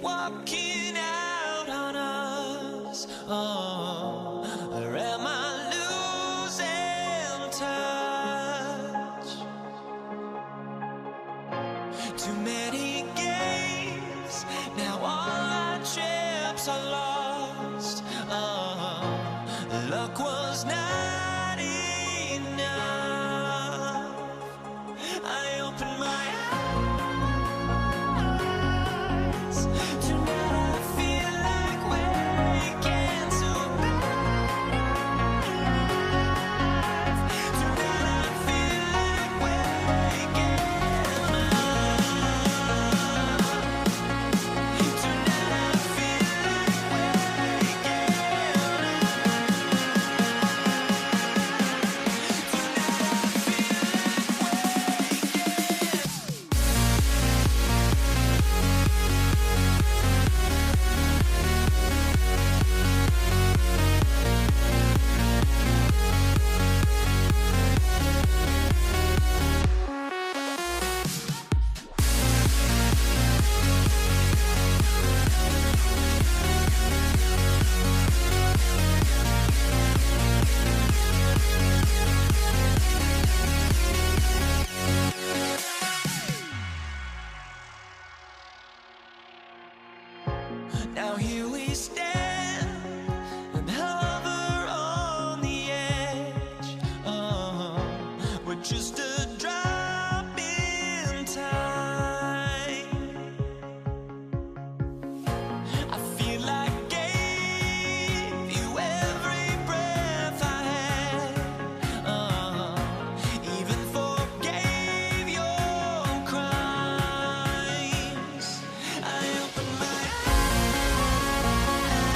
walking out on us. Oh, or am I losing touch? Too many games, now all our chips are lost. Oh, luck was not enough. I opened my eyes. Tonight I feel like waking to life. Tonight I feel like waking up. Tonight I feel like waking now here we stand and hover on the edge. Oh, we're just a drop in time. I feel like I gave you every breath I had. Even forgave your crimes. I opened my eyes.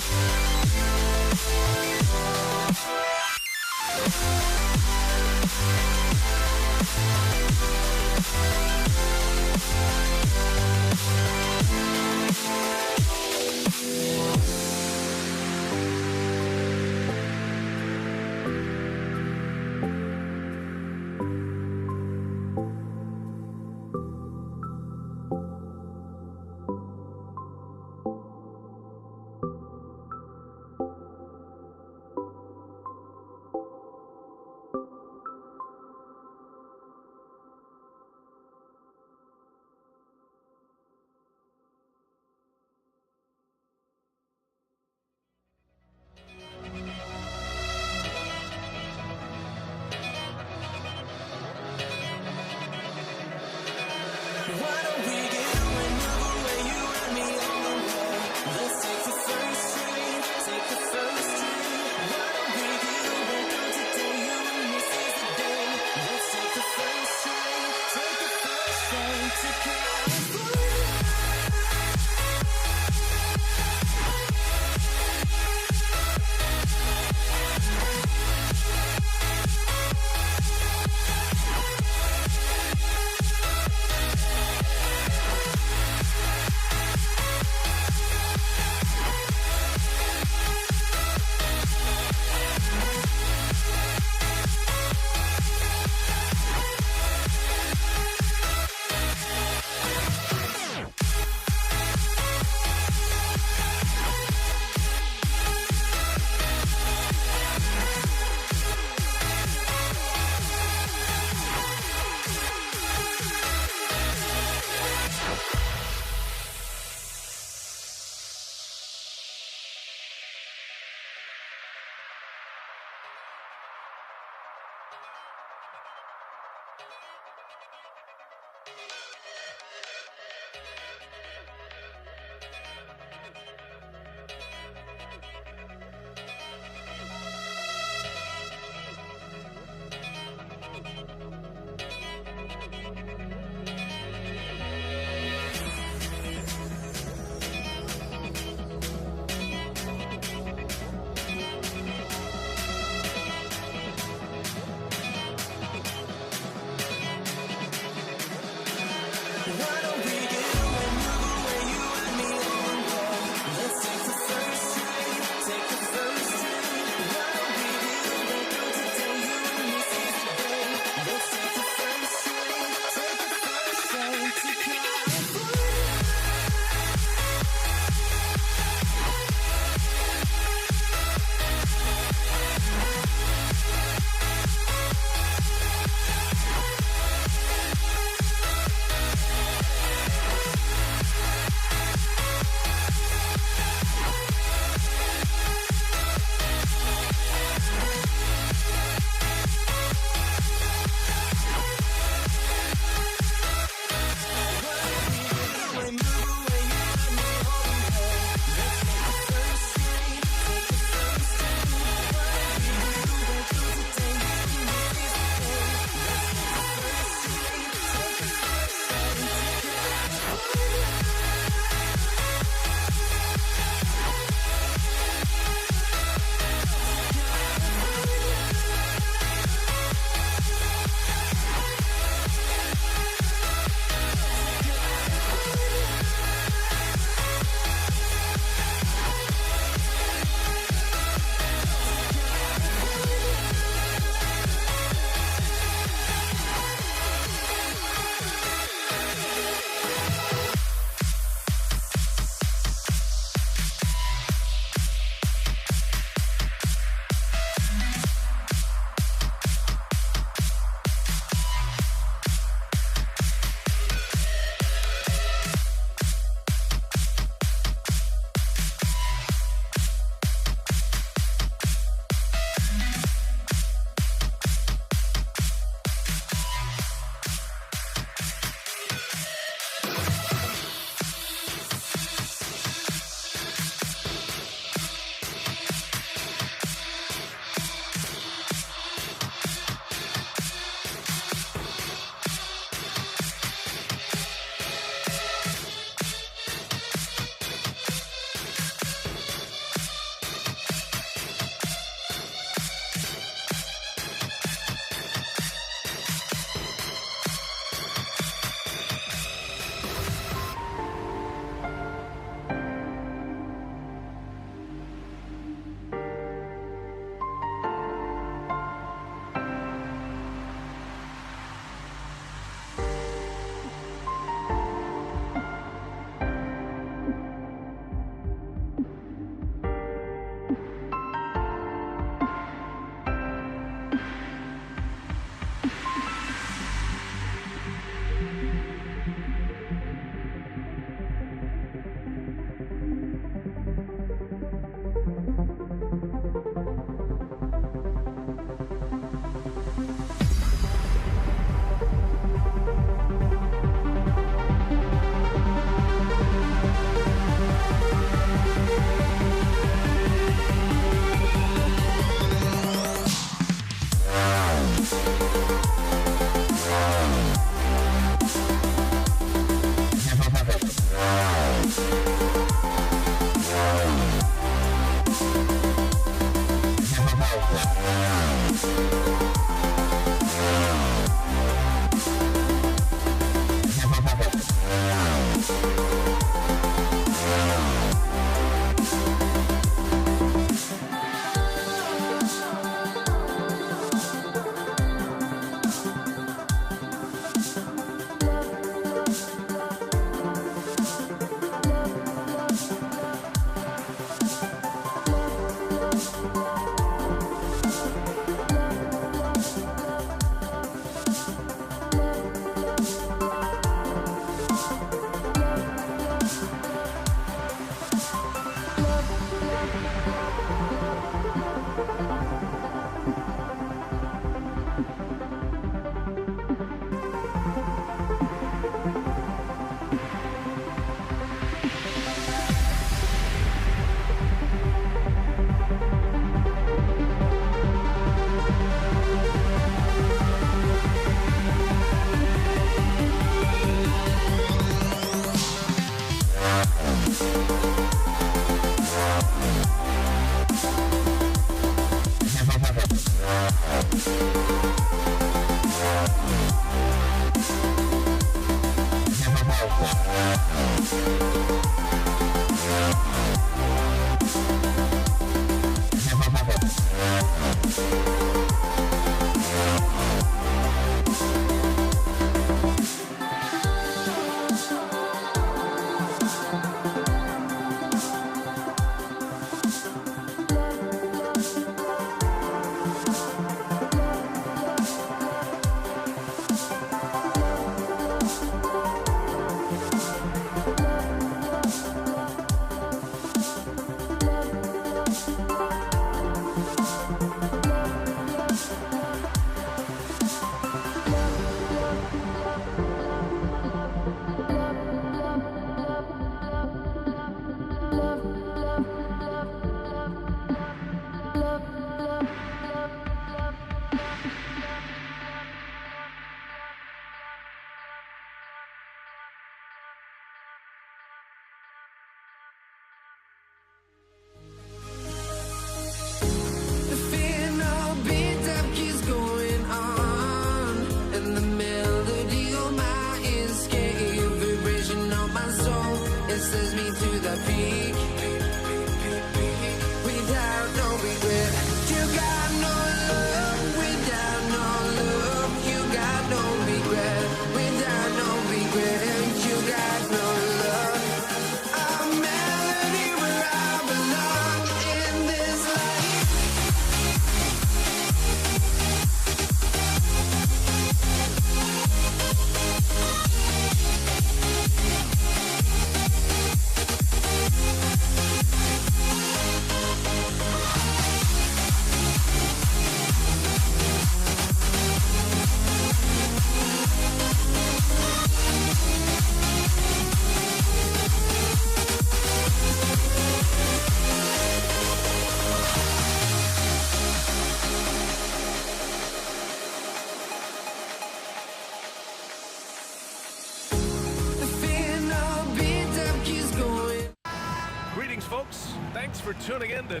Greetings, folks. Thanks for tuning in to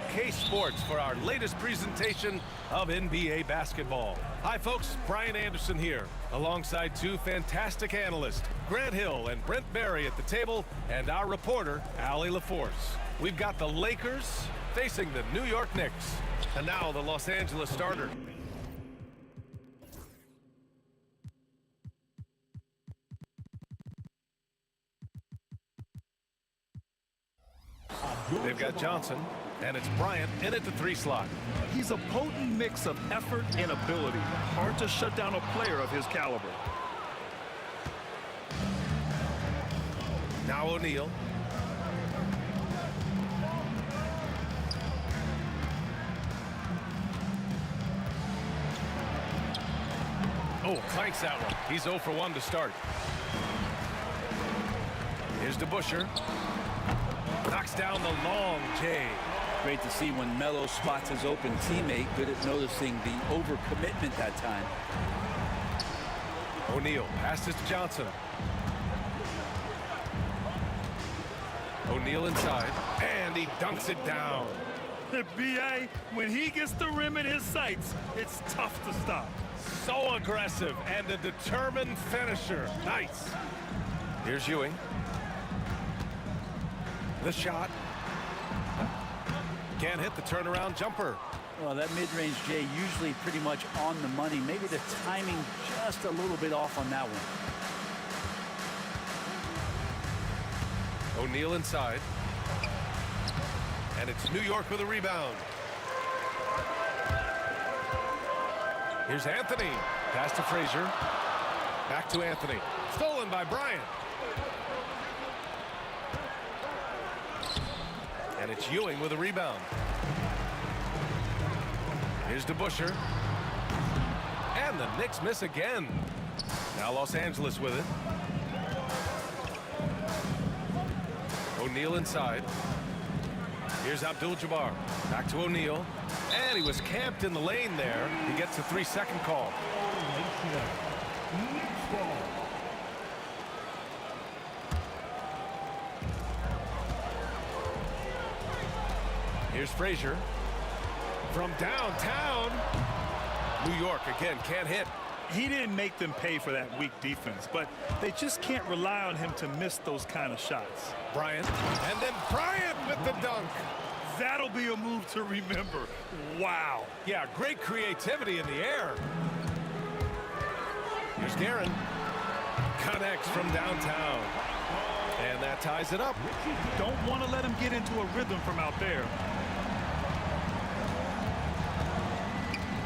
K Sports for our latest presentation of NBA basketball. Hi, folks. Brian Anderson here, alongside two fantastic analysts, Grant Hill and Brent Barry at the table, and our reporter, Allie LaForce. We've got the Lakers facing the New York Knicks, and now the Los Angeles starter. They've got Johnson, and it's Bryant in at the 3 slot. He's a potent mix of effort and ability. Hard to shut down a player of his caliber. Now O'Neal. Oh, clanks that one. He's 0 for 1 to start. Here's DeBuscher. Knocks down the long J. Great to see when Melo spots his open teammate. Good at noticing the overcommitment that time. O'Neal passes to Johnson. O'Neal inside, and he dunks it down. The B.A., when he gets the rim in his sights, it's tough to stop. So aggressive and a determined finisher. Nice. Here's Ewing. The shot. Can't hit the turnaround jumper. Well, that mid-range J usually pretty much on the money. Maybe the timing just a little bit off on that one. O'Neal inside. And it's New York with a rebound. Here's Anthony. Pass to Frazier. Back to Anthony. Stolen by Bryant. And it's Ewing with a rebound. Here's DeBuscher. And the Knicks miss again. Now Los Angeles with it. O'Neal inside. Here's Abdul-Jabbar. Back to O'Neal. And he was camped in the lane there. He gets a 3-second call. Here's Frazier. From downtown. New York again can't hit. He didn't make them pay for that weak defense, but they just can't rely on him to miss those kind of shots. Bryant. And then Bryant with the dunk. That'll be a move to remember. Wow. Yeah, great creativity in the air. Here's Guerin. Connects from downtown. And that ties it up. Don't want to let him get into a rhythm from out there.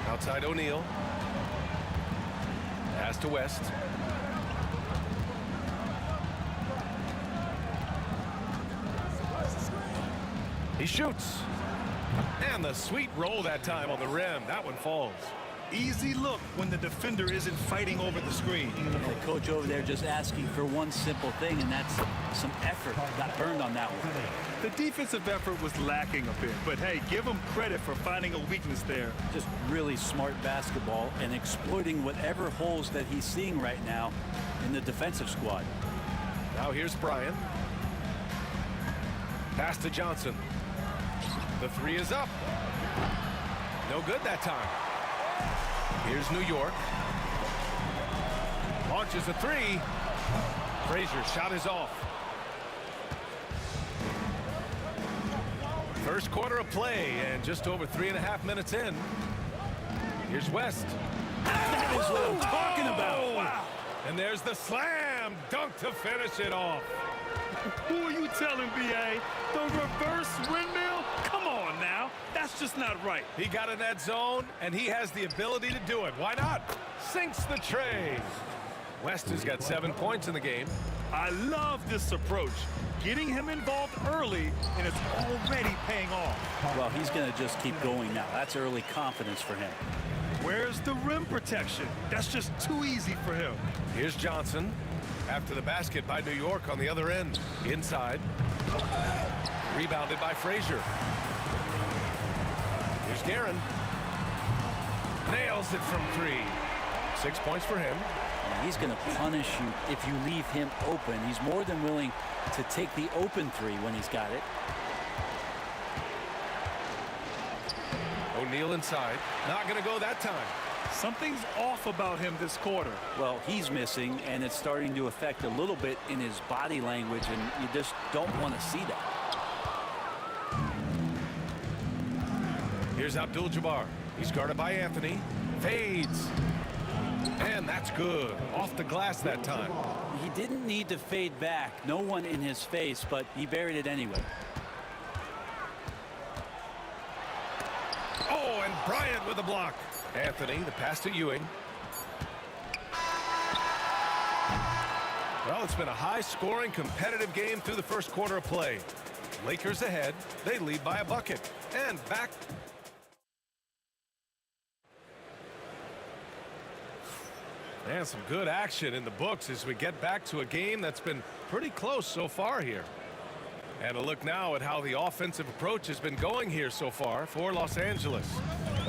Outside O'Neal. Pass to West. He shoots. And the sweet roll that time on the rim. That one falls. Easy look when the defender isn't fighting over the screen. The coach over there just asking for one simple thing, and that's some effort. Got burned on that one. The defensive effort was lacking a bit, but hey, give him credit for finding a weakness there. Just really smart basketball and exploiting whatever holes that he's seeing right now in the defensive squad. Now here's Bryant. Pass to Johnson. The three is up. No good that time. Here's New York. Launches a three. Frazier's shot is off. First quarter of play and just over 3.5 minutes in. Here's West. That is what I'm talking about. Wow. And there's the slam dunk to finish it off. Who are you telling, B.A.? The reverse windmill? Come on now. That's just not right. He got in that zone, and he has the ability to do it. Why not? Sinks the tray. West has got 7 points in the game. I love this approach. Getting him involved early, and it's already paying off. Well, he's going to just keep going now. That's early confidence for him. Where's the rim protection? That's just too easy for him. Here's Johnson. After the basket by New York on the other end. Inside. Rebounded by Frazier. Here's Guerin. Nails it from 3. 6 points for him. And he's going to punish you if you leave him open. He's more than willing to take the open 3 when he's got it. O'Neal inside. Not going to go that time. Something's off about him this quarter. Well, he's missing, and it's starting to affect a little bit in his body language, and you just don't want to see that. Here's Abdul-Jabbar. He's guarded by Anthony. Fades. And that's good. Off the glass that time. He didn't need to fade back. No one in his face, but he buried it anyway. Oh, and Bryant with a block. Anthony, the pass to Ewing. Well, it's been a high-scoring, competitive game through the first quarter of play. Lakers ahead. They lead by a bucket. And back. And some good action in the books as we get back to a game that's been pretty close so far here. And a look now at how the offensive approach has been going here so far for Los Angeles.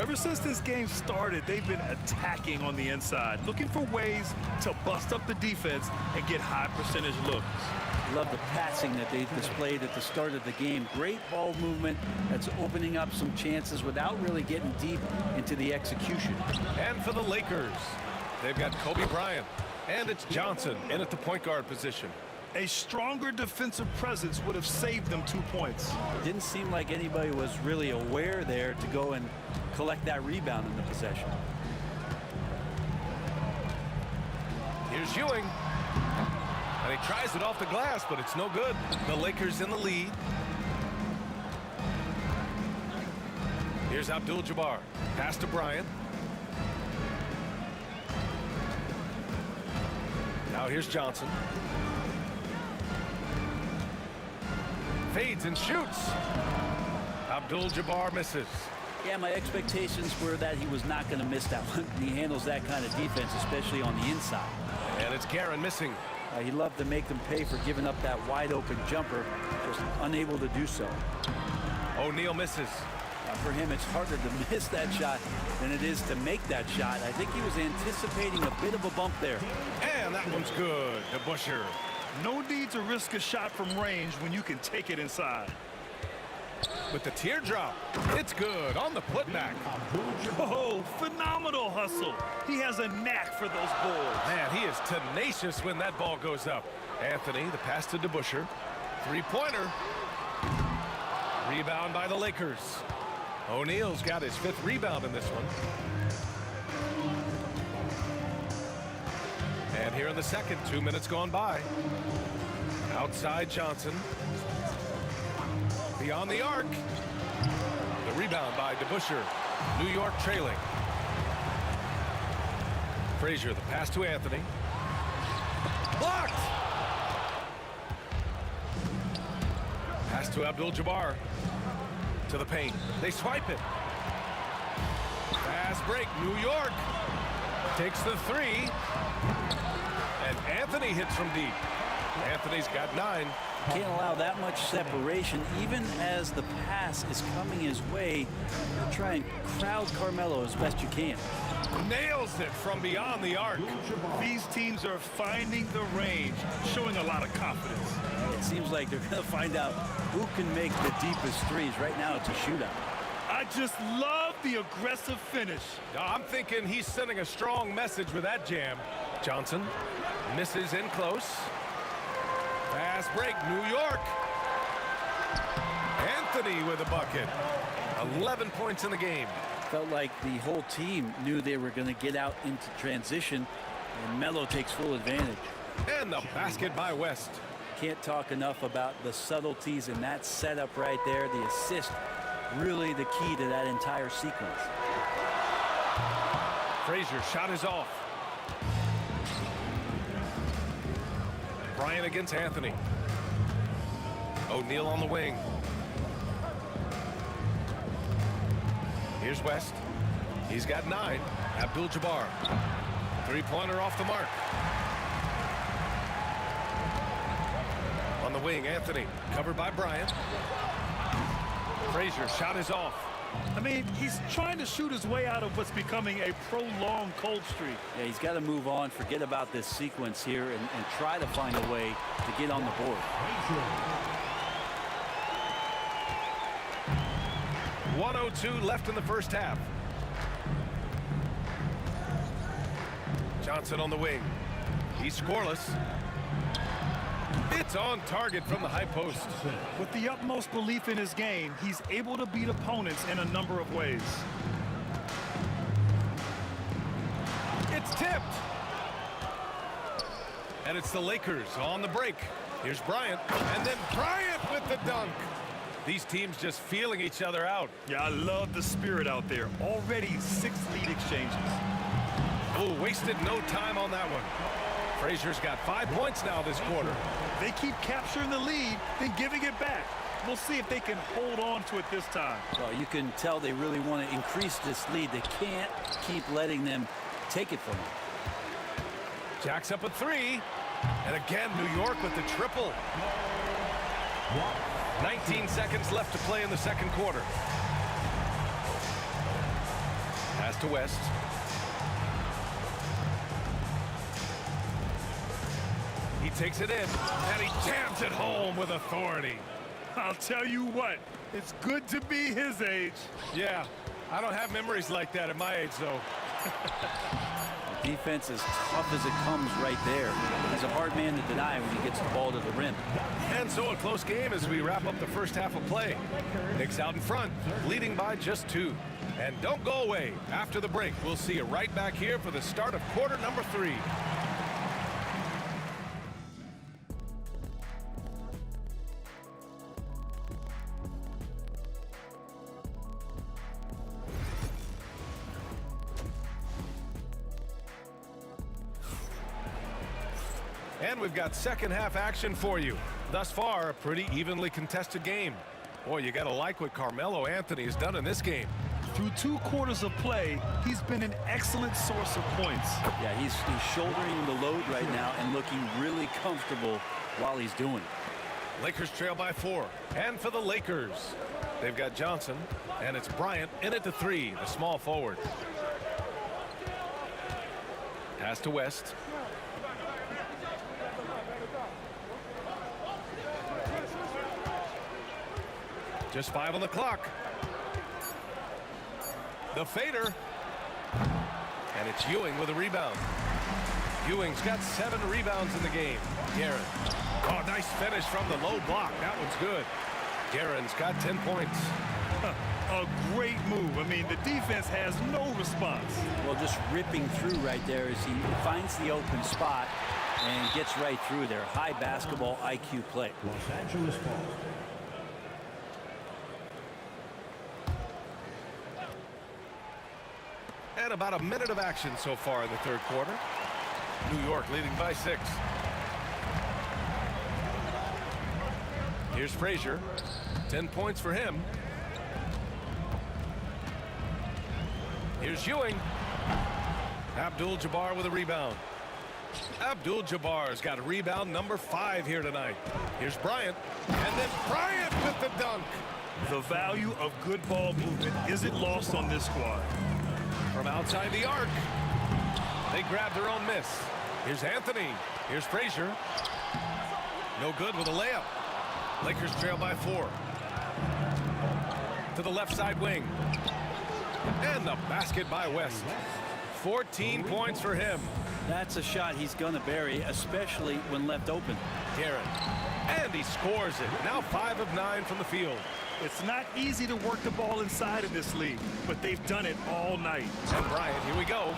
Ever since this game started, they've been attacking on the inside, looking for ways to bust up the defense and get high percentage looks. Love the passing that they displayed at the start of the game. Great ball movement that's opening up some chances without really getting deep into the execution. And for the Lakers, they've got Kobe Bryant, and it's Johnson in at the point guard position. A stronger defensive presence would have saved them 2 points. It didn't seem like anybody was really aware there to go and collect that rebound in the possession. Here's Ewing. And he tries it off the glass, but it's no good. The Lakers in the lead. Here's Abdul-Jabbar. Pass to Bryant. here's Johnson. Fades and shoots. Abdul-Jabbar misses. Yeah, my expectations were that he was not going to miss that one. He handles that kind of defense, especially on the inside. And it's Guerin missing. He'd love to make them pay for giving up that wide open jumper, just unable to do so. O'Neal misses. For him, it's harder to miss that shot than it is to make that shot. I think he was anticipating a bit of a bump there. And that one's good to Busher. No need to risk a shot from range when you can take it inside. With the teardrop, it's good on the putback. Oh, phenomenal hustle. He has a knack for those balls. Man, he is tenacious when that ball goes up. Anthony, the pass to DeBuscher. Three-pointer. Rebound by the Lakers. O'Neal's got his 5th rebound in this one. And here in the second, 2 minutes gone by. Outside Johnson. Beyond the arc. The rebound by DeBuscher. New York trailing. Frazier, the pass to Anthony. Blocked! Pass to Abdul-Jabbar. To the paint. They swipe it. Fast break. New York takes the 3. And Anthony hits from deep. Anthony's got 9. Can't allow that much separation, even as the pass is coming his way. Try and crowd Carmelo as best you can. Nails it from beyond the arc. These teams are finding the range, showing a lot of confidence. It seems like they're going to find out who can make the deepest threes. Right now, it's a shootout. I just love the aggressive finish. I'm thinking he's sending a strong message with that jam. Johnson misses in close. Fast break, New York. Anthony with a bucket. 11 points in the game. Felt like the whole team knew they were going to get out into transition, and Melo takes full advantage. And the basket by West. Can't talk enough about the subtleties in that setup right there. The assist, really the key to that entire sequence. Frazier shot is off. Bryant against Anthony. O'Neal on the wing. Here's West. He's got 9. Abdul-Jabbar. Three-pointer off the mark. On the wing, Anthony. Covered by Bryant. Frazier shot is off. I mean, he's trying to shoot his way out of what's becoming a prolonged cold streak. Yeah, he's got to move on, forget about this sequence here, and try to find a way to get on the board. 1:02 left in the first half. Johnson on the wing. He's scoreless. It's on target from the high post. With the utmost belief in his game, he's able to beat opponents in a number of ways. It's tipped. And it's the Lakers on the break. Here's Bryant. And then Bryant with the dunk. These teams just feeling each other out. Yeah, I love the spirit out there. Already 6 lead exchanges. Oh, wasted no time on that one. Frazier's got 5 points now this quarter. They keep capturing the lead, then giving it back. We'll see if they can hold on to it this time. Well, you can tell they really want to increase this lead. They can't keep letting them take it from them. Jacks up a 3. And again, New York with the triple. 19 seconds left to play in the second quarter. Pass to West. He takes it in, and he jams it home with authority. I'll tell you what, it's good to be his age. Yeah, I don't have memories like that at my age, though. Defense as tough as it comes right there. He's a hard man to deny when he gets the ball to the rim. And so a close game as we wrap up the first half of play. Knicks out in front, leading by just 2. And don't go away. After the break, we'll see you right back here for the start of quarter number 3. And we've got second half action for you. Thus far, a pretty evenly contested game. Boy, you got to like what Carmelo Anthony has done in this game. Through 2 quarters of play, he's been an excellent source of points. Yeah, he's shouldering the load right now and looking really comfortable while he's doing it. Lakers trail by 4. And for the Lakers, they've got Johnson, and it's Bryant in at the 3, the small forward. Pass to West. Just 5 on the clock. The fader. And it's Ewing with a rebound. Ewing's got 7 rebounds in the game. Guerin. Oh, nice finish from the low block. That one's good. Guerin's got 10 points. A great move. I mean, the defense has no response. Well, just ripping through right there as he finds the open spot and gets right through there. High basketball IQ play. Los Angeles ball. And about a minute of action so far in the third quarter. New York leading by 6. Here's Frazier. 10 points for him. Here's Ewing. Abdul-Jabbar with a rebound. Abdul-Jabbar's got a rebound number 5 here tonight. Here's Bryant. And then Bryant with the dunk. The value of good ball movement isn't lost on this squad. From outside the arc. They grab their own miss. Here's Anthony. Here's Frazier. No good with a layup. Lakers trail by 4. To the left side wing. And the basket by West. 14 points for him. That's a shot he's going to bury, especially when left open. Guerin. And he scores it. Now 5 of 9 from the field. It's not easy to work the ball inside in this league, but they've done it all night. And Bryant, here we go.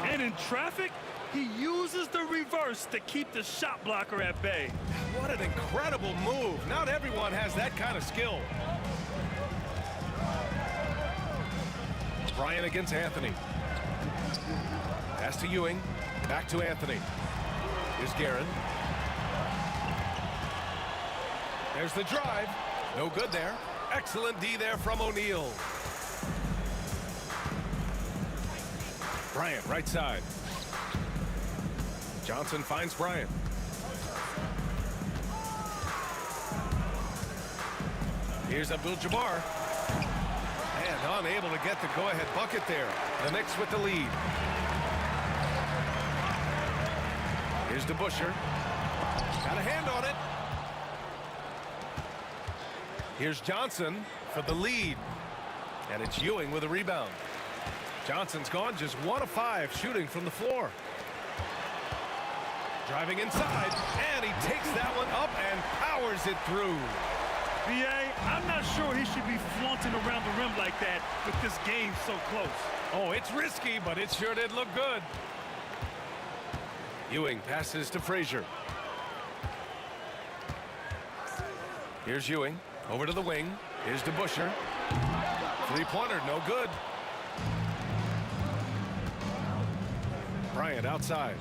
And in traffic, he uses the reverse to keep the shot blocker at bay. What an incredible move. Not everyone has that kind of skill. Bryant against Anthony. Pass to Ewing. Back to Anthony. Here's Guerin. There's the drive. No good there. Excellent D there from O'Neal. Bryant, right side. Johnson finds Bryant. Here's Abdul-Jabbar. And unable to get the go-ahead bucket there. The Knicks with the lead. Here's DeBusschere. Got a hand on it. Here's Johnson for the lead. And it's Ewing with a rebound. Johnson's gone just 1 of 5 shooting from the floor. Driving inside, and he takes that one up and powers it through. B.A., I'm not sure he should be flaunting around the rim like that with this game so close. Oh, it's risky, but it sure did look good. Ewing passes to Frazier. Here's Ewing. Over to the wing. Here's DeBusschere. Three-pointer, no good. Bryant outside.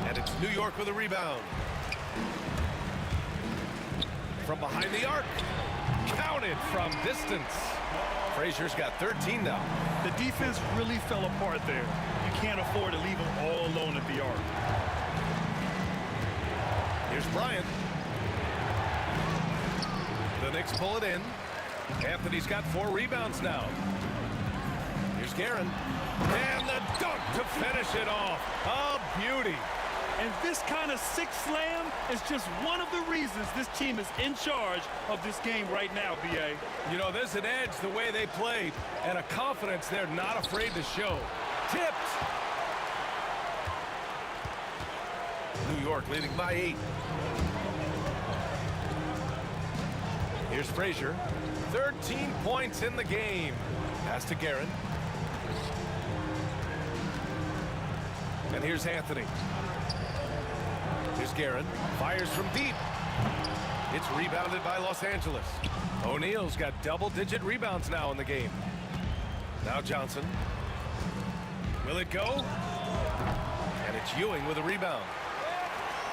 And it's New York with a rebound. From behind the arc. Counted from distance. Frazier's got 13 now. The defense really fell apart there. You can't afford to leave them all alone at the arc. Here's Bryant. The Knicks pull it in. Anthony's got 4 rebounds now. Here's Guerin. And the dunk to finish it off. A beauty. And this kind of six slam is just one of the reasons this team is in charge of this game right now, B.A. You know, there's an edge the way they play and a confidence they're not afraid to show. Tipped. New York leading by 8. Here's Frazier. 13 points in the game. Pass to Guerin. And here's Anthony. Here's Guerin. Fires from deep. It's rebounded by Los Angeles. O'Neal's got double-digit rebounds now in the game. Now Johnson. Will it go? And it's Ewing with a rebound.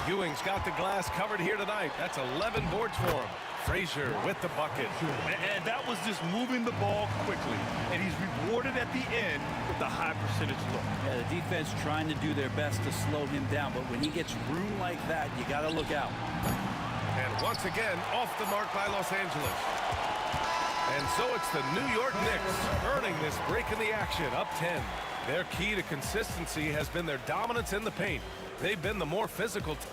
Ewing's got the glass covered here tonight. That's 11 boards for him. Frazier with the bucket. And that was just moving the ball quickly. And he's rewarded at the end with the high percentage look. Yeah, the defense trying to do their best to slow him down, but when he gets room like that, you got to look out. And once again, off the mark by Los Angeles. And so it's the New York Knicks earning this break in the action, up 10. Their key to consistency has been their dominance in the paint. They've been the more physical team.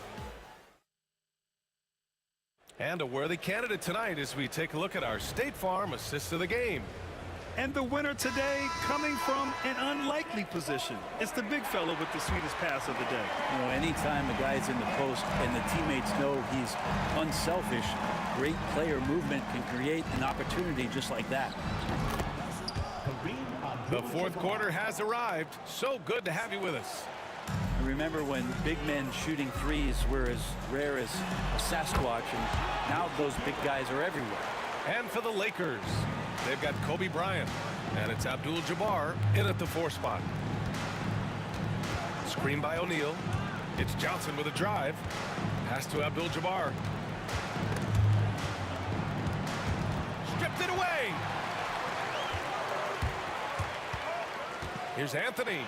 And a worthy candidate tonight as we take a look at our State Farm assist of the game. And the winner today coming from an unlikely position. It's the big fella with the sweetest pass of the day. You know, anytime a guy's in the post and the teammates know he's unselfish, great player movement can create an opportunity just like that. The fourth quarter has arrived. So good to have you with us. I remember when big men shooting threes were as rare as a Sasquatch, and now those big guys are everywhere. And for the Lakers, they've got Kobe Bryant, and it's Abdul-Jabbar in at the 4 spot. Screen by O'Neal. It's Johnson with a drive. Pass to Abdul-Jabbar. Stripped it away. Here's Anthony.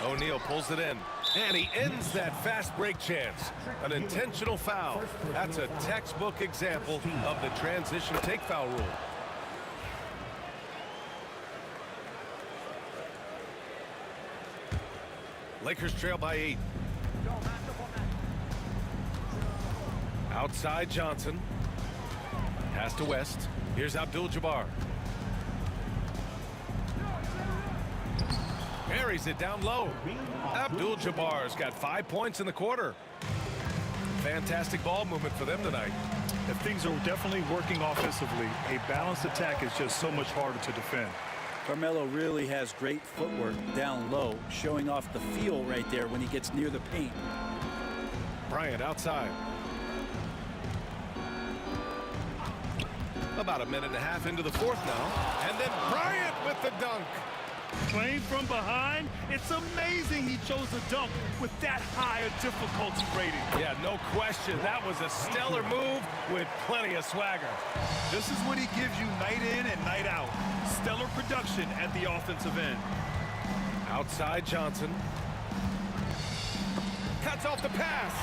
O'Neal pulls it in, and he ends that fast break chance. An intentional foul. That's a textbook example of the transition take foul rule. Lakers trail by 8. Outside Johnson. Pass to West. Here's Abdul-Jabbar. Carries it down low. Abdul-Jabbar's got 5 points in the quarter. Fantastic ball movement for them tonight. If things are definitely working offensively, a balanced attack is just so much harder to defend. Carmelo really has great footwork down low, showing off the feel right there when he gets near the paint. Bryant outside. About a minute and a half into the fourth now. And then Bryant with the dunk. Playing from behind, it's amazing he chose the dunk with that higher difficulty rating. Yeah, no question. That was a stellar move with plenty of swagger. This is what he gives you night in and night out. Stellar production at the offensive end. Outside Johnson. Cuts off the pass.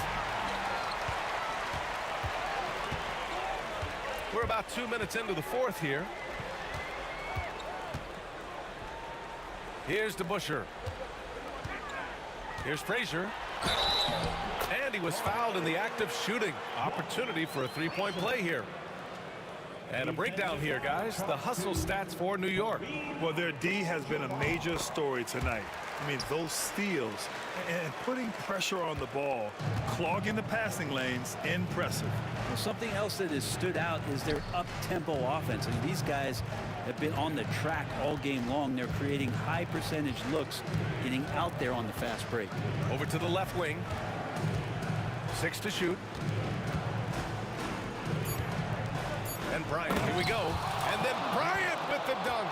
We're about 2 minutes into the fourth here. Here's DeBusschere. Here's Frazier. And he was fouled in the act of shooting. Opportunity for a three-point play here. And a breakdown here, guys. The hustle stats for New York. Well, their D has been a major story tonight. I mean, those steals and putting pressure on the ball, clogging the passing lanes, impressive. Well, something else that has stood out is their up-tempo offense. And these guys have been on the track all game long. They're creating high percentage looks, getting out there on the fast break. Over to the left wing. 6 to shoot. And Bryant, here we go. And then Bryant with the dunk.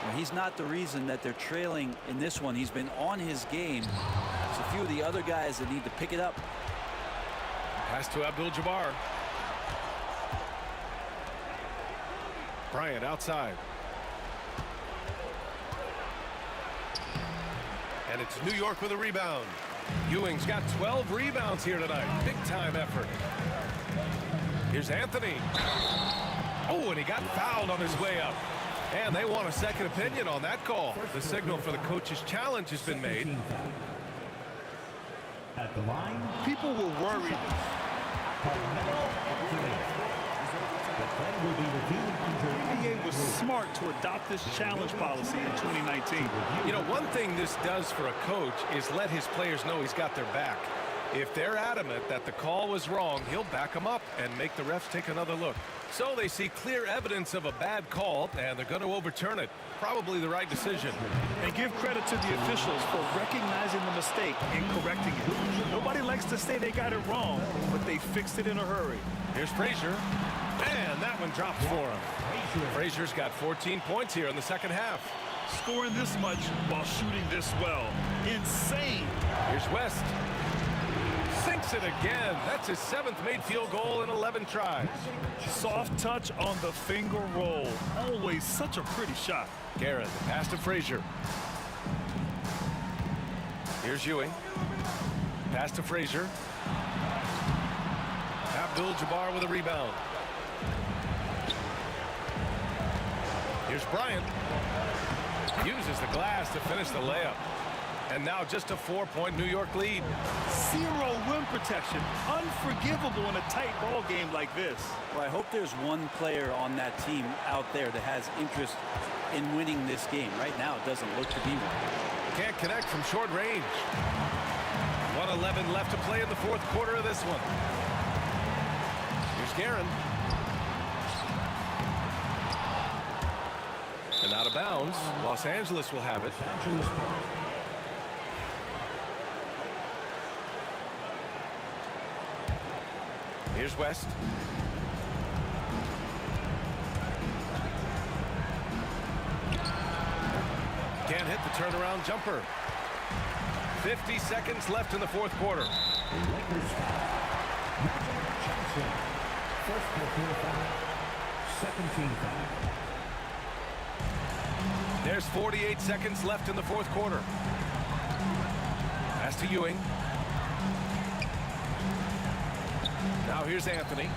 Well, he's not the reason that they're trailing in this one. He's been on his game. There's a few of the other guys that need to pick it up. Pass to Abdul-Jabbar. Bryant outside. And it's New York with a rebound. Ewing's got 12 rebounds here tonight. Big time effort. Here's Anthony. Oh, and he got fouled on his way up. And they want a second opinion on that call. The signal for the coach's challenge has been made. At the line, People were worried. The NBA was smart to adopt this challenge policy in 2019. You know, one thing this does for a coach is let his players know he's got their back. If they're adamant that the call was wrong, he'll back them up and make the refs take another look. So they see clear evidence of a bad call, and they're going to overturn it. Probably the right decision. And give credit to the officials for recognizing the mistake and correcting it. Nobody likes to say they got it wrong, but they fixed it in a hurry. Here's Frazier. And that one drops for him. Frazier's got 14 points here in the second half. Scoring this much while shooting this well. Insane. Here's West. Sinks it again. That's his 7th made field goal in 11 tries. Soft touch on the finger roll. Always such a pretty shot. Garrett, the pass to Frazier. Here's Ewing. Pass to Frazier. Abdul-Jabbar with a rebound. Here's Bryant. Uses the glass to finish the layup. And now just a 4-point New York lead. Zero rim protection. Unforgivable in a tight ball game like this. Well, I hope there's one player on that team out there that has interest in winning this game. Right now, it doesn't look to be one. Can't connect from short range. 1:11 left to play in the 4th quarter of this one. Here's Guerin. And out of bounds. Los Angeles will have it. Here's West. Can't hit the turnaround jumper. 50 seconds left in the 4th quarter. There's 48 seconds left in the 4th quarter. Pass to Ewing. Now here's Anthony.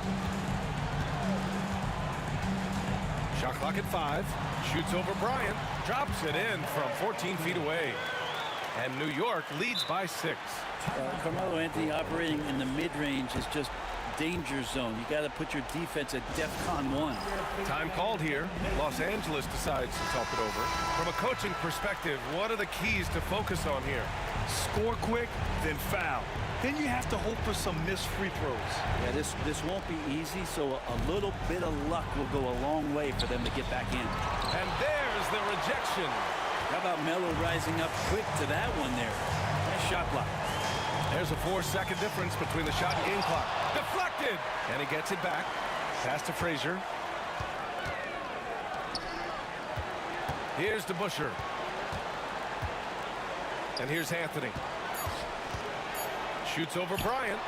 Shot clock at 5. Shoots over Bryant. Drops it in from 14 feet away. And New York leads by 6. Carmelo Anthony operating in the mid-range is just danger zone. You got to put your defense at DEFCON 1. Time called here. Los Angeles decides to talk it over. From a coaching perspective, what are the keys to focus on here? Score quick, then foul. Then you have to hope for some missed free throws. Yeah, this won't be easy, so a little bit of luck will go a long way for them to get back in. And there's the rejection. How about Melo rising up quick to that one there? Nice shot block. There's a 4-second difference between the shot and game clock. Deflected! And he gets it back. Pass to Frazier. Here's DeBusschere. And here's Anthony. Shoots over Bryant.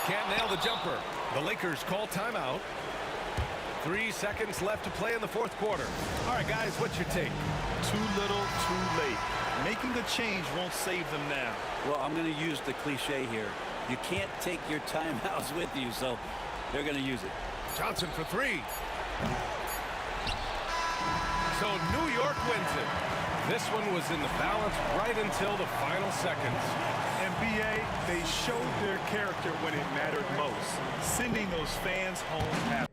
Can't nail the jumper. The Lakers call timeout. 3 seconds left to play in the 4th quarter. All right, guys, what's your take? Too little, too late. Making a change won't save them now. Well, I'm going to use the cliche here. You can't take your timeouts with you, so they're going to use it. Johnson for 3. So New York wins it. This one was in the balance right until the final seconds. NBA, they showed their character when it mattered most, sending those fans home happy.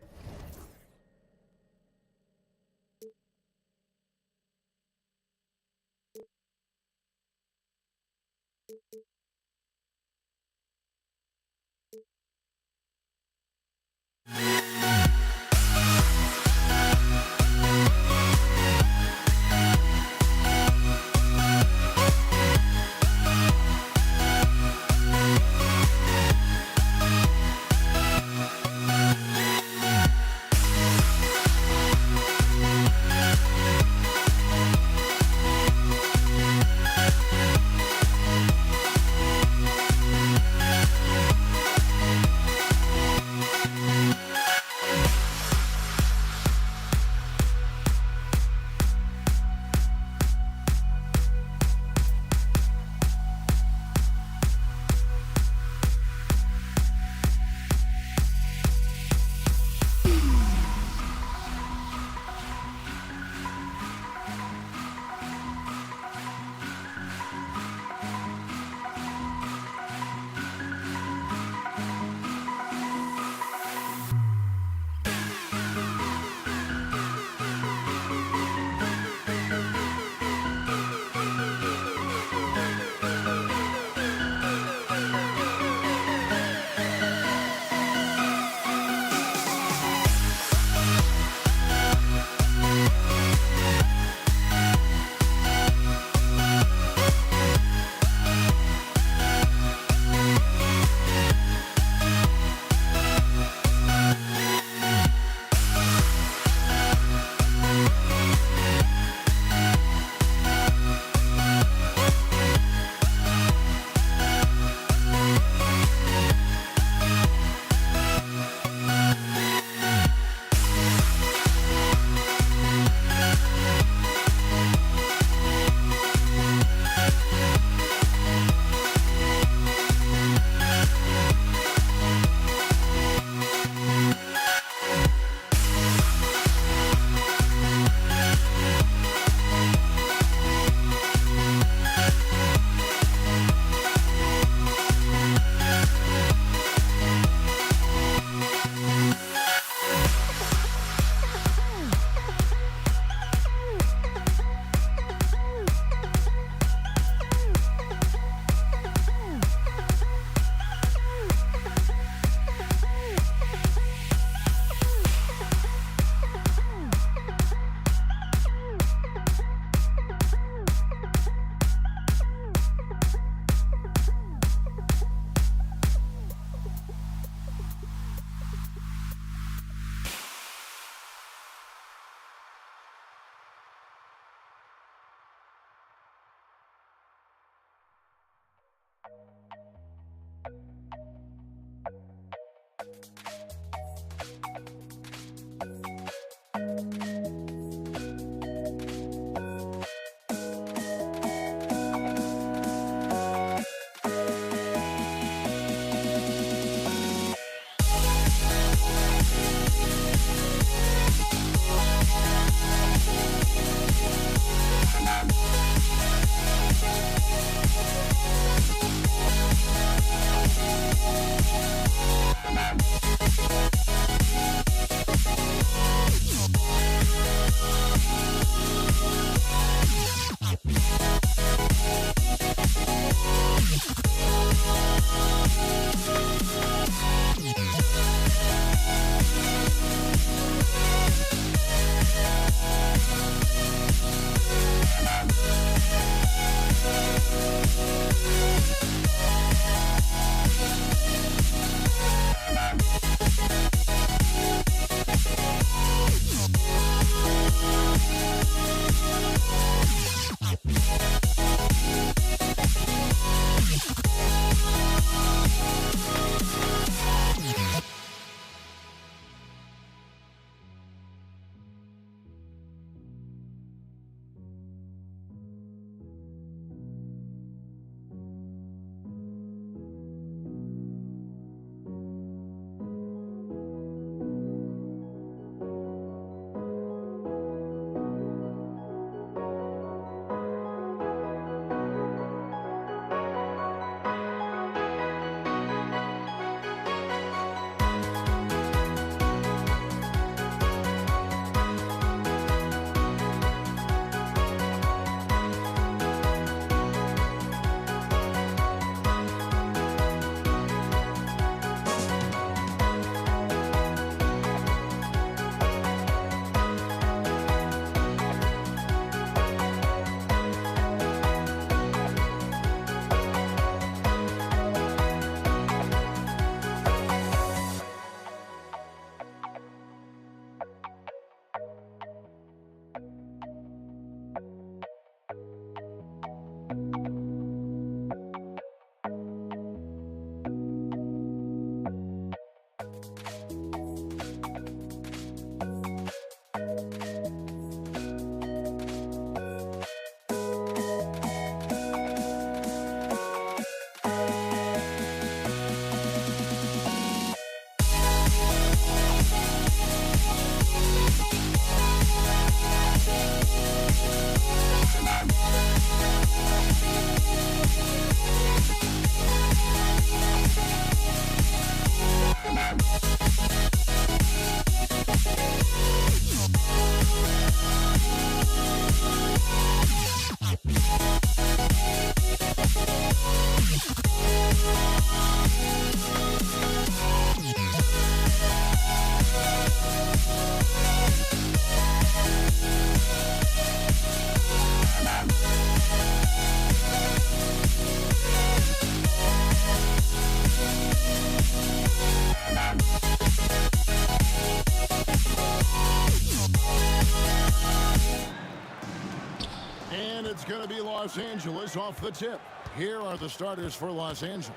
Los Angeles off the tip. Here are the starters for Los Angeles.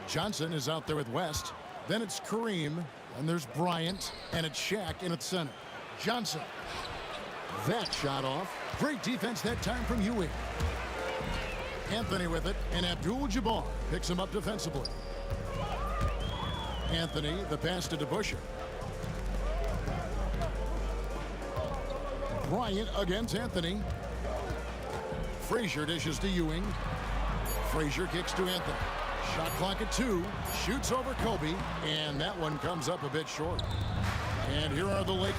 Johnson is out there with West. Then it's Kareem. And there's Bryant. And it's Shaq in at center. Johnson. That shot off. Great defense that time from Ewing. Anthony with it. And Abdul-Jabbar picks him up defensively. Anthony, the pass to DeBusschere. Bryant against Anthony. Frazier dishes to Ewing. Frazier kicks to Anthony. Shot clock at 2. Shoots over Kobe. And that one comes up a bit short. And here are the Lakers.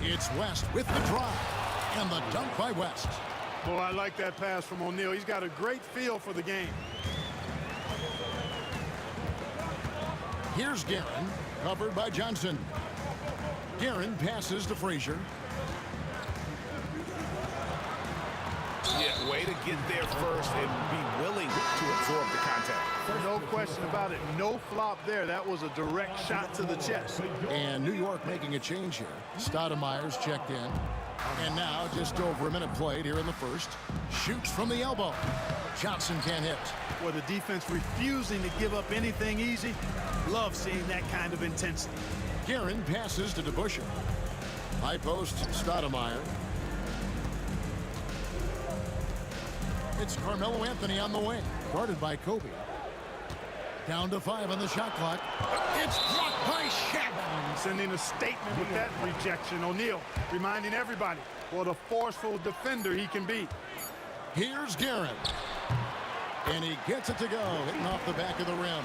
It's West with the drive. And the dunk by West. Well, I like that pass from O'Neal. He's got a great feel for the game. Here's Guerin, covered by Johnson. Guerin passes to Frazier. Yeah, way to get there first and be willing to absorb the contact. No question about it. No flop there. That was a direct shot to the chest. And New York making a change here. Stoudemire's checked in. And now just over a minute played here in the first. Shoots from the elbow. Johnson can't hit. With the defense refusing to give up anything easy. Love seeing that kind of intensity. Guerin passes to DeBusschere. High post, Stoudemire. It's Carmelo Anthony on the wing. Guarded by Kobe. Down to 5 on the shot clock. It's blocked by Shaq. Sending a statement with that rejection. O'Neal reminding everybody what a forceful defender he can be. Here's Guerin. And he gets it to go, hitting off the back of the rim.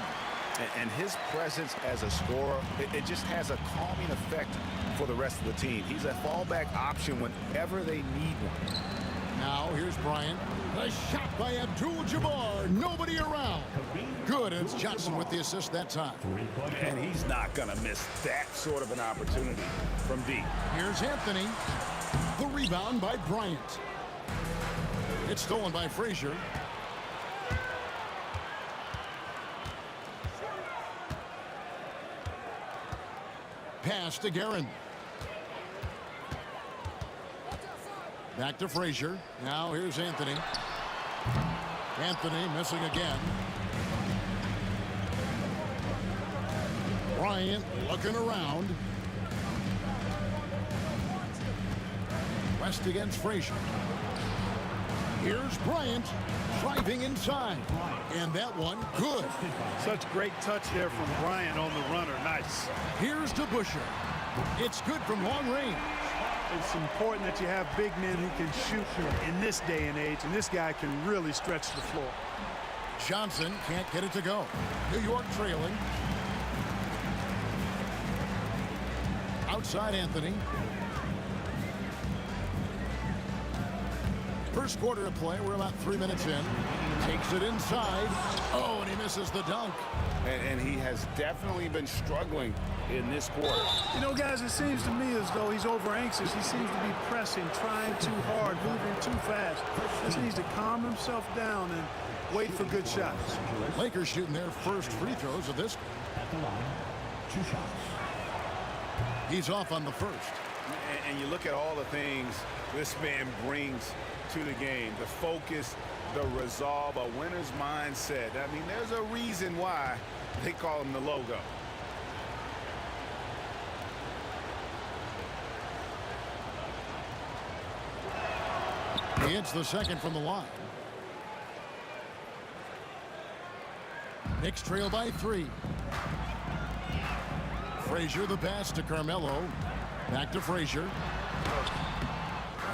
And his presence as a scorer, it just has a calming effect for the rest of the team. He's a fallback option whenever they need one. Now, here's Bryant. A shot by Abdul-Jabbar. Nobody around. Good, and it's Johnson with the assist that time. And he's not going to miss that sort of an opportunity from deep. Here's Anthony. The rebound by Bryant. It's stolen by Frazier. Pass to Guerin. Back to Frazier. Now here's Anthony. Anthony missing again. Bryant looking around. West against Frazier. Here's Bryant driving inside. And that one, good. Such great touch there from Bryant on the runner. Nice. Here's DeBusschere. It's good from long range. It's important that you have big men who can shoot in this day and age, and this guy can really stretch the floor. Johnson can't get it to go. New York trailing. Outside Anthony. First quarter of play, we're about 3 minutes in. Takes it inside. Oh, and he misses the dunk. And he has definitely been struggling in this quarter. You know, guys, it seems to me as though he's over anxious. He seems to be pressing, trying too hard, moving too fast. Just needs to calm himself down and wait for good shots. Lakers shooting their first free throws of this. At the line, 2 shots. He's off on the first. And you look at all the things this man brings to the game. The focus, the resolve, a winner's mindset. I mean, there's a reason why they call him the logo. He hits the second from the line. Knicks trail by 3. Frazier the pass to Carmelo. Back to Frazier.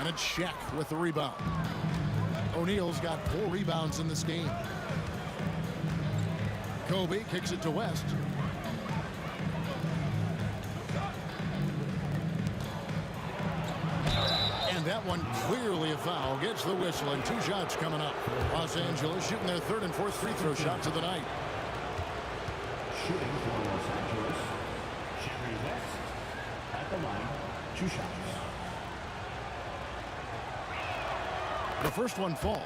And it's Shaq with the rebound. O'Neal's got 4 rebounds in this game. Kobe kicks it to West. And that one clearly a foul. Gets the whistle and 2 shots coming up. Los Angeles shooting their 3rd and 4th free throw shots of the night. Shooting for Los Angeles, Jerry West. At the line, 2 shots. The first one falls.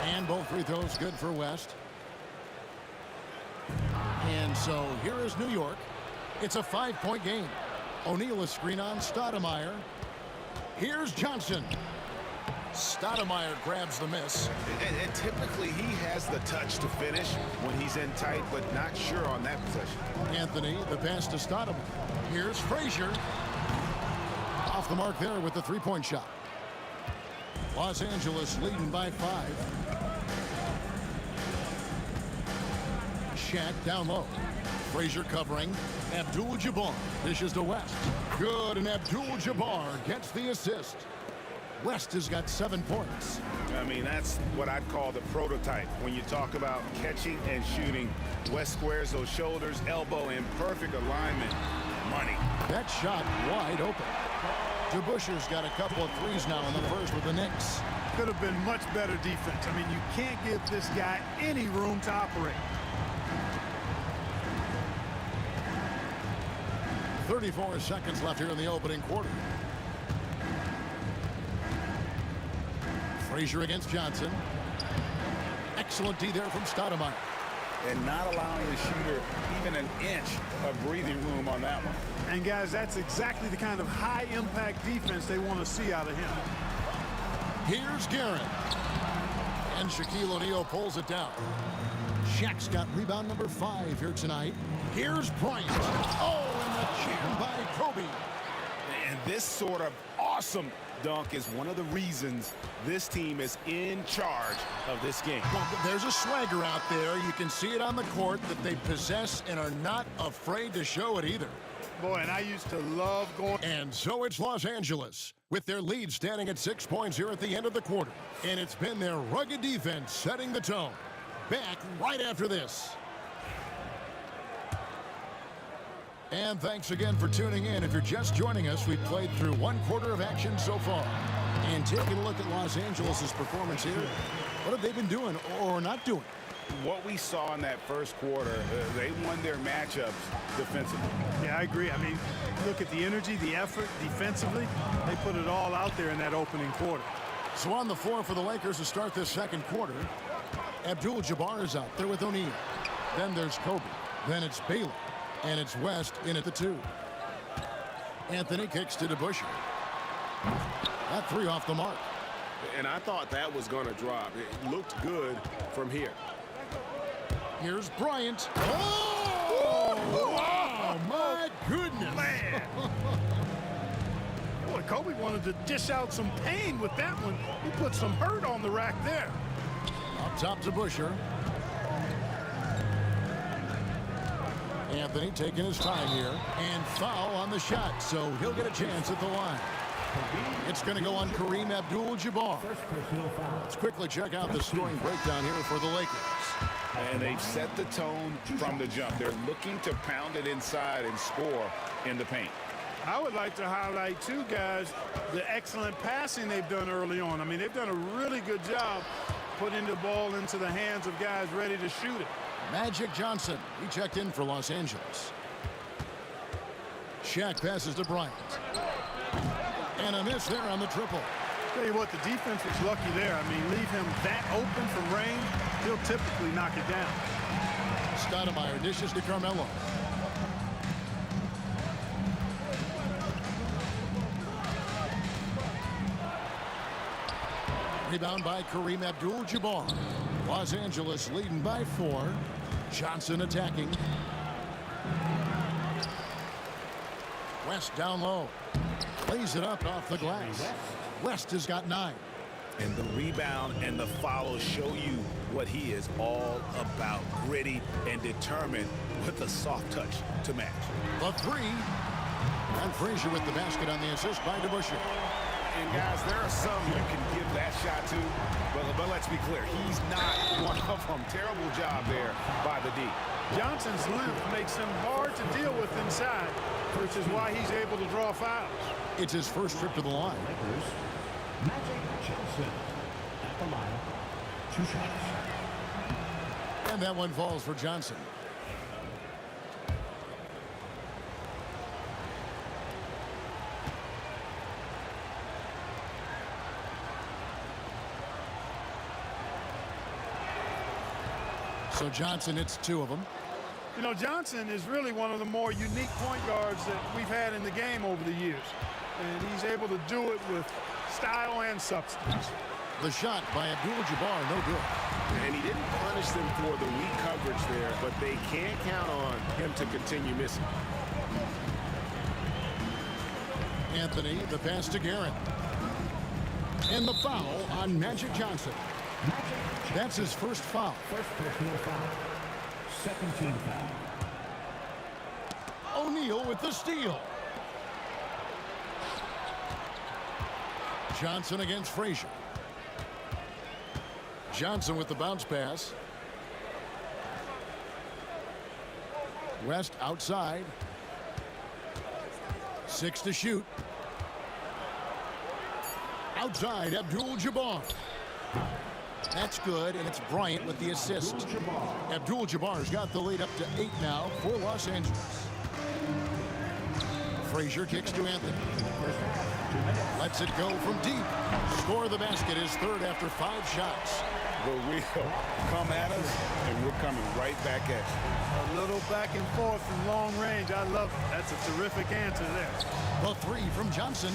And both free throws good for West. And so here is New York. It's a 5-point game. O'Neal is screen on Stoudemire. Here's Johnson. Stoudemire grabs the miss. And typically he has the touch to finish when he's in tight, but not sure on that possession. Anthony, the pass to Stoudemire. Here's Frazier. Off the mark there with the three-point shot. Los Angeles leading by 5. Shaq down low. Frazier covering. Abdul-Jabbar dishes to West. Good, and Abdul-Jabbar gets the assist. West has got 7 points. I mean, that's what I'd call the prototype. When you talk about catching and shooting, West squares those shoulders, elbow in perfect alignment. Money. That shot wide open. DeBuscher's got a couple of threes now in the first with the Knicks. Could have been much better defense. I mean, you can't give this guy any room to operate. 34 seconds left here in the opening quarter. Frazier against Johnson. Excellent D there from Stoudemire. And not allowing the shooter even an inch of breathing room on that one. And guys, that's exactly the kind of high-impact defense they want to see out of him. Here's Guerin. And Shaquille O'Neal pulls it down. Shaq's got rebound number 5 here tonight. Here's Bryant. Oh, and the jam by Kobe. And this sort of awesome dunk is one of the reasons this team is in charge of this game. Well, there's a swagger out there. You can see it on the court that they possess and are not afraid to show it either. Boy, and I used to love going. And so it's Los Angeles with their lead standing at 6 points here at the end of the quarter. And it's been their rugged defense setting the tone. Back right after this. And thanks again for tuning in. If you're just joining us, we've played through 1 quarter of action so far. And taking a look at Los Angeles' performance here, what have they been doing or not doing? What we saw in that first quarter, they won their matchups defensively. Yeah, I agree. I mean, look at the energy, the effort defensively. They put it all out there in that opening quarter. So on the floor for the Lakers to start this second quarter, Abdul-Jabbar is out there with O'Neal. Then there's Kobe. Then it's Baylor. And it's West in at the 2. Anthony kicks to DeBuscher. That 3 off the mark. And I thought that was going to drop. It looked good from here. Here's Bryant. Oh! Wow, my goodness. Man. Boy, Kobe wanted to dish out some pain with that one. He put some hurt on the rack there. Up top to Busher. Anthony taking his time here. And foul on the shot, so he'll get a chance at the line. It's going to go on Kareem Abdul-Jabbar. Let's quickly check out the scoring breakdown here for the Lakers. And they've set the tone from the jump. They're looking to pound it inside and score in the paint. I would like to highlight, too, guys, the excellent passing they've done early on. I mean, they've done a really good job putting the ball into the hands of guys ready to shoot it. Magic Johnson, he checked in for Los Angeles. Shaq passes to Bryant. And a miss there on the triple. Tell you what, the defense was lucky there. I mean, leave him that open from range, he'll typically knock it down. Stoudemire dishes to Carmelo. Rebound by Kareem Abdul-Jabbar. Los Angeles leading by 4. Johnson attacking. West down low. Lays it up off the glass. West has got 9. And the rebound and the follow show you what he is all about. Gritty and determined with a soft touch to match. The 3. And Frazier with the basket on the assist by DeBuscher. And guys, there are some you can give that shot to, but let's be clear, he's not one of them. Terrible job there by the D. Johnson's length makes him hard to deal with inside, which is why he's able to draw fouls. It's his first trip to the line. Lakers, Magic Johnson at the line. 2 shots. And that one falls for Johnson. So Johnson hits 2 of them. You know, Johnson is really one of the more unique point guards that we've had in the game over the years. And he's able to do it with style and substance. The shot by Abdul-Jabbar, no good. And he didn't punish them for the weak coverage there, but they can't count on him to continue missing. Anthony, the pass to Guerin. And the foul on Magic Johnson. That's his first foul. First personal foul. Second team foul. O'Neal with the steal. Johnson against Frazier. Johnson with the bounce pass. West outside. 6 to shoot. Outside, Abdul-Jabbar. That's good, and it's Bryant with the assist. Abdul-Jabbar's got the lead up to 8 now for Los Angeles. Frazier kicks to Anthony. Lets it go from deep. Score the basket, his third after 5 shots. But we'll come at us, and we're coming right back at you. A little back and forth from long range. I love it. That's a terrific answer there. The 3 from Johnson.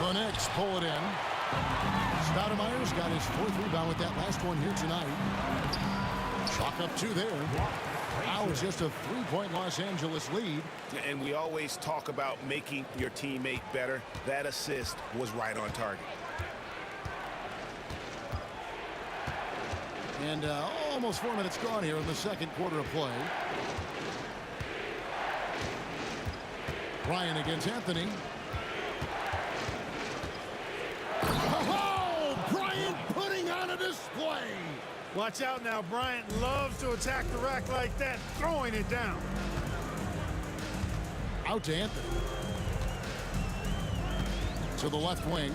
The Knicks pull it in. Stoudemire's got his 4th rebound with that last one here tonight. Chalk up 2 there. Now it's just a 3-point Los Angeles lead. And we always talk about making your teammate better. That assist was right on target. And almost 4 minutes gone here in the second quarter of play. Bryant against Anthony. Oh, Bryant putting on a display. Watch out now. Bryant loves to attack the rack like that, throwing it down. Out to Anthony. To the left wing.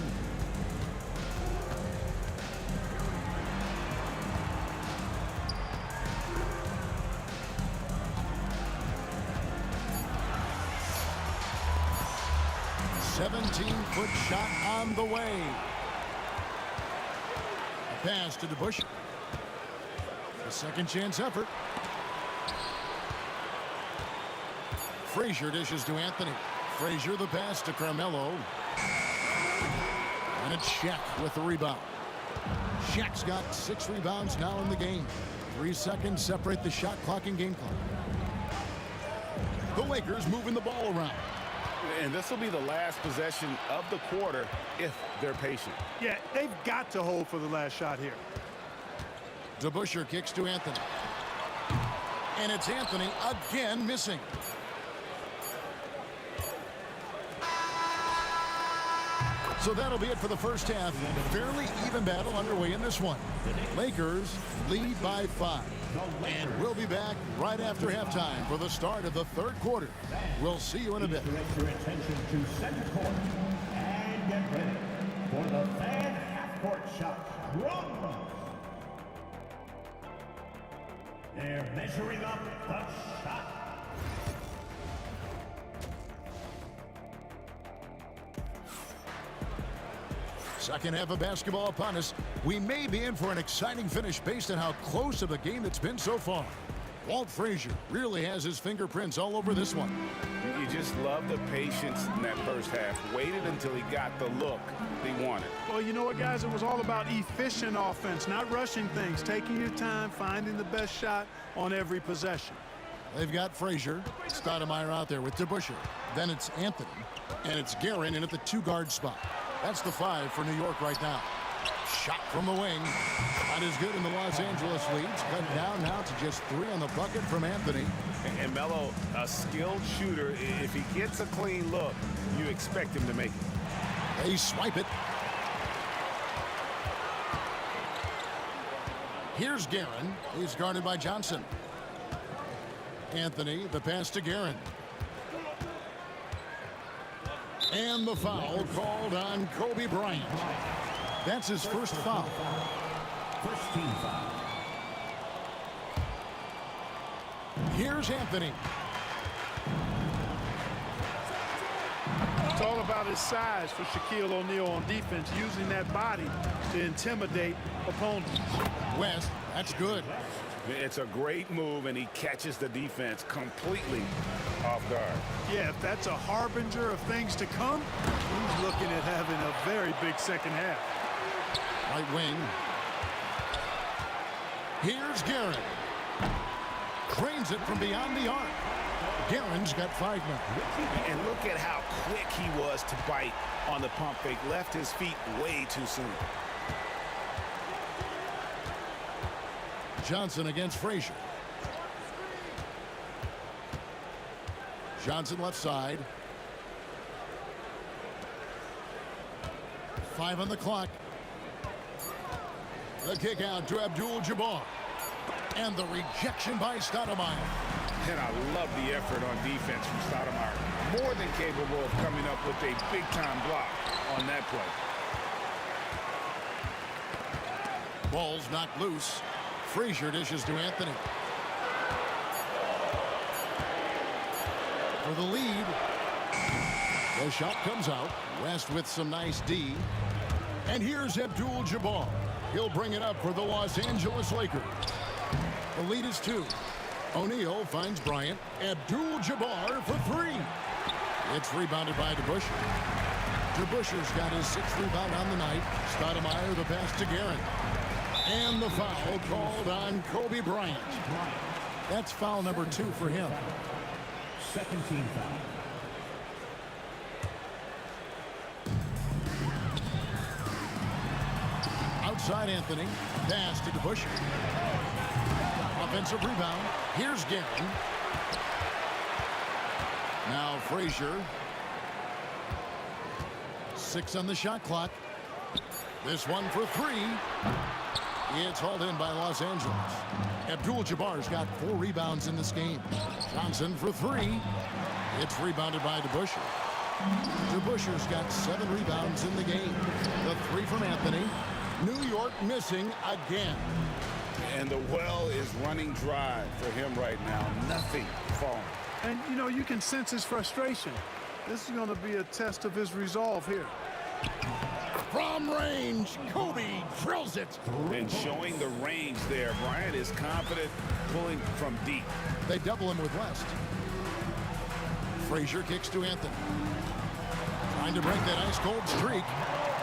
A 17-foot shot on the way. A pass to DeBusschere. A second chance effort. Frazier dishes to Anthony. Frazier the pass to Carmelo. And it's Shaq with the rebound. Shaq's got 6 rebounds now in the game. 3 seconds separate the shot clock and game clock. The Lakers moving the ball around. And this will be the last possession of the quarter if they're patient. Yeah, they've got to hold for the last shot here. DeBusschere kicks to Anthony. And it's Anthony again missing. So that'll be it for the first half. Fairly even battle underway in this one. Lakers lead by 5. And we'll be back right after halftime for the start of the third quarter. We'll see you in a bit. Direct your attention to center court and get ready for the fan half-court shot. Run! They're measuring up the shot. Second half of basketball upon us. We may be in for an exciting finish based on how close of a game it's been so far. Walt Frazier really has his fingerprints all over this one. You just love the patience in that first half. Waited until he got the look he wanted. Well, you know what, guys? It was all about efficient offense, not rushing things, taking your time, finding the best shot on every possession. They've got Frazier, Stoudemire out there with DeBusschere. Then it's Anthony, and it's Guerin in at the 2-guard spot. That's the 5 for New York right now. Shot from the wing. Not as good in the Los Angeles leads. Cut down now to just 3 on the bucket from Anthony. And Melo, a skilled shooter. If he gets a clean look, you expect him to make it. They swipe it. Here's Guerin. He's guarded by Johnson. Anthony, the pass to Guerin. And the foul called on Kobe Bryant. That's his first foul. First team foul. Here's Anthony. It's all about his size for Shaquille O'Neal on defense, using that body to intimidate opponents. West, that's good. It's a great move, and he catches the defense completely off guard. Yeah, if that's a harbinger of things to come, he's looking at having a very big second half. Right wing. Here's Guerin. Cranes it from beyond the arc. Guerin's got 5 now. And look at how quick he was to bite on the pump fake. Left his feet way too soon. Johnson against Frazier. Johnson left side. 5 on the clock. The kick out to Abdul-Jabbar. And the rejection by Stoudemire. And I love the effort on defense from Stoudemire. More than capable of coming up with a big-time block on that play. Ball's knocked loose. Frazier dishes to Anthony. For the lead. The shot comes out. West with some nice D. And here's Abdul-Jabbar. He'll bring it up for the Los Angeles Lakers. The lead is 2. O'Neal finds Bryant. Abdul-Jabbar for 3. It's rebounded by DeBusschere. DeBusschere's got his 6th rebound on the night. Stoudemire the pass to Guerin. And the foul called on Kobe Bryant. That's foul number 2 for him. Second team foul. Outside Anthony. Pass to DeBusschere. Offensive rebound. Here's Guerin. Now Frazier. 6 on the shot clock. This one for 3. It's hauled in by Los Angeles. Abdul-Jabbar's got 4 rebounds in this game. Johnson for 3. It's rebounded by DeBusschere. DeBusschere's got 7 rebounds in the game. The 3 from Anthony. New York missing again. And the well is running dry for him right now. Nothing falling. And, you know, you can sense his frustration. This is going to be a test of his resolve here. From range, Kobe drills it. And showing the range there. Bryant is confident pulling from deep. They double him with West. Frazier kicks to Anthony. Trying to break that ice-cold streak.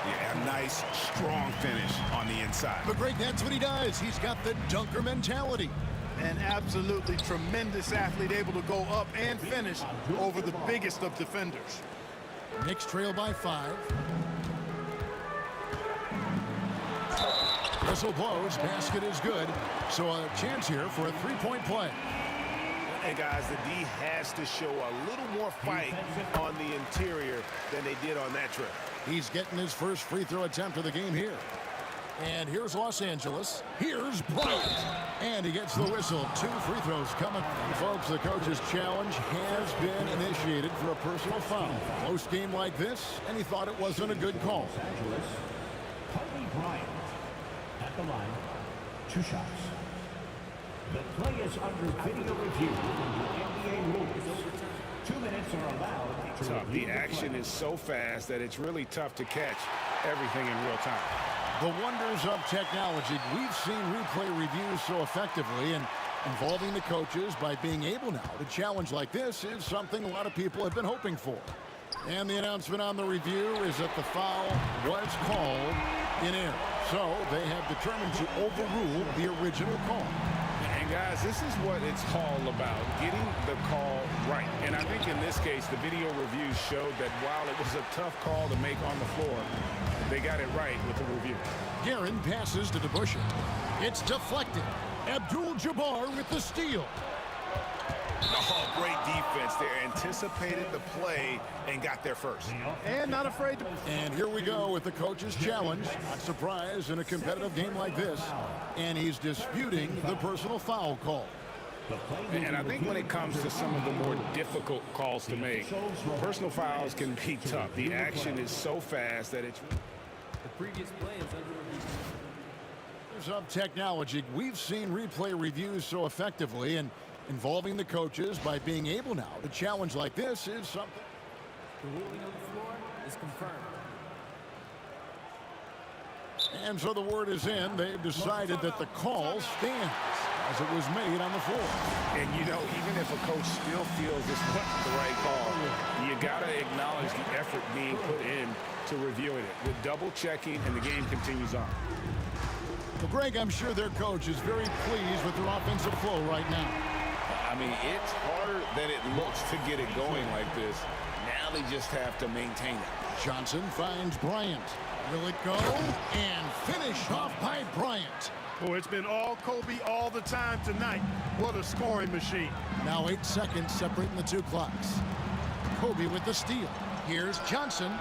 Yeah, nice, strong finish on the inside. But Greg, that's what he does. He's got the dunker mentality. An absolutely tremendous athlete, able to go up and finish over the biggest of defenders. Knicks trail by 5. Whistle blows. Basket is good. So a chance here for a 3-point play. Hey, guys, the D has to show a little more fight on the interior than they did on that trip. He's getting his first free throw attempt of the game here. And here's Los Angeles. Here's Bryant. And he gets the whistle. 2 free throws coming. And folks, the coach's challenge has been initiated for a personal foul. Close game like this, and he thought it wasn't a good call. Los Angeles. Kobe Bryant at the line. 2 shots. The play is under video review under NBA rules. 2 minutes are allowed to Tough. review The action is so fast that it's really tough to catch everything in real time. The wonders of technology. We've seen replay reviews so effectively, and involving the coaches by being able now to challenge like this is something a lot of people have been hoping for. And the announcement on the review is that the foul was called in error. So they have determined to overrule the original call. And guys, this is what it's all about, getting the call right. And I think in this case, the video review showed that while it was a tough call to make on the floor, they got it right with the review. Guerin passes to DeBusschere. It's deflected. Abdul-Jabbar with the steal. Oh, great defense there. Anticipated the play and got there first. And not afraid to... And here we go with the coach's challenge. Not surprised in a competitive game like this. And he's disputing the personal foul call. And I think when it comes to some of the more difficult calls to make, personal fouls can be tough. The action is so fast that it's... The previous play is under review. Of technology, we've seen replay reviews so effectively, and involving the coaches by being able now to challenge like this is something. The ruling on the floor is confirmed. And so the word is in. They've decided that the call stands. as it was made on the floor. And, you know, even if a coach still feels this wasn't the right call, you got to acknowledge the effort being put in to reviewing it with double checking, and the game continues on. Well, Greg, I'm sure their coach is very pleased with their offensive flow right now. I mean, it's harder than it looks to get it going like this. Now they just have to maintain it. Johnson finds Bryant. Will it go? And finished off by Bryant. Oh, it's been all Kobe all the time tonight. What a scoring machine. Now 8 seconds separating the two clocks. Kobe with the steal. Here's Johnson.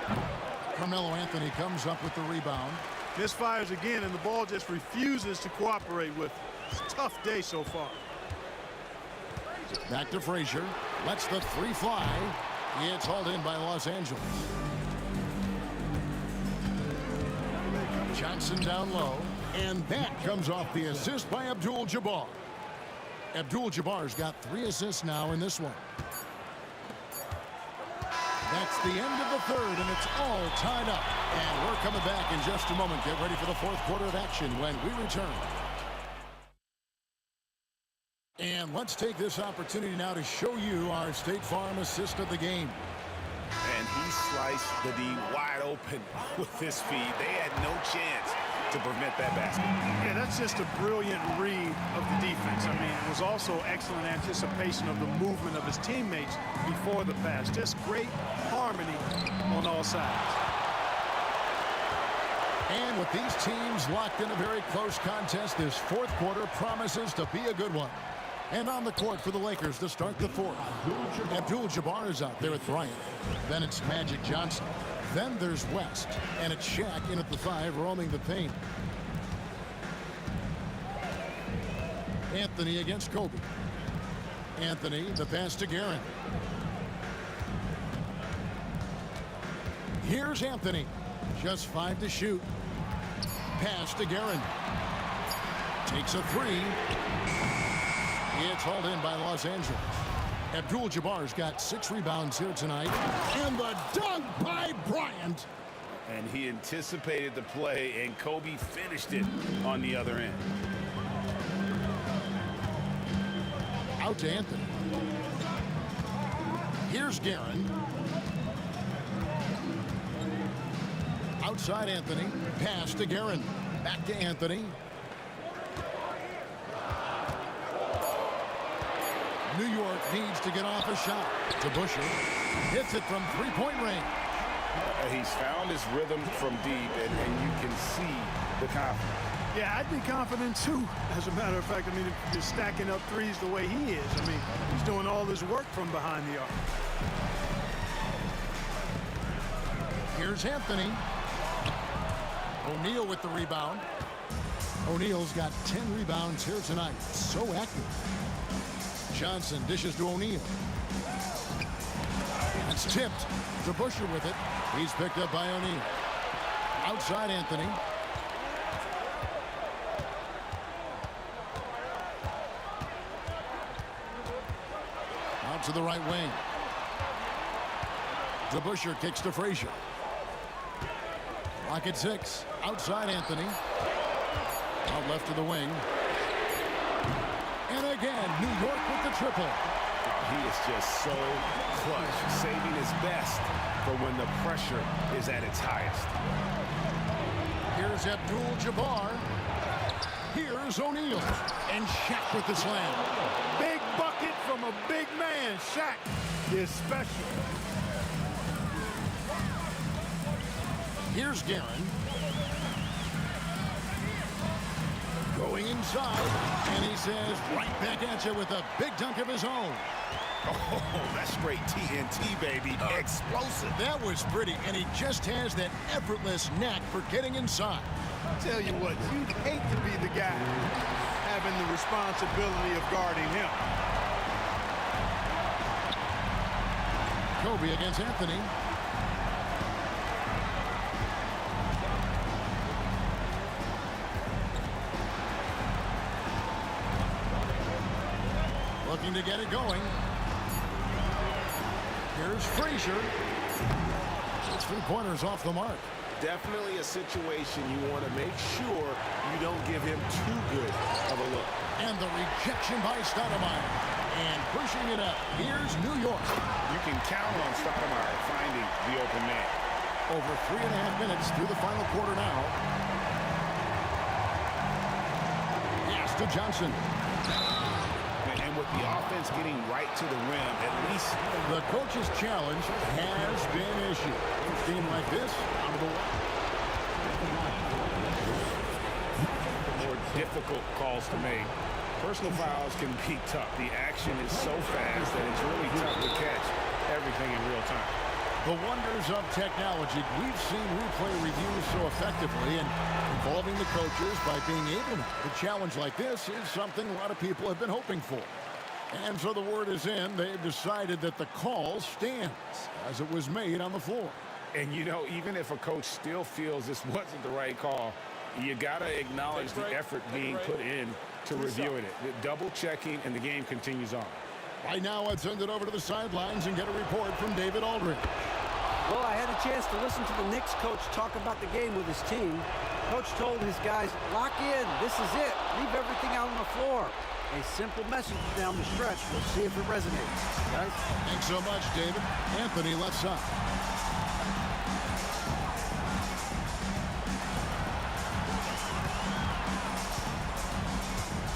Carmelo Anthony comes up with the rebound. Misfires again, and the ball just refuses to cooperate with it. It's a tough day so far. Back to Frazier. Lets the three fly. It's hauled in by Los Angeles. Johnson down low. And that comes off the assist by Abdul-Jabbar. Abdul-Jabbar's got 3 assists now in this one. That's the end of the third, and it's all tied up. And we're coming back in just a moment. Get ready for the fourth quarter of action when we return. And let's take this opportunity now to show you our State Farm assist of the game. And he sliced the D wide open with his feed. They had no chance to prevent that basket. Yeah, that's just a brilliant read of the defense. I mean, it was also excellent anticipation of the movement of his teammates before the pass. Just great harmony on all sides. And with these teams locked in a very close contest, this fourth quarter promises to be a good one. And on the court for the Lakers to start the fourth. Abdul-Jabbar is out there with Bryant. Then it's Magic Johnson. Then there's West. And it's Shaq in at the 5, roaming the paint. Anthony against Kobe. Anthony, the pass to Guerin. Here's Anthony. Just 5 to shoot. Pass to Guerin. Takes a 3. It's hauled in by Los Angeles. Abdul-Jabbar's got 6 rebounds here tonight. And the dunk by Bryant. And he anticipated the play, and Kobe finished it on the other end. Out to Anthony. Here's Guerin. Outside Anthony. Pass to Guerin. Back to Anthony. New York needs to get off a shot. To Busher. Hits it from three-point range. He's found his rhythm from deep, and you can see the confidence. Yeah, I'd be confident too. As a matter of fact, I mean, if you're stacking up threes the way he is, I mean, he's doing all his work from behind the arc. Here's Anthony. O'Neal with the rebound. O'Neal's got 10 rebounds here tonight. So active. Johnson dishes to O'Neal. It's tipped. To Busher with it. He's picked up by O'Neal. Outside Anthony. Out to the right wing. To Busher, kicks to Frazier. Lock at 6. Outside Anthony. Out left to the wing. And again, New York with the triple. He is just so clutch, saving his best for when the pressure is at its highest. Here's Abdul-Jabbar. Here's O'Neal. And Shaq with the slam. Big bucket from a big man. Shaq is special. Here's Guerin. Going inside. And he says, right back at you with a big dunk of his own. Oh, that's straight TNT, baby. Explosive. That was pretty, and he just has that effortless knack for getting inside. Tell you what, you'd hate to be the guy having the responsibility of guarding him. Kobe against Anthony. Looking to get it going. Here's Frazier. 6 3-pointers off the mark. definitely a situation you want to make sure you don't give him too good of a look. And the rejection by Stoudemire. And pushing it up. Here's New York. You can count on Stoudemire finding the open man. Over 3.5 minutes through the final quarter now. Pass to Johnson. And with the offense getting right to the rim, at least The coach's challenge has been issued. A game like this, out of the way. more difficult calls to make. Personal fouls can be tough. The action is so fast that it's really tough to catch everything in real time. The wonders of technology. We've seen replay reviews so effectively, and involving the coaches by being able to challenge like this is something a lot of people have been hoping for. And so the word is in. They've decided that the call stands as it was made on the floor. And, you know, even if a coach still feels this wasn't the right call, you got to acknowledge the effort being put in to reviewing it. The double checking, and the game continues on. Right now, let's send it over to the sidelines and get a report from David Aldridge. Well, I had a chance to listen to the Knicks coach talk about the game with his team. Coach told his guys, lock in, this is it, leave everything out on the floor. A simple message down the stretch. We'll see if it resonates, guys. Thanks so much, David. Anthony left side.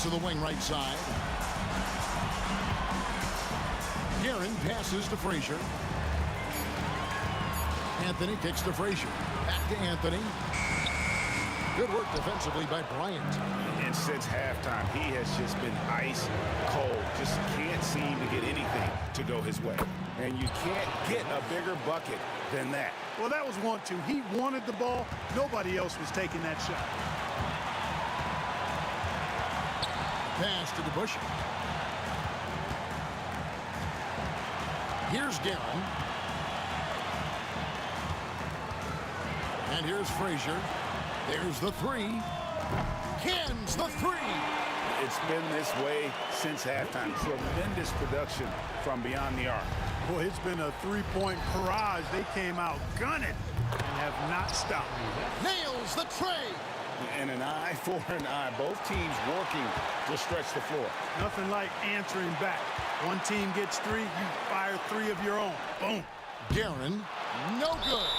To the wing right side. Guerin passes to Frazier. Anthony kicks to Frazier. Back to Anthony. Good work defensively by Bryant. And since halftime, he has just been ice cold. Just can't seem to get anything to go his way. And you can't get a bigger bucket than that. Well, that was 1-2. He wanted the ball. Nobody else was taking that shot. Pass to DeBusschere. Here's Guerin. And here's Frazier. There's the three. Cans the three. It's been this way since halftime. Tremendous production from beyond the arc. Boy, it's been a three-point barrage. They came out gunning and have not stopped. Nails the tray. And an eye for an eye. Both teams working to stretch the floor. Nothing like answering back. One team gets three, you fire three of your own. Boom. Guerin, no good.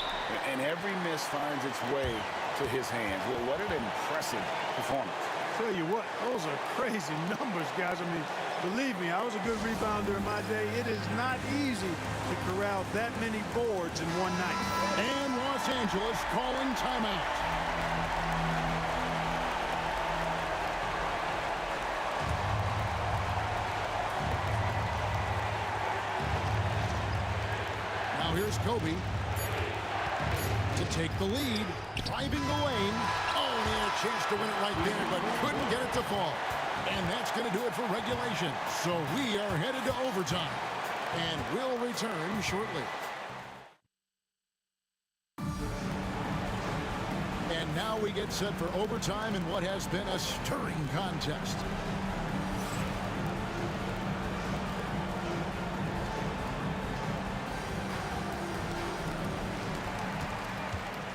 And every miss finds its way to his hands. Well, what an impressive performance. Tell you what, those are crazy numbers, guys. I mean, believe me, I was a good rebounder in my day. It is not easy to corral that many boards in one night. And Los Angeles calling timeout. Now here's Kobe to take the lead, driving the lane. Oh, and he had a chance to win it right there, but couldn't get it to fall. And that's going to do it for regulation. So we are headed to overtime, and we'll return shortly. And now we get set for overtime in what has been a stirring contest.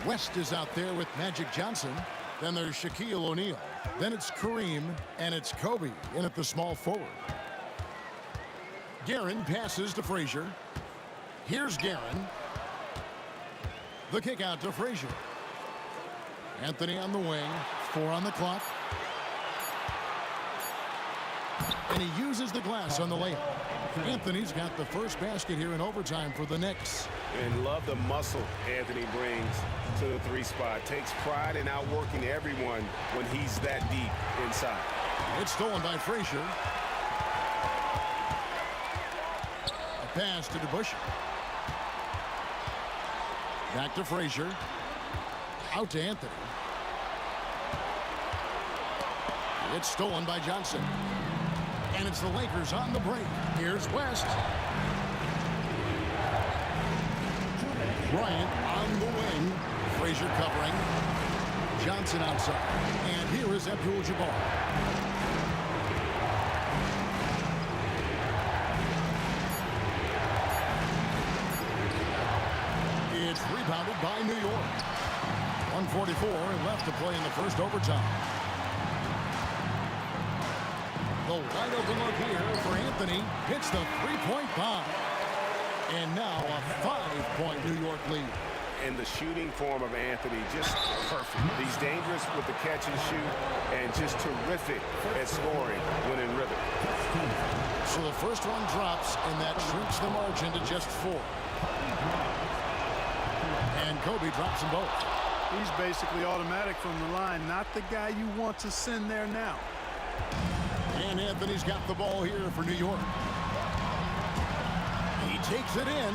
West is out there with Magic Johnson. Then there's Shaquille O'Neal. Then it's Kareem, and it's Kobe in at the small forward. Guerin passes to Frazier. Here's Guerin. The kick out to Frazier. Anthony on the wing. 4 on the clock. And he uses the glass on the layup. Anthony's got the first basket here in overtime for the Knicks. And love the muscle Anthony brings to the three spot. Takes pride in outworking everyone when he's that deep inside. It's stolen by Frazier. A pass to DeBusschere. Back to Frazier. Out to Anthony. It's stolen by Johnson. And it's the Lakers on the break. Here's West. Bryant on the wing. Frazier covering. Johnson outside. And here is Abdul-Jabbar. It's rebounded by New York. 1:44 left to play in the first overtime. The wide open look here for Anthony. Hits the three-point bomb. And now a 5-point New York lead. And the shooting form of Anthony, just perfect. He's dangerous with the catch and shoot and just terrific at scoring when in rhythm. So the first one drops, and that shrinks the margin to just 4. And Kobe drops them both. He's basically automatic from the line, not the guy you want to send there now. And Anthony's got the ball here for New York. He takes it in.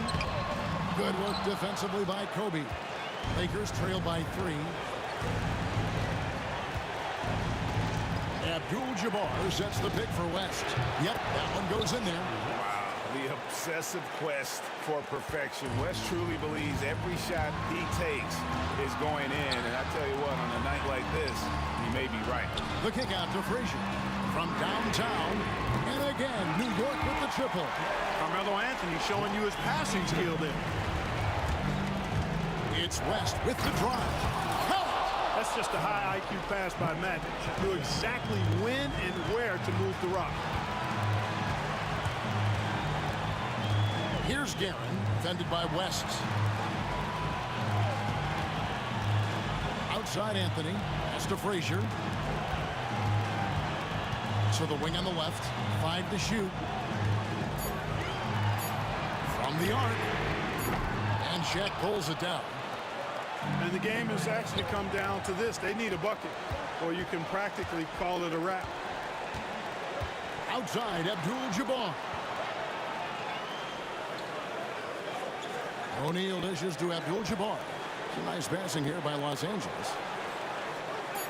Good work defensively by Kobe. Lakers trail by 3. Abdul-Jabbar sets the pick for West. Yep, that one goes in there. Wow, the obsessive quest for perfection. West truly believes every shot he takes is going in. And I tell you what, on a night like this, he may be right. The kick out to Frazier from downtown. And again, New York with the triple. Carmelo Anthony showing you his passing skill there. It's West with the drive. That's just a high IQ pass by Magic. Knew exactly when and where to move the rock. Here's Guerin, defended by West. Outside Anthony, pass to Frazier. So the wing on the left, 5 to shoot. From the arc. And Shaq pulls it down. And the game has actually come down to this. They need a bucket, or you can practically call it a wrap. Outside, Abdul-Jabbar. O'Neal dishes to Abdul-Jabbar. Some nice passing here by Los Angeles.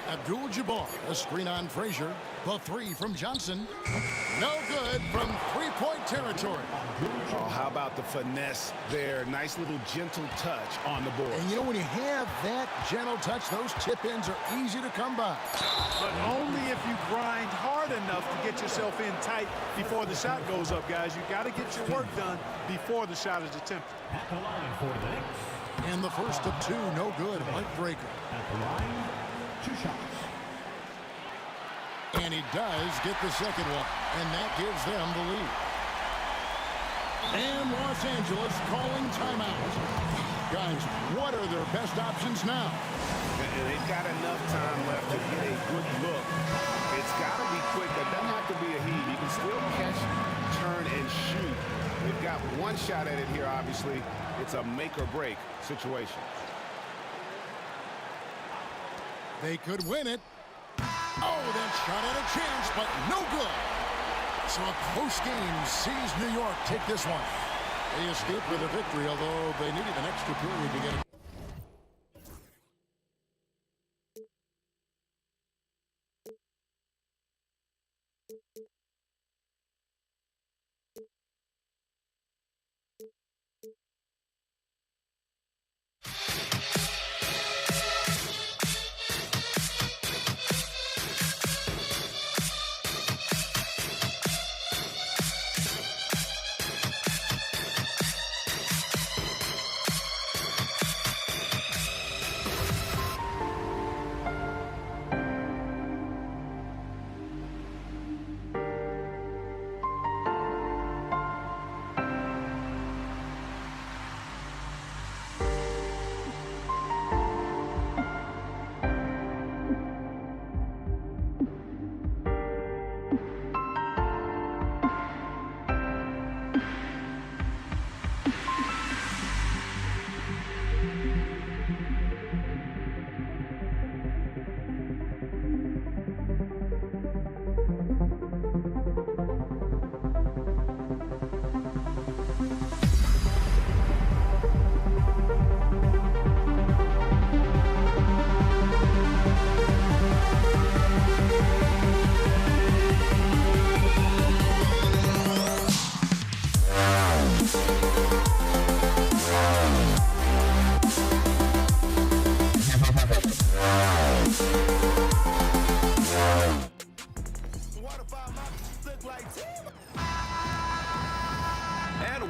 Abdul-Jabbar, a screen on Frazier. The 3 from Johnson. No good from three-point territory. Oh, how about the finesse there? Nice little gentle touch on the board. And you know, when you have that gentle touch, those tip-ins are easy to come by. But only if you grind hard enough to get yourself in tight before the shot goes up, guys. You got to get your work done before the shot is attempted. At the line for the Knicks. And the first of 2, no good. Heartbreaker. At the line, 2 shots. And he does get the second one, and that gives them the lead. And Los Angeles calling timeout. Guys, what are their best options now? And they've got enough time left to get a good look. It's got to be quick. It doesn't have to be a heat. You can still catch, turn, and shoot. They've got one shot at it here, obviously. It's a make-or-break situation. They could win it. Oh, that shot had a chance, but no good. So a close game sees New York take this one. They escaped with a victory, although they needed an extra period to get it.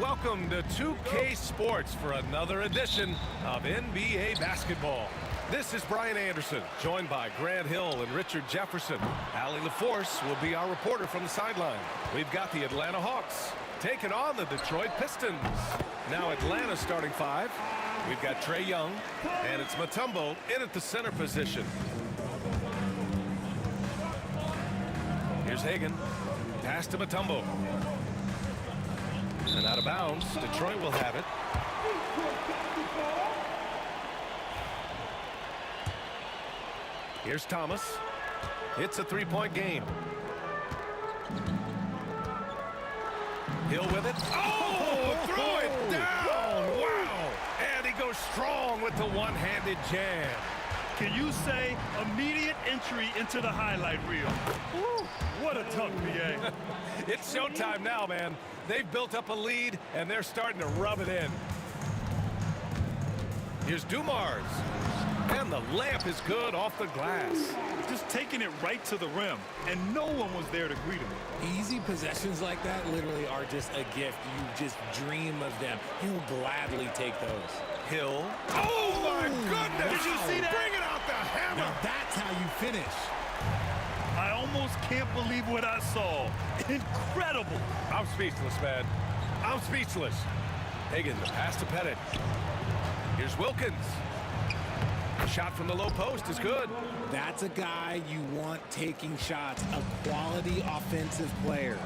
Welcome to 2K Sports for another edition of NBA basketball. This is Brian Anderson, joined by Grant Hill and Richard Jefferson. Allie LaForce will be our reporter from the sideline. We've got the Atlanta Hawks taking on the Detroit Pistons. Now Atlanta starting five. We've got Trae Young, and it's Mutombo in at the center position. Here's Hagan. Pass to Mutombo. And out of bounds. Detroit will have it. Here's Thomas. It's a three-point game. Hill with it. Oh, throw it down. Wow. And he goes strong with the one-handed jam. Can you say immediate entry into the highlight reel? Woo, what a dunk, BA. It's showtime now, man. They've built up a lead, and they're starting to rub it in. Here's Dumars. And the layup is good off the glass. Just taking it right to the rim, and no one was there to greet him. Easy possessions like that literally are just a gift. You just dream of them. He'll gladly take those. Hill. Oh, my goodness. Did you see that? Bringing out the hammer. Now that's how you finish. I almost can't believe what I saw. Incredible. I'm speechless, man. I'm speechless. Hagan, the pass to Pettit. Here's Wilkins. Shot from the low post is good. That's a guy you want taking shots, a quality offensive player.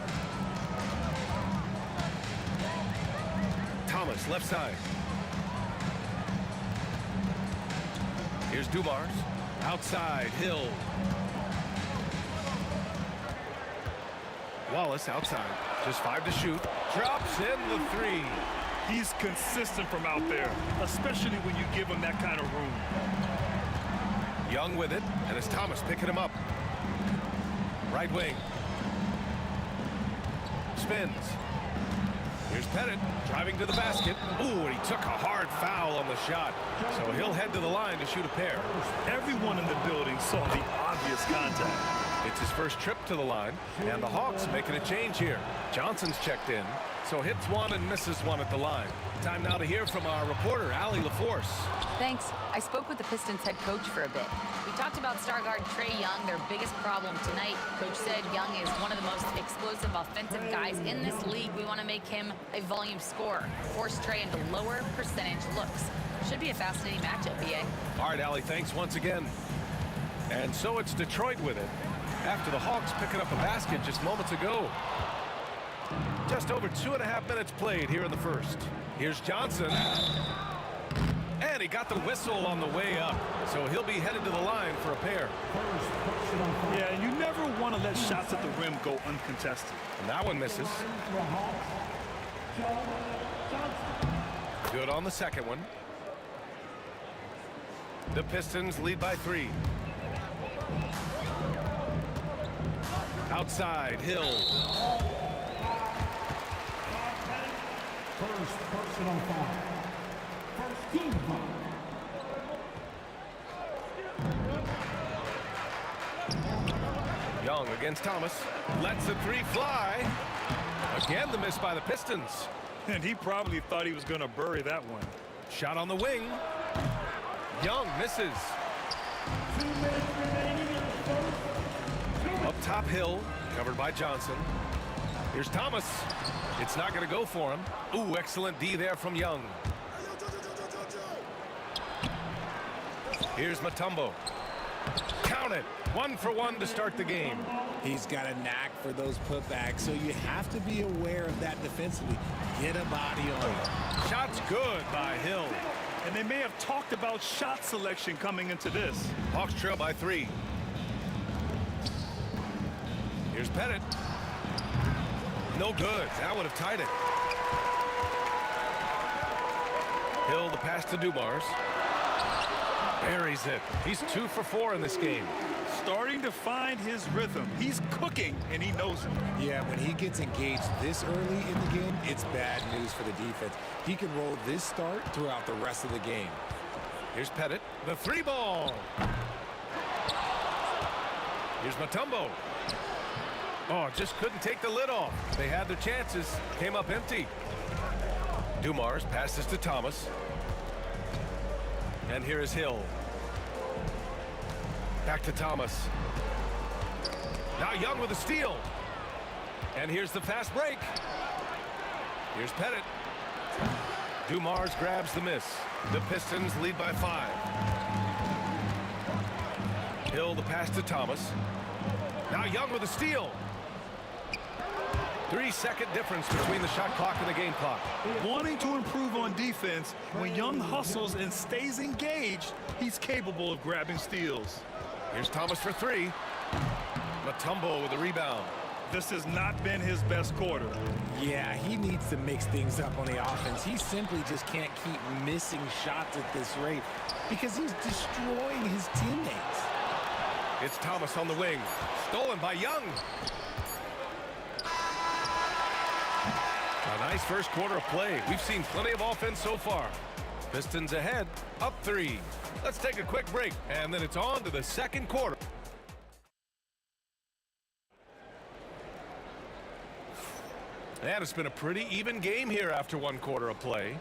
Thomas, left side. Here's Dumars. Outside, Hill. Wallace outside. Just 5 to shoot. Drops in the 3. He's consistent from out there, especially when you give him that kind of room. Young with it, and it's Thomas picking him up. Right wing. Spins. Here's Pettit driving to the basket. Ooh, and he took a hard foul on the shot. So he'll head to the line to shoot a pair. Everyone in the building saw the obvious contact. It's his first trip to the line, and the Hawks making a change here. Johnson's checked in, so hits one and misses one at the line. Time now to hear from our reporter, Allie LaForce. Thanks. I spoke with the Pistons head coach for a bit. We talked about star guard Trae Young, their biggest problem tonight. Coach said Young is one of the most explosive offensive guys in this league. We want to make him a volume scorer, force Trae into lower percentage looks. Should be a fascinating matchup, BA. All right, Allie, thanks once again. And so it's Detroit with it, after the Hawks picking up a basket just moments ago. Just over 2.5 minutes played here in the first. Here's Johnson. And he got the whistle on the way up. So he'll be headed to the line for a pair. Yeah, and you never want to let shots at the rim go uncontested. And that one misses. Good on the second one. The Pistons lead by 3. Outside, Hill. First personal foul. First team foul. Young against Thomas. Lets the 3 fly. Again, the miss by the Pistons. And he probably thought he was going to bury that one. Shot on the wing. Young misses. Up top, Hill, covered by Johnson. Here's Thomas. It's not going to go for him. Ooh, excellent D there from Young. Here's Mutombo. Count it. 1 for 1 to start the game. He's got a knack for those putbacks, so you have to be aware of that defensively. Get a body on it. Shot's good by Hill. And they may have talked about shot selection coming into this. Hawks trail by 3. Here's Pettit. No good. That would have tied it. Hill, the pass to Dumars. Buries it. He's 2 for 4 in this game. Starting to find his rhythm. He's cooking, and he knows it. Yeah, when he gets engaged this early in the game, it's bad news for the defense. He can roll this start throughout the rest of the game. Here's Pettit. The 3 ball. Here's Mutombo. Oh, just couldn't take the lid off. They had their chances. Came up empty. Dumars passes to Thomas. And here is Hill. Back to Thomas. Now Young with a steal. And here's the fast break. Here's Pettit. Dumars grabs the miss. The Pistons lead by 5. Hill the pass to Thomas. Now Young with a steal. 3-second difference between the shot clock and the game clock. Wanting to improve on defense, when Young hustles and stays engaged, he's capable of grabbing steals. Here's Thomas for 3. Mutombo with the rebound. This has not been his best quarter. Yeah, he needs to mix things up on the offense. He simply just can't keep missing shots at this rate because he's destroying his teammates. It's Thomas on the wing. Stolen by Young. A nice first quarter of play. We've seen plenty of offense so far. Pistons ahead, up 3. Let's take a quick break, and then it's on to the second quarter. And it's been a pretty even game here after 1 quarter of play.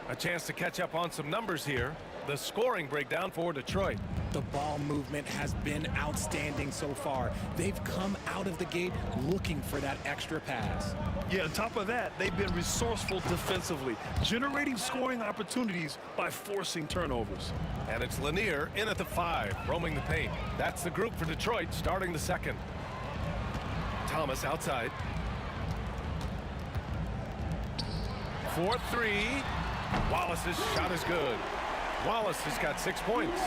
A chance to catch up on some numbers here. The scoring breakdown for Detroit. The ball movement has been outstanding so far. They've come out of the gate looking for that extra pass. Yeah, on top of that, they've been resourceful defensively, generating scoring opportunities by forcing turnovers. And it's Lanier in at the 5, roaming the paint. That's the group for Detroit starting the second. Thomas outside. 4-3. Wallace's shot is good. Wallace has got 6 points.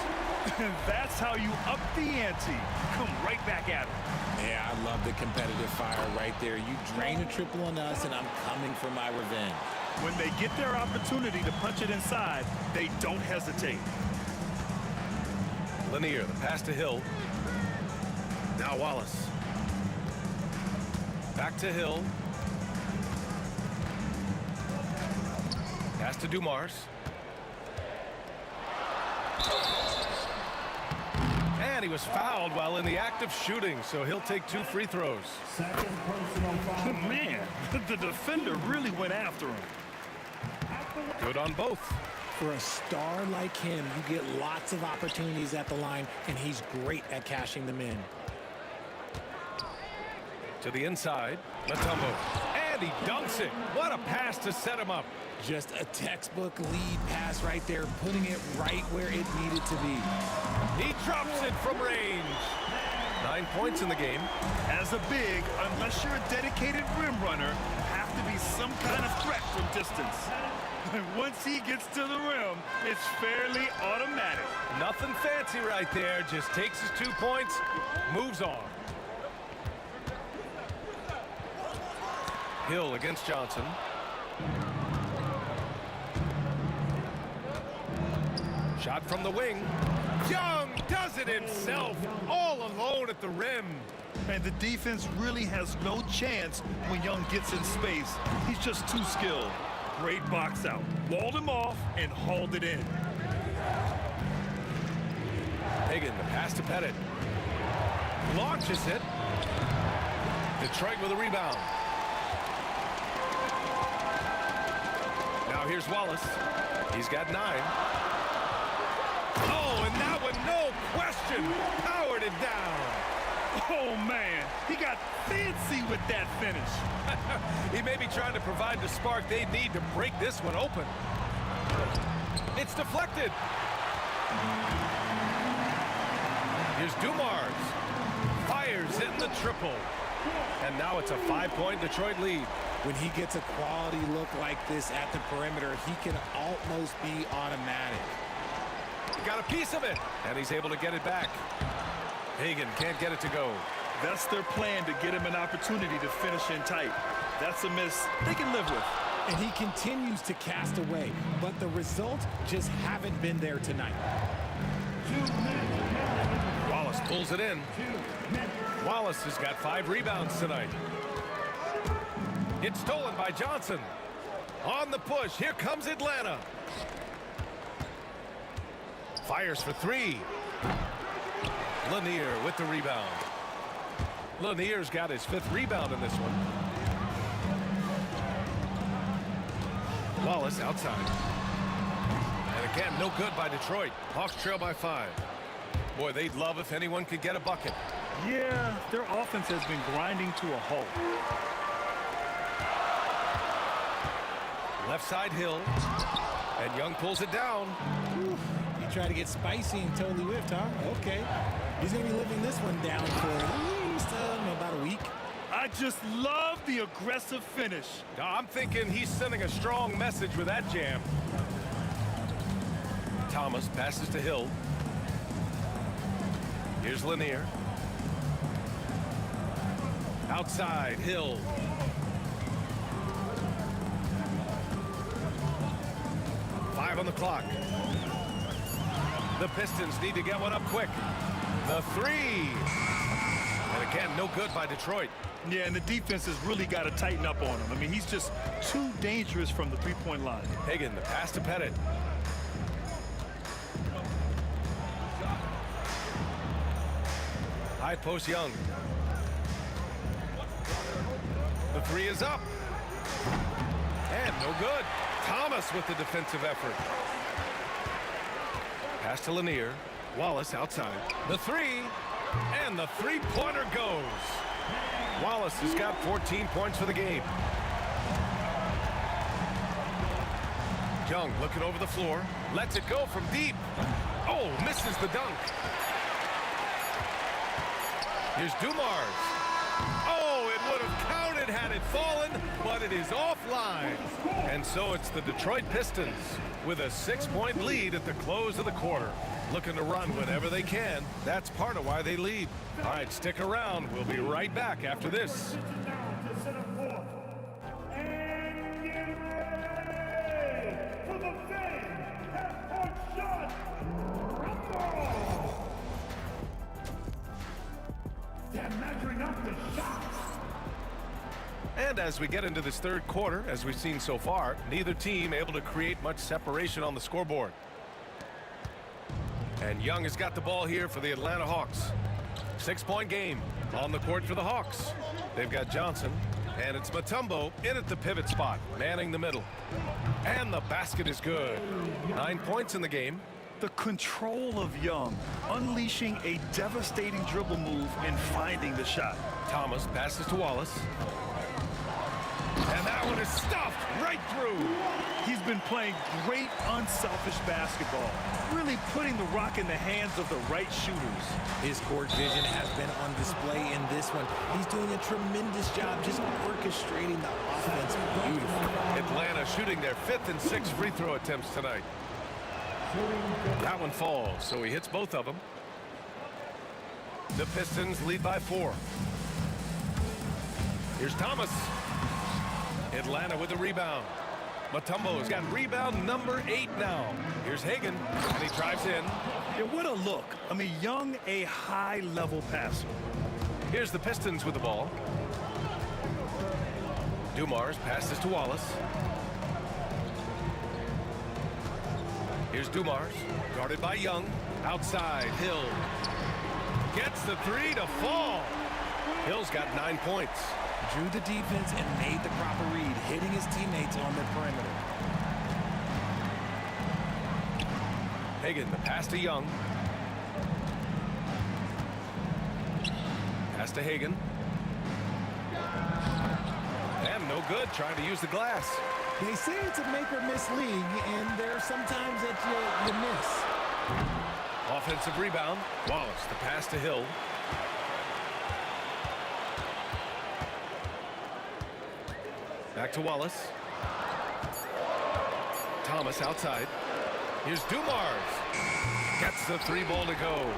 That's how you up the ante. Come right back at him. Yeah, I love the competitive fire right there. You drain a triple on us, and I'm coming for my revenge. When they get their opportunity to punch it inside, they don't hesitate. Lanier, the pass to Hill. Now Wallace. Back to Hill. Pass to Dumars. And he was fouled while in the act of shooting, so he'll take 2 free throws. Man, the defender really went after him. Good on both. For a star like him, you get lots of opportunities at the line, and he's great at cashing them in. To the inside, Mutombo. And he dunks it. What a pass to set him up. Just a textbook lead pass right there, putting it right where it needed to be. He drops it from range. 9 points in the game. As a big, unless you're a dedicated rim runner, you have to be some kind of threat from distance. And once he gets to the rim, it's fairly automatic. Nothing fancy right there. Just takes his 2 points, moves on. Hill against Johnson. Shot from the wing. Young does it himself, all alone at the rim. And the defense really has no chance when Young gets in space. He's just too skilled. Great box out. Walled him off and hauled it in. Hagan, the pass to Pettit. Launches it. Detroit with a rebound. Now here's Wallace. He's got 9. Oh, and that one, no question, powered it down. Oh, man, he got fancy with that finish. He may be trying to provide the spark they need to break this one open. It's deflected. Here's Dumars. Fires in the triple. And now it's a 5-point Detroit lead. When he gets a quality look like this at the perimeter, he can almost be automatic. Got a piece of it, and he's able to get it back. Hagan can't get it to go. That's their plan, to get him an opportunity to finish in tight. That's a miss they can live with. And he continues to cast away, but the results just haven't been there tonight. Wallace pulls it in. Wallace has got 5 rebounds tonight. It's stolen by Johnson. On the push, here comes Atlanta. Fires for 3. Lanier with the rebound. Lanier's got his 5th rebound in this one. Wallace outside. And again, no good by Detroit. Hawks trail by 5. Boy, they'd love if anyone could get a bucket. Yeah, their offense has been grinding to a halt. Left side Hill. And Young pulls it down. Whew. He tried to get spicy and totally whiffed, huh? Okay. He's going to be living this one down for at least about a week. I just love the aggressive finish. I'm thinking he's sending a strong message with that jam. Thomas passes to Hill. Here's Lanier. Outside, Hill. Five on the clock. The Pistons need to get one up quick. The three. And again, no good by Detroit. Yeah, and the defense has really got to tighten up on him. I mean, he's just too dangerous from the three-point line. Hagan, the pass to Pettit. High post Young. The three is up. And no good. Thomas with the defensive effort. Pass to Lanier. Wallace outside. The three. And the three-pointer goes. Wallace has got 14 points for the game. Young looking over the floor. Lets it go from deep. Oh, misses the dunk. Here's Dumars. Oh, it would have counted had it fallen, but it is offline. And so it's the Detroit Pistons with a 6-point lead at the close of the quarter. Looking to run whenever they can. That's part of why they lead. All right, stick around. We'll be right back after this. And as we get into this third quarter, as we've seen so far, neither team able to create much separation on the scoreboard. And Young has got the ball here for the Atlanta Hawks. 6-point game on the court for the Hawks. They've got Johnson, and it's Mutombo in at the pivot spot, manning the middle. And the basket is good. 9 points in the game. The control of Young, unleashing a devastating dribble move and finding the shot. Thomas passes to Wallace. And that one is stuffed right through. He's been playing great unselfish basketball, really putting the rock in the hands of the right shooters. His court vision has been on display in this one. He's doing a tremendous job just orchestrating the offense beautifully. Atlanta shooting their 5th and 6th free throw attempts tonight. That one falls, so he hits both of them. The Pistons lead by 4. Here's Thomas. Atlanta with the rebound. Mutombo's got rebound number 8 now. Here's Hagan, and he drives in. Yeah, what a look. I mean, Young, a high-level passer. Here's the Pistons with the ball. Dumars passes to Wallace. Here's Dumars, guarded by Young. Outside, Hill. Gets the three to fall. Hill's got 9 points. Drew the defense and made the proper read, hitting his teammates on the perimeter. Hagan, the pass to Young. Pass to Hagan. And no good, trying to use the glass. They say it's a make or miss league, and there are some times that you miss. Offensive rebound. Wallace, the pass to Hill. Back to Wallace. Thomas outside. Here's Dumars. Gets the 3 ball to go.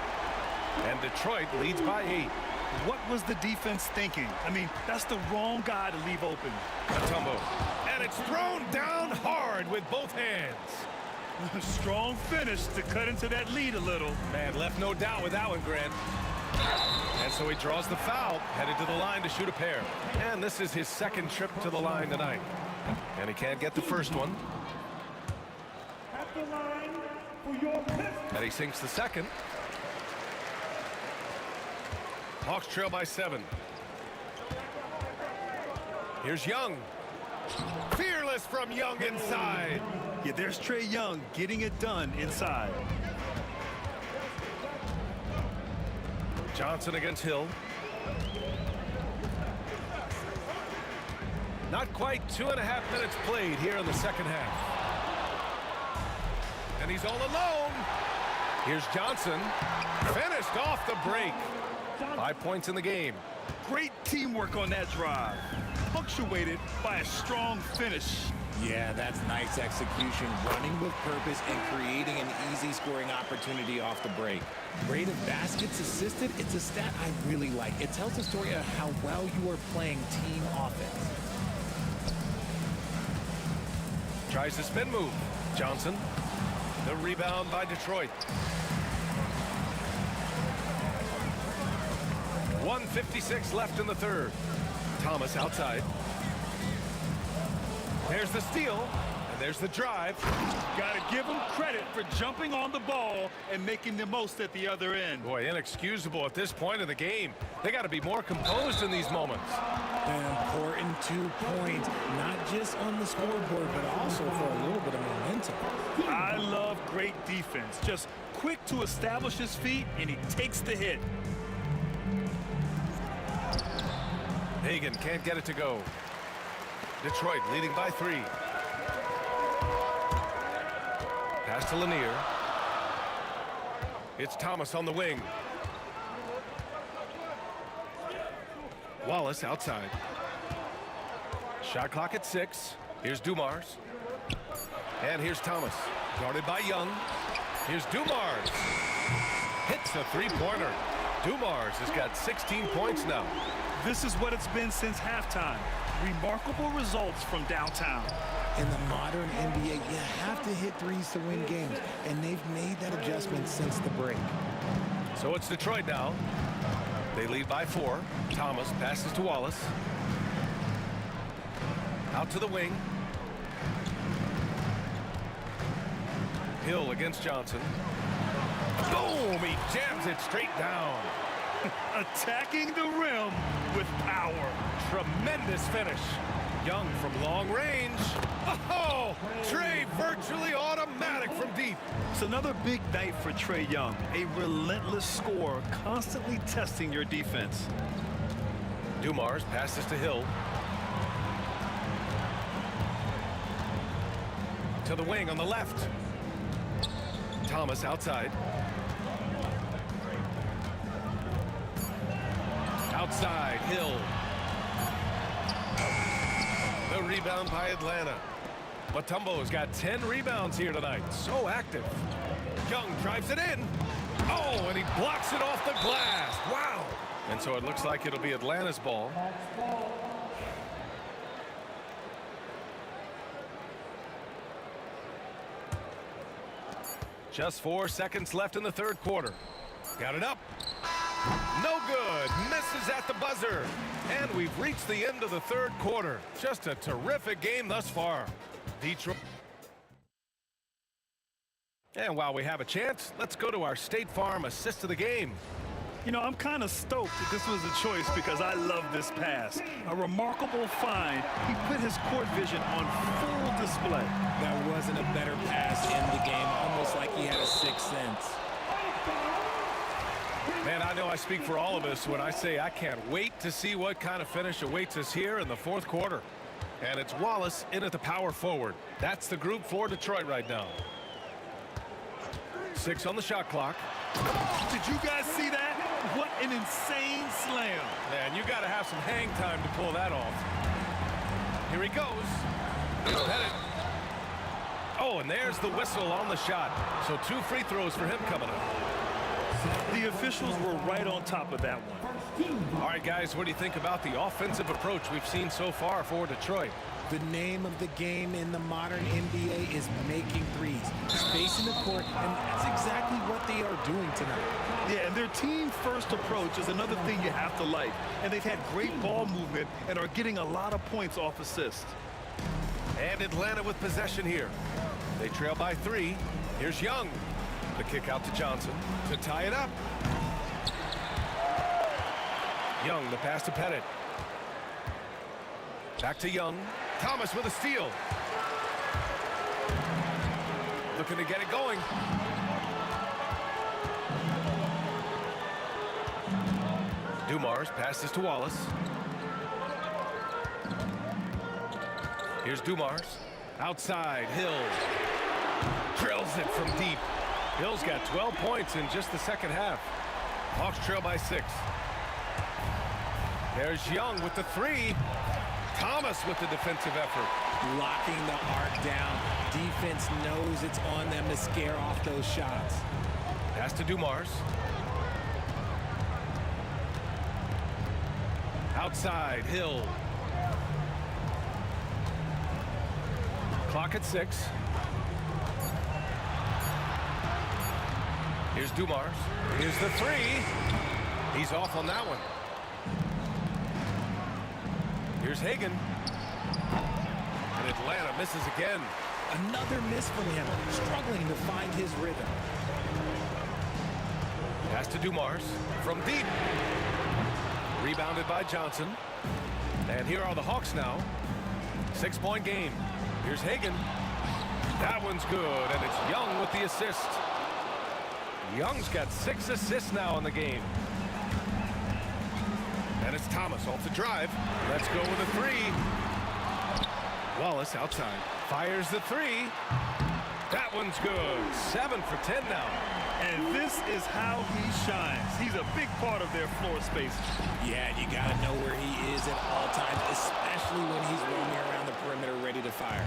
And Detroit leads by 8. What was the defense thinking? I mean, that's the wrong guy to leave open. Mutombo. And it's thrown down hard with both hands. Strong finish to cut into that lead a little. Man, left no doubt with that one, Grant. And so he draws the foul, headed to the line to shoot a pair. And this is his 2nd trip to the line tonight. And he can't get the first one. At the line for your Pistons. And he sinks the 2nd. Hawks trail by 7. Here's Young. Fearless from Young inside. Yeah, there's Trae Young getting it done inside. Johnson against Hill. Not quite 2.5 minutes played here in the second half. And he's all alone. Here's Johnson. Finished off the break. 5 points in the game. Great teamwork on that drive. Punctuated by a strong finish. Yeah, that's nice execution, running with purpose and creating an easy scoring opportunity off the break. Rate of baskets assisted, it's a stat I really like. It tells the story of how well you are playing team offense. Tries the spin move. Johnson. The rebound by Detroit. 1:56 left in the third. Thomas outside. There's the steal, and there's the drive. Got to give him credit for jumping on the ball and making the most at the other end. Boy, inexcusable at this point in the game. They got to be more composed in these moments. An important 2 points, not just on the scoreboard, but also for a little bit of momentum. I love great defense. Just quick to establish his feet, and he takes the hit. Hagan can't get it to go. Detroit leading by 3. Pass to Lanier. It's Thomas on the wing. Wallace outside. Shot clock at 6. Here's Dumars. And here's Thomas. Guarded by Young. Here's Dumars. Hits the three-pointer. Dumars has got 16 points now. This is what it's been since halftime. Remarkable results from downtown. In the modern NBA, you have to hit threes to win games, and they've made that adjustment since the break. So it's Detroit now. They lead by 4. Thomas passes to Wallace. Out to the wing. Hill against Johnson. Boom! He jams it straight down. Attacking the rim with power. Tremendous finish. Young from long range. Oh! Trey virtually automatic from deep. It's another big night for Trey Young. A relentless scorer, constantly testing your defense. Dumars passes to Hill. To the wing on the left. Thomas outside. Outside, Hill. The rebound by Atlanta. Mutombo's got 10 rebounds here tonight. So active. Young drives it in. Oh, and he blocks it off the glass. Wow. And so it looks like it'll be Atlanta's ball. Just 4 seconds left in the third quarter. Got it up. No good. Misses at the buzzer. And we've reached the end of the third quarter. Just a terrific game thus far. Detroit. And while we have a chance, let's go to our State Farm assist of the game. You know, I'm kind of stoked that this was a choice because I love this pass. A remarkable find. He put his court vision on full display. That wasn't a better pass in the game, almost like he had a sixth sense. Man, I know I speak for all of us when I say I can't wait to see what kind of finish awaits us here in the fourth quarter. And it's Wallace in at the power forward. That's the group for Detroit right now. 6 on the shot clock. Did you guys see that? What an insane slam. Man, you got to have some hang time to pull that off. Here he goes. He's headed. Oh, and there's the whistle on the shot. So 2 free throws for him coming up. The officials were right on top of that one. All right, guys, what do you think about the offensive approach we've seen so far for Detroit? The name of the game in the modern NBA is making threes, spacing the court, and that's exactly what they are doing tonight. Yeah, and their team-first approach is another thing you have to like. And they've had great ball movement and are getting a lot of points off assists. And Atlanta with possession here. They trail by 3. Here's Young. The kick out to Johnson to tie it up. Young, the pass to Pettit. Back to Young. Thomas with a steal. Looking to get it going. Dumars passes to Wallace. Here's Dumars. Outside, Hill. Drills it from deep. Hill's got 12 points in just the second half. Hawks trail by 6. There's Young with the 3. Thomas with the defensive effort. Locking the arc down. Defense knows it's on them to scare off those shots. Pass to Dumars. Outside, Hill. Clock at 6. Here's Dumars. Here's the 3. He's off on that one. Here's Hagan. And Atlanta misses again. Another miss from him, struggling to find his rhythm. Pass to Dumars from deep. Rebounded by Johnson. And here are the Hawks now. 6-point game. Here's Hagan. That one's good, and it's Young with the assist. Young's got 6 assists now in the game. And it's Thomas off the drive. Let's go with a 3. Wallace outside. Fires the 3. That one's good. 7 for 10 now. And this is how he shines. He's a big part of their floor space. Yeah, and you got to know where he is at all times, especially when he's roaming around the perimeter ready to fire.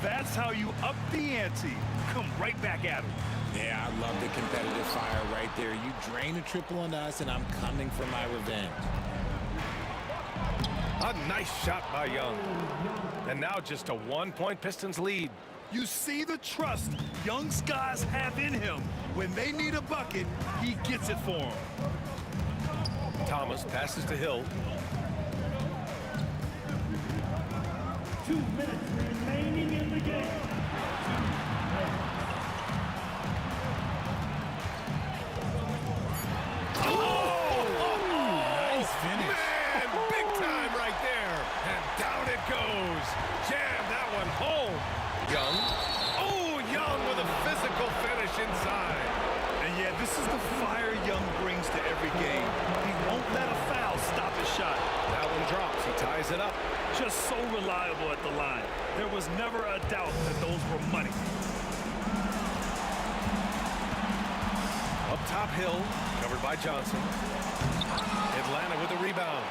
That's how you up the ante. Come right back at him. Yeah, I love the competitive fire right there. You drain a triple on us, and I'm coming for my revenge. A nice shot by Young. And now just a 1-point Pistons lead. You see the trust Young's guys have in him. When they need a bucket, he gets it for them. Thomas passes to Hill. 2 minutes remaining in the game. Nice finish. Man, big time right there. And down it goes. Jam that one home. Young. Oh, Young with a physical finish inside. And yeah, this is the fire Young brings to every game. He won't let a foul stop his shot. That one drops. He ties it up. Just so reliable at the line. There was never a doubt that those were money. Up top, Hill. Covered by Johnson. Atlanta with a rebound.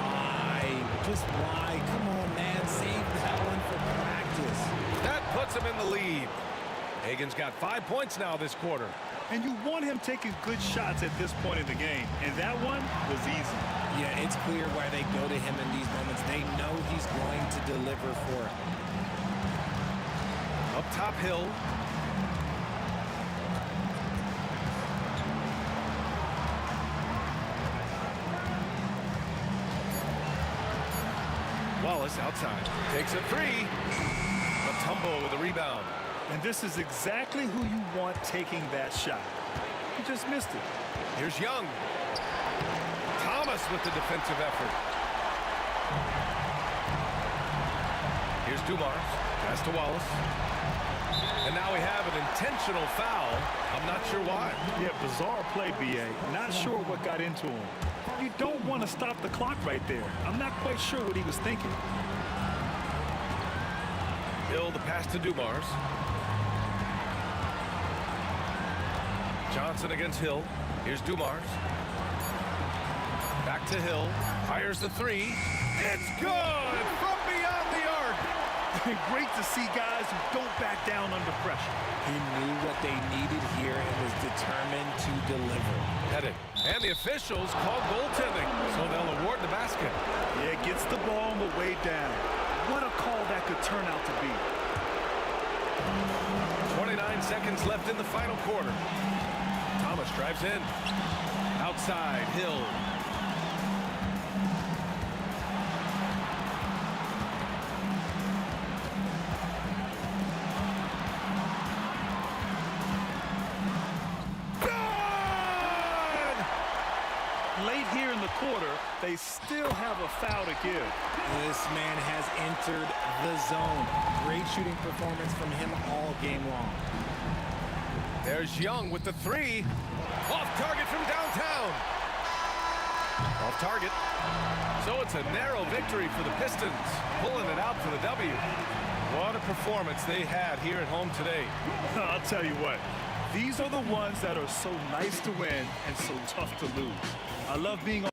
Why? Just why? Come on, man. Save that one for practice. That puts him in the lead. Hagan's got 5 points now this quarter. And you want him taking good shots at this point in the game. And that one was easy. Yeah, it's clear why they go to him in these moments. They know he's going to deliver for it. Up top, Hill. Wallace outside. Takes a 3. Mutombo with a rebound. And this is exactly who you want taking that shot. He just missed it. Here's Young. Thomas with the defensive effort. Here's Dumars. Pass to Wallace. And now we have an intentional foul. I'm not sure why. Yeah, bizarre play, B.A. Not sure what got into him. You don't want to stop the clock right there. I'm not quite sure what he was thinking. Hill, the pass to Dumars. Johnson against Hill. Here's Dumars. Back to Hill. Fires the 3. It's good from beyond the arc. Great to see guys who don't back down under pressure. He knew what they needed here and was determined to deliver. Headed. And the officials call goaltending, so they'll award the basket. Yeah, gets the ball on the way down. What a call that could turn out to be. 29 seconds left in the final quarter. Thomas drives in. Outside, Hill. Late here in the quarter, they still have a foul to give. This man has entered the zone. Great shooting performance from him all game long. There's Young with the 3. Off target from downtown. Off target. So it's a narrow victory for the Pistons, pulling it out for the W. What a performance they had here at home today. I'll tell you what, these are the ones that are so nice to win and so tough to lose. I love being on.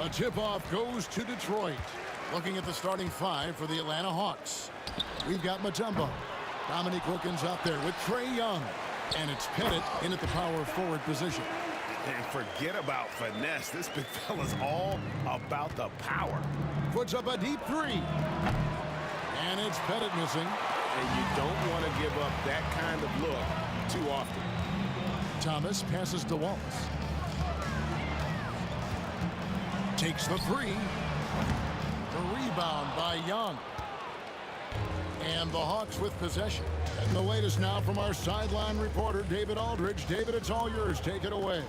The tip-off goes to Detroit. Looking at the starting five for the Atlanta Hawks. We've got Mutombo. Dominique Wilkins out there with Trae Young. And it's Pettit in at the power forward position. And forget about finesse. This big fella's all about the power. Puts up a deep three. And it's Pettit missing. And you don't want to give up that kind of look too often. Thomas passes to Wallace. Takes the three. The rebound by Young. And the Hawks with possession. And the latest now from our sideline reporter, David Aldridge. David, it's all yours. Take it away.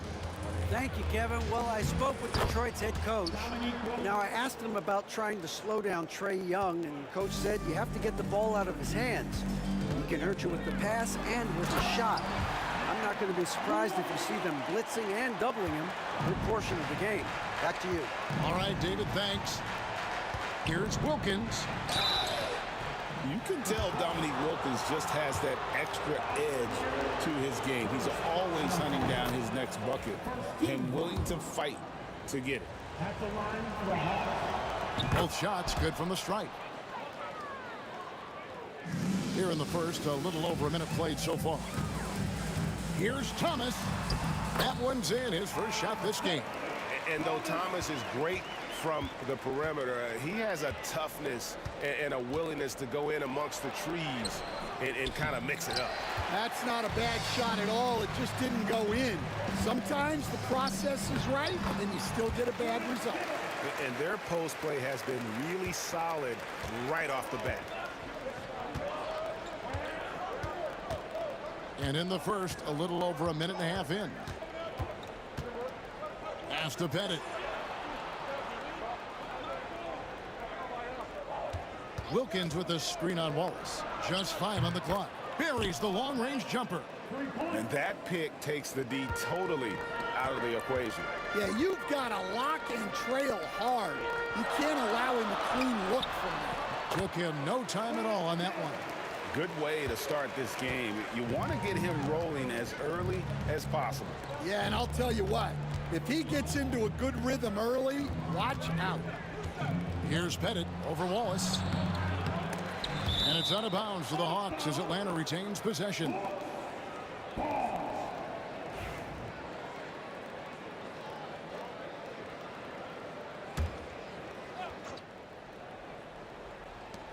Thank you, Kevin. Well, I spoke with Detroit's head coach. Now, I asked him about trying to slow down Trae Young, and coach said you have to get the ball out of his hands. He can hurt you with the pass and with the shot. I'm not going to be surprised if you see them blitzing and doubling him a good portion of the game. Back to you. All right, David, thanks. Here's Wilkins. You can tell Dominique Wilkins just has that extra edge to his game. He's always hunting down his next bucket and willing to fight to get it. At the line for the Hawks. Both shots good from the stripe. Here in the first, a little over a minute played so far. Here's Thomas. That one's in, his first shot this game. And though Thomas is great from the perimeter, he has a toughness and a willingness to go in amongst the trees and kind of mix it up. That's not a bad shot at all. It just didn't go in. Sometimes the process is right, and then you still get a bad result. And their post play has been really solid right off the bat. And in the first, a little over a minute and a half in. Pass to Pettit. Wilkins with a screen on Wallace. Just 5 on the clock. Buries the long-range jumper. And that pick takes the D totally out of the equation. Yeah, you've got to lock and trail hard. You can't allow him a clean look from that. Took him no time at all on that one. Good way to start this game. You want to get him rolling as early as possible. Yeah, and I'll tell you what. If he gets into a good rhythm early, watch out. Here's Pettit over Wallace. And it's out of bounds to the Hawks as Atlanta retains possession.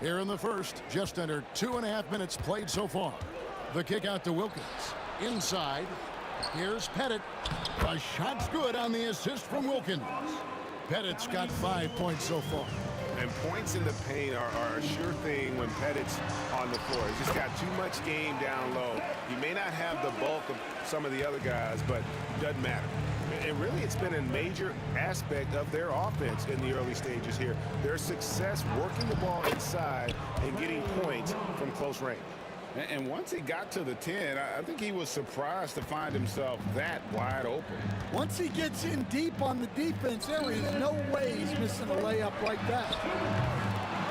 Here in the first, just under 2.5 minutes played so far. The kick out to Wilkins. Inside, here's Pettit. A shot's good on the assist from Wilkins. Pettit's got 5 points so far. And points in the paint are a sure thing when Pettit's on the floor. He's just got too much game down low. He may not have the bulk of some of the other guys, but it doesn't matter. And really, it's been a major aspect of their offense in the early stages here. Their success working the ball inside and getting points from close range. And once he got to the 10, I think he was surprised to find himself that wide open. Once he gets in deep on the defense, there is no way he's missing a layup like that.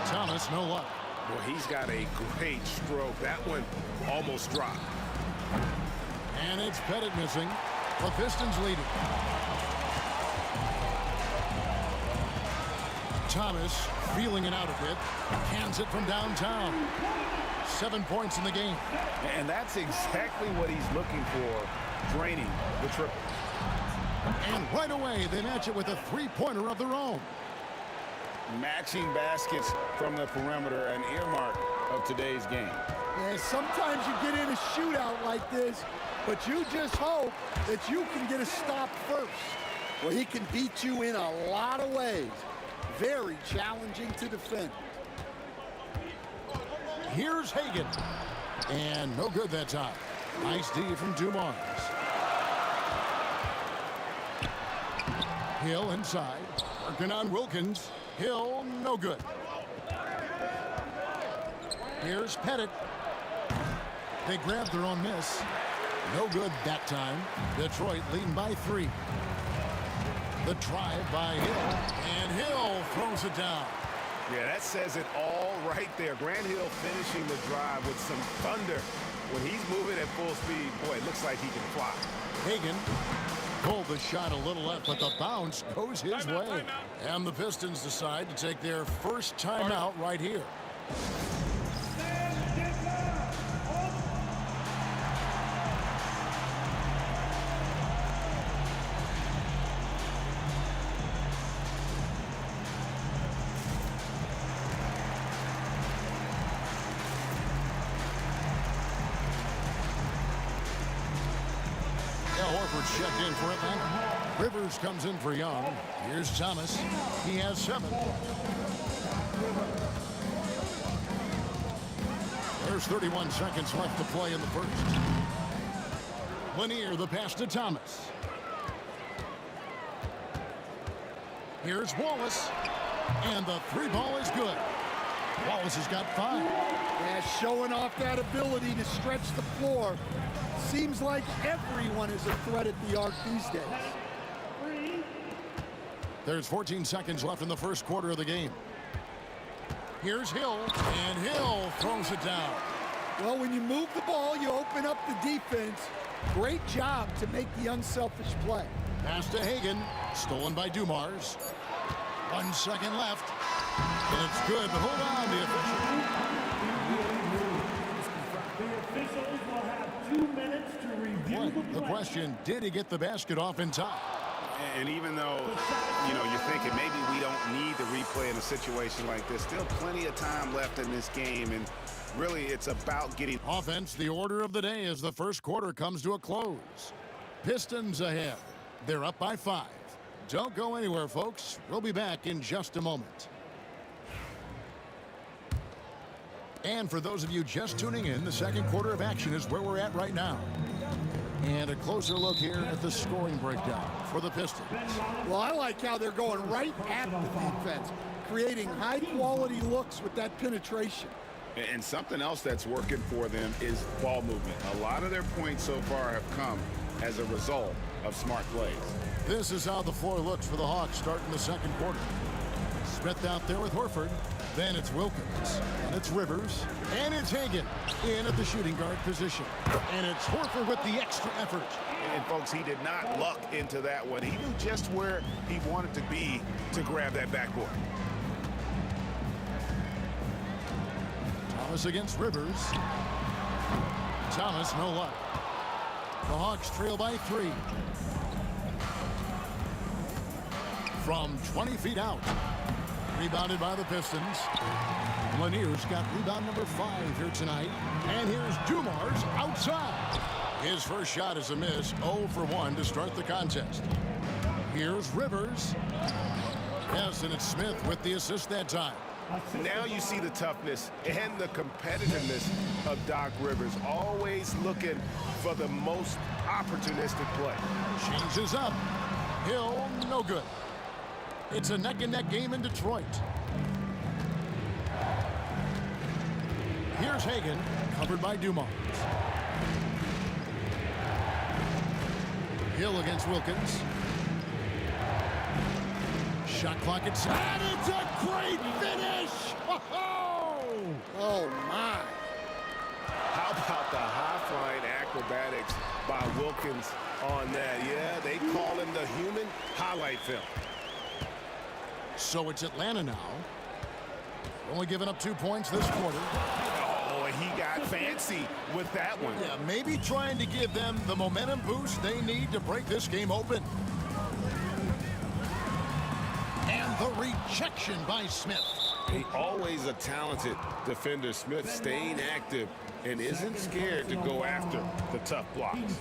Thomas, no luck. Well, he's got a great stroke. That one almost dropped. And it's Pettit missing. The Pistons leading. Thomas feeling it out a bit. Cans it from downtown. 7 points in the game. And that's exactly what he's looking for, draining the triple. And right away, they match it with a three-pointer of their own. Matching baskets from the perimeter, an earmark of today's game. Yeah, sometimes you get in a shootout like this, but you just hope that you can get a stop first. Well, he can beat you in a lot of ways. Very challenging to defend. Here's Hagan. And no good that time. Nice D from Dumars. Hill inside. Working on Wilkins. Hill, no good. Here's Pettit. They grabbed their own miss. No good that time. Detroit leading by 3. The drive by Hill. And Hill throws it down. Yeah, that says it all right there. Grant Hill finishing the drive with some thunder. When he's moving at full speed, boy, it looks like he can fly. Hagan pulled the shot a little left, but the bounce goes his way. And the Pistons decide to take their first timeout right here. Checked in for Atlanta. Rivers comes in for Young. Here's Thomas. He has 7. There's 31 seconds left to play in the first. Lanier, the pass to Thomas. Here's Wallace. And the three ball is good. Wallace has got 5. Yeah, showing off that ability to stretch the floor. Seems like everyone is a threat at the arc these days. There's 14 seconds left in the first quarter of the game. Here's Hill, and Hill throws it down. Well, when you move the ball, you open up the defense. Great job to make the unselfish play. Pass to Hagan, stolen by Dumars. 1 second left, and it's good, but hold on, the officials will have 2 minutes to review the play. The question, did he get the basket off in time? And even though, you're thinking maybe we don't need the replay in a situation like this, still plenty of time left in this game, and really it's about getting offense. The order of the day as the first quarter comes to a close. Pistons ahead. They're up by 5. Don't go anywhere, folks. We'll be back in just a moment. And for those of you just tuning in, the second quarter of action is where we're at right now. And a closer look here at the scoring breakdown for the Pistons. Well, I like how they're going right at the defense, creating high-quality looks with that penetration. And something else that's working for them is ball movement. A lot of their points so far have come as a result of smart plays. This is how the floor looks for the Hawks starting the second quarter. Smith out there with Horford. Then it's Wilkins. And it's Rivers. And it's Hagan in at the shooting guard position. And it's Horford with the extra effort. And folks, he did not luck into that one. He knew just where he wanted to be to grab that backboard. Thomas against Rivers. Thomas, no luck. The Hawks trail by 3. From 20 feet out. Rebounded by the Pistons. Lanier's got rebound number 5 here tonight. And here's Dumars outside. His first shot is a miss. 0 for 1 to start the contest. Here's Rivers. Yes, and it's Smith with the assist that time. Now you see the toughness and the competitiveness of Doc Rivers, always looking for the most opportunistic play. Changes up. Hill, no good. It's a neck-and-neck game in Detroit. Here's Hagan, covered by Dumars. Hill against Wilkins. Shot clock at 7. And it's a great finish! Oh, my. How about the high-flying acrobatics by Wilkins on that? Yeah, they call him the human highlight film. So it's Atlanta now. Only giving up 2 points this quarter. Oh, he got fancy with that one. Yeah, maybe trying to give them the momentum boost they need to break this game open. And the rejection by Smith. Always a talented defender. Smith staying active and isn't scared to go after the tough blocks.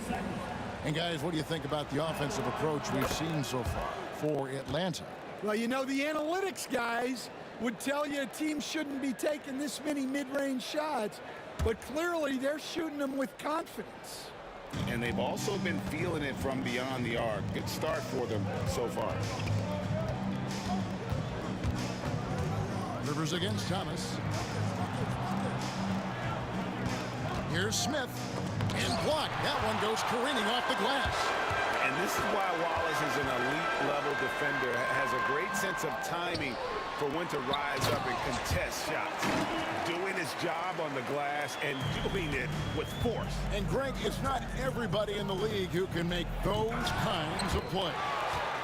And guys, what do you think about the offensive approach we've seen so far for Atlanta? Well, the analytics guys would tell you a team shouldn't be taking this many mid-range shots, but clearly they're shooting them with confidence. And they've also been feeling it from beyond the arc. Good start for them so far. Rivers against Thomas. Here's Smith. And blocked. That one goes careening off the glass. And this is why Wallace is an elite-level defender. Has a great sense of timing for when to rise up and contest shots. Doing his job on the glass and doing it with force. And, Greg, it's not everybody in the league who can make those kinds of plays.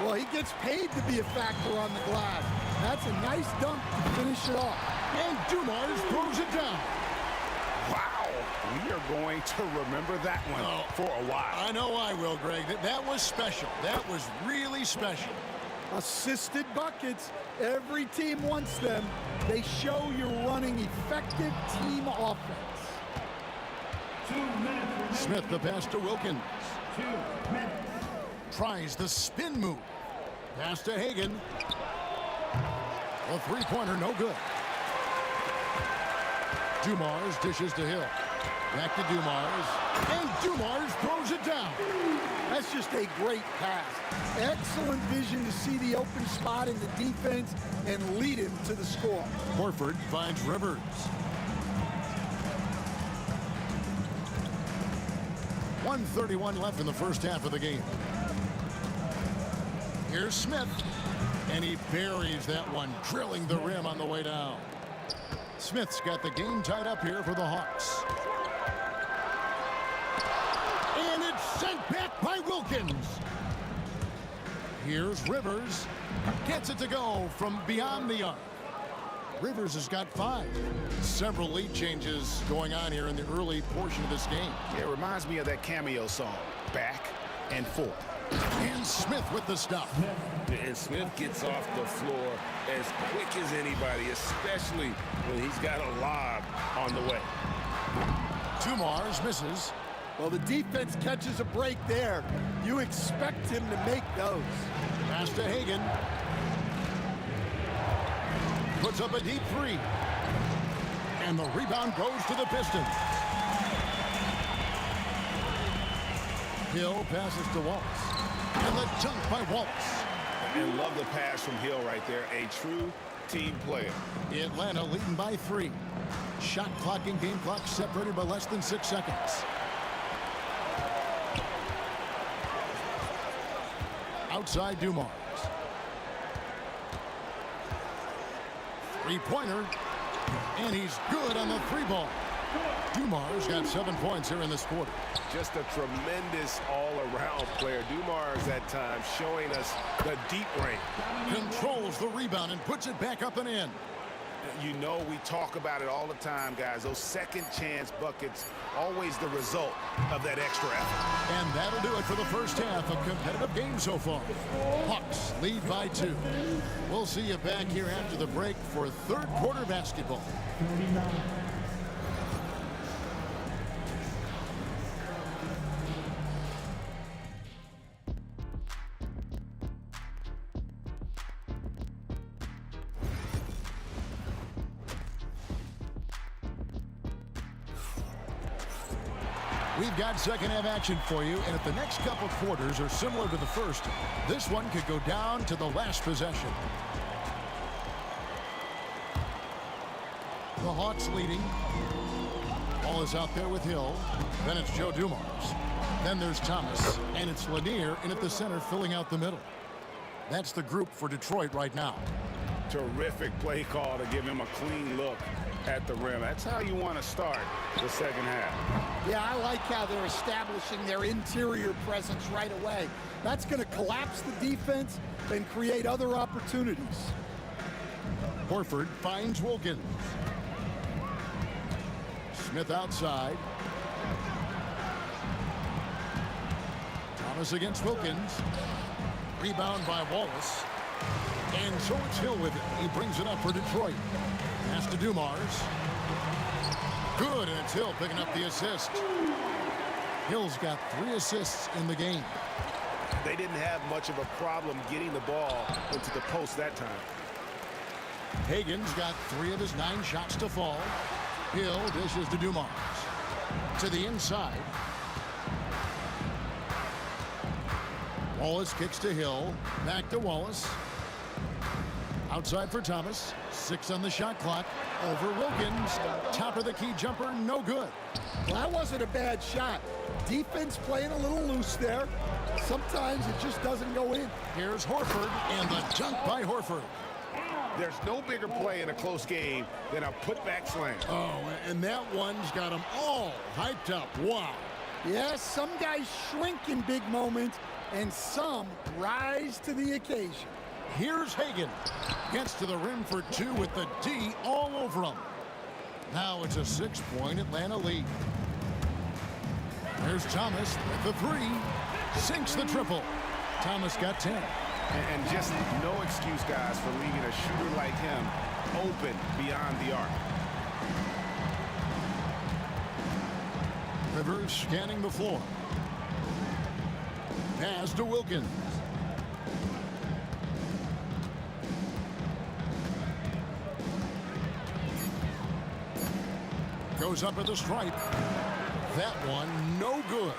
Well, he gets paid to be a factor on the glass. That's a nice dunk to finish it off. And Dumars throws it down. Wow, we are going to remember that one for a while. I know I will, Greg. That was special. That was really special. Assisted buckets. Every team wants them. They show you're running effective team offense. 2 minutes. Smith the pass to Wilkins. 2 minutes. Tries the spin move. Pass to Hagan. A three-pointer, no good. Dumars dishes to Hill. Back to Dumars. And Dumars throws it down. That's just a great pass. Excellent vision to see the open spot in the defense and lead him to the score. Horford finds Rivers. .131 left in the first half of the game. Here's Smith, and he buries that one, drilling the rim on the way down. Smith's got the game tied up here for the Hawks. And it's sent back by Wilkins. Here's Rivers. Gets it to go from beyond the arc. Rivers has got 5. Several lead changes going on here in the early portion of this game. Yeah, it reminds me of that cameo song, Back and Forth. And Smith with the stop. And Smith gets off the floor as quick as anybody, especially when he's got a lob on the way. Dumars misses. Well, the defense catches a break there. You expect him to make those. Pass to Hagan. Puts up a deep 3. And the rebound goes to the Pistons. Hill passes to Wallace. And the dunk by Wallace. And love the pass from Hill right there. A true team player. Atlanta leading by 3. Shot clock and game clock separated by less than 6 seconds. Outside Dumars. Three-pointer. And he's good on the 3-ball. Dumars got 7 points here in this quarter. Just a tremendous all-around player. Dumars at times showing us the deep range. Controls the rebound and puts it back up and in. You know, we talk about it all the time, guys. Those second chance buckets, always the result of that extra effort. And that'll do it for the first half. A competitive game so far. Hawks lead by 2. We'll see you back here after the break for third quarter basketball. We've got second half action for you, and if the next couple quarters are similar to the first, this one could go down to the last possession. The Hawks leading. Ball is out there with Hill. Then it's Joe Dumars. Then there's Thomas, and it's Lanier in at the center filling out the middle. That's the group for Detroit right now. Terrific play call to give him a clean look at the rim. That's how you want to start the second half. Yeah, I like how they're establishing their interior presence right away. That's going to collapse the defense and create other opportunities. Horford finds Wilkins. Smith outside. Thomas against Wilkins. Rebound by Wallace. And so it's Hill with it. He brings it up for Detroit. Pass to Dumars. Good, and it's Hill picking up the assist. Hill's got 3 assists in the game. They didn't have much of a problem getting the ball into the post that time. Hagan's got 3 of his 9 shots to fall. Hill dishes to Dumars. To the inside. Wallace kicks to Hill. Back to Wallace. Outside for Thomas. 6 on the shot clock. Over Wilkins. Top of the key jumper. No good. Well, that wasn't a bad shot. Defense playing a little loose there. Sometimes it just doesn't go in. Here's Horford, and the dunk by Horford. There's no bigger play in a close game than a putback slam. Oh, and that one's got them all hyped up. Wow. Yes, some guys shrink in big moments, and some rise to the occasion. Here's Hagan. Gets to the rim for 2 with the D all over him. Now it's a 6-point Atlanta lead. There's Thomas with the 3. Sinks the triple. Thomas got 10. And just no excuse, guys, for leaving a shooter like him open beyond the arc. Rivers scanning the floor. Pass to Wilkins. Goes up at the stripe. That one no good.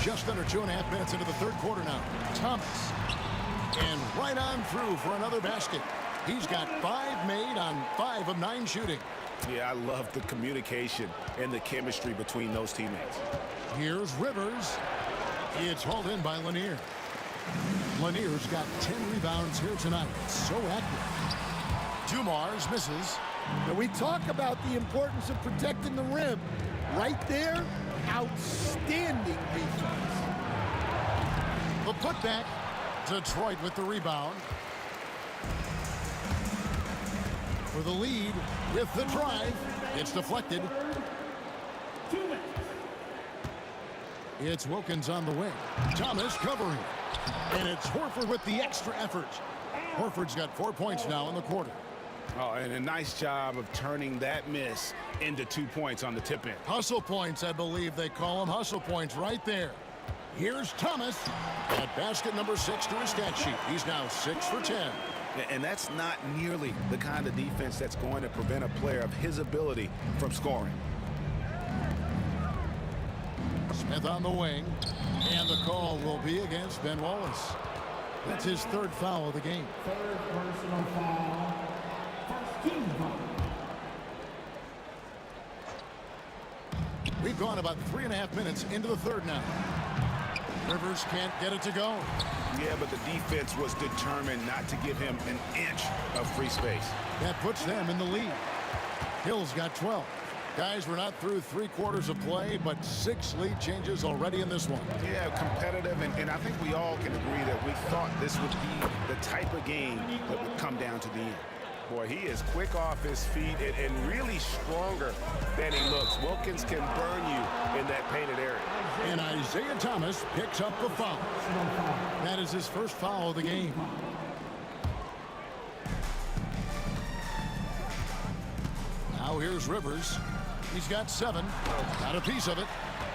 Just under 2.5 minutes into the third quarter now. Thomas. And right on through for another basket. He's got 5 made on 5 of 9 shooting. Yeah, I love the communication and the chemistry between those teammates. Here's Rivers. It's hauled in by Lanier. Lanier's got 10 rebounds here tonight. So active. Dumars misses. Now we talk about the importance of protecting the rim. Right there, outstanding defense. The putback. Detroit with the rebound. For the lead with the drive. It's deflected. It's Wilkins on the wing. Thomas covering. And it's Horford with the extra effort. Horford's got 4 points now in the quarter. Oh, and a nice job of turning that miss into 2 points on the tip in. Hustle points, I believe they call them. Hustle points right there. Here's Thomas at basket number 6 to his stat sheet. He's now 6 for 10. And that's not nearly the kind of defense that's going to prevent a player of his ability from scoring. Smith on the wing. And the call will be against Ben Wallace. That's his 3rd foul of the game. Third personal foul. First team foul. We've gone about 3.5 minutes into the third now. Rivers can't get it to go. Yeah, but the defense was determined not to give him an inch of free space. That puts them in the lead. Hill's got 12. Guys, we're not through 3 quarters of play, but 6 lead changes already in this one. Yeah, competitive, and I think we all can agree that we thought this would be the type of game that would come down to the end. Boy, he is quick off his feet and really stronger than he looks. Wilkins can burn you in that painted area. And Isaiah Thomas picks up the foul. That is his first foul of the game. Now here's Rivers. He's got 7. Got a piece of it.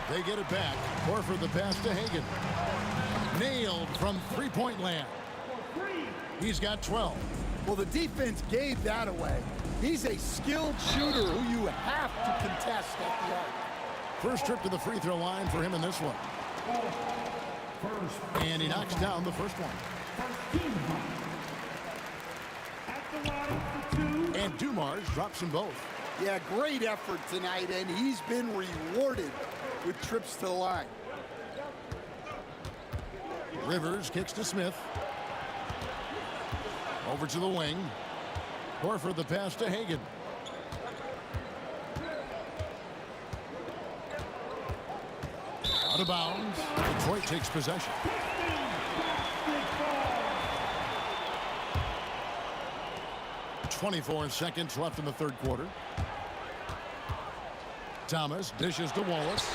They get it back. Horford the pass to Hagan. Nailed from three-point land. He's got 12. Well, the defense gave that away. He's a skilled shooter who you have to contest at the arc. First trip to the free throw line for him in this one. And he knocks down the first one. And Dumars drops them both. Yeah, great effort tonight, and he's been rewarded with trips to the line. Rivers kicks to Smith. Over to the wing. Horford the pass to Hagan. Out of bounds. Detroit takes possession. .24 seconds left in the third quarter. Thomas dishes to Wallace.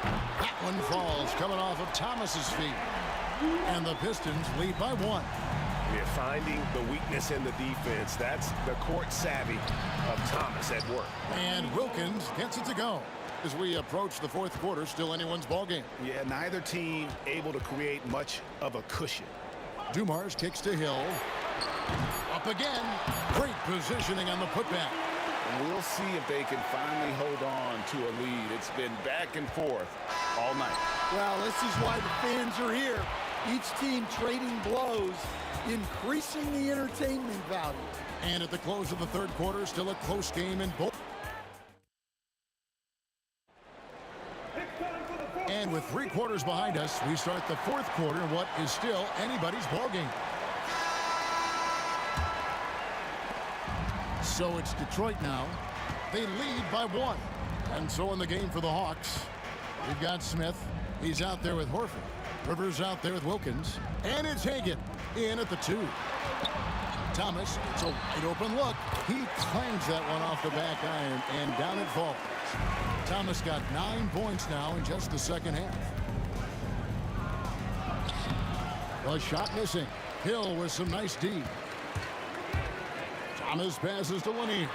That one falls, coming off of Thomas's feet. And the Pistons lead by 1. We're finding the weakness in the defense. That's the court savvy of Thomas at work. And Wilkins gets it to go. As we approach the fourth quarter, still anyone's ball game. Yeah, neither team able to create much of a cushion. Dumars kicks to Hill. Up again. Great positioning on the putback. And we'll see if they can finally hold on to a lead. It's been back and forth all night. Well, this is why the fans are here. Each team trading blows, increasing the entertainment value. And at the close of the third quarter, still a close game in both. And with 3 quarters behind us, we start the fourth quarter in what is still anybody's ball game. So it's Detroit now. They lead by 1. And so in the game for the Hawks, we've got Smith. He's out there with Horford. Rivers out there with Wilkins. And it's Hagan in at the 2. Thomas, it's a wide open look. He clangs that one off the back iron, and down it falls. Thomas got 9 points now in just the second half. The shot missing. Hill with some nice D. Thomas passes to Lanier.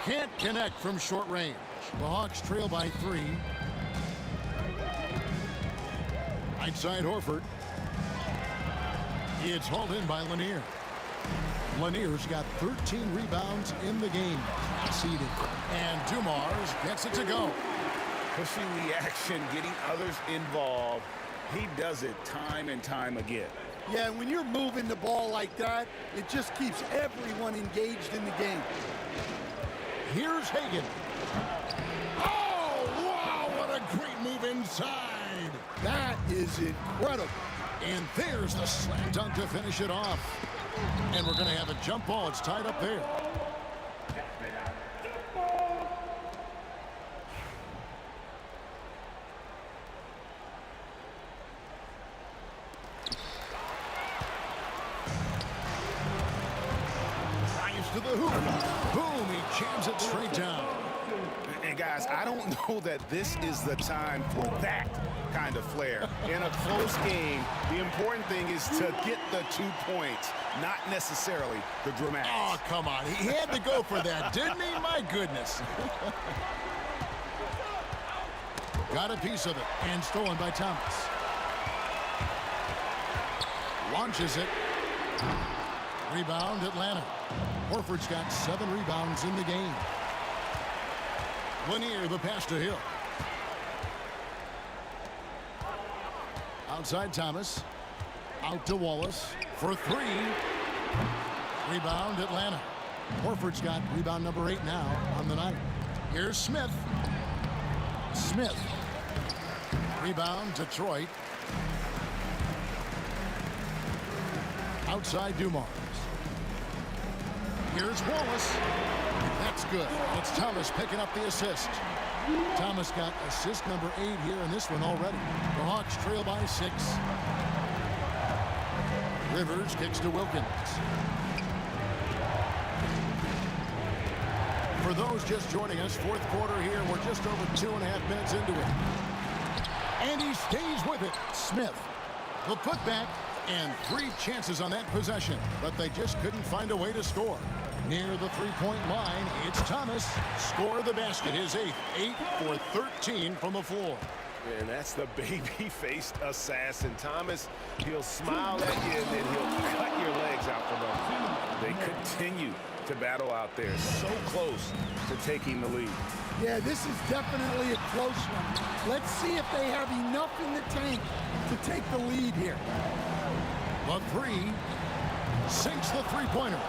Can't connect from short range. The Hawks trail by 3. Right side Horford. It's hauled in by Lanier. Lanier's got 13 rebounds in the game. Seeded. And Dumars gets it to go. pushing the action, getting others involved. He does it time and time again. Yeah, when you're moving the ball like that, it just keeps everyone engaged in the game. Here's Hagan. Oh, wow, what a great move inside. That is incredible. And there's the slam dunk to finish it off. And we're going to have a jump ball. It's tied up there. To the hoop. Boom, he jams it straight down. And guys, I don't know that this is the time for that kind of flair. In a close game, the important thing is to get the 2 points, not necessarily the dramatics. Oh, come on. He had to go for that, didn't he? My goodness. Got a piece of it, and stolen by Thomas. Launches it. Rebound, Atlanta. Horford's got 7 rebounds in the game. Lanier, the pass to Hill. Outside Thomas. Out to Wallace for 3. Rebound, Atlanta. Horford's got rebound number 8 now on the night. Here's Smith. Smith. Rebound, Detroit. Outside Dumars. Here's Wallace. That's good. It's Thomas picking up the assist. Thomas got assist number 8 here in this one already. The Hawks trail by 6. Rivers kicks to Wilkins. For those just joining us, fourth quarter here. We're just over 2.5 minutes into it. And he stays with it. Smith. The putback. And 3 chances on that possession, but they just couldn't find a way to score. Near the three-point line, it's Thomas. Score of the basket, his 8th. 8 for 13 from the floor. And that's the baby-faced assassin. Thomas, he'll smile at you, and then he'll cut your legs out from under. They continue to battle out there, so close to taking the lead. Yeah, this is definitely a close one. Let's see if they have enough in the tank to take the lead here. The 3 sinks the three-pointer.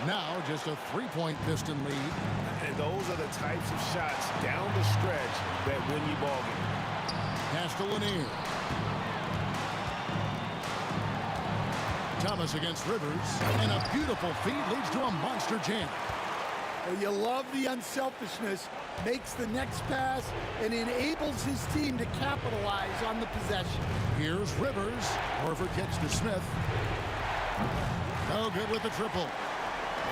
Now just a 3-point Piston lead. And those are the types of shots down the stretch that win you ball game. Pass to Lanier. Thomas against Rivers. And a beautiful feed leads to a monster jam. Well, you love the unselfishness. Makes the next pass and enables his team to capitalize on the possession. Here's Rivers. Horford kicks to Smith. No good with the triple.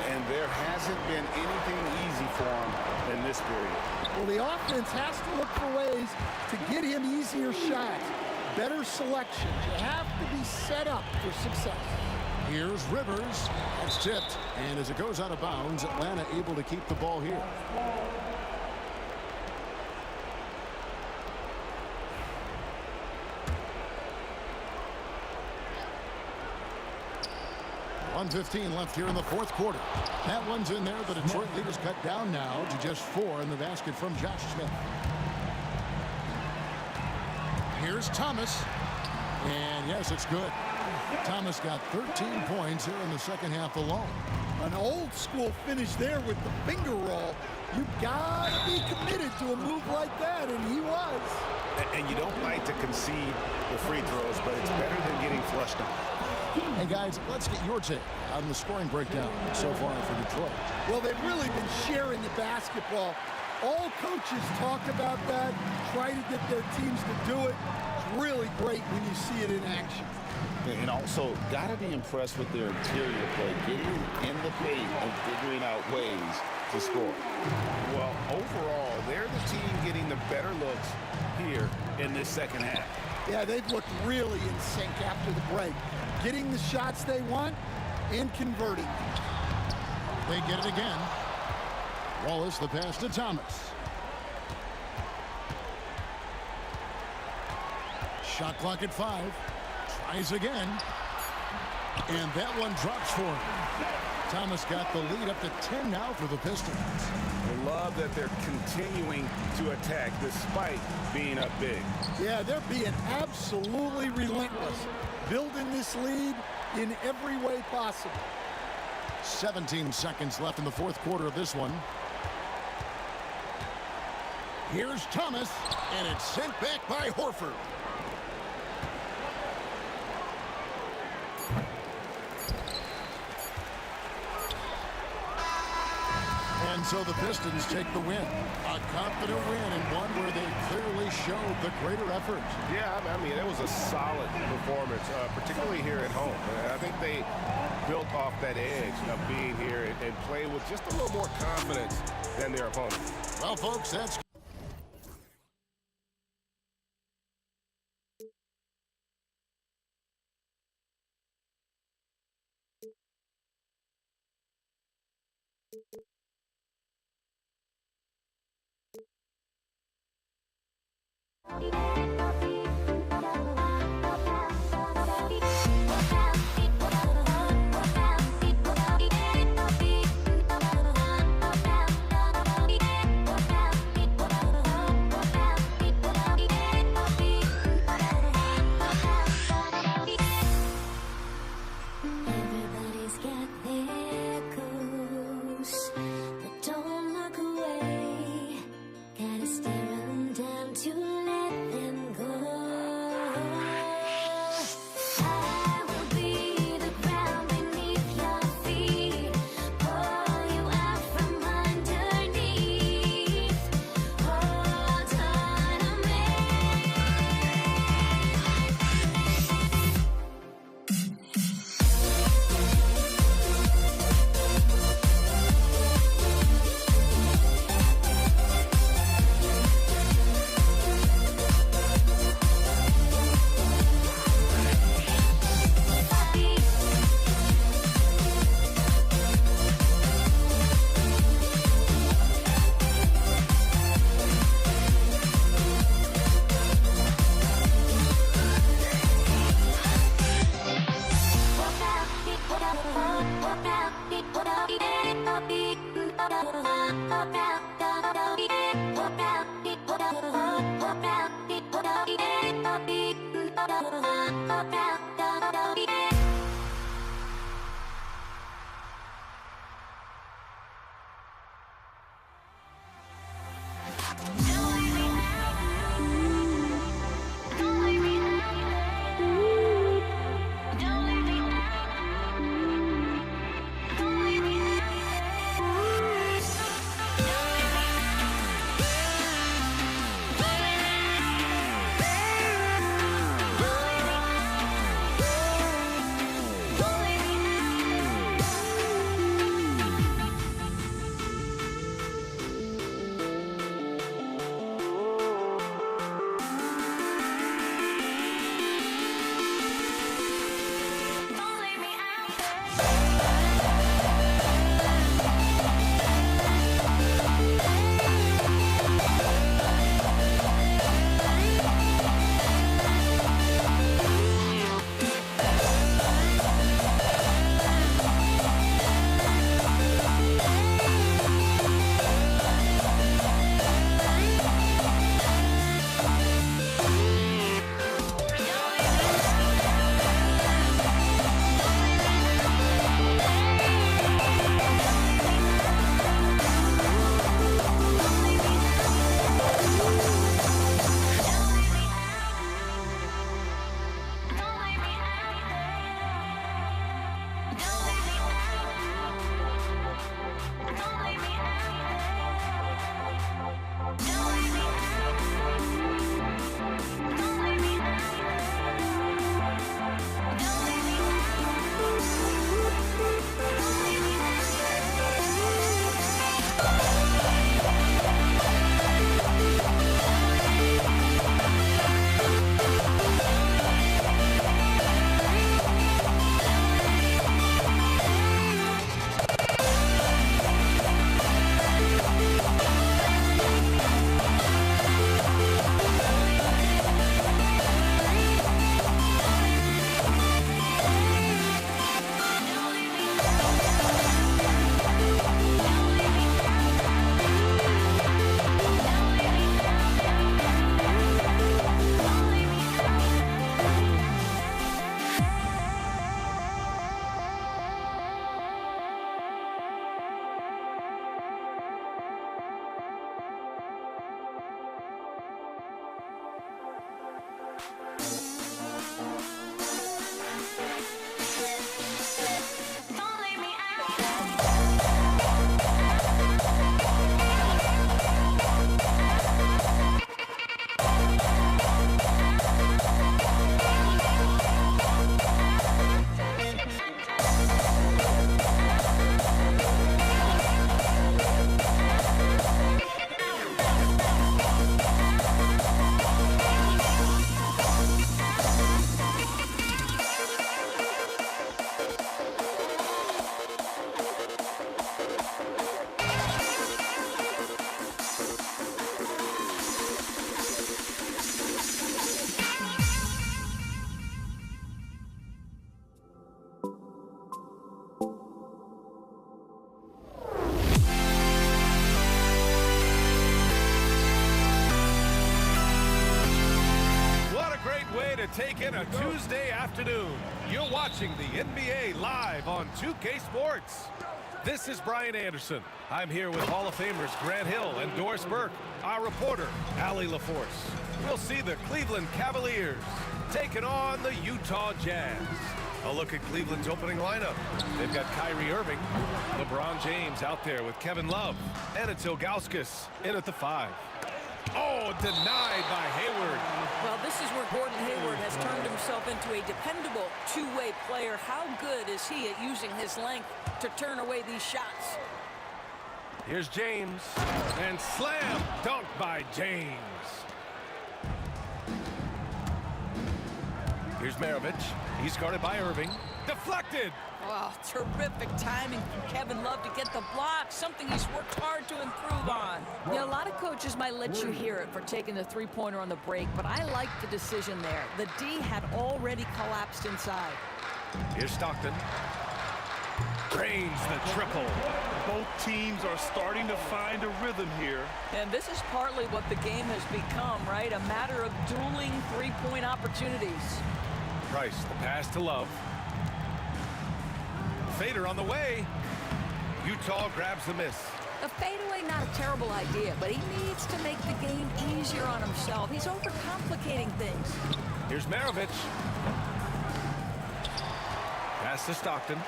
And there hasn't been anything easy for him in this period. Well, the offense has to look for ways to get him easier shots. Better selection. You have to be set up for success. Here's Rivers. It's tipped. And as it goes out of bounds, Atlanta able to keep the ball here. .1:15 left here in the fourth quarter. That one's in there. The Detroit lead is cut down now to just 4 in the basket from Josh Smith. Here's Thomas. And yes, it's good. Thomas got 13 points here in the second half alone. An old school finish there with the finger roll. You gotta be committed to a move like that, and he was. And you don't like to concede the free throws, but it's better than getting flushed on. Hey guys, let's get your take on the scoring breakdown so far for Detroit. Well, they've really been sharing the basketball. All coaches talk about that, try to get their teams to do it. It's really great when you see it in action. And also, got to be impressed with their interior play, getting in the paint and figuring out ways to score. Well, overall, they're the team getting the better looks here in this second half. Yeah, they've looked really in sync after the break. Getting the shots they want and converting. They get it again. Wallace the pass to Thomas. Shot clock at 5. Tries again. And that one drops for him. Thomas got the lead up to 10 now for the Pistons. I love that they're continuing to attack despite being up big. Yeah, they're being absolutely relentless, building this lead in every way possible. 17 seconds left in the fourth quarter of this one. Here's Thomas, and it's sent back by Horford. And so the Pistons take the win. A confident win and one where they clearly showed the greater effort. Yeah, I mean, it was a solid performance, particularly here at home. I think they built off that edge of being here and played with just a little more confidence than their opponent. Well, folks, that's Everybody's got their goals, but don't look away. Gotta stare 'em down to let them go. I will be the ground beneath your feet, pull you out from underneath. Hold on to me. take in a Tuesday afternoon. You're watching the NBA live on 2K Sports. This is Brian Anderson. I'm here with Hall of Famers Grant Hill and Doris Burke. Our reporter, Allie LaForce. We'll see the Cleveland Cavaliers taking on the Utah Jazz. A look at Cleveland's opening lineup. They've got Kyrie Irving, LeBron James out there with Kevin Love, and it's Ilgauskas in at the 5. Oh, denied by Hayward. Well, this is where Gordon Hayward has turned himself into a dependable two-way player. How good is he at using his length to turn away these shots? Here's James, and slam dunk by James. Here's Maravich. He's guarded by Irving. Deflected. Wow, terrific timing from Kevin Love to get the block, something he's worked hard to improve on. Now, a lot of coaches might let you hear it for taking the three-pointer on the break, but I like the decision there. The D had already collapsed inside. Here's Stockton. Drains the triple. Both teams are starting to find a rhythm here. And this is partly what the game has become, right? A matter of dueling three-point opportunities. Price, the pass to Love. Fader on the way. Utah grabs the miss. A fadeaway, not a terrible idea, but he needs to make the game easier on himself. He's overcomplicating things. Here's Maravich. Pass to Stockton.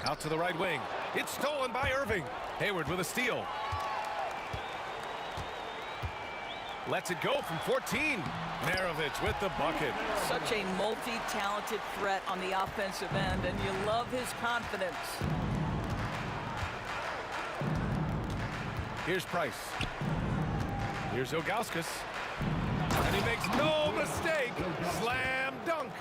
Out to the right wing. It's stolen by Irving. Hayward with a steal. Lets it go from 14. Maravich with the bucket. Such a multi-talented threat on the offensive end, and you love his confidence. Here's Price. Here's Ilgauskas. And he makes no mistake. Slam dunk.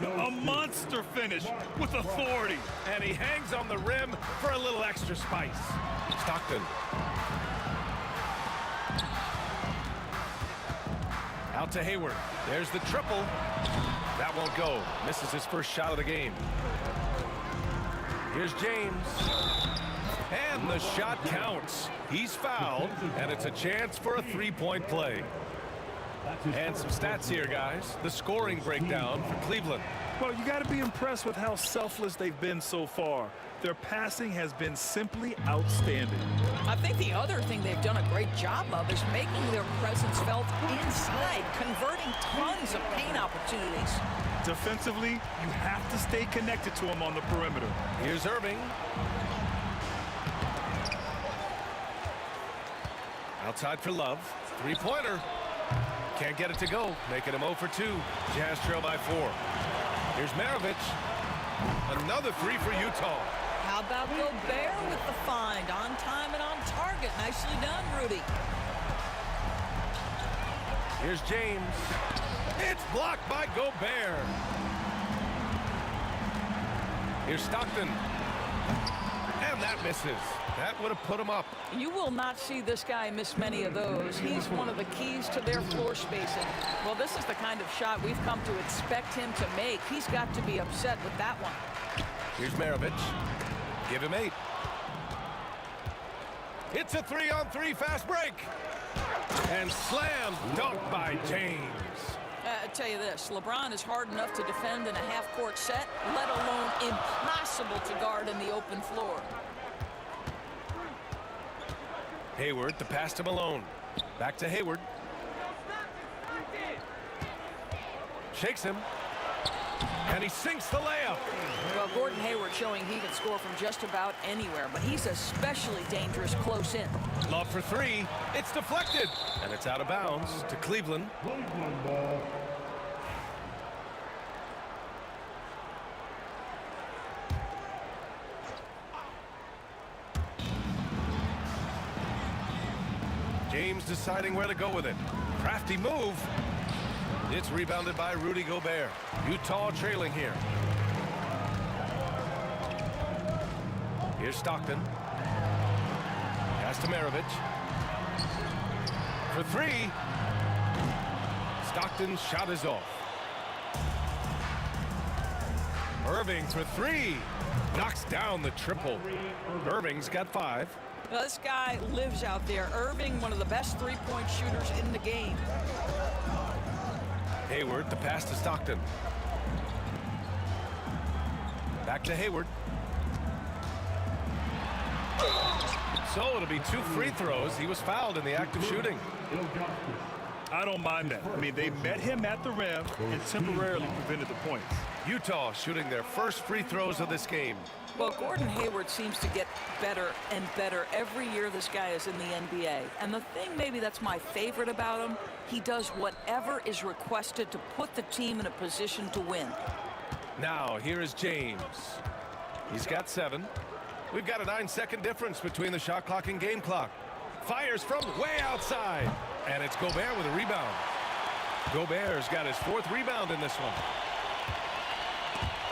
A monster finish with authority. And he hangs on the rim for a little extra spice. Stockton. Out to Hayward. There's the triple. That won't go. Misses his first shot of the game. Here's James. And the shot counts. He's fouled, and it's a chance for a three-point play. And some stats here, guys. The scoring breakdown for Cleveland. Well, you got to be impressed with how selfless they've been so far. Their passing has been simply outstanding. I think the other thing they've done a great job of is making their presence felt inside, converting tons of paint opportunities. Defensively, you have to stay connected to him on the perimeter. Here's Irving. Outside for Love. Three-pointer. Can't get it to go. Making him 0 for 2. Jazz trail by 4. Here's Maravich. Another three for Utah. How about Gobert with the find? On time and on target. Nicely done, Rudy. Here's James. It's blocked by Gobert. Here's Stockton. And that misses. That would have put him up. You will not see this guy miss many of those. He's one of the keys to their floor spacing. Well, this is the kind of shot we've come to expect him to make. He's got to be upset with that one. Here's Maravich. Give him 8. It's a 3-on-3 fast break. And slam dunk by James. I tell you this, LeBron is hard enough to defend in a half-court set, let alone impossible to guard in the open floor. Hayward, the pass to Malone. Back to Hayward. Shakes him. And he sinks the layup. Well, Gordon Hayward showing he can score from just about anywhere, but he's especially dangerous close in. Love for 3. It's deflected. And it's out of bounds to Cleveland. James deciding where to go with it. Crafty move. It's rebounded by Rudy Gobert. Utah trailing here. Here's Stockton. Pass to Maravich. For 3. Stockton's shot is off. Irving for 3. Knocks down the triple. Irving's got 5. Well, this guy lives out there. Irving, one of the best three-point shooters in the game. Hayward, the pass to Stockton. Back to Hayward. So it'll be 2 free throws. He was fouled in the act of shooting. I don't mind that. I mean, they met him at the rim and temporarily prevented the points. Utah shooting their first free throws of this game. Well, Gordon Hayward seems to get better and better every year this guy is in the NBA. And the thing maybe that's my favorite about him, he does whatever is requested to put the team in a position to win. Now, here is James. He's got 7. We've got a 9-second difference between the shot clock and game clock. Fires from way outside. And it's Gobert with a rebound. Gobert's got his 4th rebound in this one.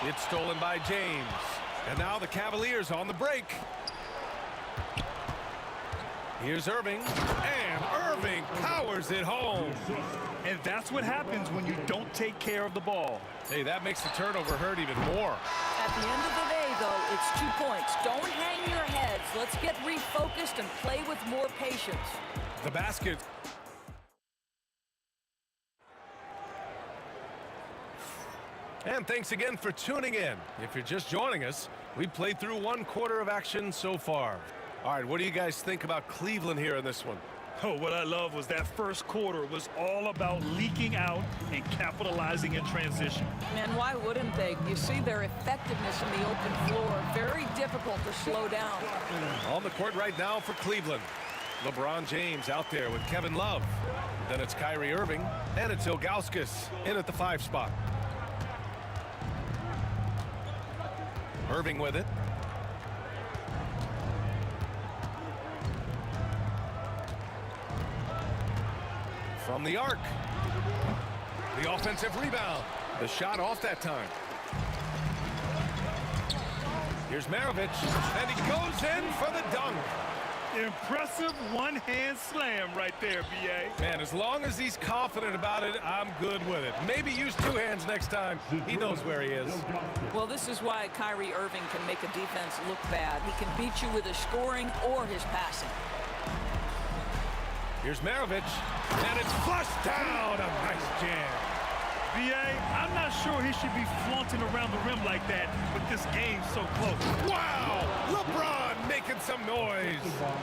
It's stolen by James. And now the Cavaliers on the break. Here's Irving. And Irving powers it home. And that's what happens when you don't take care of the ball. Hey, that makes the turnover hurt even more. At the end of the day, though, it's 2 points. Don't hang your heads. Let's get refocused and play with more patience. The basket. And thanks again for tuning in. If you're just joining us, we played through 1 quarter of action so far. All right, what do you guys think about Cleveland here in this one? Oh, what I love was that first quarter was all about leaking out and capitalizing in transition. And why wouldn't they? You see their effectiveness in the open floor. Very difficult to slow down. On the court right now for Cleveland. LeBron James out there with Kevin Love. Then it's Kyrie Irving, and it's Ilgauskas in at the 5 spot. Irving with it. From the arc. The offensive rebound. The shot off that time. Here's Maravich, and he goes in for the dunk. Impressive one-hand slam right there, B.A. Man, as long as he's confident about it, I'm good with it. Maybe use 2 hands next time. He knows where he is. Well, this is why Kyrie Irving can make a defense look bad. He can beat you with his scoring or his passing. Here's Maravich, and it's flushed down. A nice jam. B.A., I'm not sure he should be flaunting around the rim like that, but this game's so close. Wow! LeBron making some noise.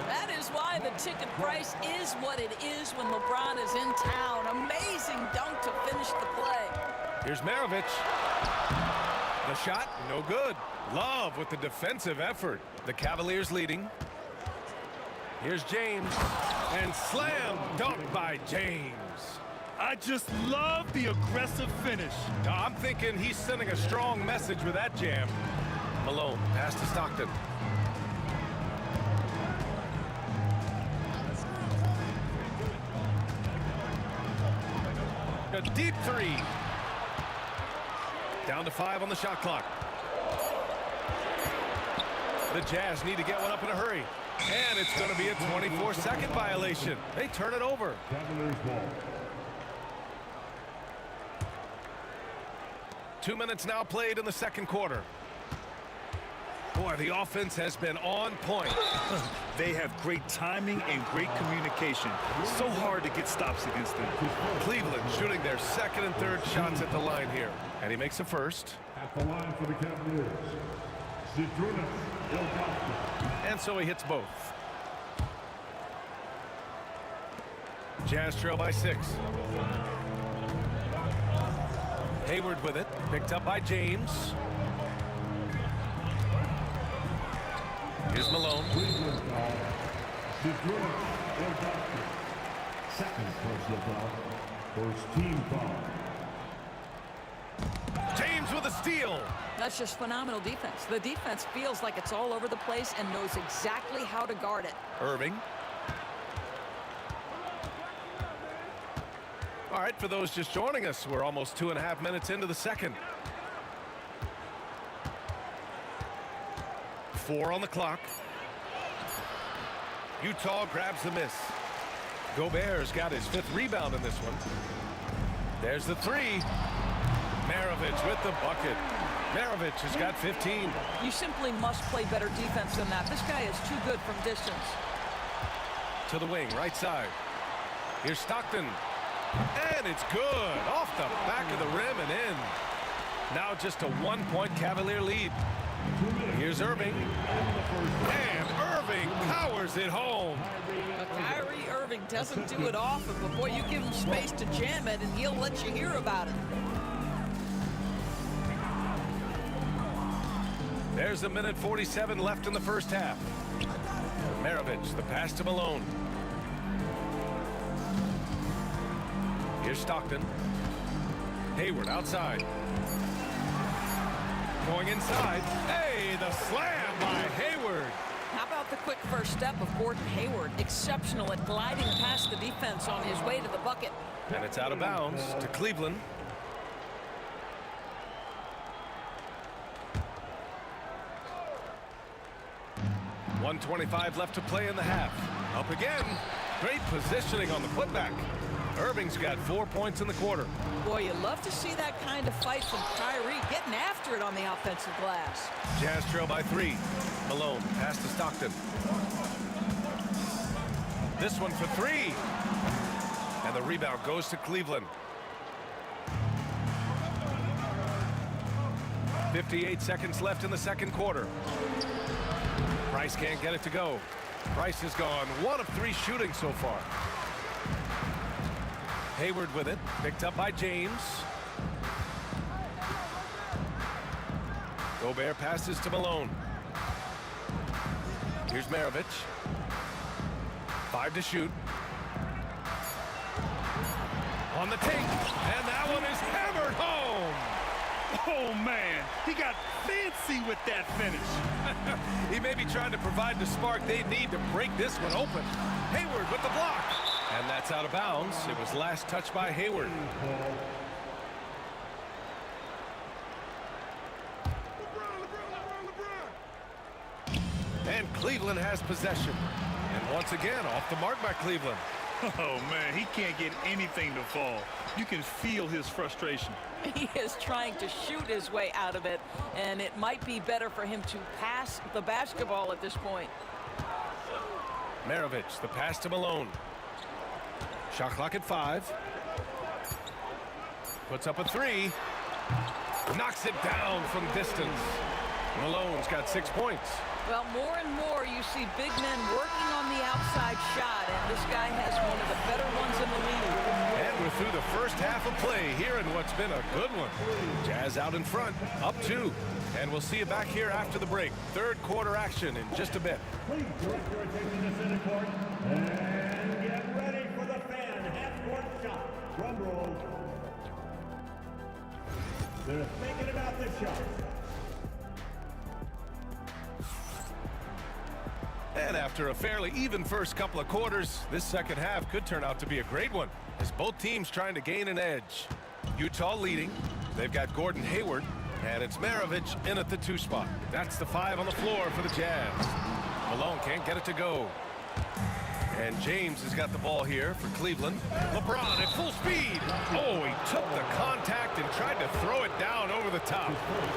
That is why the ticket price is what it is when LeBron is in town. Amazing dunk to finish the play. Here's Maravich. The shot, no good. Love with the defensive effort. The Cavaliers leading. Here's James. And slam dunk by James. I just love the aggressive finish. I'm thinking he's sending a strong message with that jam. Malone, pass to Stockton. A deep 3. Down to 5 on the shot clock. The Jazz need to get one up in a hurry. And it's going to be a 24-second violation. They turn it over. 2 minutes now played in the second quarter. Boy, the offense has been on point. They have great timing and great communication. So hard to get stops against them. Cleveland shooting their 2nd and 3rd shots at the line here. And he makes a first. At the line for the Cavaliers, And so he hits both. Jazz trail by 6. Hayward with it, picked up by James. Here's Malone. Second personal foul. First team foul. James with a steal. That's just phenomenal defense. The defense feels like it's all over the place and knows exactly how to guard it. Irving. All right, for those just joining us, we're almost 2.5 minutes into the second. 4 on the clock. Utah grabs the miss. Gobert's got his 5th rebound in this one. There's the 3. Maravich with the bucket. Maravich has got 15. You simply must play better defense than that. This guy is too good from distance. To the wing, right side. Here's Stockton. And it's good. Off the back of the rim and in. Now just a 1-point Cavalier lead. Here's Irving. And Irving powers it home. But Kyrie Irving doesn't do it often, but boy, you give him space to jam it and he'll let you hear about it. There's 1:47 left in the first half. Maravich, the pass to Malone. Here's Stockton. Hayward outside. Going inside. Hey, the slam by Hayward. How about the quick first step of Gordon Hayward? Exceptional at gliding past the defense on his way to the bucket. And it's out of bounds to Cleveland. .125 left to play in the half. Up again. Great positioning on the putback. Irving's got 4 points in the quarter. Boy, you love to see that kind of fight from Kyrie, getting after it on the offensive glass. Jazz trail by 3. Malone, pass to Stockton. This one for 3. And the rebound goes to Cleveland. 58 seconds left in the second quarter. Price can't get it to go. Price has gone 1 of 3 shooting so far. Hayward with it, picked up by James. Gobert passes to Malone. Here's Maravich. 5 to shoot. On the take, and that one is hammered home. Oh, man, he got fancy with that finish. He may be trying to provide the spark they need to break this one open. Hayward with the block. And that's out of bounds. It was last touched by Hayward. And Cleveland has possession. And once again, off the mark by Cleveland. Oh, man, he can't get anything to fall. You can feel his frustration. He is trying to shoot his way out of it, and it might be better for him to pass the basketball at this point. Maravich, the pass to Malone. Shot clock at 5. Puts up a 3. Knocks it down from distance. Malone's got 6 points. Well, more and more you see big men working on the outside shot, and this guy has one of the better ones in the league. And we're through the first half of play here in what's been a good one. Jazz out in front, up 2. And we'll see you back here after the break. Third quarter action in just a bit. Please direct your attention to center court and get ready for the fan half-court shot. Drum roll. They're thinking about the shot. And after a fairly even first couple of quarters, this second half could turn out to be a great one as both teams trying to gain an edge. Utah leading. They've got Gordon Hayward, and it's Maravich in at the 2 spot. That's the 5 on the floor for the Jazz. Malone can't get it to go. And James has got the ball here for Cleveland. LeBron at full speed. Oh, he took the contact and tried to throw it down over the top.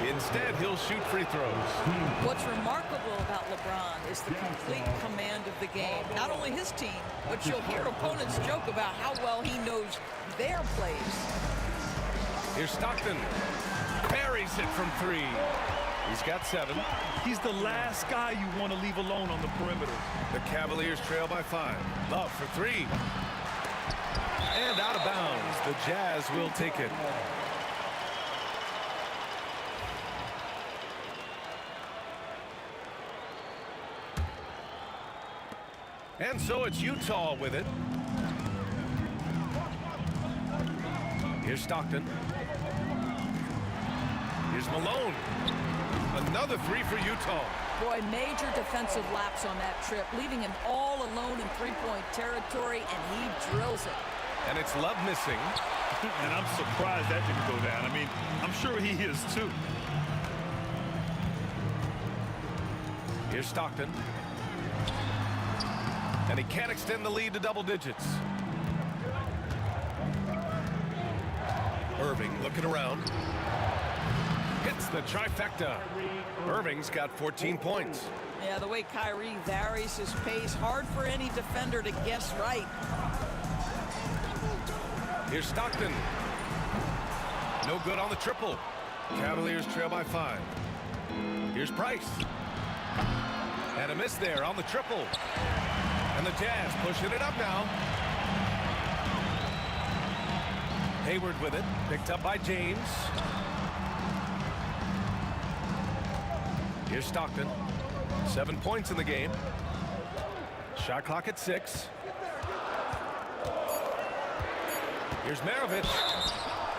Instead, he'll shoot free throws. What's remarkable about LeBron is the complete command of the game. Not only his team, but you'll hear opponents joke about how well he knows their plays. Here's Stockton. Buries it from 3. He's got 7. He's the last guy you want to leave alone on the perimeter. The Cavaliers trail by 5. Love for 3. And out of bounds. The Jazz will take it. And so it's Utah with it. Here's Stockton. Here's Malone. Another 3 for Utah. Boy, major defensive lapse on that trip, leaving him all alone in three-point territory, and he drills it. And it's Love missing. And I'm surprised that didn't go down. I mean, I'm sure he is too. Here's Stockton. And he can't extend the lead to double digits. Irving looking around. Hits the trifecta. Irving's got 14 points. Yeah, the way Kyrie varies his pace, hard for any defender to guess right. Here's Stockton. No good on the triple. Cavaliers trail by 5. Here's Price. And a miss there on the triple. And the Jazz pushing it up now. Hayward with it. Picked up by James. Here's Stockton. 7 points in the game. Shot clock at 6. Here's Maravich.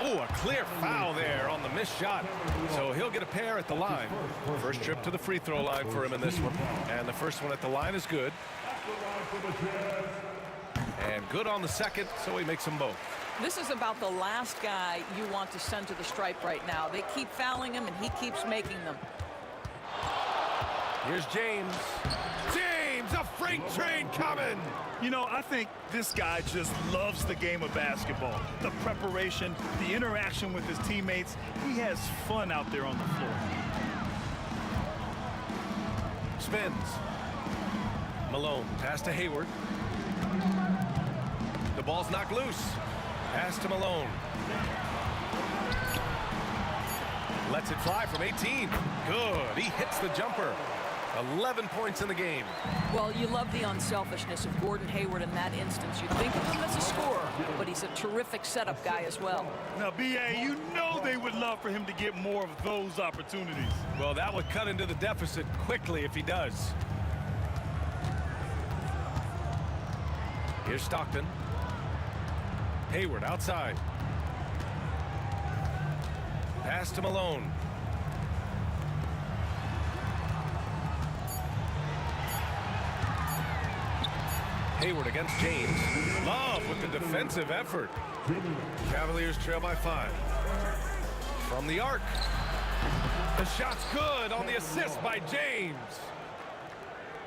Oh, a clear foul there on the missed shot. So he'll get a pair at the line. First trip to the free throw line for him in this one. And the first one at the line is good. And good on the second, so he makes them both. This is about the last guy you want to send to the stripe right now. They keep fouling him, and he keeps making them. Here's James. James, a freight train coming. You know, I think this guy just loves the game of basketball. The preparation, the interaction with his teammates. He has fun out there on the floor. Spins. Malone, pass to Hayward. The ball's knocked loose. Pass to Malone. Lets it fly from 18. Good. He hits the jumper. 11 points in the game. Well, you love the unselfishness of Gordon Hayward in that instance. You think of him as a scorer, but he's a terrific setup guy as well. Now, B.A., you know they would love for him to get more of those opportunities. Well, that would cut into the deficit quickly if he does. Here's Stockton. Hayward outside. Pass to Malone. Hayward against James. Love with the defensive effort. Cavaliers trail by 5. From the arc. The shot's good on the assist by James.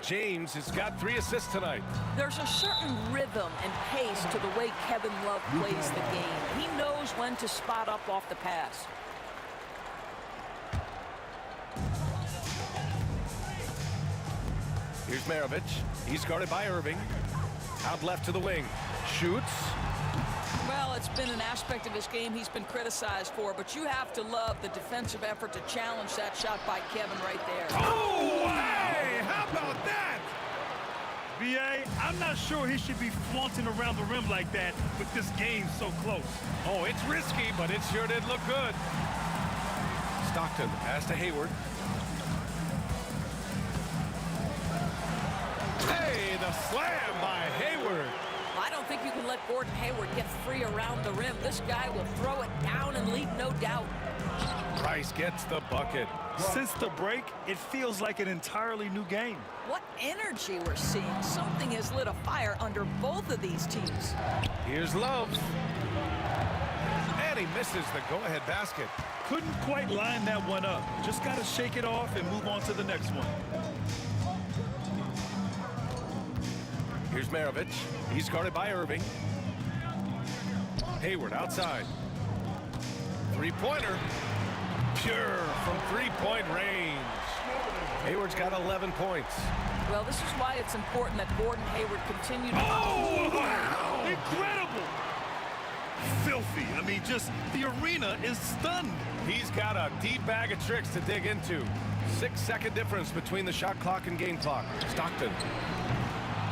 James has got 3 assists tonight. There's a certain rhythm and pace to the way Kevin Love plays the game. He knows when to spot up off the pass. Here's Maravich. He's guarded by Irving. Out left to the wing. Shoots. Well, it's been an aspect of his game he's been criticized for, but you have to love the defensive effort to challenge that shot by Kevin right there. Oh, hey! How about that? B.A., I'm not sure he should be flaunting around the rim like that with this game so close. Oh, it's risky, but it sure did look good. Stockton, pass to Hayward. Hey, the slam by Hayward. I don't think you can let Gordon Hayward get free around the rim. This guy will throw it down and leave no doubt. Price gets the bucket. Since the break, it feels like an entirely new game. What energy we're seeing. Something has lit a fire under both of these teams. Here's Love. And he misses the go-ahead basket. Couldn't quite line that one up. Just got to shake it off and move on to the next one. Here's Maravich. He's guarded by Irving. Hayward outside. Three-pointer. Pure from three-point range. Hayward's got 11 points. Well, this is why it's important that Gordon Hayward continue to... Oh, wow! Incredible! Filthy. I mean, just the arena is stunned. He's got a deep bag of tricks to dig into. 6-second difference between the shot clock and game clock. Stockton.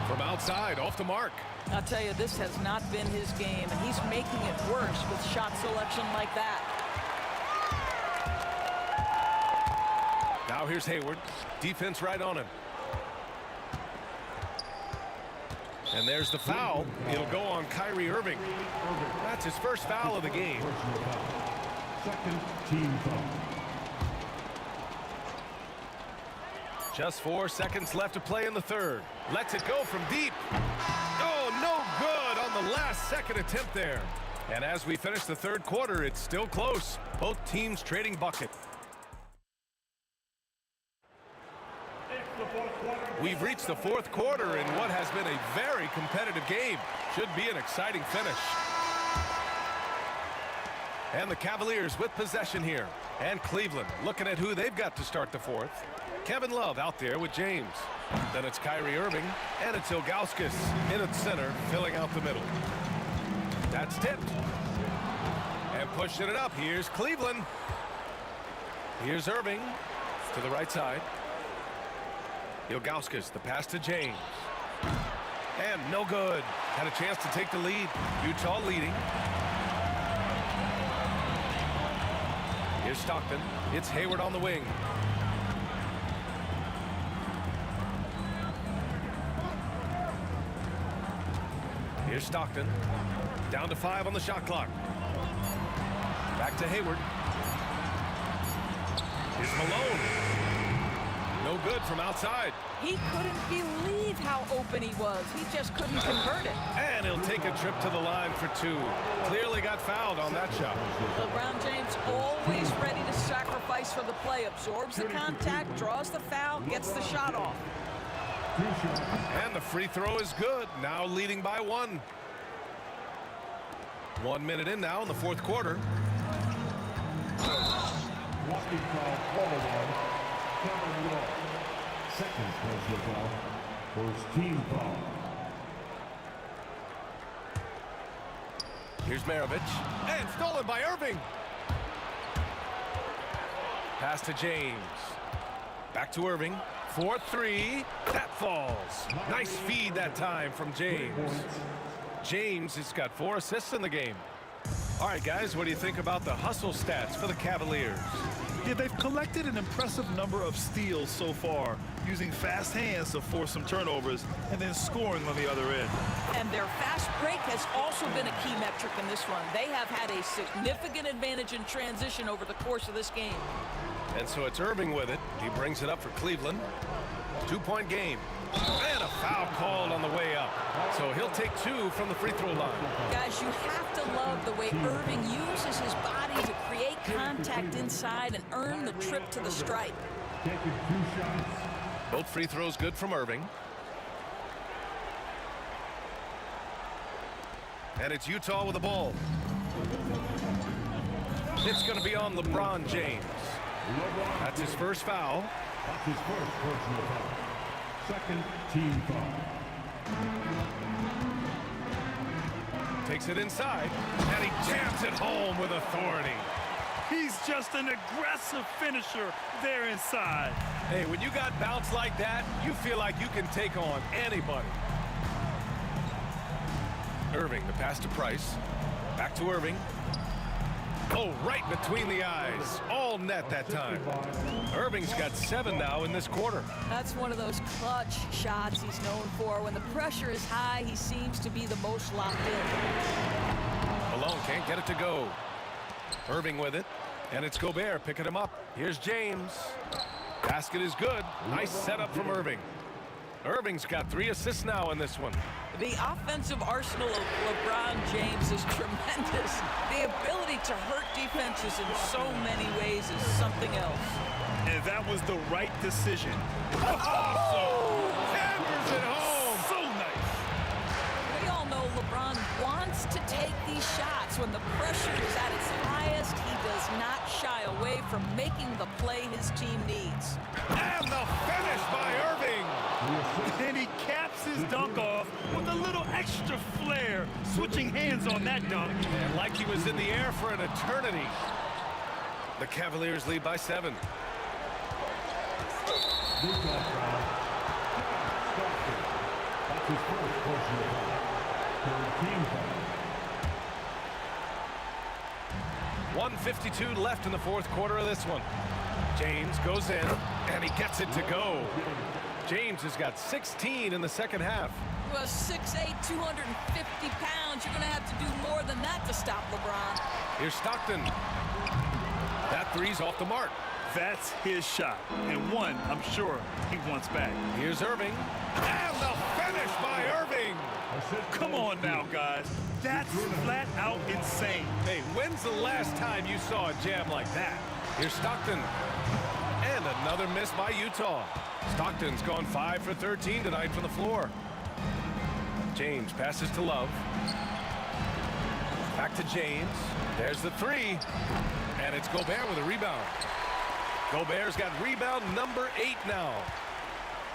From outside, off the mark. I'll tell you, this has not been his game, and he's making it worse with shot selection like that. Now here's Hayward. Defense right on him. And there's the foul. It'll go on Kyrie Irving. That's his first foul of the game. Second team foul. Just 4 seconds left to play in the third. Lets it go from deep. Oh, no good on the last second attempt there. And as we finish the third quarter, it's still close. Both teams trading bucket. We've reached the fourth quarter in what has been a very competitive game. Should be an exciting finish. And the Cavaliers with possession here. And Cleveland looking at who they've got to start the fourth. Kevin Love out there with James. Then it's Kyrie Irving. And it's Ilgauskas in at center, filling out the middle. That's tipped. And pushing it up. Here's Cleveland. Here's Irving to the right side. Ilgauskas, the pass to James. And no good. Had a chance to take the lead. Utah leading. Here's Stockton. It's Hayward on the wing. Here's Stockton. Down to 5 on the shot clock. Back to Hayward. Here's Malone. No good from outside. He couldn't believe how open he was. He just couldn't convert it. And he'll take a trip to the line for 2. Clearly got fouled on that shot. LeBron James always ready to sacrifice for the play. Absorbs the contact, draws the foul, gets the shot off. And the free throw is good. Now leading by 1. 1 minute in now in the fourth quarter. Walking foul, Kevin Love. Second personal foul. First team foul. Here's Maravich. And stolen by Irving. Pass to James. Back to Irving. 4-3. That falls. Nice feed that time from James. James has got 4 assists in the game. All right, guys, what do you think about the hustle stats for the Cavaliers? Yeah, they've collected an impressive number of steals so far, using fast hands to force some turnovers and then scoring on the other end. And their fast break has also been a key metric in this one. They have had a significant advantage in transition over the course of this game. And so it's Irving with it. He brings it up for Cleveland. 2-point game. And a foul called on the way up. So he'll take 2 from the free throw line. Guys, you have to love the way Irving uses his body to create contact inside and earn the trip to the stripe. Both free throws good from Irving. And it's Utah with the ball. It's going to be on LeBron James. That's his first foul. That's his first personal foul. Second team foul. Takes it inside, and he jams it home with authority. He's just an aggressive finisher there inside. Hey, when you got bounce like that, you feel like you can take on anybody. Irving, the pass to Price. Back to Irving. Oh, right between the eyes. All net that time. Irving's got 7 now in this quarter. That's one of those clutch shots he's known for. When the pressure is high, he seems to be the most locked in. Malone can't get it to go. Irving with it. And it's Gobert picking him up. Here's James. Basket is good. Nice setup from Irving. Irving's got 3 assists now in this one. The offensive arsenal of LeBron James is tremendous. The ability to hurt defenses in so many ways is something else. And that was the right decision. Awesome! Hammers it home! So nice! We all know LeBron wants to take these shots. When the pressure is at its highest, he does not shy away from making the play his team needs. And the finish by Irving! And he caps his dunk off with a little extra flair, switching hands on that dunk. And like he was in the air for an eternity. The Cavaliers lead by 7. That's his first personal foul. Third team foul. 1:52 left in the fourth quarter of this one. James goes in, and he gets it to go. James has got 16 in the second half. Well, 6'8", 250 pounds. You're going to have to do more than that to stop LeBron. Here's Stockton. That three's off the mark. That's his shot, and one I'm sure he wants back. Here's Irving. And the finish by Irving. Come on now, guys. That's flat out insane. Hey, when's the last time you saw a jam like that? Here's Stockton. And another miss by Utah. Stockton's gone 5 for 13 tonight from the floor. James passes to Love. Back to James. There's the three. And it's Gobert with a rebound. Gobert's got rebound number 8 now.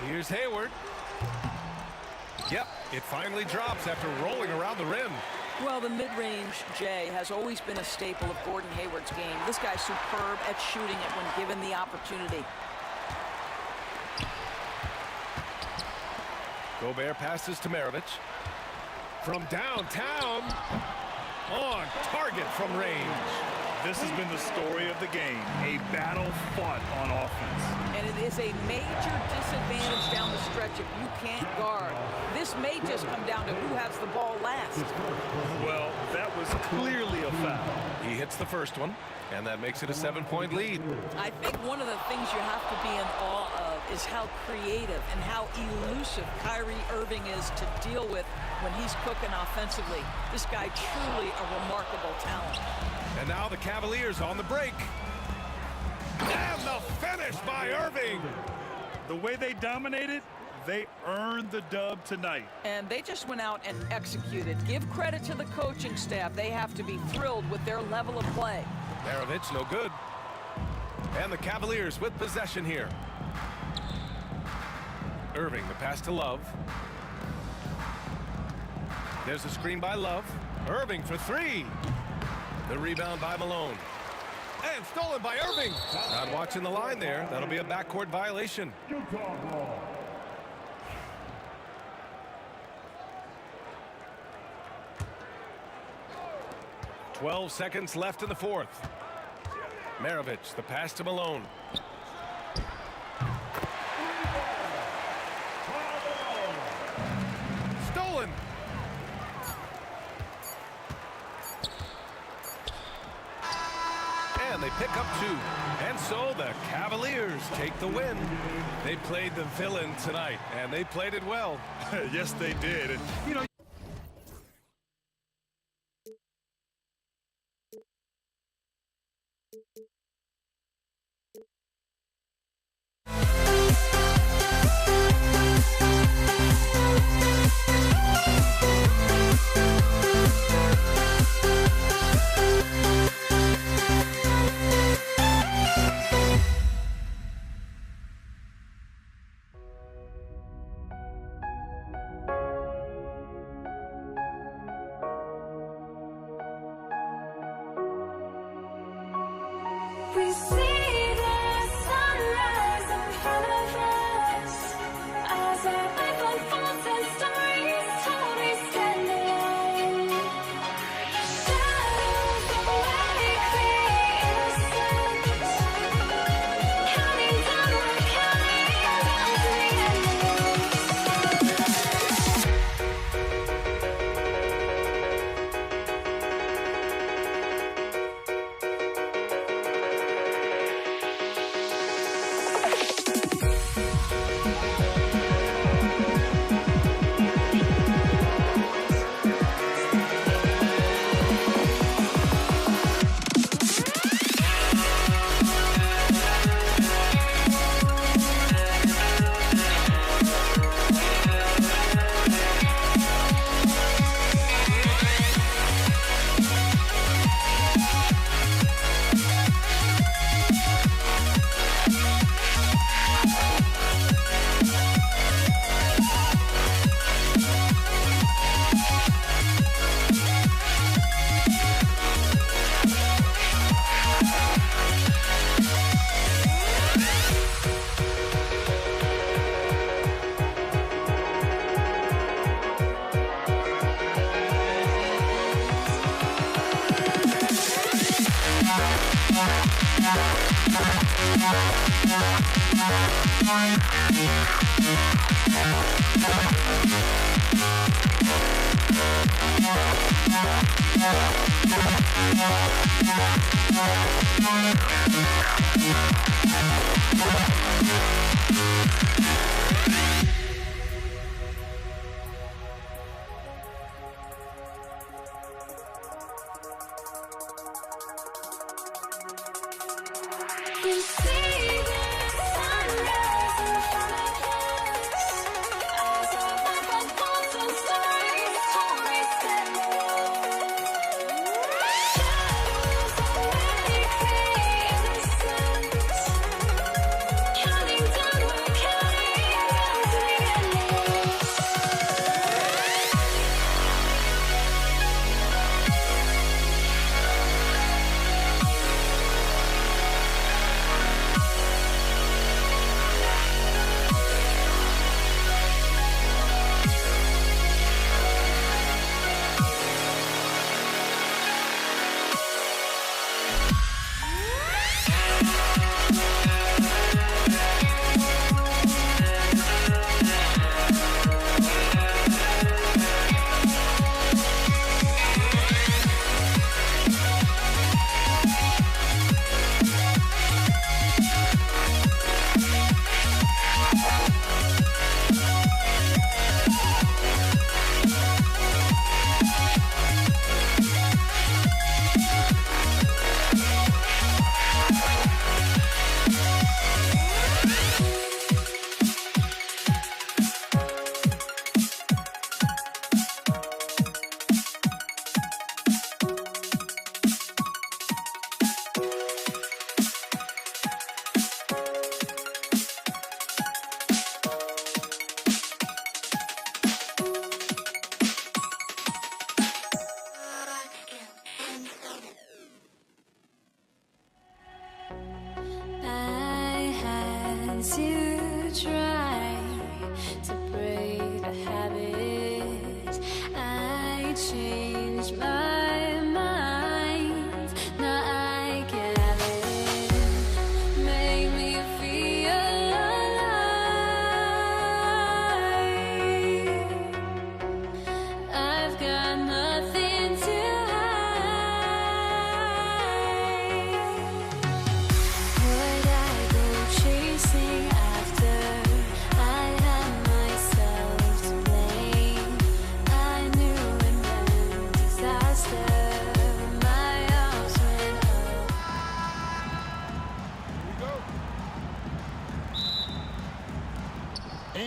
Here's Hayward. Yep, it finally drops after rolling around the rim. Well, the mid-range, Jay, has always been a staple of Gordon Hayward's game. This guy's superb at shooting it when given the opportunity. Gobert passes to Maravich. From downtown, on target from range. This has been the story of the game, a battle fought on offense. And it is a major disadvantage down the stretch if you can't guard. This may just come down to who has the ball last. Well, that was clearly a foul. He hits the first one, and that makes it a 7-point lead. I think one of the things you have to be in awe of is how creative and how elusive Kyrie Irving is to deal with when he's cooking offensively. This guy truly a remarkable talent. And now the Cavaliers on the break. And the finish by Irving. The way they dominated, they earned the dub tonight. And they just went out and executed. Give credit to the coaching staff. They have to be thrilled with their level of play. Maravich, no good. And the Cavaliers with possession here. Irving, the pass to Love. There's a screen by Love. Irving for 3. The rebound by Malone. And stolen by Irving. Not watching the line there. That'll be a backcourt violation. 12 seconds left in the fourth. Maravich, the pass to Malone. Stolen. And they pick up 2. And so the Cavaliers take the win. They played the villain tonight, and they played it well. Yes, they did. And, you know, We see the sunrise in front of us as our life unfolds and stories told. We stand alone. Shadows awake the innocent, counting down, we're counting down to the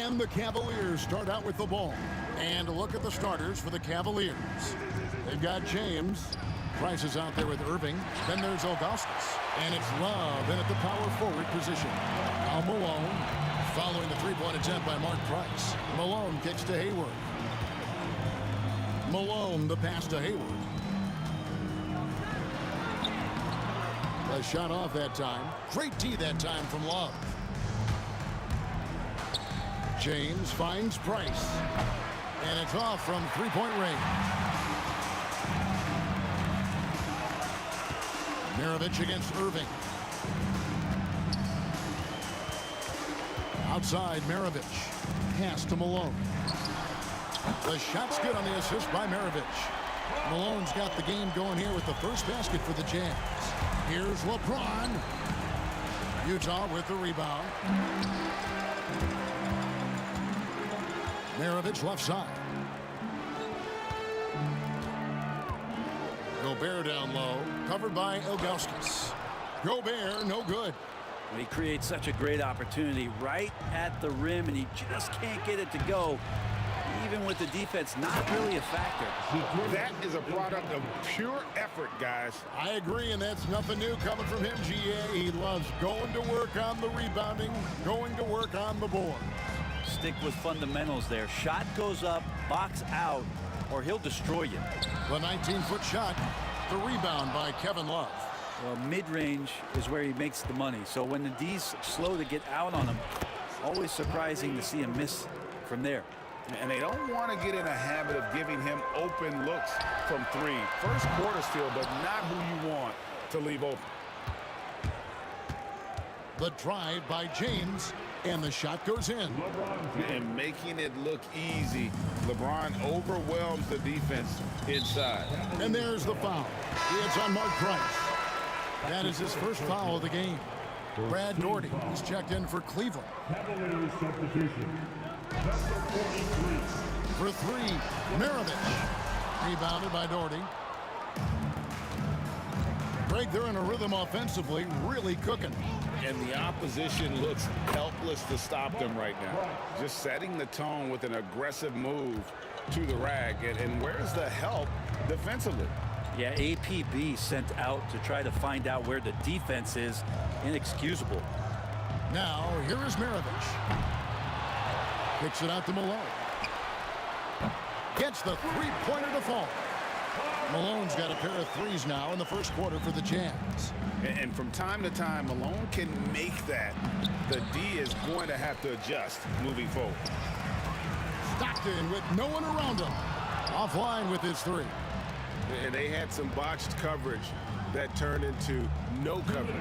And the Cavaliers start out with the ball. And a look at the starters for the Cavaliers. They've got James. Price is out there with Irving. Then there's Ilgauskas. And it's Love in at the power forward position. Now Malone, following the three-point attempt by Mark Price. Malone kicks to Hayward. Malone, the pass to Hayward. A shot off that time. Great D that time from Love. James finds Price. And it's off from three-point range. Maravich against Irving. Outside Maravich. Pass to Malone. The shot's good on the assist by Maravich. Malone's got the game going here with the first basket for the Jazz. Here's LeBron. Utah with the rebound. Maravich left side. Gobert down low, covered by Ilgauskas. Gobert, no good. He creates such a great opportunity right at the rim, and he just can't get it to go. Even with the defense not really a factor. That is a product of pure effort, guys. I agree, and that's nothing new coming from him, GA. He loves going to work on the rebounding, going to work on the board. Stick with fundamentals there. Shot goes up, box out, or he'll destroy you. The 19-foot shot, the rebound by Kevin Love. Well, mid-range is where he makes the money. So when the D's slow to get out on him, always surprising to see him miss from there. And they don't want to get in a habit of giving him open looks from three. First quarter still, but not who you want to leave open. The drive by James, and the shot goes in. And making it look easy, LeBron overwhelms the defense inside. And there's the foul. It's on Mark Price. That is his first foul of the game. Brad Daugherty is checked in for Cleveland. Cavaliers substitution. For three, Maravich. Rebounded by Daugherty. Greg, they're in a rhythm offensively, really cooking. And the opposition looks helpless to stop them right now. Just setting the tone with an aggressive move to the rag. And where's the help defensively? Yeah, APB sent out to try to find out where the defense is. Inexcusable. Now, here is Maravich. Kicks it out to Malone. Gets the three-pointer to fall. Malone's got a pair of threes now in the first quarter for the Jazz. And from time to time, Malone can make that. The D is going to have to adjust moving forward. Stockton with no one around him. Offline with his three. And they had some botched coverage that turned into no coverage.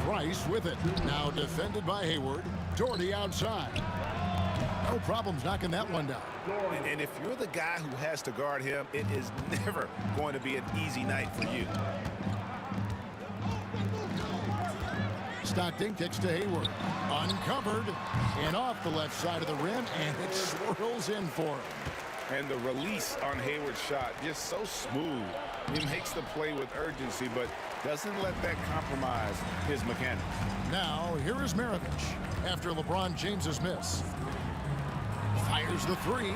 Price with it. Now defended by Hayward. Daugherty outside. No problems knocking that one down. And if you're the guy who has to guard him, it is never going to be an easy night for you. Stockton kicks to Hayward. Uncovered and off the left side of the rim, and it swirls in for him. And the release on Hayward's shot, just so smooth. He makes the play with urgency, but doesn't let that compromise his mechanics. Now, here is Maravich after LeBron James's miss. Fires the three.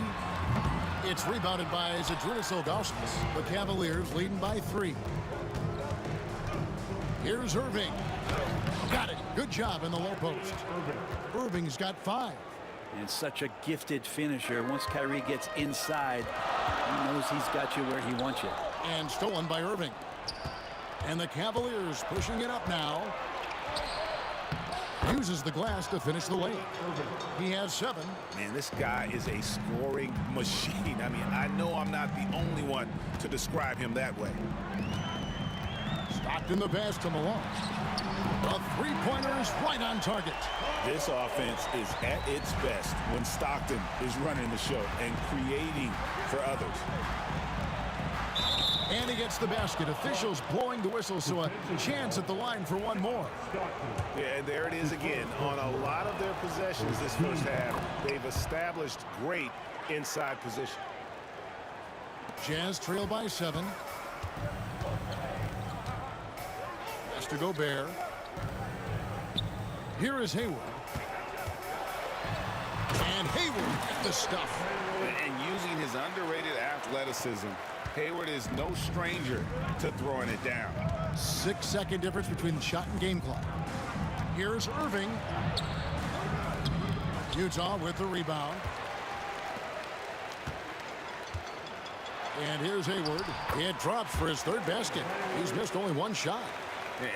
It's rebounded by Zydrunas Ilgauskas. The Cavaliers leading by 3. Here's Irving. Got it. Good job in the low post. Irving's got 5. And such a gifted finisher. Once Kyrie gets inside, he knows he's got you where he wants you. And stolen by Irving. And the Cavaliers pushing it up now. Uses the glass to finish the lane. He has 7. Man, this guy is a scoring machine. I mean, I know I'm not the only one to describe him that way. Stockton the pass to Malone. The three-pointer is right on target. This offense is at its best when Stockton is running the show and creating for others. And he gets the basket. Officials blowing the whistle, so a chance at the line for one more. Yeah, and there it is again. On a lot of their possessions this first half, they've established great inside position. Jazz trail by 7. Pass to Gobert. Here is Hayward. And Hayward at the stuff. And using his underrated athleticism, Hayward is no stranger to throwing it down. 6-second difference between the shot and game clock. Here's Irving. Utah with the rebound. And here's Hayward. It drops for his third basket. He's missed only one shot.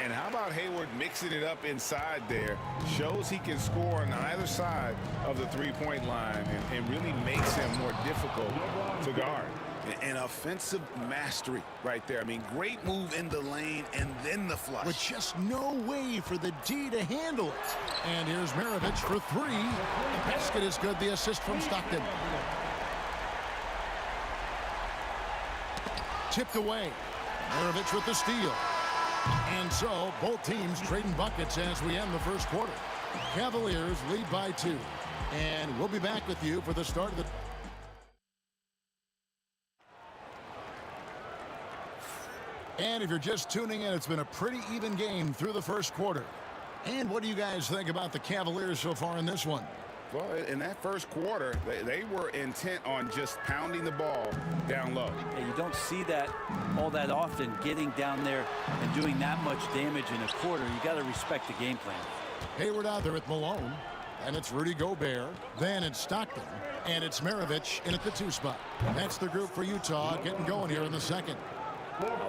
And how about Hayward mixing it up inside there? Shows he can score on either side of the three-point line and really makes him more difficult to guard. An offensive mastery right there. I mean, great move in the lane and then the flush. With just no way for the D to handle it. And here's Maravich for three. The basket is good. The assist from Stockton. Tipped away. Maravich with the steal. And so both teams trading buckets as we end the first quarter. Cavaliers lead by 2. And we'll be back with you for the start of the... And if you're just tuning in, it's been a pretty even game through the first quarter. And what do you guys think about the Cavaliers so far in this one? Well, in that first quarter, they were intent on just pounding the ball down low. And you don't see that all that often, getting down there and doing that much damage in a quarter. You got to respect the game plan. Hayward out there at Malone. And it's Rudy Gobert. Then it's Stockton. And it's Maravich in at the 2 spot. That's the group for Utah getting going here in the second.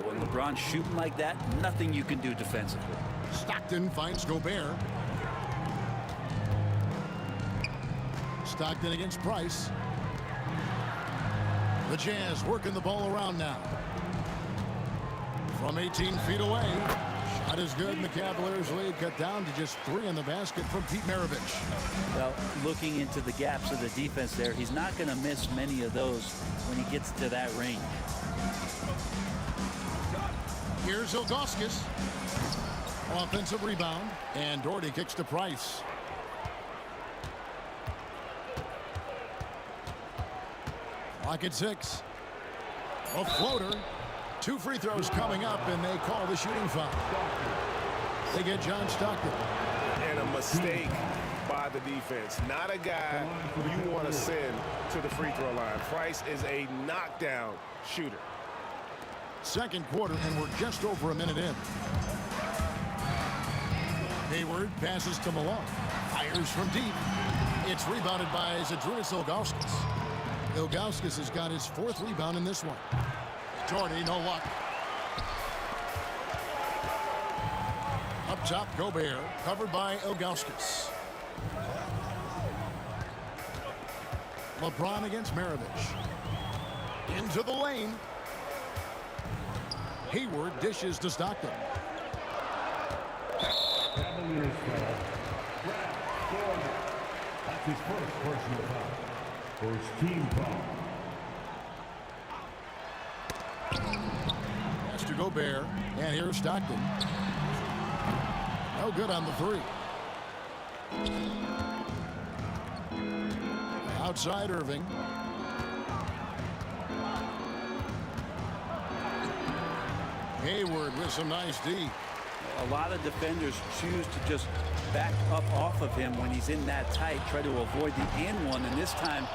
When LeBron's shooting like that, nothing you can do defensively. Stockton finds Gobert. Stockton against Price. The Jazz working the ball around now. From 18 feet away. Shot is good, and the Cavaliers lead cut down to just 3 in the basket from Pete Maravich. Well, looking into the gaps of the defense there, he's not going to miss many of those when he gets to that range. Here's Ilgauskas. Offensive rebound, and Doherty kicks to Price. Clock at 6. A floater. 2 free throws coming up, and they call the shooting foul. They get John Stockton. And a mistake by the defense. Not a guy you want to send to the free throw line. Price is a knockdown shooter. Second quarter, and we're just over a minute in. Hayward passes to Malone. Fires from deep. It's rebounded by Zydrunas Ilgauskas. Ilgauskas has got his 4th rebound in this one. Doherty, no luck. Up top, Gobert, covered by Ilgauskas. LeBron against Maravich. Into the lane. Hayward dishes to Stockton. Cavaliers foul. That's his first personal foul. First team foul. Pass to Gobert, and here's Stockton. No good on the 3. Outside Irving. Hayward with some nice D. A lot of defenders choose to just back up off of him when he's in that tight, try to avoid the and one, and this time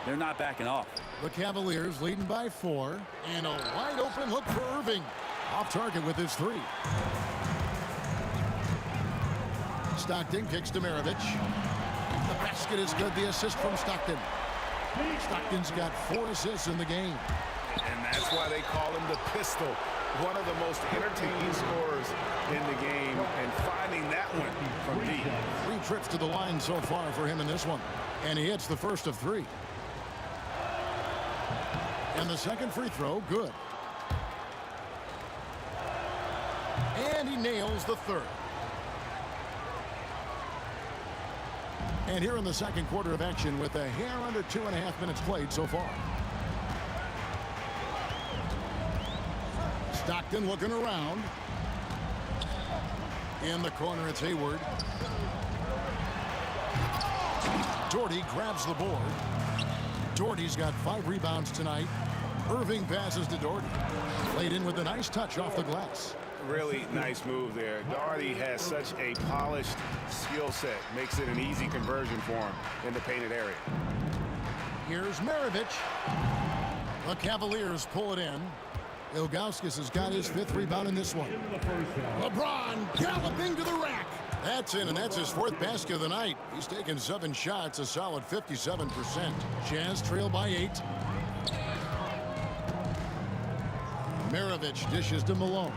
they're not backing off. The Cavaliers leading by 4, and a wide open look for Irving. Off target with his 3. Stockton kicks to Maravich. The basket is good. The assist from Stockton. Stockton's got 4 assists in the game. And that's why they call him the pistol. One of the most entertaining scorers in the game, and finding that one from deep. 3 trips to the line so far for him in this one. And he hits the first of 3. And the second free throw, good. And he nails the 3rd. And here in the second quarter of action with a hair under 2.5 minutes played so far. Stockton looking around. In the corner, it's Hayward. Doherty grabs the board. Doherty's got 5 rebounds tonight. Irving passes to Doherty. Played in with a nice touch off the glass. Really nice move there. Doherty has such a polished skill set. Makes it an easy conversion for him in the painted area. Here's Maravich. The Cavaliers pull it in. Ilgauskas has got his 5th rebound in this one. LeBron galloping to the rack. That's in, and that's his 4th basket of the night. He's taken 7 shots, a solid 57%. Jazz trail by 8. Maravich dishes to Malone.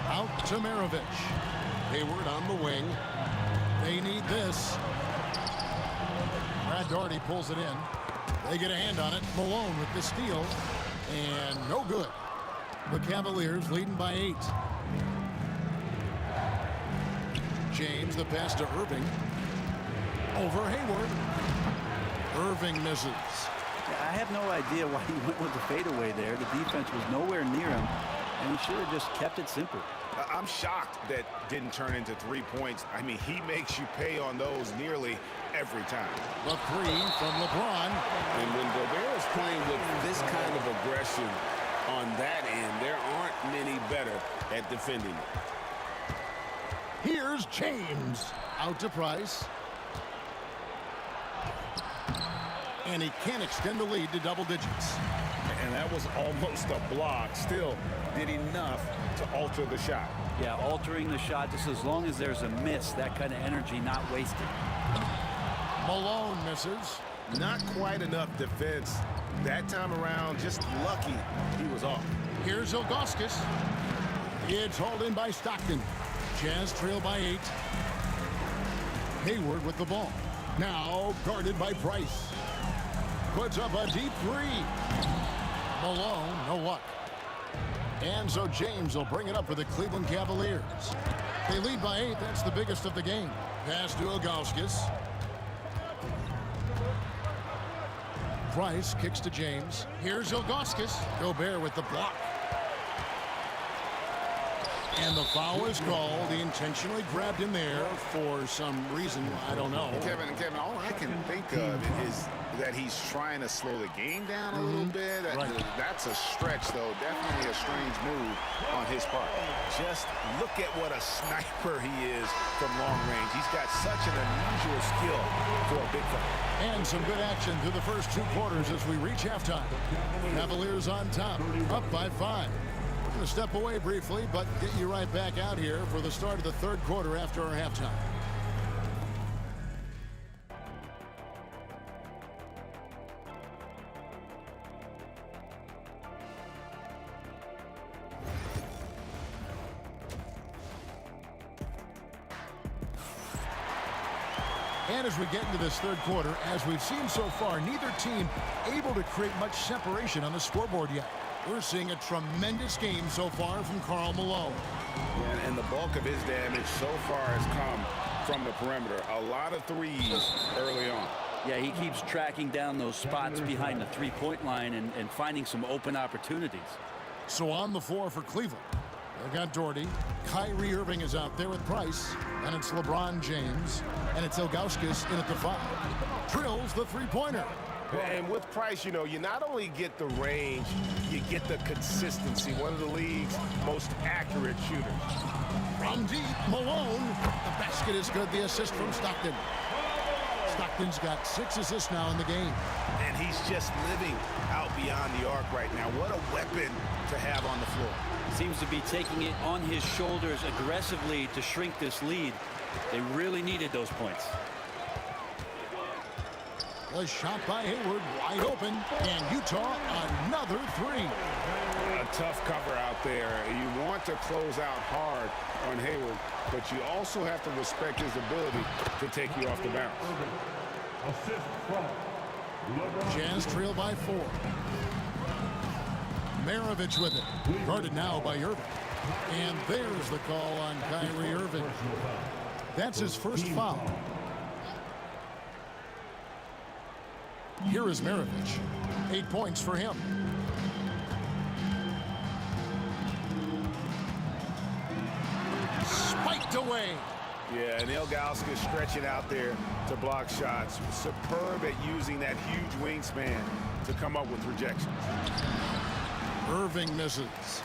Out to Maravich. Hayward on the wing. They need this. Brad Doherty pulls it in. They get a hand on it. Malone with the steal. And no good. The Cavaliers leading by 8. James, the pass to Irving. Over Hayward. Irving misses. I have no idea why he went with the fadeaway there. The defense was nowhere near him, and he should have just kept it simple. I'm shocked that didn't turn into 3 points. I mean, he makes you pay on those nearly every time. The 3 from LeBron. And when Gobert is playing with this kind of aggression on that end, there aren't many better at defending it. Here's James. Out to Price. And he can't extend the lead to double digits. And that was almost a block. Still did enough to alter the shot. Yeah, altering the shot just as long as there's a miss, that kind of energy not wasted. Malone misses. Not quite enough defense that time around. Just lucky he was off. Here's Ilgauskas. It's hauled in by Stockton. Jazz trail by 8. Hayward with the ball. Now guarded by Price. Puts up a deep 3. Malone, no luck. And so James will bring it up for the Cleveland Cavaliers. They lead by 8. That's the biggest of the game. Pass to Ilgauskas. Price kicks to James. Here's Ilgauskas. Gobert with the block. And the foul is called. He intentionally grabbed him there for some reason. I don't know. Kevin, all I can think of is that he's trying to slow the game down a little bit. That's a stretch, though. Definitely a strange move on his part. Just look at what a sniper he is from long range. He's got such an unusual skill for a big fella. And some good action through the first 2 quarters as we reach halftime. Cavaliers on top, up by 5. We're going to step away briefly, but get you right back out here for the start of the 3rd quarter after our halftime. And as we get into this 3rd quarter, as we've seen so far, neither team able to create much separation on the scoreboard yet. We're seeing a tremendous game so far from Karl Malone. And the bulk of his damage so far has come from the perimeter. A lot of threes early on. Yeah, he keeps tracking down those spots behind the 3-point line and finding some open opportunities. So on the floor for Cleveland, they've got Doherty. Kyrie Irving is out there with Price. And it's LeBron James. And it's Ilgauskas in at the 5. Drills the 3-pointer. And with Price, you know, you not only get the range, you get the consistency. One of the league's most accurate shooters. From deep, Malone. The basket is good. The assist from Stockton. Stockton's got 6 assists now in the game. And he's just living out beyond the arc right now. What a weapon to have on the floor. Seems to be taking it on his shoulders aggressively to shrink this lead. They really needed those points. A shot by Hayward, wide open, and Utah another 3. A tough cover out there. You want to close out hard on Hayward, but you also have to respect his ability to take you off the bounce. Jazz trail by 4. Maravich with it, guarded now by Irving. And there's the call on Kyrie Irving. That's his first foul. Here is Maravich. 8 points for him. Spiked away. Yeah, and Ilgauskas stretching out there to block shots. Superb at using that huge wingspan to come up with rejections. Irving misses.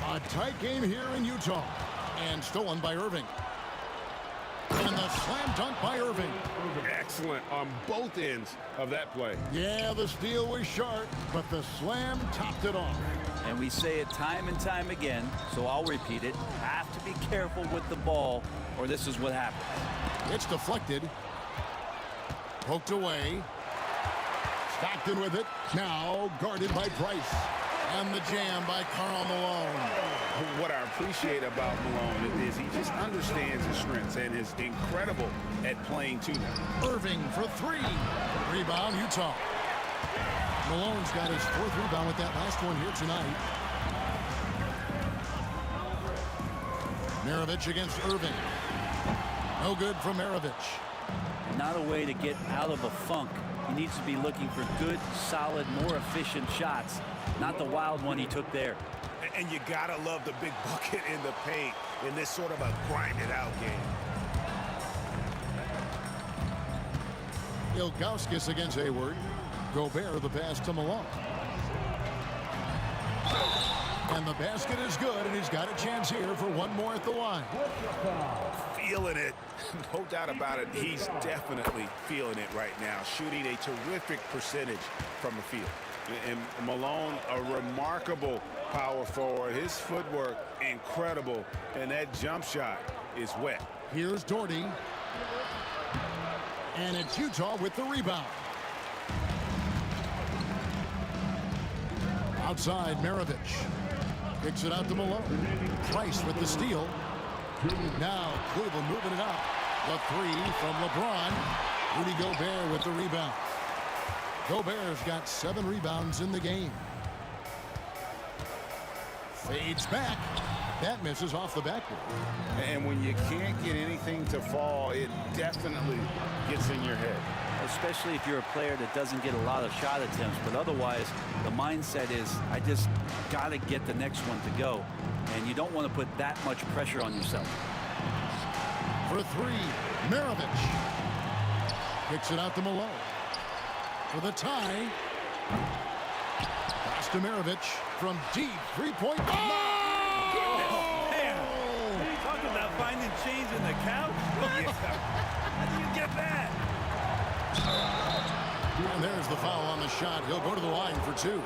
A tight game here in Utah. And stolen by Irving. And the slam dunk by Irving. Excellent on both ends of that play. Yeah, the steal was sharp, but the slam topped it off. And we say it time and time again, so I'll repeat it. Have to be careful with the ball, or this is what happens. It's deflected. Poked away. Stockton with it. Now guarded by Price. And the jam by Karl Malone. What I appreciate about Malone is he just understands his strengths and is incredible at playing to them. Irving for three. Rebound, Utah. Malone's got his fourth rebound with that last one here tonight. Maravich against Irving. No good from Maravich. Not a way to get out of a funk. He needs to be looking for good, solid, more efficient shots, not the wild one he took there. And you gotta love the big bucket in the paint in this sort of a grinded-out game. Ilgauskas against Hayward. Gobert the pass to Malone. And the basket is good, and he's got a chance here for one more at the line. Feeling it. No doubt about it. He's definitely feeling it right now. Shooting a terrific percentage from the field. And Malone, a remarkable power forward. His footwork, incredible. And that jump shot is wet. Here's Doherty. And it's Utah with the rebound. Outside, Maravich. Kicks it out to Malone. Price with the steal. Now Cleveland moving it up. The three from LeBron. Rudy Gobert with the rebound. Gobert's got 7 rebounds in the game. Fades back. That misses off the backboard. And when you can't get anything to fall, it definitely gets in your head. Especially if you're a player that doesn't get a lot of shot attempts, but otherwise the mindset is I just got to get the next one to go, and you don't want to put that much pressure on yourself. For three, Maravich kicks it out to Malone for the tie. Pass to Maravich from deep three-point line. Talk about finding change in the couch. How do you get that? And there's the foul on the shot. He'll go to the line for 2.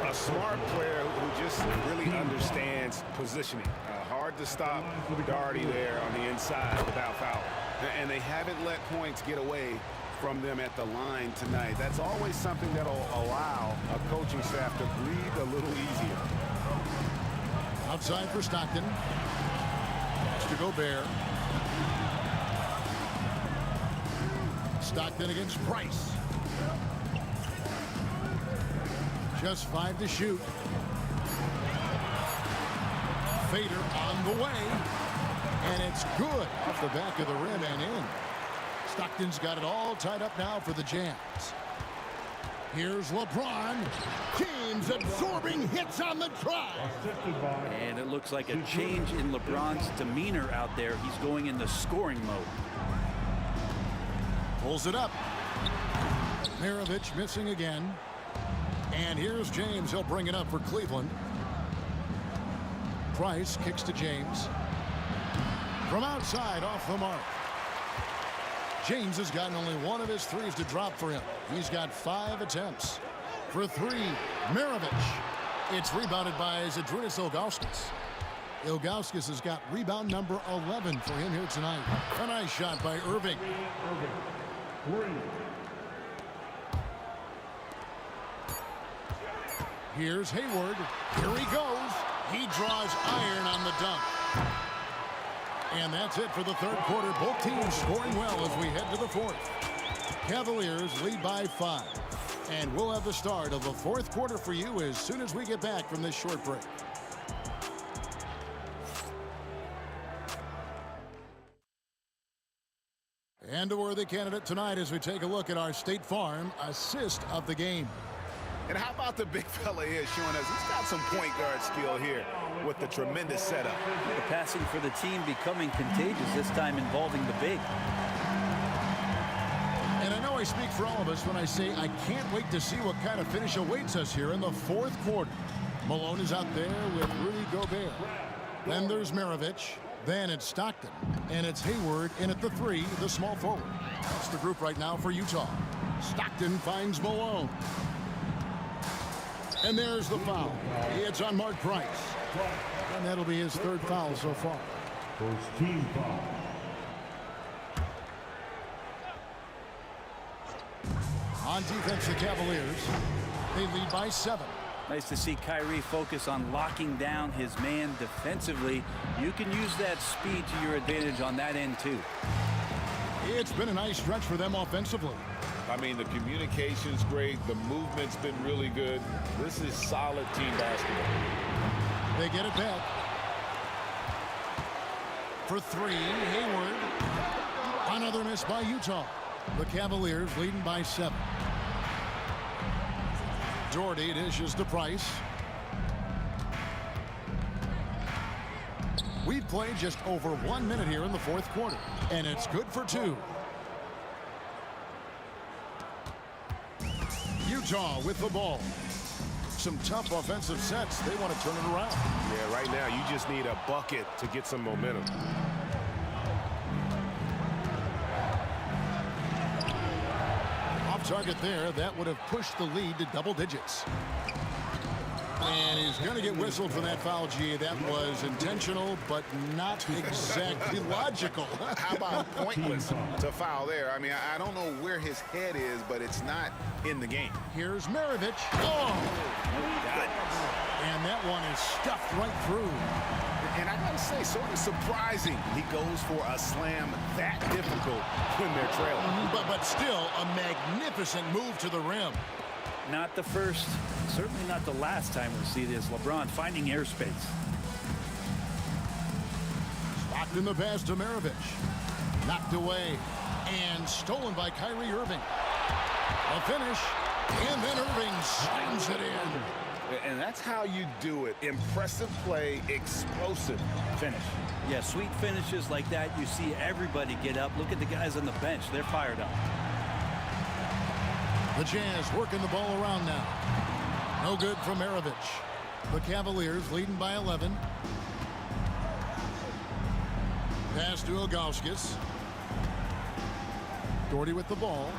A smart player who just really understands positioning. Hard to stop Doherty there on the inside without foul. And they haven't let points get away from them at the line tonight. That's always something that'll allow a coaching staff to breathe a little easier. Outside for Stockton. Pass to Gobert. Stockton against Price. Just 5 to shoot. Fader on the way. And it's good off the back of the rim and in. Stockton's got it all tied up now for the Jazz. Here's LeBron. James absorbing hits on the drive. And it looks like a change in LeBron's demeanor out there. He's going into scoring mode. Pulls it up. Maravich missing again. And here's James. He'll bring it up for Cleveland. Price kicks to James. From outside, off the mark. James has gotten only 1 of his threes to drop for him. He's got 5 attempts. For 3, Maravich. It's rebounded by Zydrunas Ilgauskas. Ilgauskas has got rebound number 11 for him here tonight. A nice shot by Irving. Here's Hayward. Here he goes. He draws iron on the dunk. And that's it for the third quarter. Both teams scoring well as we head to the fourth. Cavaliers lead by 5. And we'll have the start of the fourth quarter for you as soon as we get back from this short break. And a worthy candidate tonight as we take a look at our State Farm assist of the game. And how about the big fella here showing us he's got some point guard skill here with the tremendous setup. The passing for the team becoming contagious, this time involving the big. And I know I speak for all of us when I say I can't wait to see what kind of finish awaits us here in the fourth quarter. Malone is out there with Rudy Gobert. Then there's Maravich. Then it's Stockton. And it's Hayward in at the 3, the small forward. That's the group right now for Utah. Stockton finds Malone. And there's the foul. It's on Mark Price. And that'll be his 3rd foul so far. First team foul. On defense, the Cavaliers. They lead by 7. Nice to see Kyrie focus on locking down his man defensively. You can use that speed to your advantage on that end, too. It's been a nice stretch for them offensively. I mean, the communication's great. The movement's been really good. This is solid team basketball. They get it back. For 3, Hayward. Another miss by Utah. The Cavaliers leading by 7. Doherty dishes to Price. We've played just over 1 minute here in the 4th quarter, and it's good for 2. Utah with the ball. Some tough offensive sets. They want to turn it around. Yeah, right now you just need a bucket to get some momentum. Off target there. That would have pushed the lead to double digits. And he's going to get whistled for that foul, G. That was intentional, but not exactly logical. How about pointless to foul there? I mean, I don't know where his head is, but it's not in the game. Here's Maravich. Oh! And that one is stuffed right through. And I got to say, sort of surprising. He goes for a slam that difficult when they're trailing. But still, a magnificent move to the rim. Not the first, certainly not the last time we see this. LeBron finding airspace. Stockton the pass to Maravich. Knocked away and stolen by Kyrie Irving. A finish, and then Irving slams it in. And that's how you do it. Impressive play, explosive finish. Yeah, sweet finishes like that, you see everybody get up. Look at the guys on the bench. They're fired up. The Jazz working the ball around now. No good from Maravich. The Cavaliers leading by 11. Pass to Ilgauskas. Doherty with the ball.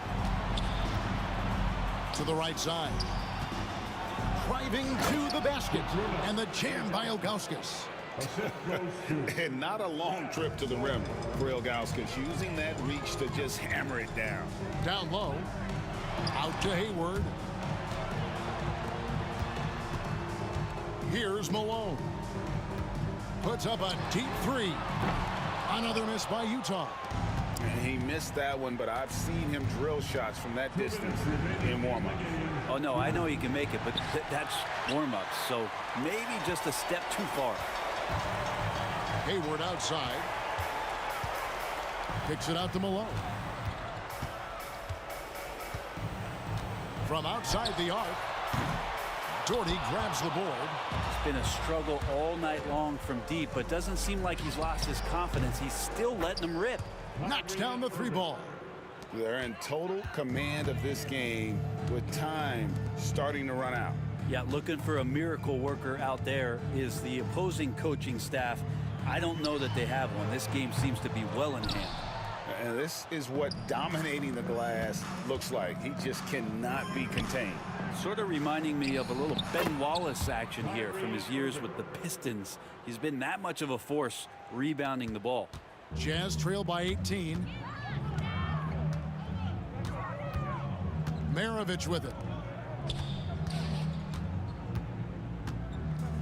To the right side. Driving to the basket. And the jam by Ilgauskas. And not a long trip to the rim for Ilgauskas. Using that reach to just hammer it down. Down low. Out to Hayward. Here's Malone. Puts up a deep 3. Another miss by Utah. And he missed that one, but I've seen him drill shots from that distance in warm-up. Oh, no, I know he can make it, but that's warm-up. So maybe just a step too far. Hayward outside. Kicks it out to Malone. From outside the arc, Doherty grabs the board. It's been a struggle all night long from deep, but doesn't seem like he's lost his confidence. He's still letting them rip. Knocks down the 3 ball. They're in total command of this game with time starting to run out. Yeah, looking for a miracle worker out there is the opposing coaching staff. I don't know that they have one. This game seems to be well in hand. And this is what dominating the glass looks like. He just cannot be contained. Sort of reminding me of a little Ben Wallace action here from his years with the Pistons. He's been that much of a force rebounding the ball. Jazz trail by 18. Maravich with it.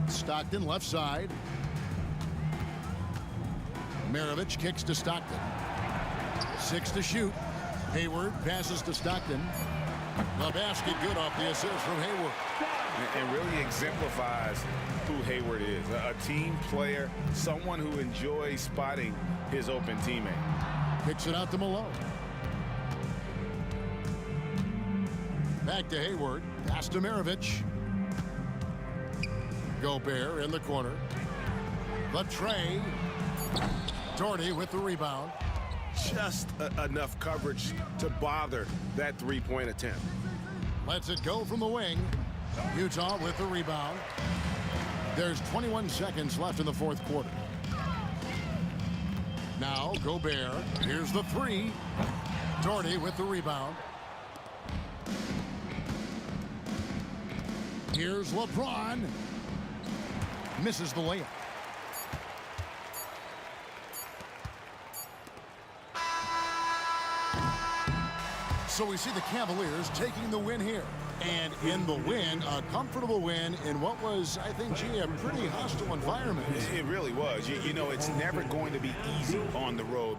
Stockton left side. Maravich kicks to Stockton. 6 to shoot. Hayward passes to Stockton. The basket good off the assist from Hayward. And really exemplifies who Hayward is. A team player, someone who enjoys spotting his open teammate. Kicks it out to Malone. Back to Hayward. Pass to Maravich. Gobert in the corner. The tray. Doherty with the rebound. Just enough coverage to bother that three-point attempt. Lets it go from the wing. Utah with the rebound. There's 21 seconds left in the fourth quarter. Now Gobert. Here's the three. Doherty with the rebound. Here's LeBron. Misses the layup. So we see the Cavaliers taking the win here. And in the win, a comfortable win in what was, I think, gee, a pretty hostile environment. It really was. You know, it's never going to be easy on the road.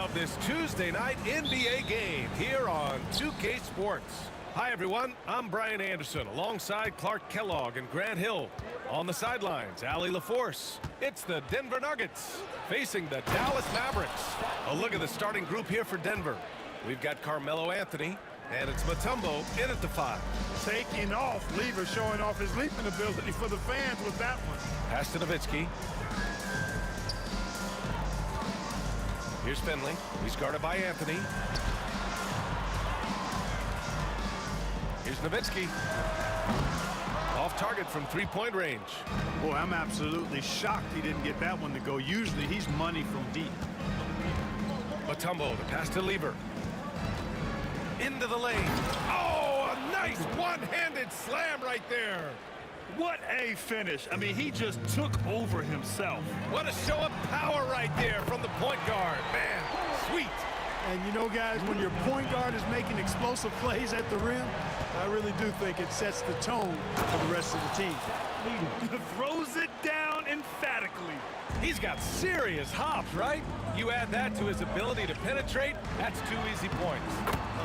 of this Tuesday night NBA game here on 2K Sports. Hi, everyone. I'm Brian Anderson alongside Clark Kellogg and Grant Hill. On the sidelines, Allie LaForce. It's the Denver Nuggets facing the Dallas Mavericks. A look at the starting group here for Denver. We've got Carmelo Anthony, and it's Mutombo in at the 5. Taking off. Lever showing off his leaping ability for the fans with that one. Pass to Nowitzki. Here's Finley. He's guarded by Anthony. Here's Nowitzki. Off target from three-point range. Boy, I'm absolutely shocked he didn't get that one to go. Usually he's money from deep. Mutombo, the pass to Lever. Into the lane. Oh, a nice one-handed slam right there. What a finish. I mean, he just took over himself. What a show of power right there from the point guard. Man, sweet. And you know, guys, when your point guard is making explosive plays at the rim, I really do think it sets the tone for the rest of the team. Throws it down emphatically. He's got serious hops, right? You add that to his ability to penetrate, that's 2 easy points.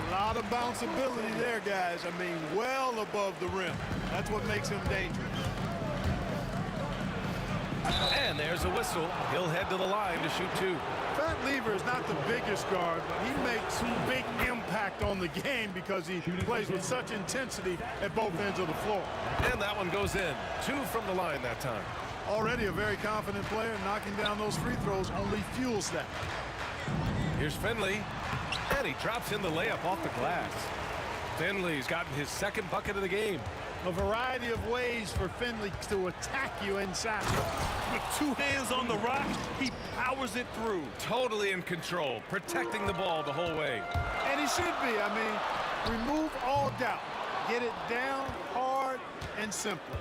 A lot of bounce ability there, guys. I mean, well above the rim. That's what makes him dangerous. And there's a whistle. He'll head to the line to shoot 2. Fat Lever is not the biggest guard, but he makes big impact on the game because he plays with such intensity at both ends of the floor. And that one goes in. 2 from the line that time. Already a very confident player. Knocking down those free throws only fuels that. Here's Finley. And he drops in the layup off the glass. Finley's gotten his second bucket of the game. A variety of ways for Finley to attack you inside. With 2 hands on the rock, he powers it through. Totally in control, protecting the ball the whole way. And he should be. I mean, remove all doubt. Get it down hard and simple.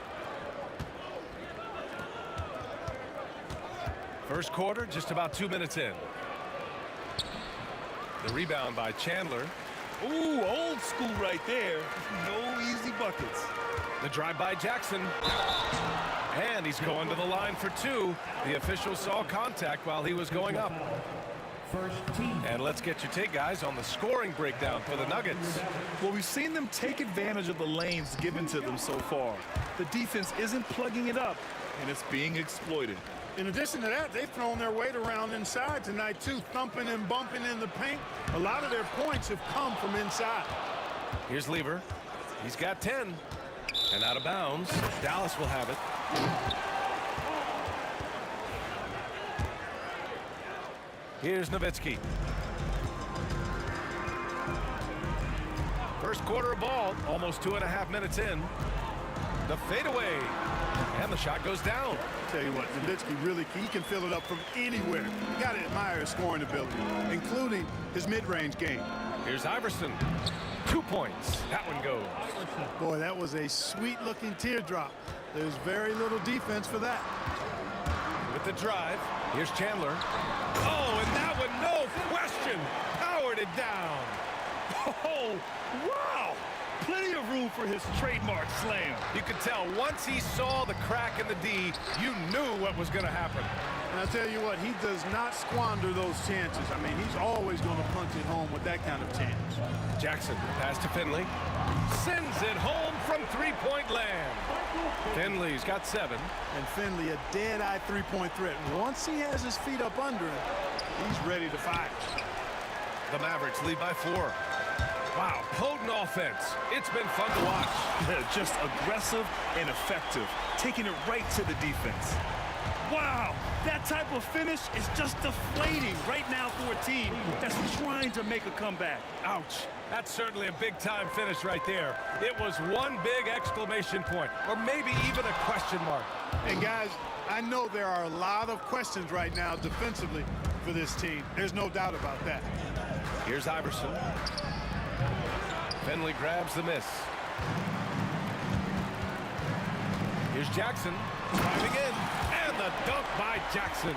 First quarter, just about 2 minutes in. The rebound by Chandler. Ooh, old school right there. No easy buckets. The drive by Jackson. And he's going to the line for 2. The official saw contact while he was going up. And let's get your take, guys, on the scoring breakdown for the Nuggets. Well, we've seen them take advantage of the lanes given to them so far. The defense isn't plugging it up, and it's being exploited. In addition to that, they've thrown their weight around inside tonight, too, thumping and bumping in the paint. A lot of their points have come from inside. Here's Lever. He's got 10. And out of bounds. Dallas will have it. Here's Nowitzki. First quarter of ball, almost 2.5 minutes in. The fadeaway. And the shot goes down. Tell you what, Nowitzki really, he can fill it up from anywhere. You got to admire his scoring ability, including his mid-range game. Here's Iverson. 2 points. That one goes. Boy, that was a sweet-looking teardrop. There's very little defense for that. With the drive, here's Chandler. Oh, and that one, no question, powered it down. Oh, wow. Plenty of room for his trademark slam. You could tell once he saw the crack in the D, you knew what was going to happen. And I'll tell you what, he does not squander those chances. I mean, he's always going to punch it home with that kind of chance. Jackson, pass to Finley. Sends it home from three-point land. Finley's got 7. And Finley, a dead-eye three-point threat. Once he has his feet up under him, he's ready to fire. The Mavericks lead by 4. Wow, potent offense. It's been fun to watch. Just aggressive and effective, taking it right to the defense. Wow, that type of finish is just deflating right now for a team that's trying to make a comeback. Ouch. That's certainly a big-time finish right there. It was one big exclamation point, or maybe even a question mark. And guys, I know there are a lot of questions right now defensively for this team. There's no doubt about that. Here's Iverson. Finley grabs the miss. Here's Jackson driving in, and the dunk by Jackson.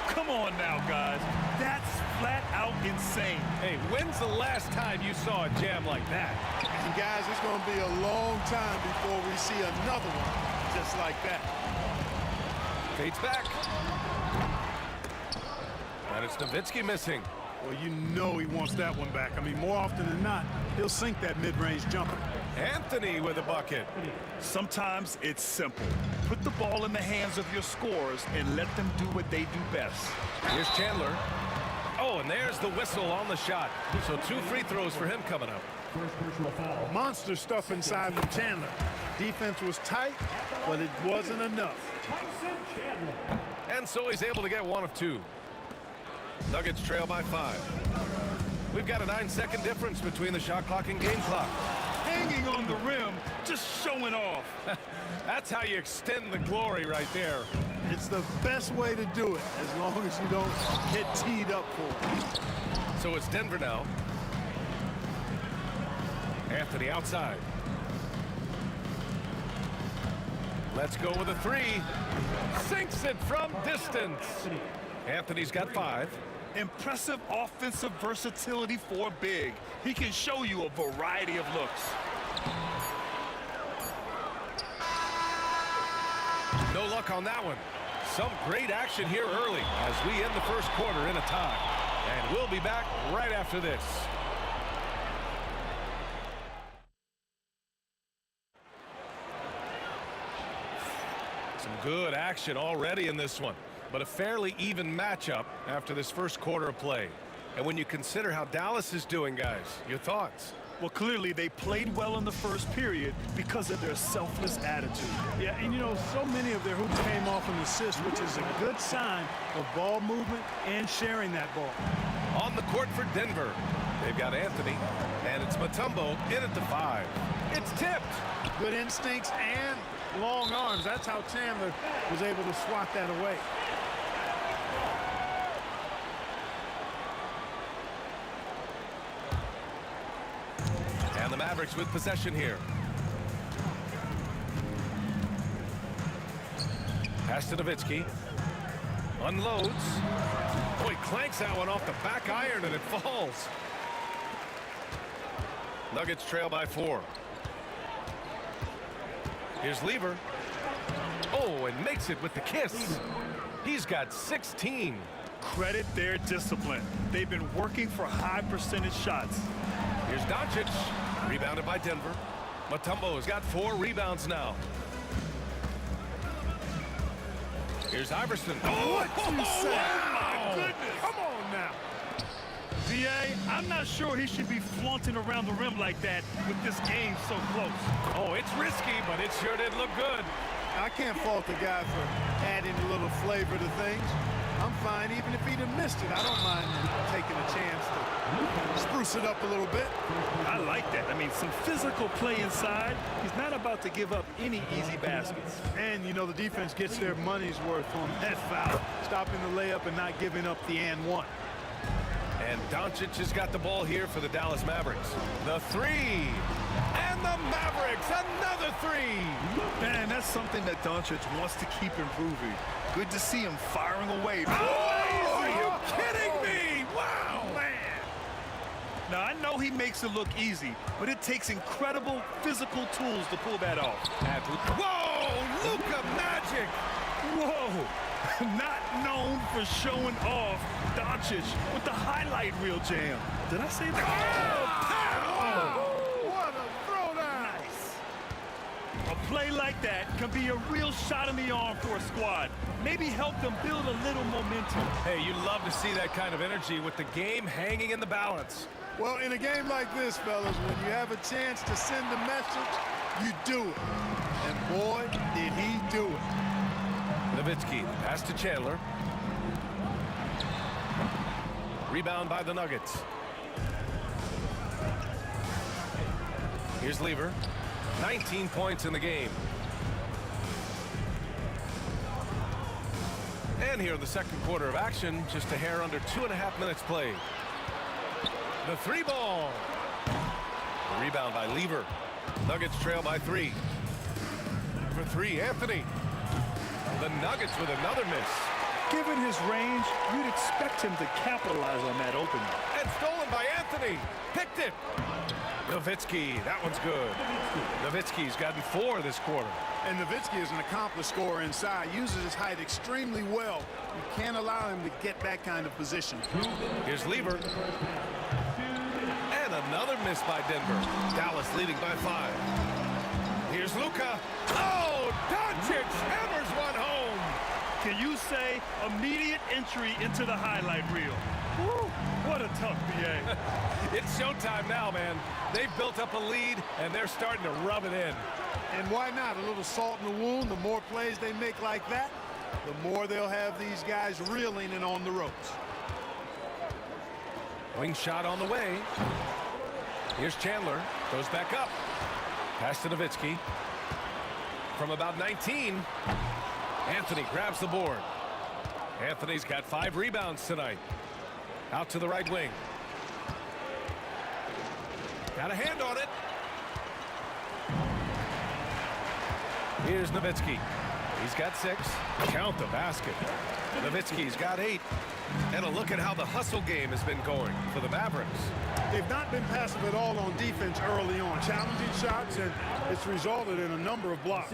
Come on now, guys. That's flat out insane. Hey, when's the last time you saw a jam like that? And guys, it's going to be a long time before we see another one just like that. Fades back. And it's Nowitzki missing. Well, you know he wants that one back. I mean, more often than not, he'll sink that mid-range jumper. Anthony with a bucket. Sometimes it's simple. Put the ball in the hands of your scorers and let them do what they do best. Here's Chandler. Oh, and there's the whistle on the shot. So 2 free throws for him coming up. Monster stuff inside from Chandler. Defense was tight, but it wasn't enough. And so he's able to get 1 of 2. Nuggets trail by 5. We've got a 9-second difference between the shot clock and game clock. Hanging on the rim, just showing off. That's how you extend the glory right there. It's the best way to do it, as long as you don't get teed up for it. So it's Denver now. Anthony outside. Let's go with a 3. Sinks it from distance. Anthony's got 5. Impressive offensive versatility for big. He can show you a variety of looks. No luck on that one. Some great action here early as we end the first quarter in a tie. And we'll be back right after this. Some good action already in this one, but a fairly even matchup after this first quarter of play. And when you consider how Dallas is doing, guys, your thoughts? Well, clearly they played well in the first period because of their selfless attitude. Yeah, and you know, so many of their hoops came off an assist, which is a good sign of ball movement and sharing that ball. On the court for Denver, they've got Anthony, and it's Mutombo in at the 5. It's tipped. Good instincts and long arms. That's how Chandler was able to swat that away. And the Mavericks with possession here. Pass to Nowitzki. Unloads. Oh, he clanks that one off the back iron and it falls. Nuggets trail by 4. Here's Lever. Oh, and makes it with the kiss. He's got 16. Credit their discipline. They've been working for high percentage shots. Here's Doncic. Rebounded by Denver. Mutombo has got 4 rebounds now. Here's Iverson. Oh, what you say? Oh, my goodness. Come on now. D.A., I'm not sure he should be flaunting around the rim like that with this game so close. Oh, it's risky, but it sure did look good. I can't fault the guy for adding a little flavor to things. I'm fine even if he'd have missed it. I don't mind taking a chance to spruce it up a little bit. I like that. I mean, some physical play inside. He's not about to give up any easy baskets. And, you know, the defense gets their money's worth on that foul. Stopping the layup and not giving up the and one. And Doncic has got the ball here for the Dallas Mavericks. The 3. And the Mavericks, another 3. Man, that's something that Doncic wants to keep improving. Good to see him firing away. Oh, are you kidding me? Wow. Man. Now, I know he makes it look easy, but it takes incredible physical tools to pull that off. Whoa, Luka Magic. Whoa. Not known for showing off, Doncic with the highlight reel jam. Did I say that? Oh, what a throwdown. Nice. A play like that can be a real shot in the arm for a squad. Maybe help them build a little momentum. Hey, you love to see that kind of energy with the game hanging in the balance. Well, in a game like this, fellas, when you have a chance to send a message, you do it. And boy, did he do it. Nowitzki, pass to Chandler. Rebound by the Nuggets. Here's Lever. 19 points in the game. And here in the second quarter of action, just a hair under 2.5 minutes played. The 3 ball. The rebound by Lever. Nuggets trail by 3. For 3, Anthony. The Nuggets with another miss. Given his range, you'd expect him to capitalize on that opening. And stolen by Anthony. Anthony picked it. Nowitzki, that one's good. Nowitzki's gotten 4 this quarter. And Nowitzki is an accomplished scorer inside, uses his height extremely well. You can't allow him to get that kind of position. Here's Lever. And another miss by Denver. Dallas leading by 5. Here's Luka. Oh, Doncic hammers one home. Can you say immediate entry into the highlight reel? Woo, what a tough BA. It's showtime now, man. They've built up a lead, and they're starting to rub it in. And why not? A little salt in the wound. The more plays they make like that, the more they'll have these guys reeling and on the ropes. Wing shot on the way. Here's Chandler. Goes back up. Pass to Nowitzki. From about 19, Anthony grabs the board. Anthony's got 5 rebounds tonight. Out to the right wing. Got a hand on it. Here's Nowitzki. He's got 6. Count the basket. Nowitzki's got 8. And a look at how the hustle game has been going for the Mavericks. They've not been passive at all on defense early on. Challenging shots, and it's resulted in a number of blocks.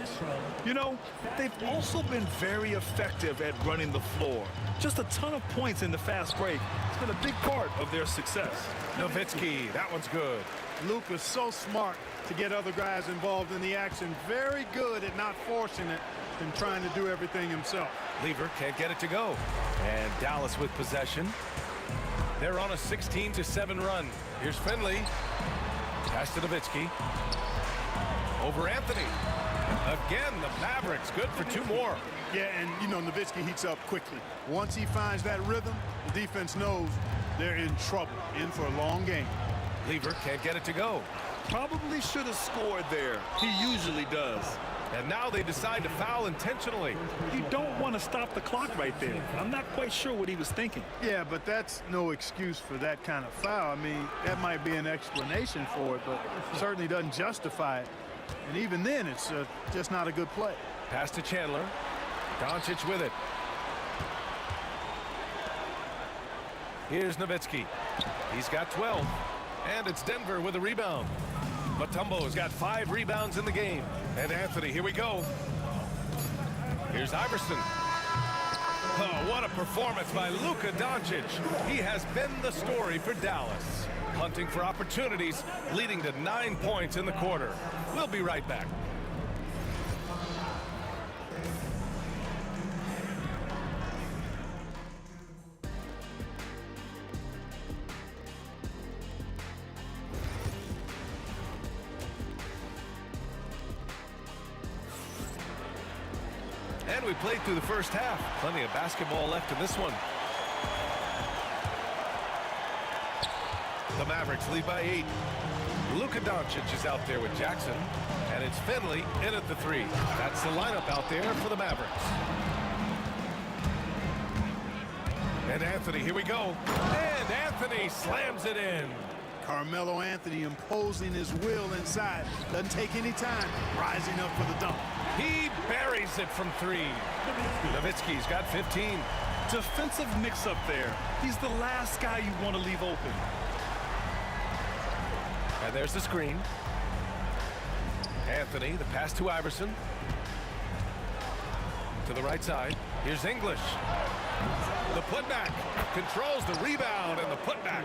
You know, they've also been very effective at running the floor. Just a ton of points in the fast break. It's been a big part of their success. Nowitzki, that one's good. Luka's so smart to get other guys involved in the action. Very good at not forcing it and trying to do everything himself. Lever can't get it to go. And Dallas with possession. They're on a 16-7 run. Here's Finley. Pass to Nowitzki. Over Anthony. Again, the Mavericks good for 2 more. Yeah, and you know, Nowitzki heats up quickly. Once he finds that rhythm, the defense knows they're in trouble, in for a long game. Lever can't get it to go. Probably should have scored there. He usually does. And now they decide to foul intentionally. You don't want to stop the clock right there. I'm not quite sure what he was thinking. Yeah, but that's no excuse for that kind of foul. I mean, that might be an explanation for it, but certainly doesn't justify it. And even then, it's just not a good play. Pass to Chandler. Doncic with it. Here's Nowitzki. He's got 12. And it's Denver with a rebound. Mutombo's got 5 rebounds in the game. And Anthony, here we go. Here's Iverson. Oh, what a performance by Luka Doncic. He has been the story for Dallas. Hunting for opportunities, leading to 9 points in the quarter. We'll be right back. And we played through the first half. Plenty of basketball left in this one. The Mavericks lead by 8. Luka Doncic is out there with Jackson. And it's Finley in at the 3. That's the lineup out there for the Mavericks. And Anthony, here we go. And Anthony slams it in. Carmelo Anthony imposing his will inside. Doesn't take any time. Rising up for the dunk. He buries it from 3. Nowitzki's got 15. Defensive mix-up there. He's the last guy you want to leave open. And there's the screen. Anthony, the pass to Iverson. To the right side. Here's English. The putback. Controls the rebound and the putback.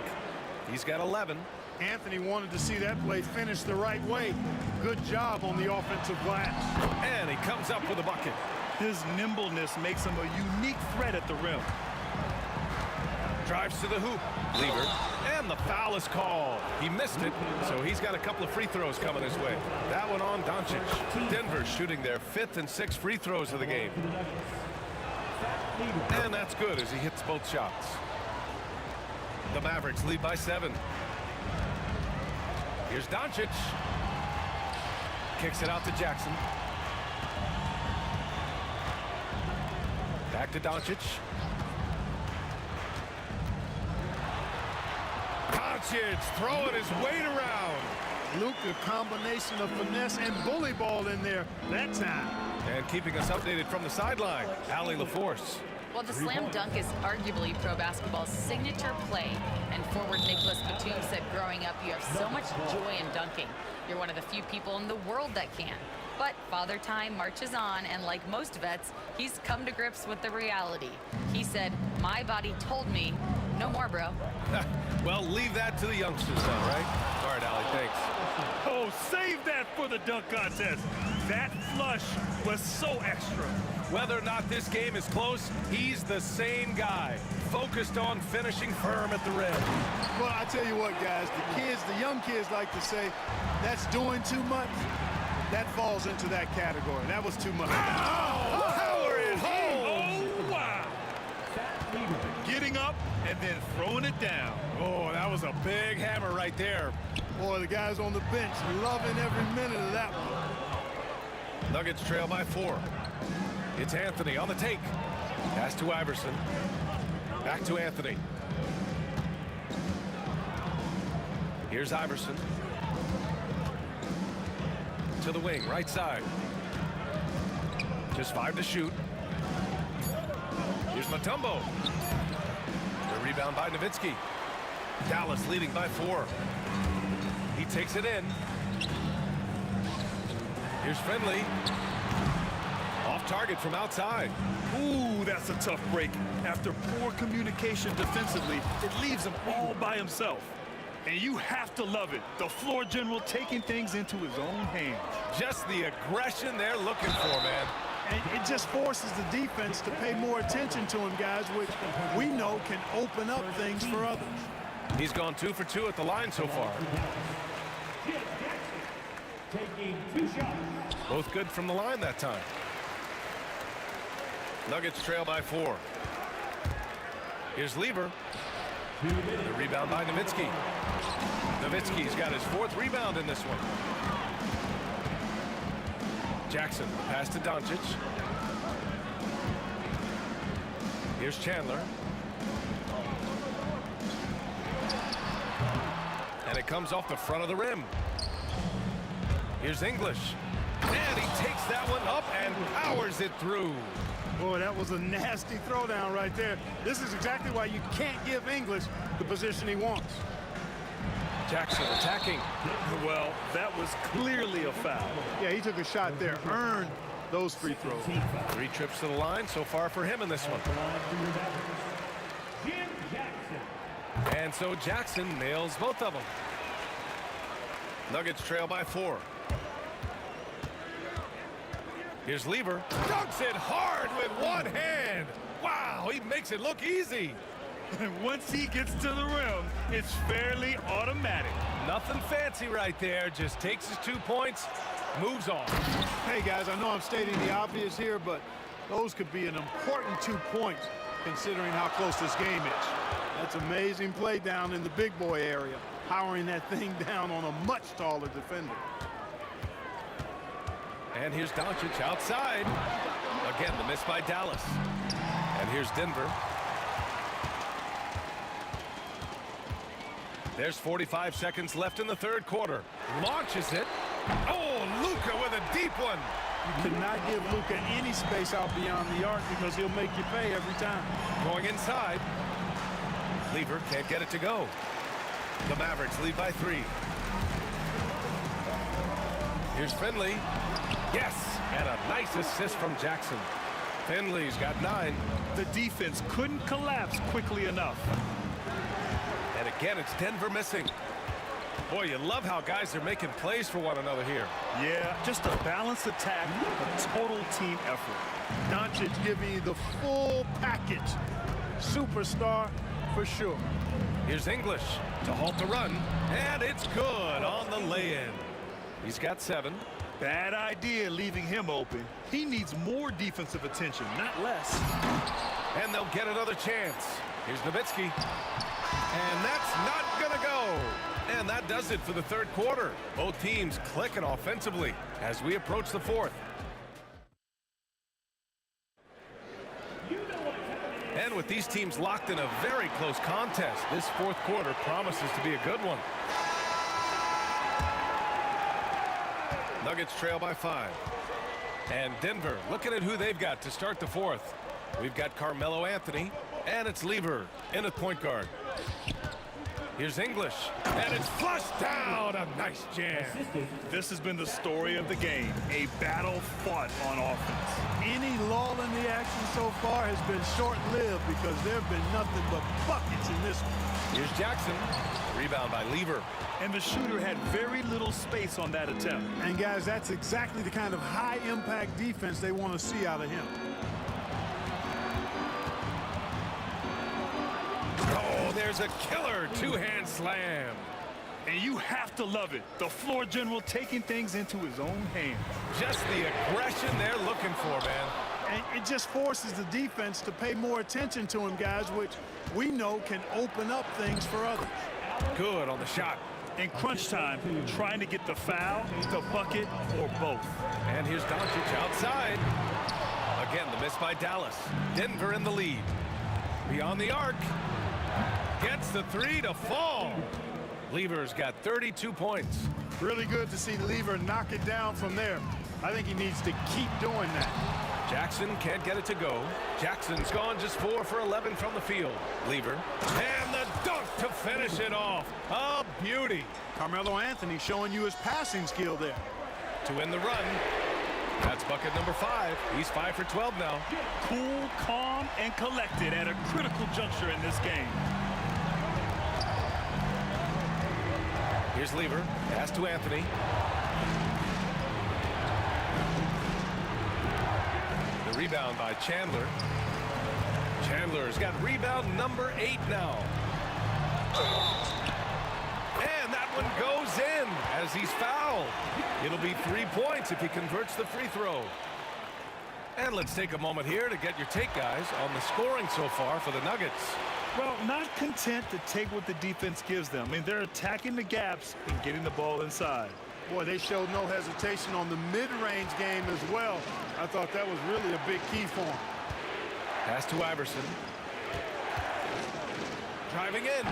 He's got 11. Anthony wanted to see that play finish the right way. Good job on the offensive glass. And he comes up with a bucket. His nimbleness makes him a unique threat at the rim. Drives to the hoop. Lever. And the foul is called. He missed it, so he's got a couple of free throws coming his way. That one on Doncic. Denver shooting their 5th and 6th free throws of the game. And that's good as he hits both shots. The Mavericks lead by 7. Here's Doncic. Kicks it out to Jackson. Back to Doncic. Doncic throwing his weight around. Luka, combination of finesse and bully ball in there that time. And keeping us updated from the sideline, Allie LaForce. Well, the slam dunk is arguably pro basketball's signature play, and forward Nicholas Batum said growing up, you have so much joy in dunking. You're one of the few people in the world that can. But Father Time marches on, and like most vets, he's come to grips with the reality. He said, my body told me, no more, bro. Well, leave that to the youngsters then, right? All right, Allie, thanks. Oh, save that for the dunk contest. That flush was so extra. Whether or not this game is close, he's the same guy, focused on finishing firm at the rim. Well, I tell you what, guys, the young kids like to say, that's doing too much. That falls into that category. That was too much. Oh, power is home. Oh, wow. Getting up and then throwing it down. Oh, that was a big hammer right there. Boy, the guys on the bench loving every minute of that one. Nuggets trail by 4. It's Anthony on the take. Pass to Iverson. Back to Anthony. Here's Iverson. To the wing, right side. Just 5 to shoot. Here's Mutombo. The rebound by Nowitzki. Dallas leading by 4. He takes it in. Here's Finley. Off target from outside. Ooh, that's a tough break. After poor communication defensively, it leaves him all by himself. And you have to love it. The floor general taking things into his own hands. Just the aggression they're looking for, man. And it just forces the defense to pay more attention to him, guys, which we know can open up things for others. He's gone 2 for 2 at the line so far. Taking 2 shots. Both good from the line that time. Nuggets trail by 4. Here's Lever. The rebound by Nowitzki. Nowitzki's got his 4th rebound in this one. Jackson, pass to Doncic. Here's Chandler. And it comes off the front of the rim. Here's English. And he takes that one up and powers it through. Boy, that was a nasty throwdown right there. This is exactly why you can't give English the position he wants. Jackson attacking. Well, that was clearly a foul. Yeah, he took a shot there, earned those free throws. 3 trips to the line so far for him in this one. And so Jackson nails both of them. Nuggets trail by 4. Here's Lever. Dunks it hard with one hand. Wow, he makes it look easy. And once he gets to the rim, it's fairly automatic. Nothing fancy right there. Just takes his 2 points, moves on. Hey, guys, I know I'm stating the obvious here, but those could be an important 2 points considering how close this game is. That's amazing play down in the big boy area, powering that thing down on a much taller defender. And here's Doncic outside. Again, the miss by Dallas. And here's Denver. There's 45 seconds left in the 3rd quarter. Launches it. Oh, Luka with a deep one. You cannot give Luka any space out beyond the arc because he'll make you pay every time. Going inside. Lever can't get it to go. The Mavericks lead by 3. Here's Finley. Yes, and a nice assist from Jackson. Finley's got 9. The defense couldn't collapse quickly enough. And again, it's Denver missing. Boy, you love how guys are making plays for one another here. Yeah, just a balanced attack, a total team effort. Doncic giving you the full package. Superstar for sure. Here's English to halt the run, and it's good on the lay-in. He's got 7. Bad idea leaving him open. He needs more defensive attention, not less. And they'll get another chance. Here's Nowitzki. And that's not gonna go. And that does it for the 3rd quarter. Both teams clicking offensively as we approach the 4th. And with these teams locked in a very close contest, this 4th quarter promises to be a good one. Nuggets trail by 5. And Denver looking at who they've got to start the 4th. We've got Carmelo Anthony, and it's Lever in at point guard. Here's English, and it's flushed down. A nice jam. This has been the story of the game, a battle fought on offense. Any lull in the action so far has been short-lived because there have been nothing but buckets in this one. Here's Jackson. Rebound by Lever. And the shooter had very little space on that attempt. And guys, that's exactly the kind of high-impact defense they want to see out of him. Oh, there's a killer two-hand slam. And you have to love it. The floor general taking things into his own hands. Just the aggression they're looking for, man. And it just forces the defense to pay more attention to him, guys, which we know can open up things for others. Good on the shot. In crunch time, trying to get the foul, the bucket, or both. And here's Doncic outside. Again, the miss by Dallas. Denver in the lead. Beyond the arc. Gets the three to fall. Lever's got 32 points. Really good to see Lever knock it down from there. I think he needs to keep doing that. Jackson can't get it to go. Jackson's gone just 4 for 11 from the field. Lever. And the dunk to finish it off. A beauty. Carmelo Anthony showing you his passing skill there. To win the run. That's bucket number 5. He's 5 for 12 now. Cool, calm, and collected at a critical juncture in this game. Here's Lever. Pass to Anthony. The rebound by Chandler. Chandler's got rebound number 8 now. And that one goes in as he's fouled. It'll be 3 points if he converts the free throw. And let's take a moment here to get your take, guys, on the scoring so far for the Nuggets. Well, not content to take what the defense gives them. I mean, they're attacking the gaps and getting the ball inside. Boy, they showed no hesitation on the mid-range game as well. I thought that was really a big key for them. Pass to Iverson. Driving in.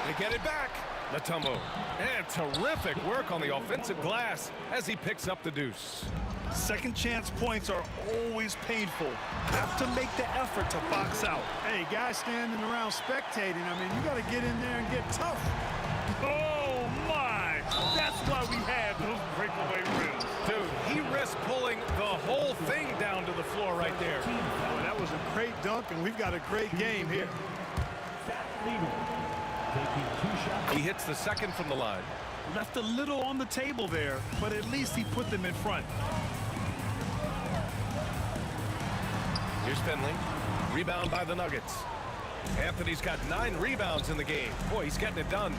They get it back. Latumbo. And terrific work on the offensive glass as he picks up the deuce. Second chance points are always painful. Have to make the effort to box out. Hey, guys standing around spectating, I mean, you got to get in there and get tough. Oh, my! That's why we have those breakaway rims. Dude, he risked pulling the whole thing down to the floor right there. Boy, that was a great dunk, and we've got a great game here. He hits the second from the line. Left a little on the table there, but at least he put them in front. Here's Finley. Rebound by the Nuggets. Anthony's got 9 rebounds in the game. Boy, he's getting it done.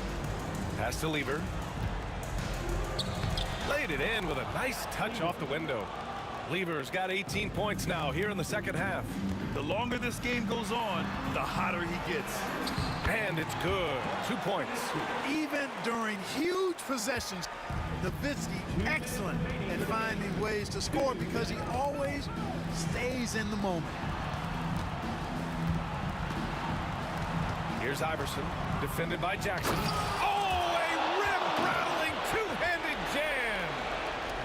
Pass to Lever. Laid it in with a nice touch off the window. Lever's got 18 points now here in the second half. The longer this game goes on, the hotter he gets. And it's good. 2 points. Even during huge possessions, Nowitzki excellent at finding ways to score because he always stays in the moment. Here's Iverson, defended by Jackson. Oh, a rim-rattling two-handed jam.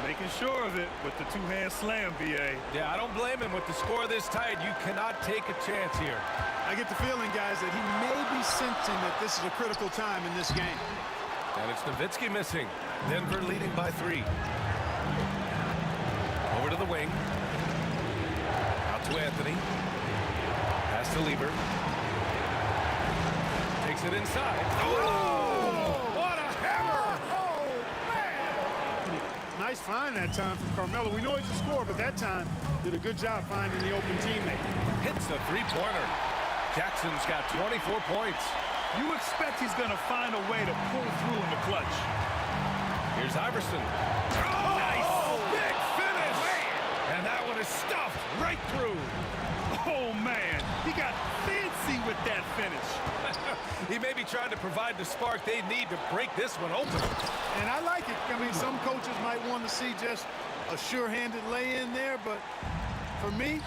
Making sure of it with the two-hand slam, B.A. Yeah, I don't blame him. With the score this tight, you cannot take a chance here. I get the feeling, guys, that he may be sensing that this is a critical time in this game. And it's Nowitzki missing. Denver leading by 3. Over to the wing. Out to Anthony. Pass to Lever. Takes it inside. Oh! What a hammer! Oh, man! Nice find that time from Carmelo. We know he's a scorer, but that time did a good job finding the open teammate. Hits the three-pointer. Jackson's got 24 points. You expect he's going to find a way to pull through in the clutch. Here's Iverson. Oh, nice! Big finish! And that one is stuffed right through. Oh, man. He got fancy with that finish. He may be trying to provide the spark they need to break this one open. And I like it. I mean, some coaches might want to see just a sure-handed lay-in there, but for me,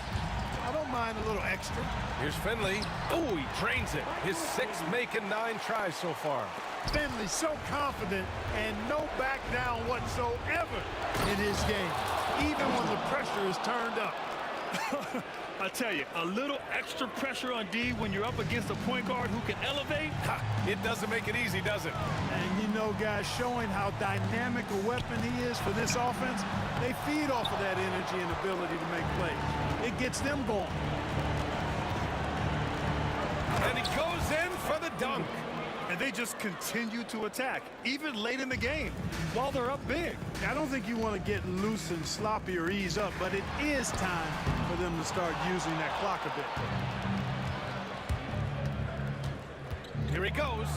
I don't mind a little extra. Here's Finley. Oh, he trains it. His 6th making 9 tries so far. Finley so confident and no back down whatsoever in his game, even when the pressure is turned up. I tell you, a little extra pressure on D when you're up against a point guard who can elevate. It doesn't make it easy, does it? And you know, guys, showing how dynamic a weapon he is for this offense, they feed off of that energy and ability to make plays. It gets them going. And he goes in for the dunk. And they just continue to attack, even late in the game, while they're up big. I don't think you want to get loose and sloppy or ease up, but it is time for them to start using that clock a bit. Here he goes.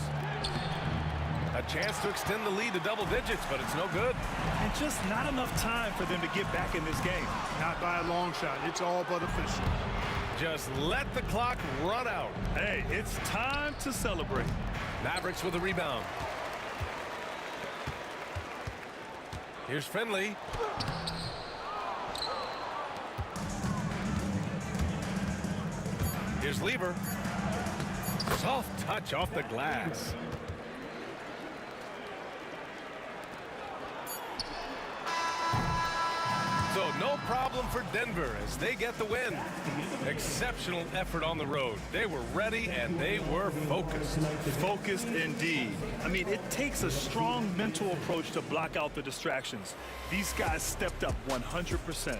A chance to extend the lead to double digits, but it's no good. And just not enough time for them to get back in this game. Not by a long shot. It's all but official. Just let the clock run out. Hey, it's time to celebrate. Mavericks with a rebound. Here's Finley. Here's Lever. Soft touch off the glass. So no problem for Denver as they get the win. Exceptional effort on the road. They were ready and they were focused. Focused indeed. I mean, it takes a strong mental approach to block out the distractions. These guys stepped up 100%.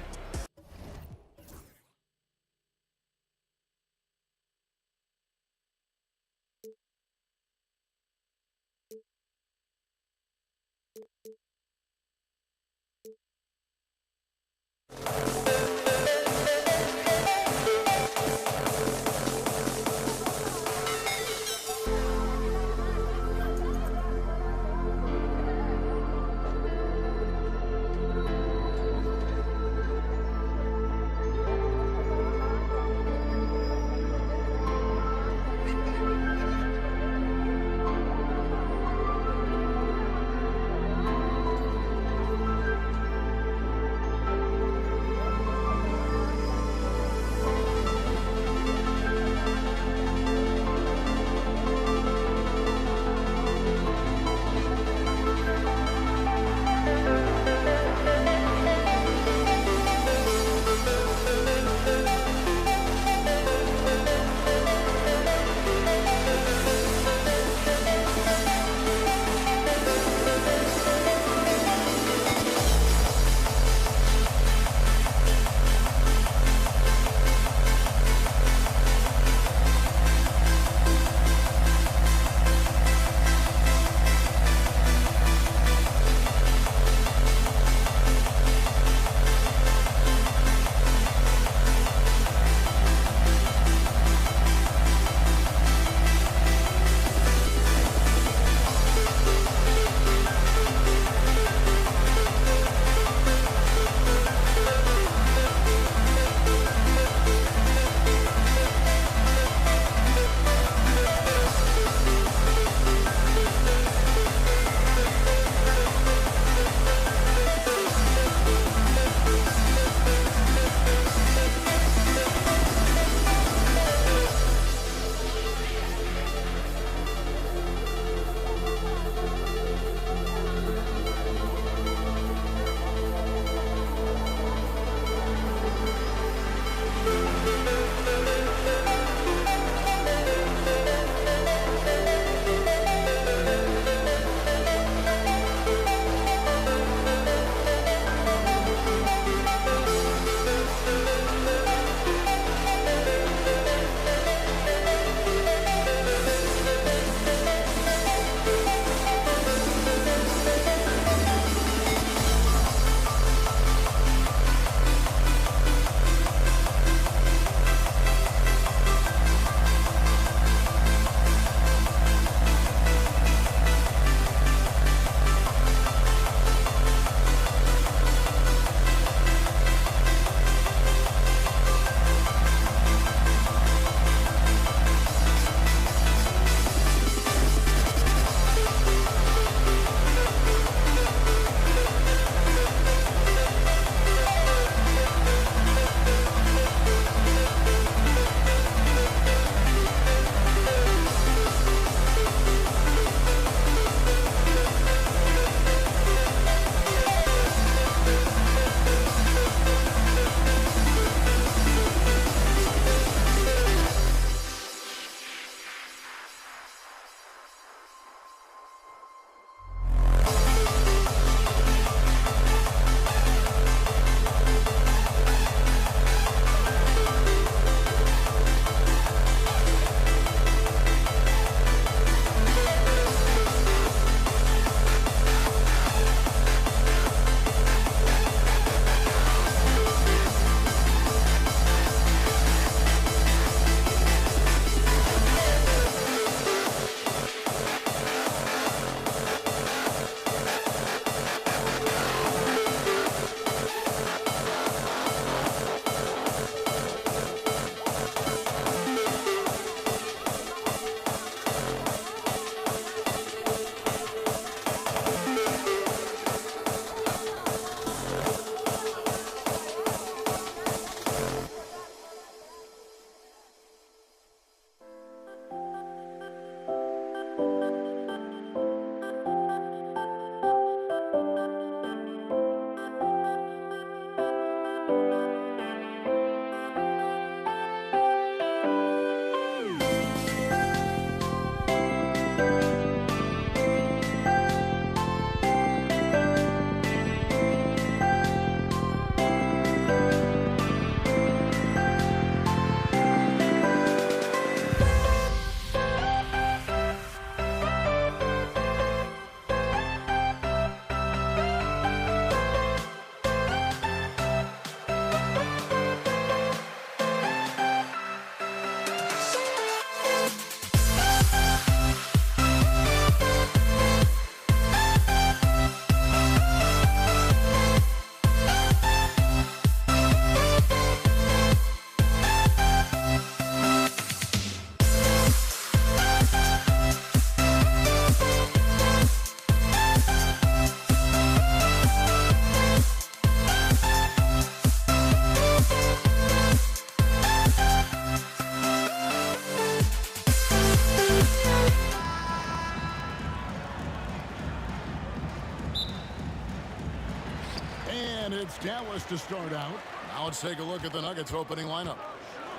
And it's Dallas to start out. Now let's take a look at the Nuggets opening lineup.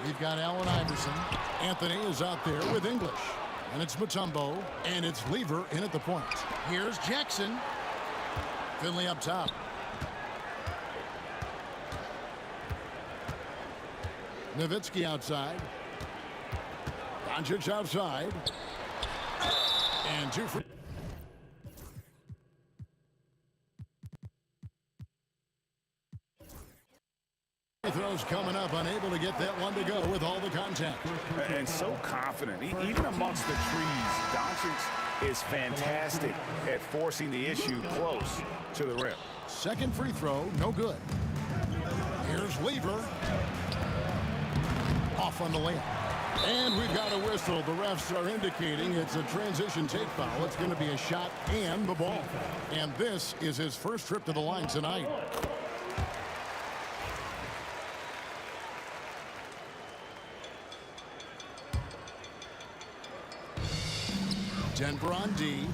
We've got Allen Iverson. Anthony is out there with English. And it's Mutombo. And it's Lever in at the point. Here's Jackson. Finley up top. Nowitzki outside. Doncic outside. And 2 free. Throws coming up, unable to get that one to go with all the contact. And so confident, even amongst the trees. Doncic is fantastic at forcing the issue close to the rim. Second free throw, no good. Here's Lever. Off on the layup. And we've got a whistle. The refs are indicating it's a transition take foul. It's going to be a shot and the ball. And this is his first trip to the line tonight. Denver on D.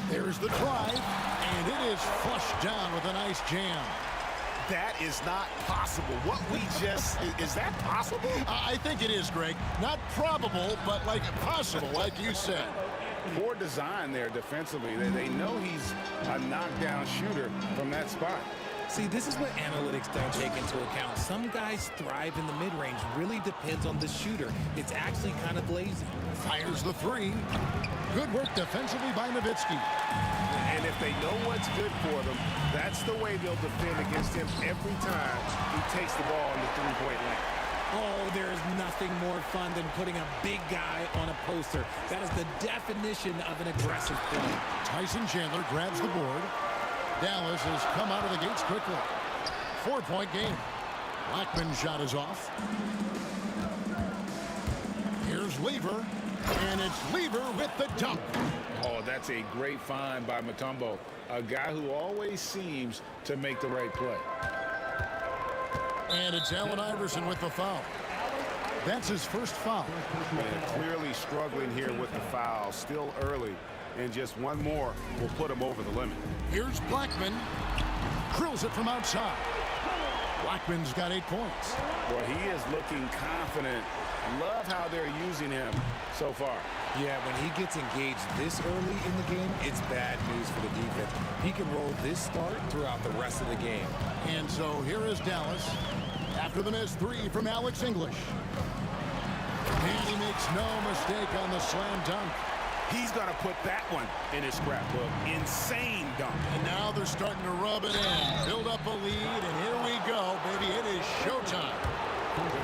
There's the drive, and it is flushed down with a nice jam. That is not possible. What we just, is that possible? I think it is, Greg. Not probable, but like possible, like you said. Poor design there defensively. They know he's a knockdown shooter from that spot. See, this is what analytics don't take into account. Some guys thrive in the mid-range. Really depends on the shooter. It's actually kind of lazy. Fires the three. Good work defensively by Nowitzki. And if they know what's good for them, that's the way they'll defend against him every time he takes the ball in the three-point line. Oh, there is nothing more fun than putting a big guy on a poster. That is the definition of an aggressive play. Tyson Chandler grabs the board. Dallas has come out of the gates quickly. 4-point game. Blackman's shot is off. Here's Lever. And it's Lever with the dunk. Oh, that's a great find by Mutombo. A guy who always seems to make the right play. And it's Allen Iverson with the foul. That's his first foul. And clearly struggling here with the foul. Still early. And just one more will put him over the limit. Here's Blackman. Drills it from outside. Blackman's got 8 points. Well, he is looking confident. Love how they're using him so far. Yeah, when he gets engaged this early in the game, it's bad news for the defense. He can roll this start throughout the rest of the game. And so here is Dallas after the missed 3 from Alex English. And he makes no mistake on the slam dunk. He's going to put that one in his scrapbook. Insane dunk. And now they're starting to rub it in. Build up a lead, and here we go, baby. It is showtime.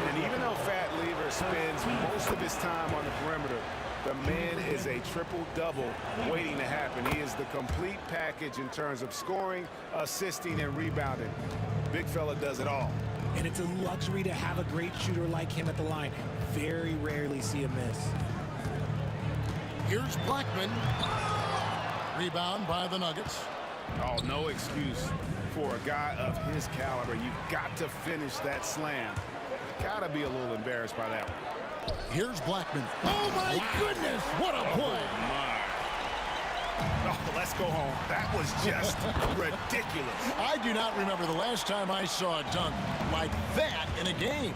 And even though Fat Lever spends most of his time on the perimeter, the man is a triple-double waiting to happen. He is the complete package in terms of scoring, assisting, and rebounding. Big fella does it all. And it's a luxury to have a great shooter like him at the line. Very rarely see a miss. Here's Blackman. Rebound by the Nuggets. Oh, no excuse for a guy of his caliber. You've got to finish that slam. Got to be a little embarrassed by that one. Here's Blackman. Oh, my goodness. What a play. Oh, let's go home. That was just ridiculous. I do not remember the last time I saw a dunk like that in a game.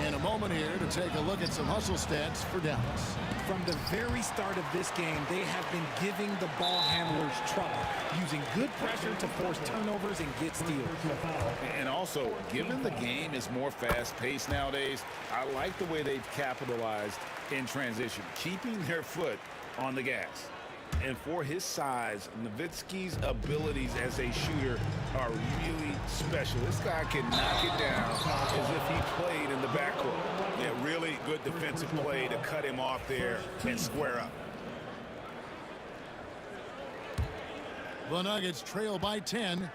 And a moment here to take a look at some hustle stats for Dallas. From the very start of this game, they have been giving the ball handlers trouble, using good pressure to force turnovers and get steals. And also, given the game is more fast-paced nowadays, I like the way they've capitalized in transition, keeping their foot on the gas. And for his size, Nowitzki's abilities as a shooter are really special. This guy can knock it down as if he played in the backcourt. Yeah, really good defensive play to cut him off there and square up. The Nuggets trail by 10.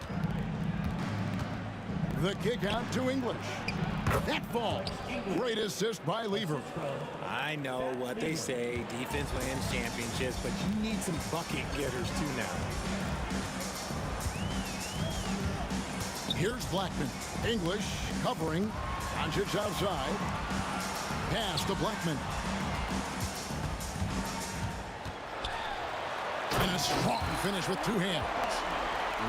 The kick out to English. That falls. Great assist by Lever. I know what they say, defense wins championships, but you need some bucket getters too now. Here's Blackman. English covering. Doncic outside. Pass to Blackman. And a strong finish with 2 hands.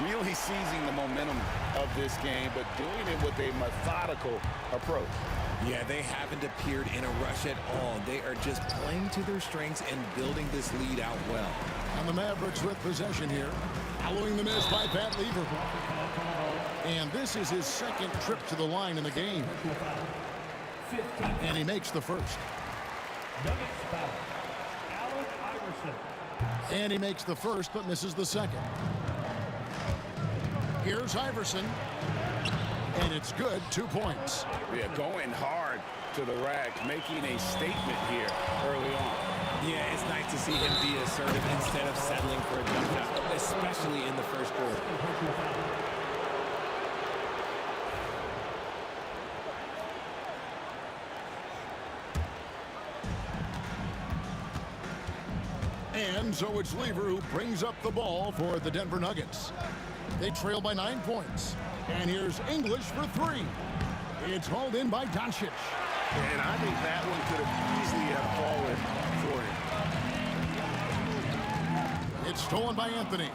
Really seizing the momentum of this game, but doing it with a methodical approach. Yeah, they haven't appeared in a rush at all. They are just playing to their strengths and building this lead out well. And the Mavericks with possession here. Following the miss by Pat Lever. And this is his second trip to the line in the game. And he makes the first. And he makes the first, but misses the second. Here's Iverson. And it's good, 2 points. Yeah, going hard to the rack, making a statement here early on. Yeah, it's nice to see him be assertive instead of settling for a jump shot, especially in the first quarter. And so it's Lever who brings up the ball for the Denver Nuggets. They trail by 9 points. And here's English for 3. It's hauled in by Doncic. And I think that one could have easily have fallen for him. It's stolen by Anthony.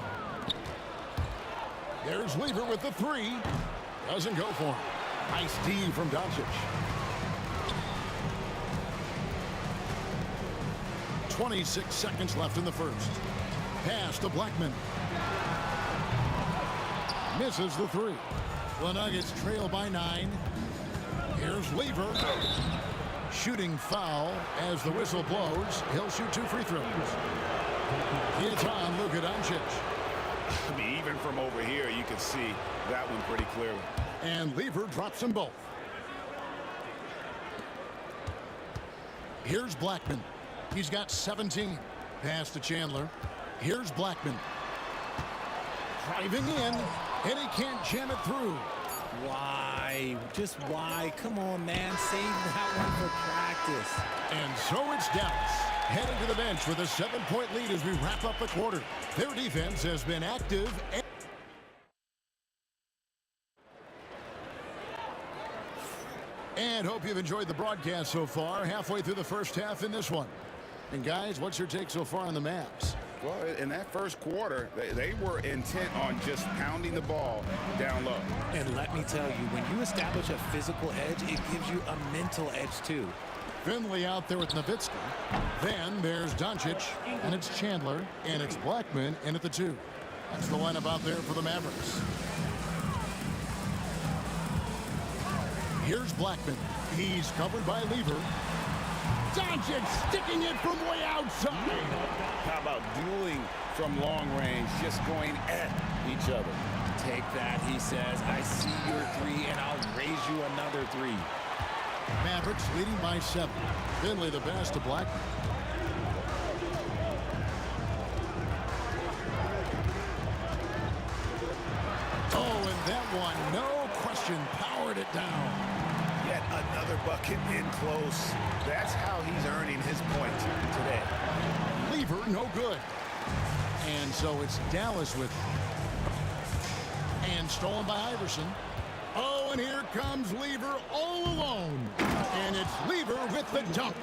There's Lever with the 3. Doesn't go for him. Nice D from Doncic. 26 seconds left in the first. Pass to Blackman. Misses the 3. The Nuggets trail by 9. Here's Lever. Shooting foul as the whistle blows. He'll shoot 2 free throws. It's on Luka Doncic. I mean, even from over here, you can see that one pretty clearly. And Lever drops them both. Here's Blackman. He's got 17. Pass to Chandler. Here's Blackman. Driving in, and he can't jam it through. Why? Just why? Come on, man. Save that one for practice. And so it's Dallas heading to the bench with a 7-point lead as we wrap up the quarter. Their defense has been active. And hope you've enjoyed the broadcast so far. Halfway through the first half in this one. And guys, what's your take so far on the Mavs? Well, in that first quarter, they were intent on just pounding the ball down low. And let me tell you, when you establish a physical edge, it gives you a mental edge too. Finley out there with Nowitzki. Then there's Doncic, and it's Chandler, and it's Blackman in at the 2. That's the lineup out there for the Mavericks. Here's Blackman. He's covered by Lever. Doncic sticking it from way outside. How about dueling from long range, just going at each other? Take that, he says. I see your 3, and I'll raise you another 3. Mavericks leading by 7. Finley the pass to Blackman. Oh, and that one, no question, powered it down. Yet another bucket in close. That's how he's earning his points today. Lever, no good. And so it's Dallas with it. And stolen by Iverson. Oh, and here comes Lever all alone. And it's Lever with the dunk.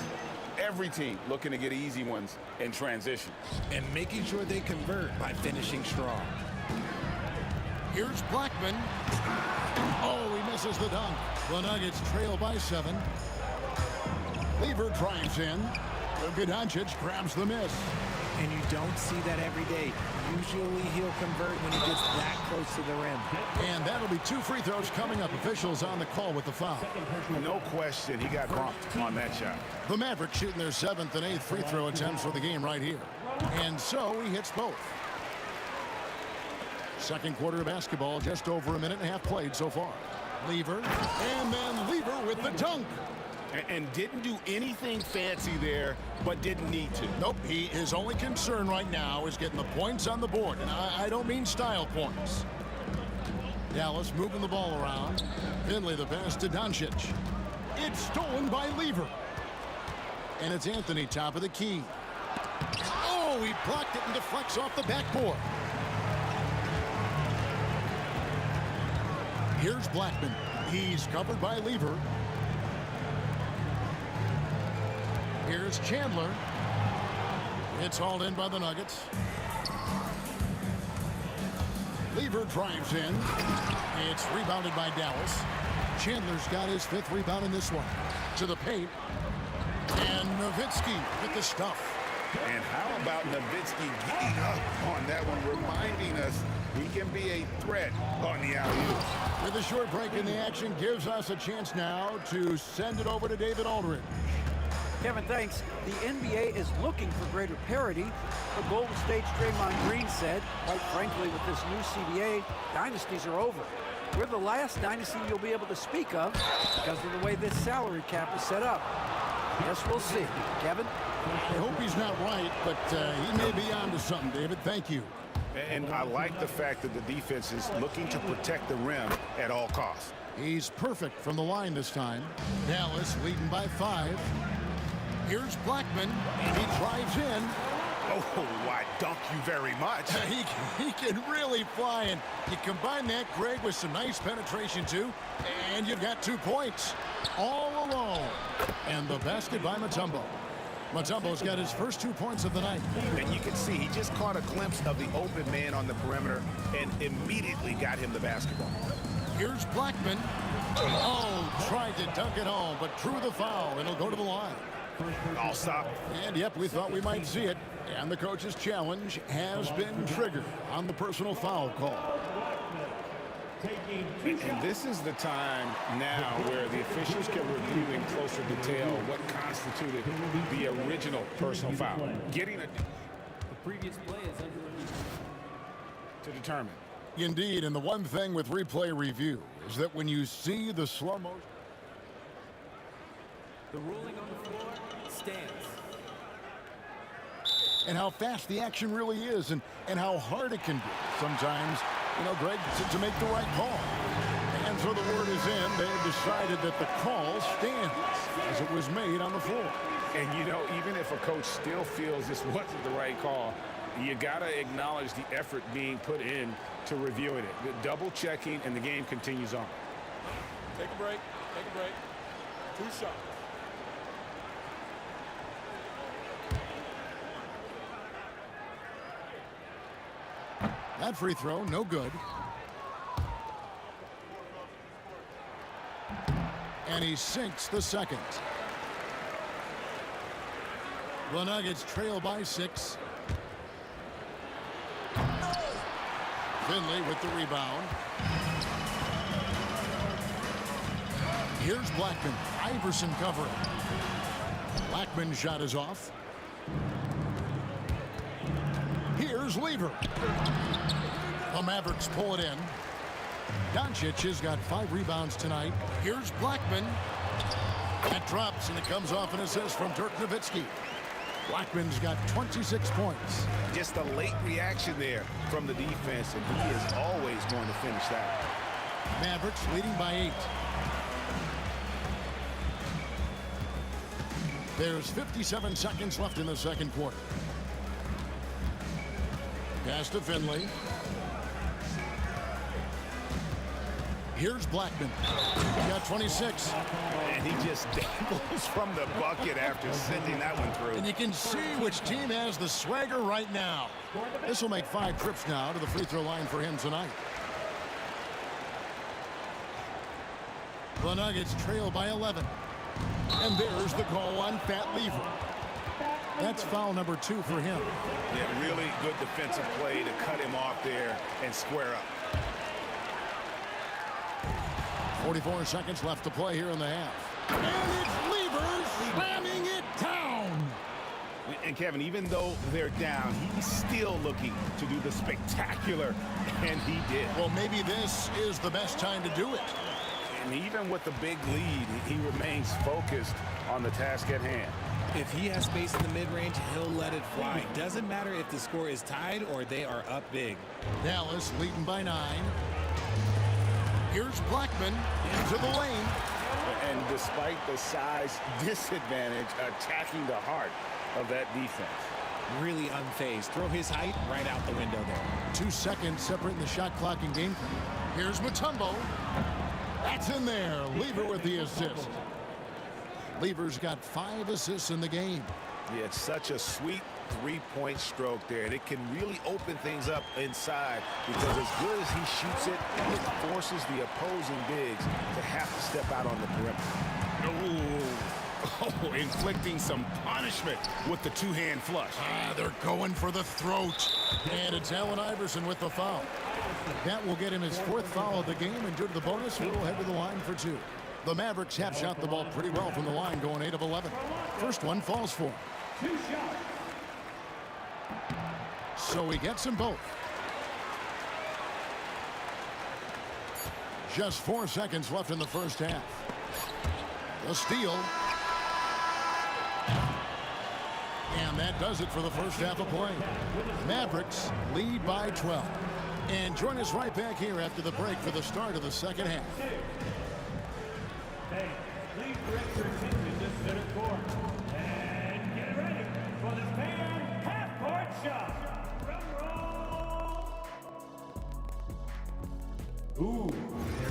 Every team looking to get easy ones in transition. And making sure they convert by finishing strong. Here's Blackman. Oh, he misses the dunk. The Nuggets trail by 7. Lever drives in. Luka Doncic grabs the miss. And you don't see that every day. Usually he'll convert when he gets that close to the rim. And that'll be 2 free throws coming up. Officials on the call with the foul. No question, he got bumped on that shot. The Mavericks shooting their 7th and 8th free throw attempts for the game right here. And so he hits both. Second quarter of basketball, just over a minute and a half played so far. Lever, and then Lever with the dunk. And didn't do anything fancy there, but didn't need to. Nope, his only concern right now is getting the points on the board. And I don't mean style points. Dallas moving the ball around. Finley the pass to Doncic. It's stolen by Lever. And it's Anthony top of the key. Oh, he blocked it and deflects off the backboard. Here's Blackman. He's covered by Lever. Here's Chandler. It's hauled in by the Nuggets. Lever drives in. It's rebounded by Dallas. Chandler's got his 5th rebound in this one. To the paint. And Nowitzki with the stuff. And how about Nowitzki getting up on that one, reminding us he can be a threat on the alley-oop. With a short break in the action, gives us a chance now to send it over to David Aldridge. Kevin, thanks. The NBA is looking for greater parity, but Golden State's Draymond Green said, quite frankly, with this new CBA, dynasties are over. We're the last dynasty you'll be able to speak of because of the way this salary cap is set up. Guess we'll see. Kevin? I hope he's not right, but he may be onto something, David. Thank you. And I like the fact that the defense is looking to protect the rim at all costs. He's perfect from the line this time. Dallas leading by 5. Here's Blackman, and he drives in. Oh, why, dunk you very much. He can really fly, and you combine that, Greg, with some nice penetration, too, and you've got 2 points. All alone. And the basket by Mutombo. Mutombo's got his first 2 points of the night. And you can see he just caught a glimpse of the open man on the perimeter and immediately got him the basketball. Here's Blackman. Oh, tried to dunk it home, but drew the foul, and he'll go to the line. All stop. And, yep, we thought we might see it. And the coach's challenge has been triggered on the personal foul call. And this is the time now where the officials can review in closer detail what constituted the original personal foul. Getting a... The previous play is under review. To determine. Indeed, and the one thing with replay review is that when you see the slow motion... The ruling on the floor stands. And how fast the action really is and how hard it can be sometimes, you know, Greg, to make the right call. And so the word is in. They have decided that the call stands as it was made on the floor. And, you know, even if a coach still feels this wasn't the right call, you got to acknowledge the effort being put in to reviewing it. The double checking, and the game continues on. Take a break. Take a break. 2 shots. That free throw, no good. And he sinks the second. The Nuggets trail by 6. Finley with the rebound. Here's Blackman. Iverson covering. Blackman's shot is off. Here's Lever. The Mavericks pull it in. Doncic has got 5 rebounds tonight. Here's Blackman. That drops, and it comes off an assist from Dirk Nowitzki. Blackman's got 26 points. Just a late reaction there from the defense, and he is always going to finish that. Mavericks leading by 8. There's 57 seconds left in the second quarter. Pass to Finley. Here's Blackman. He got 26. And he just dabbles from the bucket after sending that one through. And you can see which team has the swagger right now. This will make 5 trips now to the free throw line for him tonight. The Nuggets trail by 11. And there's the call on Fat Lever. That's foul number 2 for him. Yeah, really good defensive play to cut him off there and square up. 44 seconds left to play here in the half. And it's Lever slamming it down. And Kevin, even though they're down, he's still looking to do the spectacular, and he did. Well, maybe this is the best time to do it. And even with the big lead, he remains focused on the task at hand. If he has space in the mid-range, he'll let it fly. Doesn't matter if the score is tied or they are up big. Dallas leading by 9. Here's Blackman into the lane. And despite the size disadvantage, attacking the heart of that defense. Really unfazed. Throw his height right out the window there. 2 seconds separating the shot clock and game. Here's Mutombo. That's in there. Lever with the assist. Lever's got 5 assists in the game. Yeah, it's such a sweet three-point stroke there, and it can really open things up inside because as good as he shoots it, it forces the opposing bigs to have to step out on the perimeter. Oh, inflicting some punishment with the two-hand flush. They're going for the throat. And it's Allen Iverson with the foul. That will get him his 4th foul of the game, and due to the bonus, he will head to the line for 2. The Mavericks have shot the ball pretty well from the line, going 8 of 11. First one falls for him. 2 shots. So he gets them both. Just 4 seconds left in the first half. The steal. And that does it for the first half of play. Mavericks lead by 12. And join us right back here after the break for the start of the second half. Hey, please direct your attention to center court. And get ready for the fan half-court shot. Drum roll. Ooh,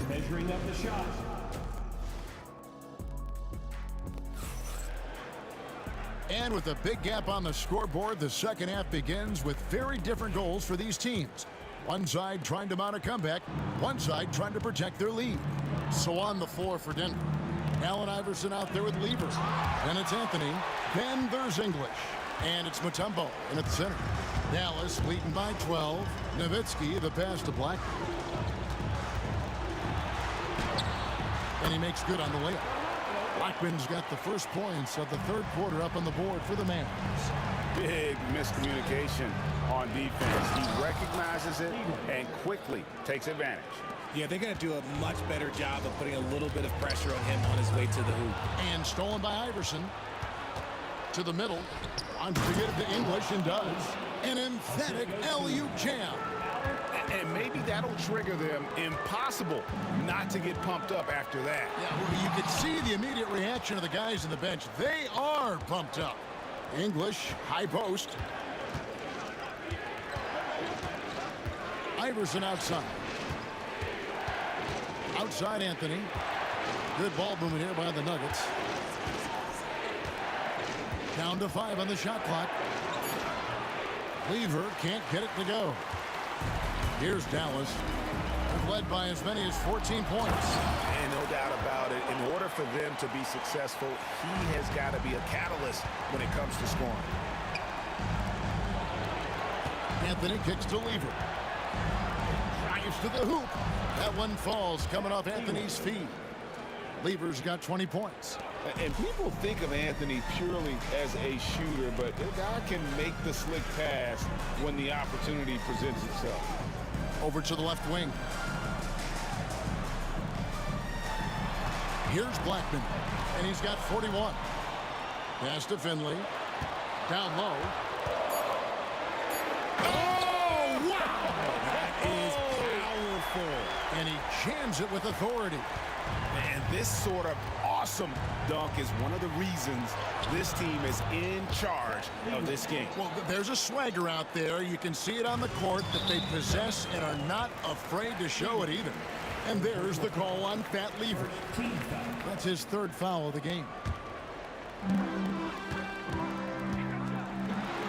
they're measuring up the shot. And with a big gap on the scoreboard, the second half begins with very different goals for these teams. One side trying to mount a comeback, one side trying to protect their lead. So on the floor for Denver, Allen Iverson out there with Lever. Then it's Anthony. Then there's English. And it's Mutombo in at the center. Dallas leading by 12. Nowitzki, the pass to Black. And he makes good on the layup. Blackman's got the first points of the third quarter up on the board for the Mavericks. Big miscommunication on defense. He recognizes it and quickly takes advantage. Yeah, they're going to do a much better job of putting a little bit of pressure on him on his way to the hoop. And stolen by Iverson. To the middle. Wants to get it to English and does. An emphatic alley-oop jam. And maybe that'll trigger them. Impossible not to get pumped up after that. Yeah, well, you can see the immediate reaction of the guys on the bench. They are pumped up. English, high post. Iverson outside. Outside Anthony. Good ball movement here by the Nuggets. Down to 5 on the shot clock. Lever can't get it to go. Here's Dallas. They've led by as many as 14 points. And no doubt about it, in order for them to be successful, he has got to be a catalyst when it comes to scoring. Anthony kicks to Lever. Drives to the hoop. That one falls coming off Anthony's feet. Lever's got 20 points. And people think of Anthony purely as a shooter, but the guy can make the slick pass when the opportunity presents itself. Over to the left wing. Here's Blackman, and he's got 41. Pass to Finley. Down low. Oh, wow! That is powerful. And he jams it with authority. And this sort of awesome dunk is one of the reasons this team is in charge of this game. Well, there's a swagger out there. You can see it on the court that they possess and are not afraid to show it either. And there's the call on Pat Lever. That's his 3rd foul of the game.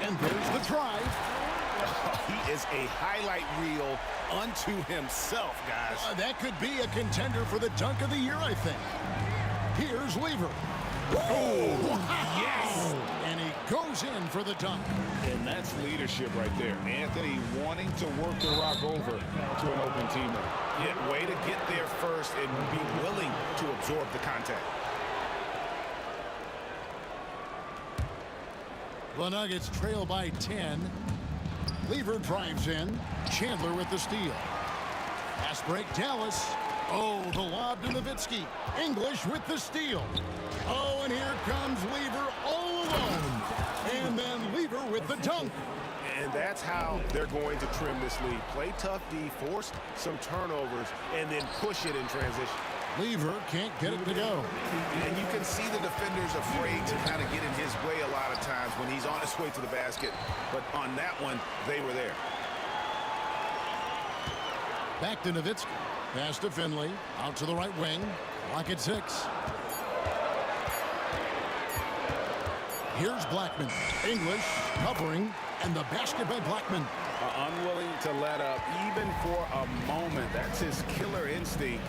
And there's the drive. He is a highlight reel unto himself, guys. That could be a contender for the dunk of the year, I think. Here's Lever. Oh, yes! And he goes in for the dunk. And that's leadership right there. Anthony wanting to work the rock over to an open teammate. Yeah, way to get there first and be willing to absorb the contact. The Nuggets trail by 10. Lever drives in. Chandler with the steal. Pass break, Dallas. Oh, the lob to Nowitzki. English with the steal. Oh, and here comes Lever all alone. And then Lever with the dunk. And that's how they're going to trim this lead. Play tough D, force some turnovers, and then push it in transition. Lever can't get it to go. And you can see the defenders afraid to kind of get in his way a lot of times when he's on his way to the basket. But on that one, they were there. Back to Nowitzki. Pass to Finley. Out to the right wing. Clock at 6. Here's Blackman. English covering, and the basket by Blackman. Unwilling to let up even for a moment. That's his killer instinct,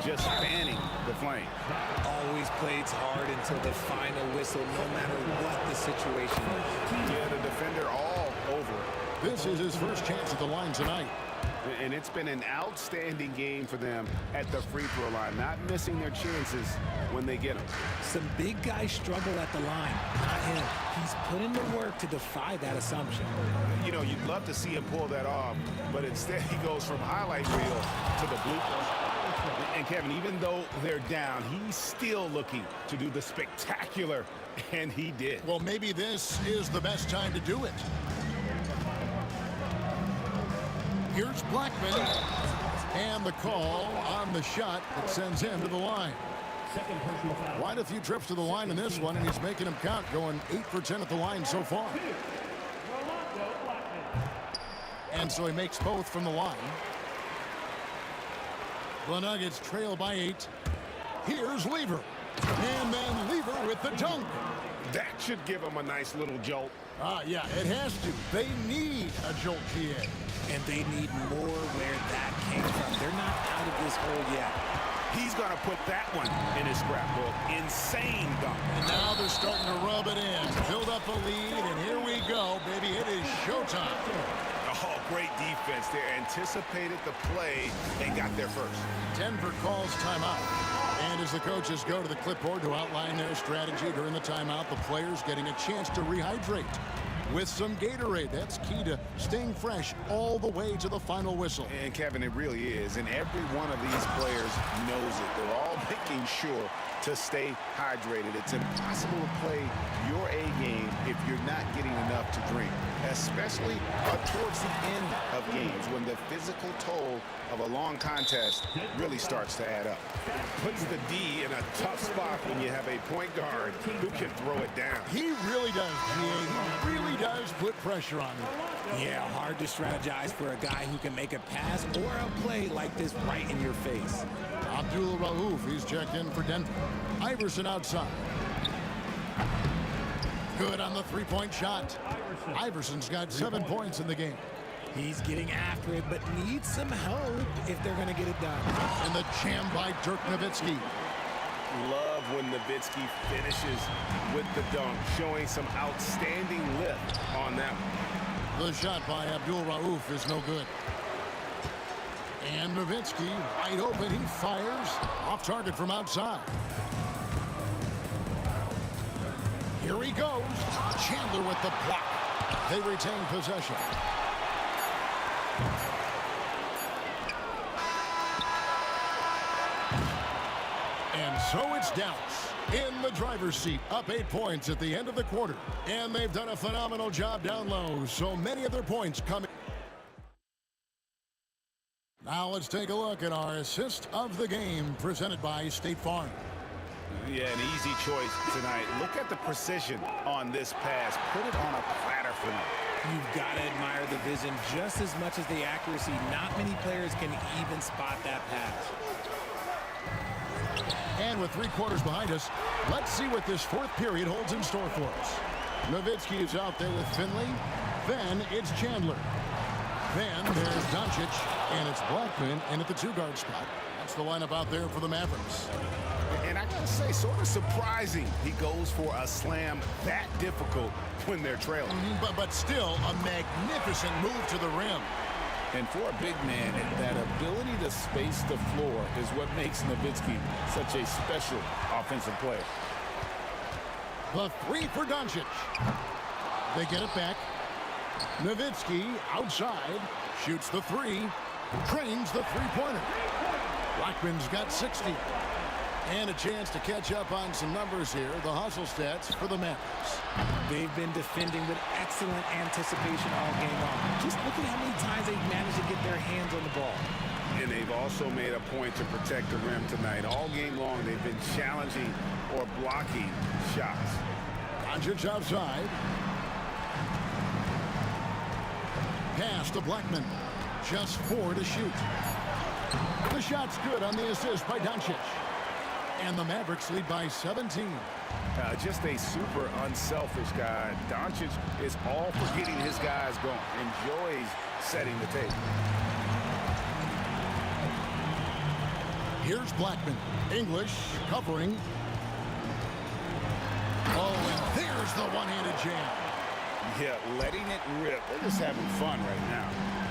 just fanning the flame. Always plays hard until the final whistle, no matter what the situation is. Yeah, the defender all over it. This is his first chance at the line tonight. And it's been an outstanding game for them at the free throw line, not missing their chances when they get them. Some big guys struggle at the line, not him. He's put in the work to defy that assumption. You know, you'd love to see him pull that off, but instead he goes from highlight reel to the bloopers. And Kevin, even though they're down, he's still looking to do the spectacular, and he did. Well, maybe this is the best time to do it. Here's Blackman, and the call on the shot that sends him to the line. Quite a few trips to the line in this one, and he's making them count, going 8 for 10 at the line so far. And so he makes both from the line. The Nuggets trail by 8. Here's Lever, and then Lever with the dunk. That should give him a nice little jolt. Yeah, it has to. They need a jolt GA. And they need more where that came from. They're not out of this hole yet. He's going to put that one in his scrapbook. Insane dunk. And now they're starting to rub it in. Build up a lead, and here we go, baby. It is showtime. Oh, great defense. They anticipated the play and got there first. Denver calls timeout. And as the coaches go to the clipboard to outline their strategy during the timeout, the players getting a chance to rehydrate with some Gatorade. That's key to staying fresh all the way to the final whistle. And Kevin, it really is. And every one of these players knows it. They're all making sure to stay hydrated. It's impossible to play your A game if you're not getting enough to drink, especially towards the end of games when the physical toll of a long contest really starts to add up. Puts the D in a tough spot when you have a point guard who can throw it down. He really does, GA. He really does put pressure on him. Yeah, hard to strategize for a guy who can make a pass or a play like this right in your face. Abdul Rauf, he's checked in for Denver. Iverson outside. Good on the three-point shot. Iverson's got 7 points in the game. He's getting after it, but needs some help if they're going to get it done. And the jam by Dirk Nowitzki. Love when Nowitzki finishes with the dunk, showing some outstanding lift on that one. The shot by Abdul Rauf is no good. And Nowitzki wide open. He fires off target from outside. Here he goes. Chandler with the block. They retain possession. And so it's Dallas in the driver's seat, up 8 points at the end of the quarter. And they've done a phenomenal job down low. So many of their points coming. Now let's take a look at our assist of the game presented by State Farm. Yeah, an easy choice tonight. Look at the precision on this pass. Put it on a platter for them. You've got to admire the vision just as much as the accuracy. Not many players can even spot that pass. And with 3 quarters behind us, let's see what this fourth period holds in store for us. Nowitzki is out there with Finley. Then it's Chandler. Then there's Doncic, and it's Blackman in at the 2-guard spot. That's the lineup out there for the Mavericks. And I gotta say, sort of surprising he goes for a slam that difficult when they're trailing. But still, a magnificent move to the rim. And for a big man, that ability to space the floor is what makes Nowitzki such a special offensive player. The 3 for Doncic. They get it back. Nowitzki outside, shoots the 3, trains the three-pointer. Blackman's got 60. And a chance to catch up on some numbers here. The hustle stats for the Mavericks. They've been defending with excellent anticipation all game long. Just look at how many times they've managed to get their hands on the ball. And they've also made a point to protect the rim tonight. All game long, they've been challenging or blocking shots. Doncic outside. Pass to Blackman. Just 4 to shoot. The shot's good on the assist by Doncic. And the Mavericks lead by 17. Just a super unselfish guy. Doncic is all for getting his guys going. Enjoys setting the table. Here's Blackman. English covering. Oh, and there's the one-handed jam. Yeah, letting it rip. They're just having fun right now.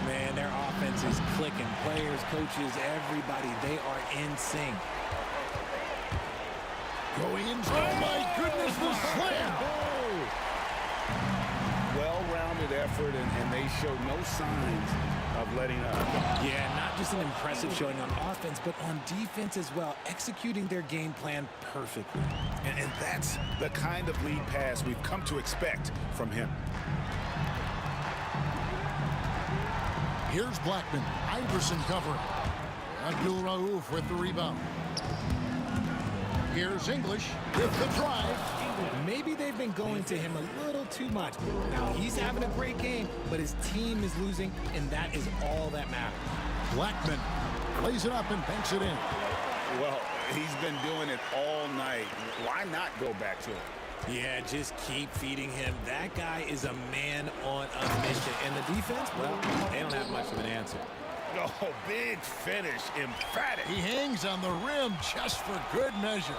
Man, their offense is clicking. Players, coaches, everybody, they are in sync. Going in. Oh, my goodness, the slam. Well-rounded effort, and they show no signs of letting up. Yeah, not just an impressive showing on offense, but on defense as well, executing their game plan perfectly. And that's the kind of lead pass we've come to expect from him. Here's Blackman. Iverson covering. Abdul Rauf with the rebound. Here's English with the drive. Maybe they've been going to him a little too much. Now, he's having a great game, but his team is losing, and that is all that matters. Blackman plays it up and banks it in. Well, he's been doing it all night. Why not go back to him? Yeah, just keep feeding him. That guy is a man on a mission. And the defense, well, they don't have much of an answer. Oh, big finish, emphatic. He hangs on the rim just for good measure.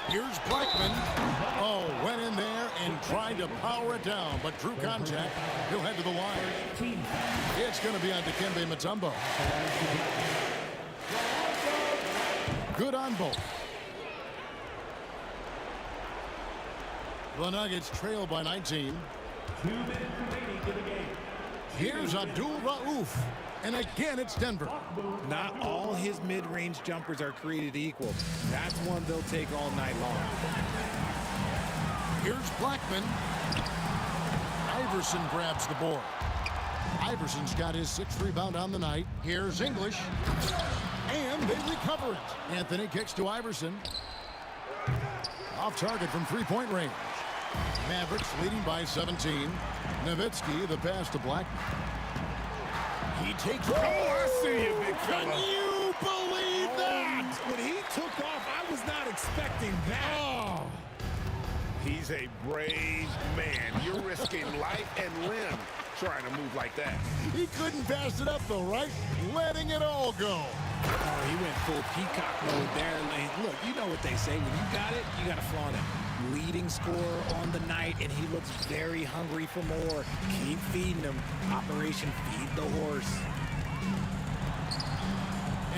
Here's Blackman. Oh, went in there and tried to power it down, but drew contact. He'll head to the line. It's going to be on Dikembe Mutombo. Good on both. The Nuggets trail by 19. 2 minutes remaining to the game. Here's Abdul Rauf. And again, it's Denver. Not all his mid-range jumpers are created equal. That's one they'll take all night long. Here's Blackman. Iverson grabs the board. Iverson's got his 6th rebound on the night. Here's English. And they recover it. Anthony kicks to Iverson. Off target from three-point range. Mavericks leading by 17. Nowitzki, the pass to Blackman. He takes. Oh, I see you, big fella. Can you believe that? When he took off, I was not expecting that. Oh. He's a brave man. You're risking life and limb trying to move like that. He couldn't pass it up, though, right? Letting it all go. Oh, he went full peacock mode there. Look, you know what they say. When you got it, you got to flaunt it. Leading scorer on the night, and he looks very hungry for more. Keep feeding him. Operation Feed the Horse.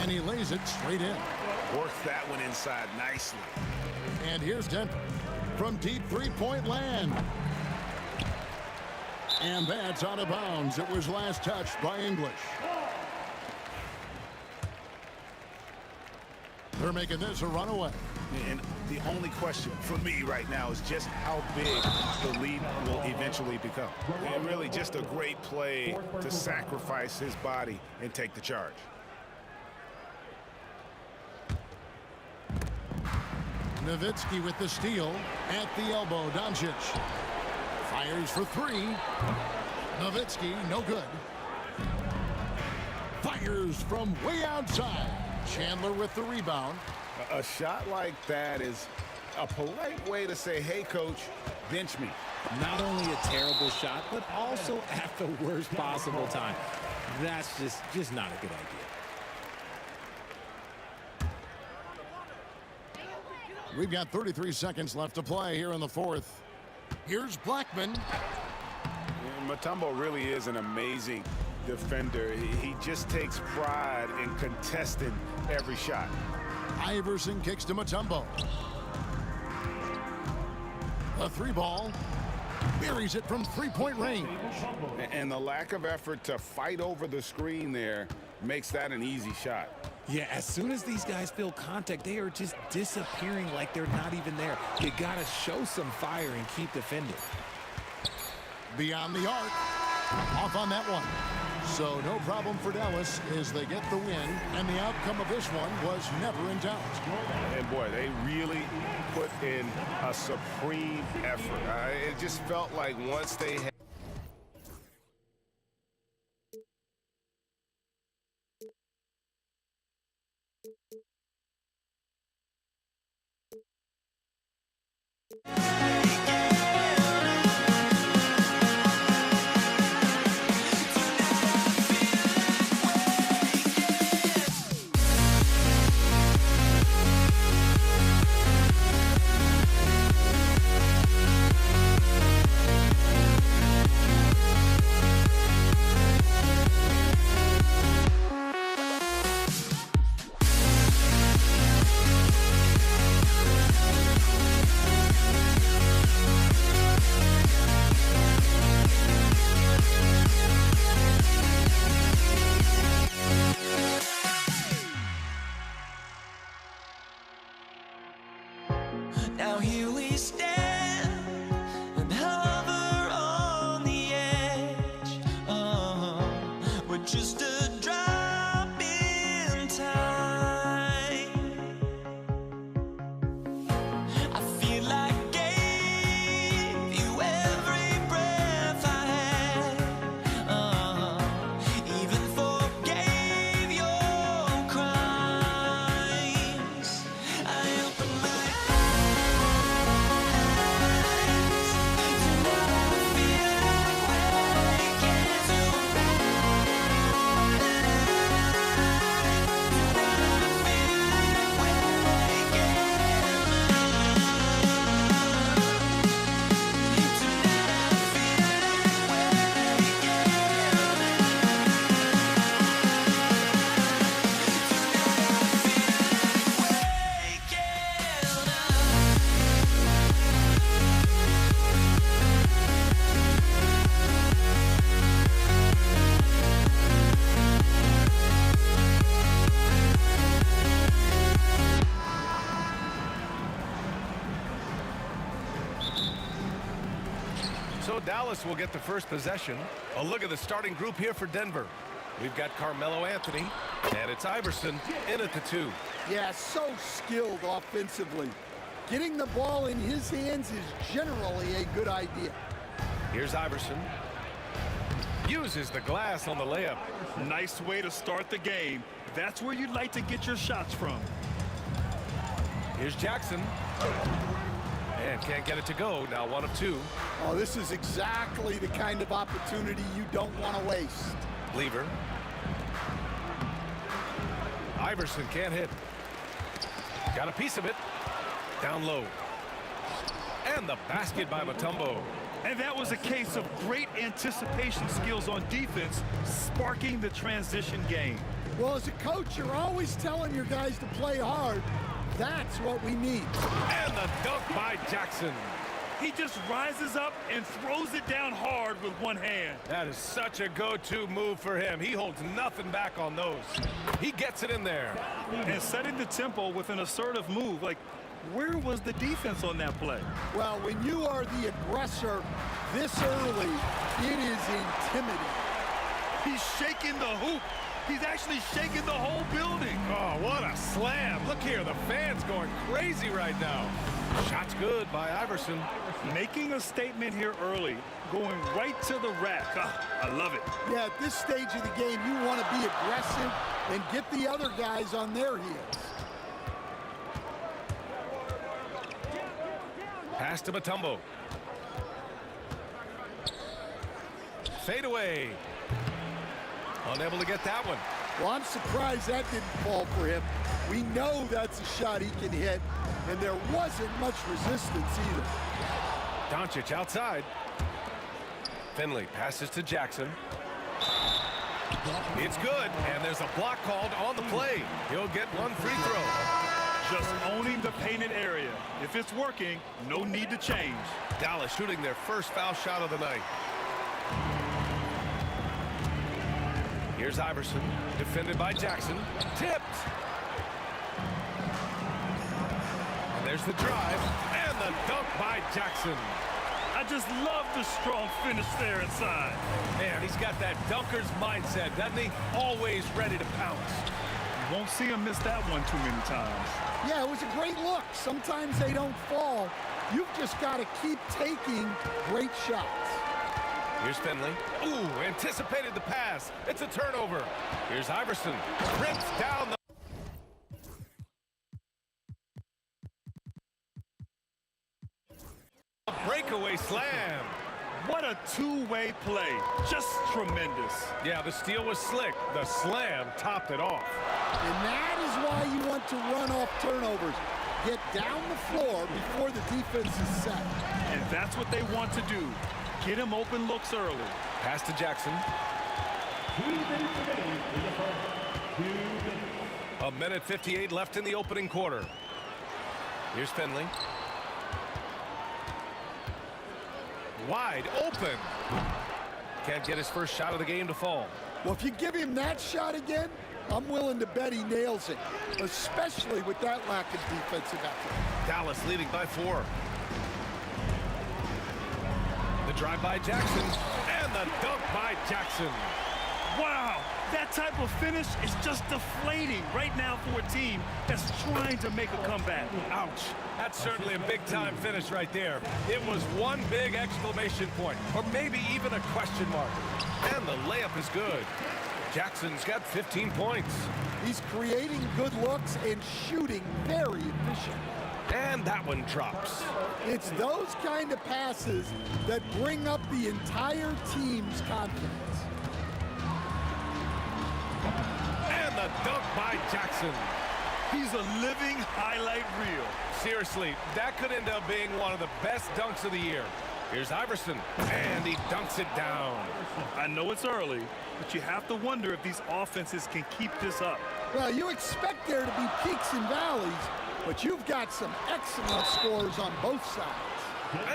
And he lays it straight in. Worked that one inside nicely. And here's Denver from deep three-point land. And that's out of bounds. It was last touched by English. They're making this a runaway. And the only question for me right now is just how big the lead will eventually become. And really just a great play to sacrifice his body and take the charge. Nowitzki with the steal at the elbow. Doncic fires for three. Nowitzki, no good. Fires from way outside. Chandler with the rebound. A shot like that is a polite way to say, hey, coach, bench me. Not only a terrible shot, but also at the worst possible time. That's just not a good idea. We've got 33 seconds left to play here in the fourth. Here's Blackman. Mutombo really is an amazing defender. He just takes pride in contesting every shot. Iverson kicks to Mutombo. A three ball. Buries it from three-point range. And the lack of effort to fight over the screen there makes that an easy shot. Yeah, as soon as these guys feel contact, they are just disappearing like they're not even there. You got to show some fire and keep defending. Beyond the arc. Off on that one. So no problem for Dallas as they get the win, and the outcome of this one was never in doubt. And boy, they really put in a supreme effort. It just felt like once they had Now here we stand and hover on the edge. We're just a drop in time. I feel like gave you every breath I had. Even forgave your crimes. I opened my So Dallas will get the first possession. A look at the starting group here for Denver. We've got Carmelo Anthony, and it's Iverson in at the 2. Yeah, so skilled offensively. Getting the ball in his hands is generally a good idea. Here's Iverson. Uses the glass on the layup. Nice way to start the game. That's where you'd like to get your shots from. Here's Jackson. And can't get it to go. Now 1 of 2. Oh, this is exactly the kind of opportunity you don't want to waste. Lever. Iverson can't hit. Got a piece of it. Down low. And the basket by Mutombo. And that was a case of great anticipation skills on defense, sparking the transition game. Well, as a coach, you're always telling your guys to play hard. That's what we need. And the dunk by Jackson. He just rises up and throws it down hard with one hand. That is such a go-to move for him. He holds nothing back on those. He gets it in there. And setting the tempo with an assertive move. Like, where was the defense on that play? Well, when you are the aggressor this early, it is intimidating. He's shaking the hoop. He's actually shaking the whole building. Oh, what a slam. Look here, the fans going crazy right now. Shot's good by Iverson. Making a statement here early, going right to the rack. Oh, I love it. Yeah, at this stage of the game, you want to be aggressive and get the other guys on their heels. Pass to Mutombo. Fade away. Unable to get that one. Well, I'm surprised that didn't fall for him. We know that's a shot he can hit, and there wasn't much resistance either. Doncic outside. Finley passes to Jackson. It's good, and there's a block called on the play. He'll get one free throw. Just owning the painted area. If it's working, no need to change. Dallas shooting their first foul shot of the night. Here's Iverson, defended by Jackson. Tipped. And there's the drive, and the dunk by Jackson. I just love the strong finish there inside. Man, he's got that dunker's mindset, doesn't he? Always ready to pounce. You won't see him miss that one too many times. Yeah, it was a great look. Sometimes they don't fall. You've just got to keep taking great shots. Here's Finley. Ooh, anticipated the pass. It's a turnover. Here's Iverson. Rips down the... breakaway slam. What a two-way play. Just tremendous. Yeah, the steal was slick. The slam topped it off. And that is why you want to run off turnovers. Get down the floor before the defense is set. And that's what they want to do. Get him open looks early. Pass to Jackson. 1:58 left in the opening quarter. Here's Finley. Wide open. Can't get his first shot of the game to fall. Well, if you give him that shot again, I'm willing to bet he nails it, especially with that lack of defensive effort. Dallas leading by 4. The drive by Jackson and the dunk by Jackson. Wow, that type of finish is just deflating right now for a team that's trying to make a comeback. Ouch. That's certainly a big-time finish right there. It was one big exclamation point, or maybe even a question mark. And the layup is good. Jackson's got 15 points. He's creating good looks and shooting very efficient. And that one drops. It's those kind of passes that bring up the entire team's confidence. And the dunk by Jackson. He's a living highlight reel. Seriously, that could end up being one of the best dunks of the year. Here's Iverson, and he dunks it down. I know it's early, but you have to wonder if these offenses can keep this up. Well, you expect there to be peaks and valleys, but you've got some excellent scores on both sides.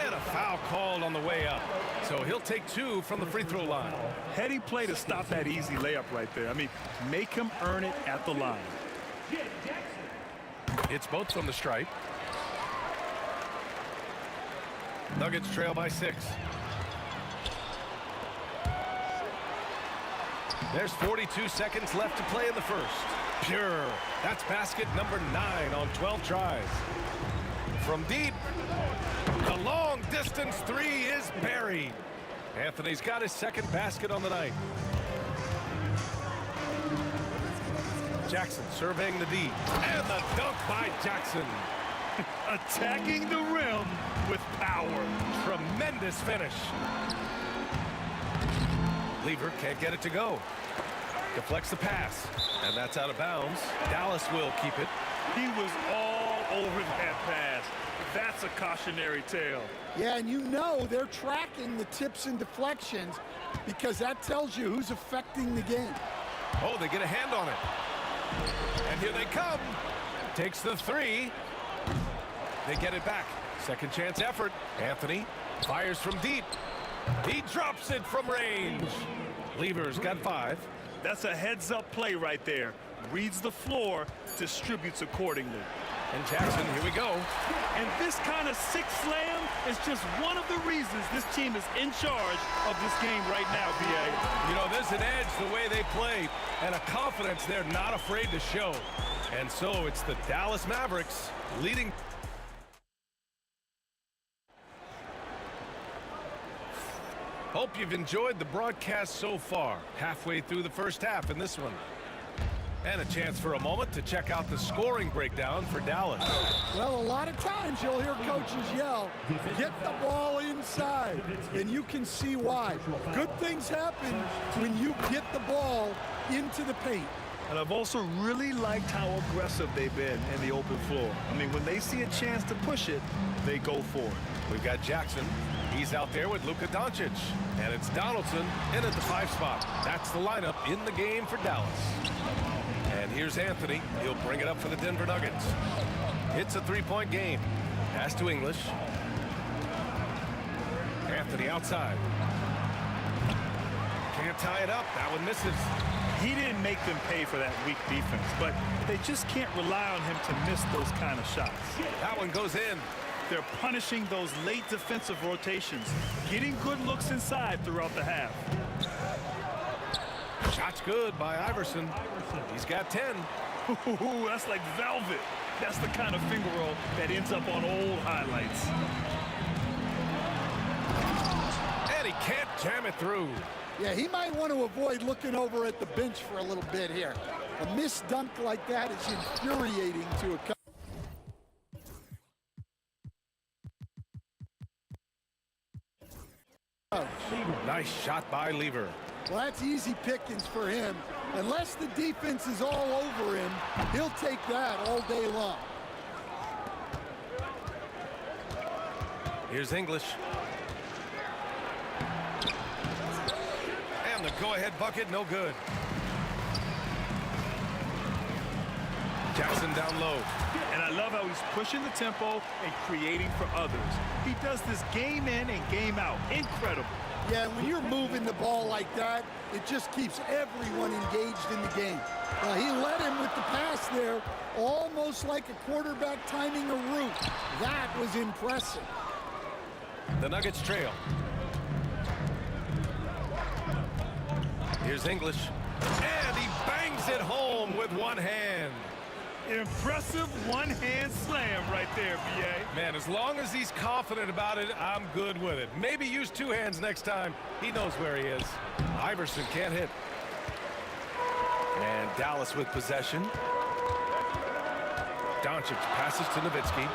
And a foul called on the way up. So he'll take 2 from the free throw line. Heady play to stop that easy layup right there. I mean, make him earn it at the line. It's both from the stripe. Nuggets trail by 6. There's 42 seconds left to play in the first. Pure. That's basket number 9 on 12 tries. From deep, the long distance 3 is buried. Anthony's got his second basket on the night. Jackson surveying the D. And the dunk by Jackson. Attacking the rim with power. Tremendous finish. Lever can't get it to go. Deflects the pass. And that's out of bounds. Dallas will keep it. He was all over that pass. That's a cautionary tale. Yeah, and you know they're tracking the tips and deflections because that tells you who's affecting the game. Oh, they get a hand on it. And here they come. Takes the 3. They get it back. Second chance effort. Anthony fires from deep. He drops it from range. Lever's got 5. That's a heads-up play right there. Reads the floor, distributes accordingly. And Jackson, here we go. And this kind of sick slam is just one of the reasons this team is in charge of this game right now, B.A. You know, there's an edge the way they play and a confidence they're not afraid to show. And so it's the Dallas Mavericks leading. Hope you've enjoyed the broadcast so far. Halfway through the first half in this one. And a chance for a moment to check out the scoring breakdown for Dallas. Well, a lot of times you'll hear coaches yell, get the ball inside, and you can see why. Good things happen when you get the ball into the paint. And I've also really liked how aggressive they've been in the open floor. I mean, when they see a chance to push it, they go for it. We've got Jackson. He's out there with Luka Doncic. And it's Donaldson in at the 5 spot. That's the lineup in the game for Dallas. And here's Anthony. He'll bring it up for the Denver Nuggets. It's a 3-point game. Pass to English. Anthony outside. Can't tie it up. That one misses. He didn't make them pay for that weak defense, but they just can't rely on him to miss those kind of shots. That one goes in. They're punishing those late defensive rotations, getting good looks inside throughout the half. Shot's good by Iverson. He's got 10. Ooh, that's like velvet. That's the kind of finger roll that ends up on old highlights. And he can't jam it through. Yeah, he might want to avoid looking over at the bench for a little bit here. A missed dunk like that is infuriating to a Nice shot by Lever. Well, that's easy pickings for him. Unless the defense is all over him, he'll take that all day long. Here's English. And the go-ahead bucket, no good. Jackson down low. And I love how he's pushing the tempo and creating for others. He does this game in and game out. Incredible. Yeah, when you're moving the ball like that, it just keeps everyone engaged in the game. He led him with the pass there, almost like a quarterback timing a route. That was impressive. The Nuggets trail. Here's English. And he bangs it home with one hand. Impressive one-hand slam right there, B.A. Man, as long as he's confident about it, I'm good with it. Maybe use two hands next time. He knows where he is. Iverson can't hit. And Dallas with possession. Doncic passes to Nowitzki.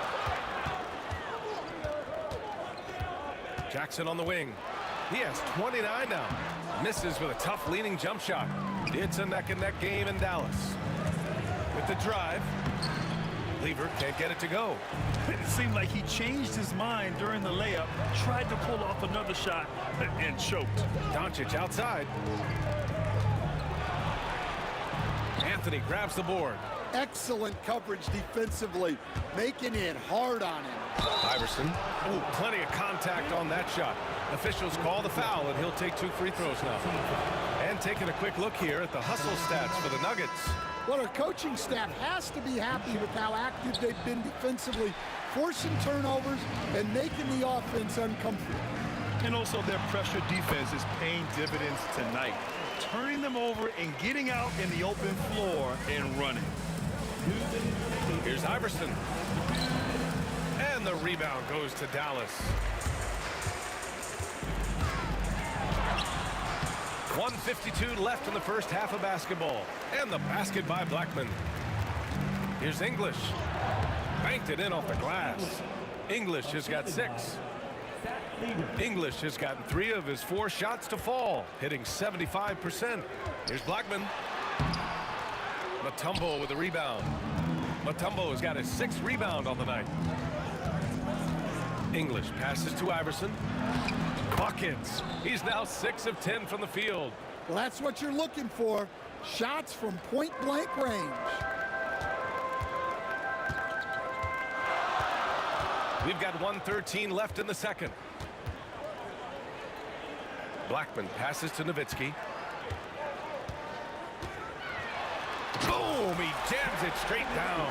Jackson on the wing. He has 29 now. Misses with a tough leaning jump shot. It's a neck-and-neck game in Dallas. With the drive, Lever can't get it to go. It seemed like he changed his mind during the layup, tried to pull off another shot, and choked. Doncic outside. Anthony grabs the board. Excellent coverage defensively, making it hard on him. Iverson. Oh, plenty of contact on that shot. Officials call the foul, and he'll take 2 free throws now. And taking a quick look here at the hustle stats for the Nuggets. Well, our coaching staff has to be happy with how active they've been defensively, forcing turnovers and making the offense uncomfortable. And also their pressure defense is paying dividends tonight, turning them over and getting out in the open floor and running. Here's Iverson. And the rebound goes to Dallas. 1:52 left in the first half of basketball. And the basket by Blackman. Here's English. Banked it in off the glass. English has got 6. English has gotten 3 of his 4 shots to fall, hitting 75%. Here's Blackman. Mutombo with a rebound. Mutombo has got his 6th rebound on the night. English passes to Iverson. Buckets. He's now 6 of 10 from the field. Well, that's what you're looking for. Shots from point-blank range. We've got 1:13 left in the second. Blackman passes to Nowitzki. Boom! He jams it straight down.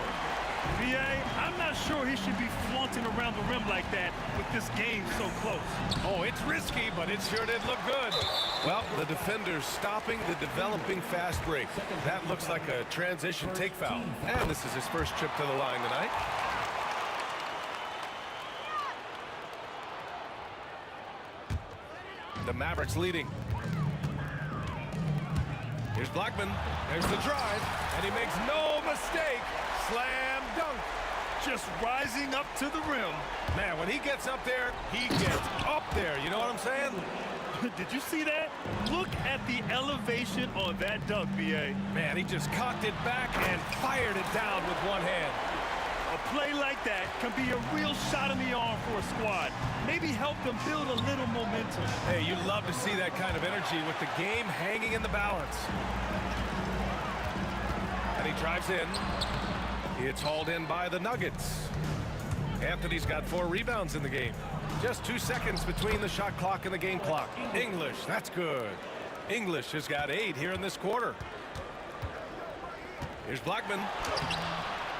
B.A., I'm not sure he should be flaunting around the rim like that with this game so close. Oh, it's risky, but it sure did look good. Well, the defender's stopping the developing fast break. That looks like a transition take foul. And this is his first trip to the line tonight. The Mavericks leading. Here's Blackman. There's the drive, and he makes no mistake. Slam dunk. Just rising up to the rim. Man, when he gets up there, he gets up there. You know what I'm saying? Did you see that? Look at the elevation on that dunk, B.A. Man, he just cocked it back and fired it down with one hand. A play like that can be a real shot in the arm for a squad. Maybe help them build a little momentum. Hey, you love to see that kind of energy with the game hanging in the balance. And he drives in. It's hauled in by the Nuggets. Anthony's got 4 rebounds in the game. Just 2 seconds between the shot clock and the game clock. English, that's good. English has got 8 here in this quarter. Here's Blackman.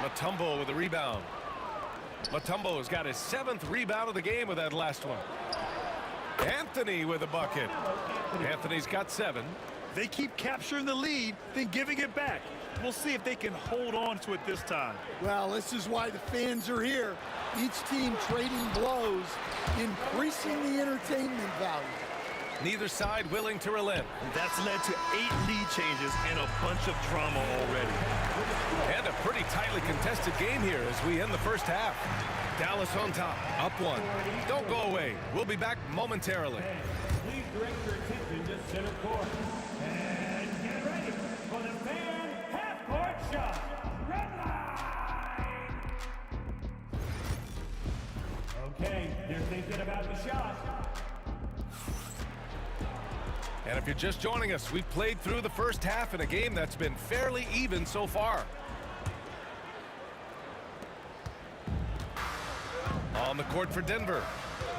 Mutombo with a rebound. Mutombo has got his 7th rebound of the game with that last one. Anthony with a bucket. Anthony's got 7. They keep capturing the lead, then giving it back. We'll see if they can hold on to it this time. Well, this is why the fans are here. Each team trading blows, increasing the entertainment value. Neither side willing to relent. That's led to 8 lead changes and a bunch of drama already. And a pretty tightly contested game here as we end the first half. Dallas on top, up 1. Don't go away. We'll be back momentarily. Please direct your attention to center court. And get ready for the fan half-court shot. Red line! Okay, they're thinking about the shot. And if you're just joining us, we've played through the first half in a game that's been fairly even so far. On the court for Denver,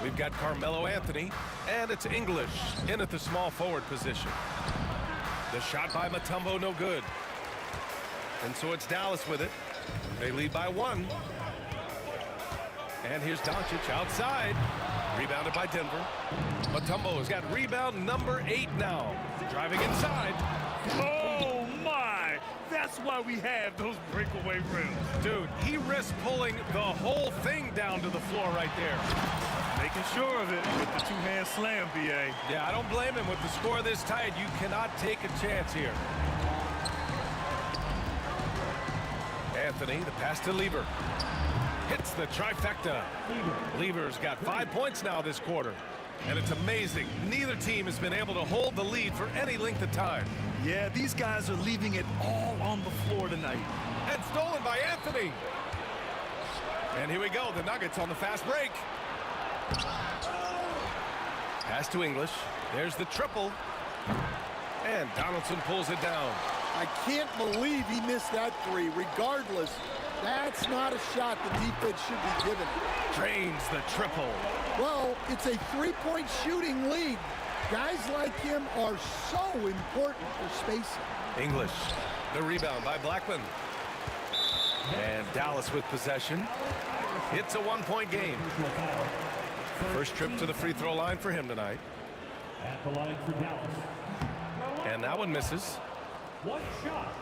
we've got Carmelo Anthony, and it's English in at the small forward position. The shot by Mutombo, no good. And so it's Dallas with it. They lead by 1. And here's Doncic outside. Rebounded by Denver. Mutombo has got rebound number 8 now. Driving inside. Oh, my! That's why we have those breakaway rims. Dude, he risked pulling the whole thing down to the floor right there. Making sure of it with the two-hand slam, B.A. Yeah, I don't blame him. With the score this tight, you cannot take a chance here. Anthony, the pass to Lever. Hits the trifecta. Lever's got 5 points now this quarter. And it's amazing. Neither team has been able to hold the lead for any length of time. Yeah, these guys are leaving it all on the floor tonight. And stolen by Anthony. And here we go. The Nuggets on the fast break. Pass to English. There's the triple. And Donaldson pulls it down. I can't believe he missed that 3. Regardless, that's not a shot the defense should be given. Drains the triple. Well, it's a 3-point shooting lead. Guys like him are so important for spacing. English, the rebound by Blackman. And Dallas with possession. It's a 1-point game. First trip to the free throw line for him tonight. At the line for Dallas. And that one misses. 1 shot.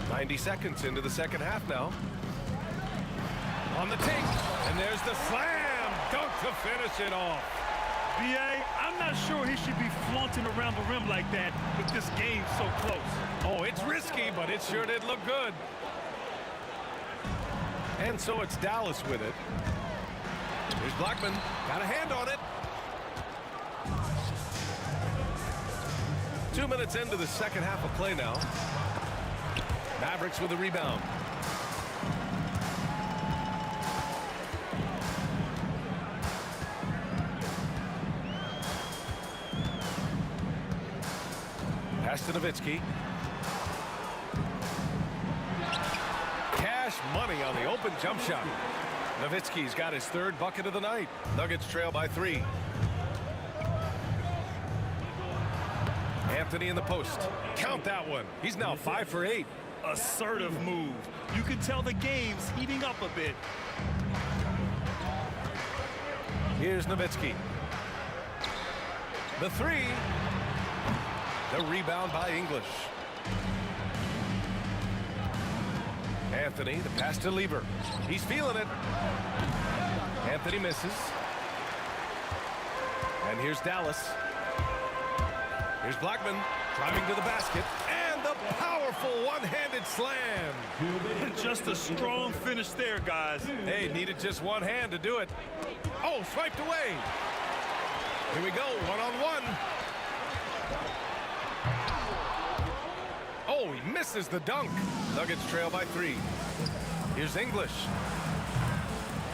.90 seconds into the second half now. On the take, and there's the slam dunk to finish it off. B.A., I'm not sure he should be flaunting around the rim like that with this game so close. Oh, it's risky, but it sure did look good. And so it's Dallas with it. Here's Blackman, got a hand on it. 2 minutes into the second half of play now. Mavericks with a rebound. Pass to Nowitzki. Cash money on the open jump shot. Nowitzki's got his 3rd bucket of the night. Nuggets trail by 3. Anthony in the post. Count that one. He's now 5 for 8. Assertive move. You can tell the game's heating up a bit. Here's Nowitzki. The 3. The rebound by English. Anthony, the pass to Lever. He's feeling it. Anthony misses. And here's Dallas. Here's Blackman driving to the basket. And the powerful one-handed slam. Just a strong finish there, guys. Hey, needed just one hand to do it. Oh, swiped away. Here we go, one-on-one. Oh, he misses the dunk. Nuggets trail by 3. Here's English.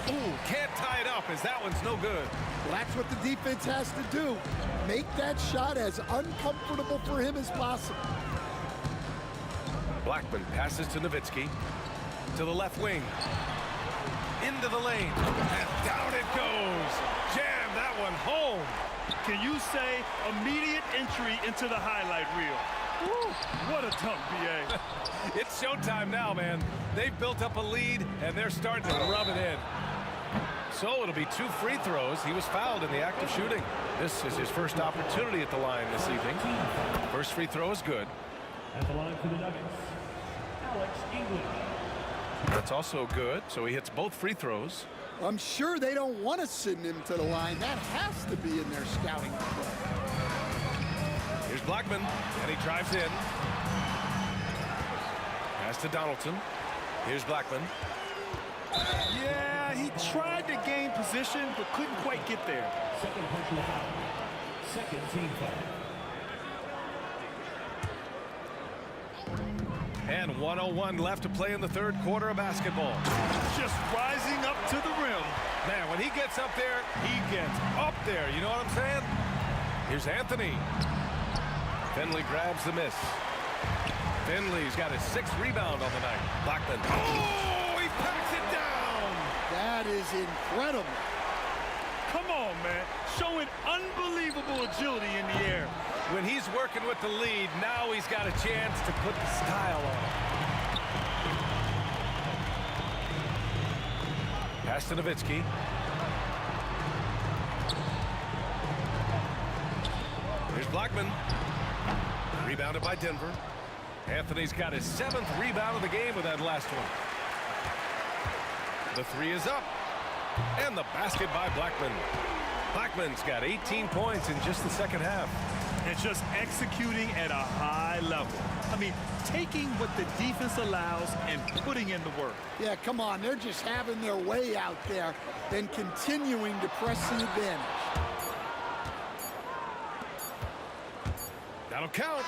Ooh, can't tie it up as that one's no good. Well, that's what the defense has to do. Make that shot as uncomfortable for him as possible. Blackman passes to Nowitzki. To the left wing. Into the lane. And down it goes. Jam that one home. Can you say immediate entry into the highlight reel? Woo, what a dunk, B.A. It's showtime now, man. They've built up a lead, and they're starting to rub it in. So it'll be 2 free throws. He was fouled in the act of shooting. This is his first opportunity at the line this evening. First free throw is good. At the line for the Nuggets, Alex English. That's also good, so he hits both free throws. I'm sure they don't want to send him to the line. That has to be in their scouting report. Here's Blackman, and he drives in. Pass to Donaldson. Here's Blackman. Yeah, he tried to gain position, but couldn't quite get there. Second personal foul. Second team foul. And 1:01 left to play in the third quarter of basketball. Just rising up to the rim. Man, when he gets up there, he gets up there. You know what I'm saying? Here's Anthony. Finley grabs the miss. Finley's got his 6th rebound on the night. Blackman. Oh, he packs it down. That is incredible. Come on, man. Showing unbelievable agility in the air. When he's working with the lead, now he's got a chance to put the style on it. Pass to Nowitzki. Here's Blackman. Rebounded by Denver. Anthony's got his 7th rebound of the game with that last one. The 3 is up. And the basket by Blackman. Blackman's got 18 points in just the second half. And just executing at a high level. I mean, taking what the defense allows and putting in the work. Yeah, come on. They're just having their way out there and continuing to press the advantage. That'll count.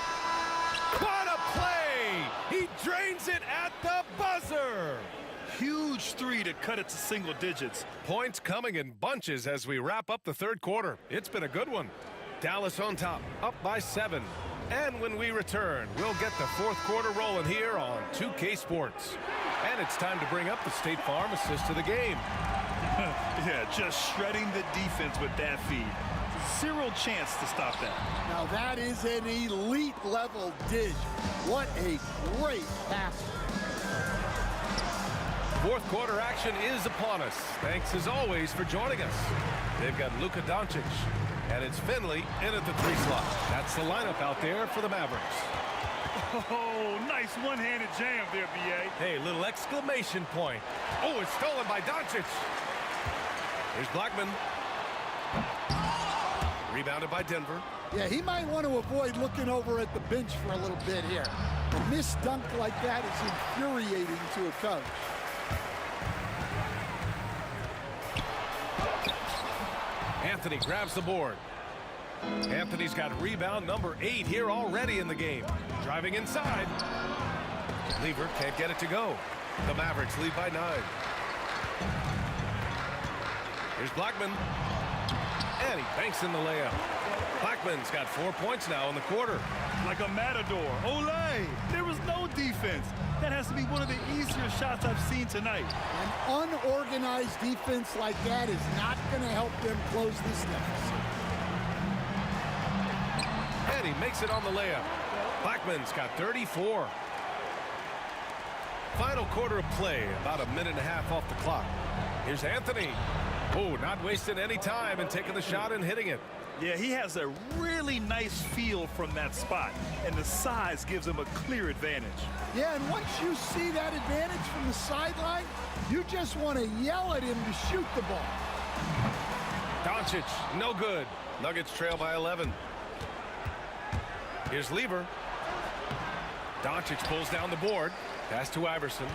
What a play! He drains it at the buzzer. Huge 3 to cut it to single digits. Points coming in bunches as we wrap up the third quarter. It's been a good one. Dallas on top, up by 7. And when we return, we'll get the fourth quarter rolling here on 2K Sports. And it's time to bring up the State Farm assist of the game. Yeah, just shredding the defense with that feed. Zero chance to stop that. Now that is an elite level dish. What a great pass. Fourth quarter action is upon us. Thanks as always for joining us. They've got Luka Doncic. And it's Finley in at the 3 slot. That's the lineup out there for the Mavericks. Oh, nice one-handed jam there, B.A. Hey, little exclamation point. Oh, it's stolen by Doncic. Here's Blackman. Rebounded by Denver. Yeah, he might want to avoid looking over at the bench for a little bit here. A missed dunk like that is infuriating to a coach. Anthony grabs the board. Anthony's got rebound number 8 here already in the game. Driving inside. Lever can't get it to go. The Mavericks lead by 9. Here's Blackman. And he banks in the layup. Blackman's got 4 points now in the quarter. Like a matador. Olay! There was no defense. That has to be one of the easier shots I've seen tonight. An unorganized defense like that is not going to help them close this deficit. And he makes it on the layup. Blackman's got 34. Final quarter of play, about a minute and a half off the clock. Here's Anthony. Oh, not wasting any time and taking the shot and hitting it. Yeah, he has a really nice feel from that spot, and the size gives him a clear advantage. Yeah, and once you see that advantage from the sideline, you just want to yell at him to shoot the ball. Doncic, no good. Nuggets trail by 11. Here's Lever. Doncic pulls down the board. Pass to Iverson.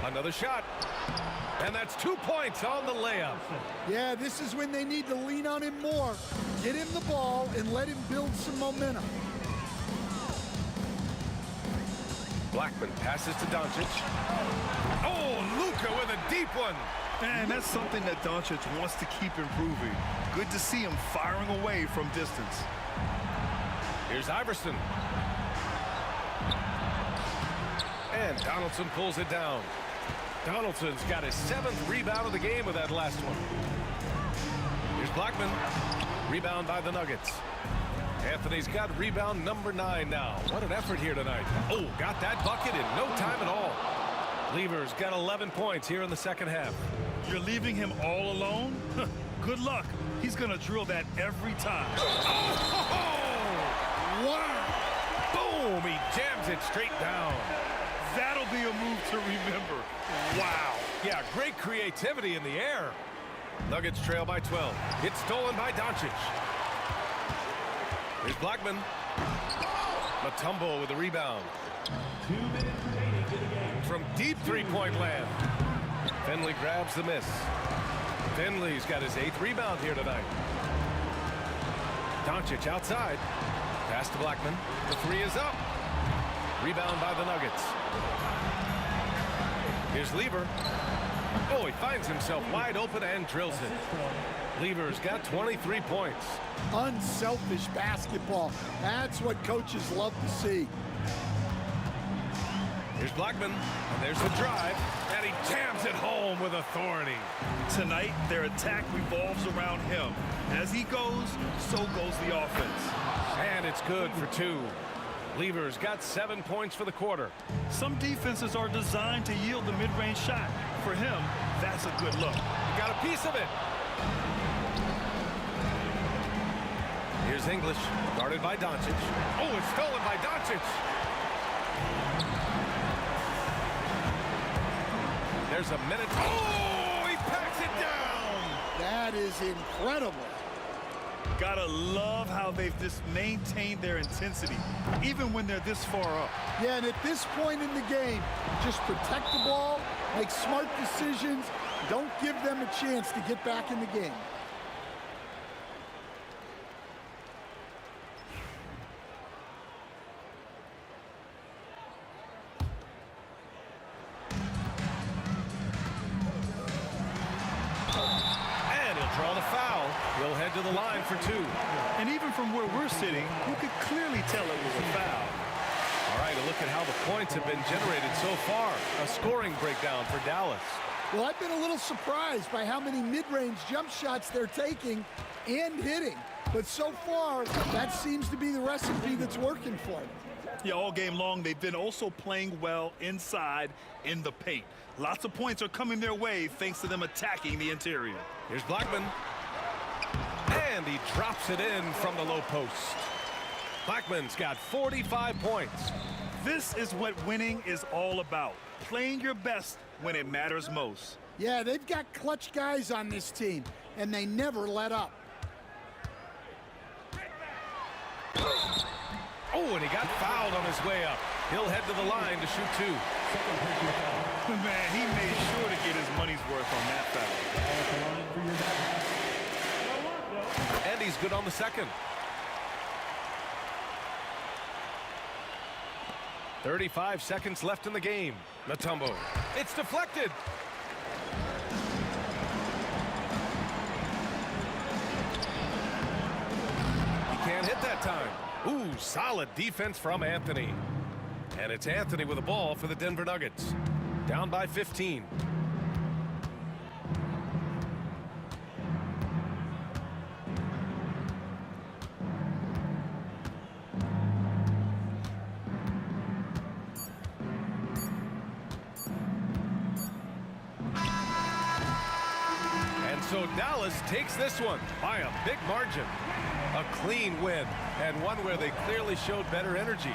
Another shot. And that's 2 points on the layup. Yeah, this is when they need to lean on him more. Get him the ball and let him build some momentum. Blackman passes to Doncic. Oh, Luka with a deep one. Man, that's something that Doncic wants to keep improving. Good to see him firing away from distance. Here's Iverson. And Donaldson pulls it down. Donaldson's got his 7th rebound of the game with that last one. Here's Blackman. Rebound by the Nuggets. Anthony's got rebound number 9 now. What an effort here tonight. Oh, got that bucket in no time at all. Lever's got 11 points here in the second half. You're leaving him all alone? Good luck. He's going to drill that every time. Oh! Wow! Boom! He jams it straight down. That'll be a move to remember. Yeah, great creativity in the air. Nuggets trail by 12. It's stolen by Doncic. Here's Blackman. Mutombo with the rebound. 2 minutes remaining in the game. From deep three-point land. Finley grabs the miss. Finley's got his 8th rebound here tonight. Doncic outside. Pass to Blackman. The 3 is up. Rebound by the Nuggets. Here's Lever. Oh, he finds himself wide open and drills it. Lever's got 23 points. Unselfish basketball. That's what coaches love to see. Here's Blackman, and there's the drive, and he jams it home with authority. Tonight, their attack revolves around him. As he goes, so goes the offense. And it's good for 2. Lever's got 7 points for the quarter. Some defenses are designed to yield the mid-range shot. For him, that's a good look. He got a piece of it. Here's English, guarded by Doncic. Oh, it's stolen by Doncic. There's a minute. Oh, he packs it down. That is incredible. Gotta love how they've just maintained their intensity, even when they're this far up. Yeah, and at this point in the game, just protect the ball, make smart decisions, don't give them a chance to get back in the game. Draw the foul. He'll head to the line for 2. And even from where we're sitting, you could clearly tell it was a foul. All right, a look at how the points have been generated so far. A scoring breakdown for Dallas. Well, I've been a little surprised by how many mid-range jump shots they're taking and hitting. But so far, that seems to be the recipe that's working for them. Yeah, all game long, they've been also playing well inside in the paint. Lots of points are coming their way thanks to them attacking the interior. Here's Blackman. And he drops it in from the low post. Blackman's got 45 points. This is what winning is all about. Playing your best when it matters most. Yeah, they've got clutch guys on this team, and they never let up. Oh, and he got fouled on his way up. He'll head to the line to shoot 2. Man, he made sure to get his money's worth on that foul. And he's good on the second. 35 seconds left in the game. Mutombo. It's deflected. He can't hit that time. Ooh, solid defense from Anthony. And it's Anthony with the ball for the Denver Nuggets. Down by 15. And so Dallas takes this one by a big margin. A clean win, and one where they clearly showed better energy.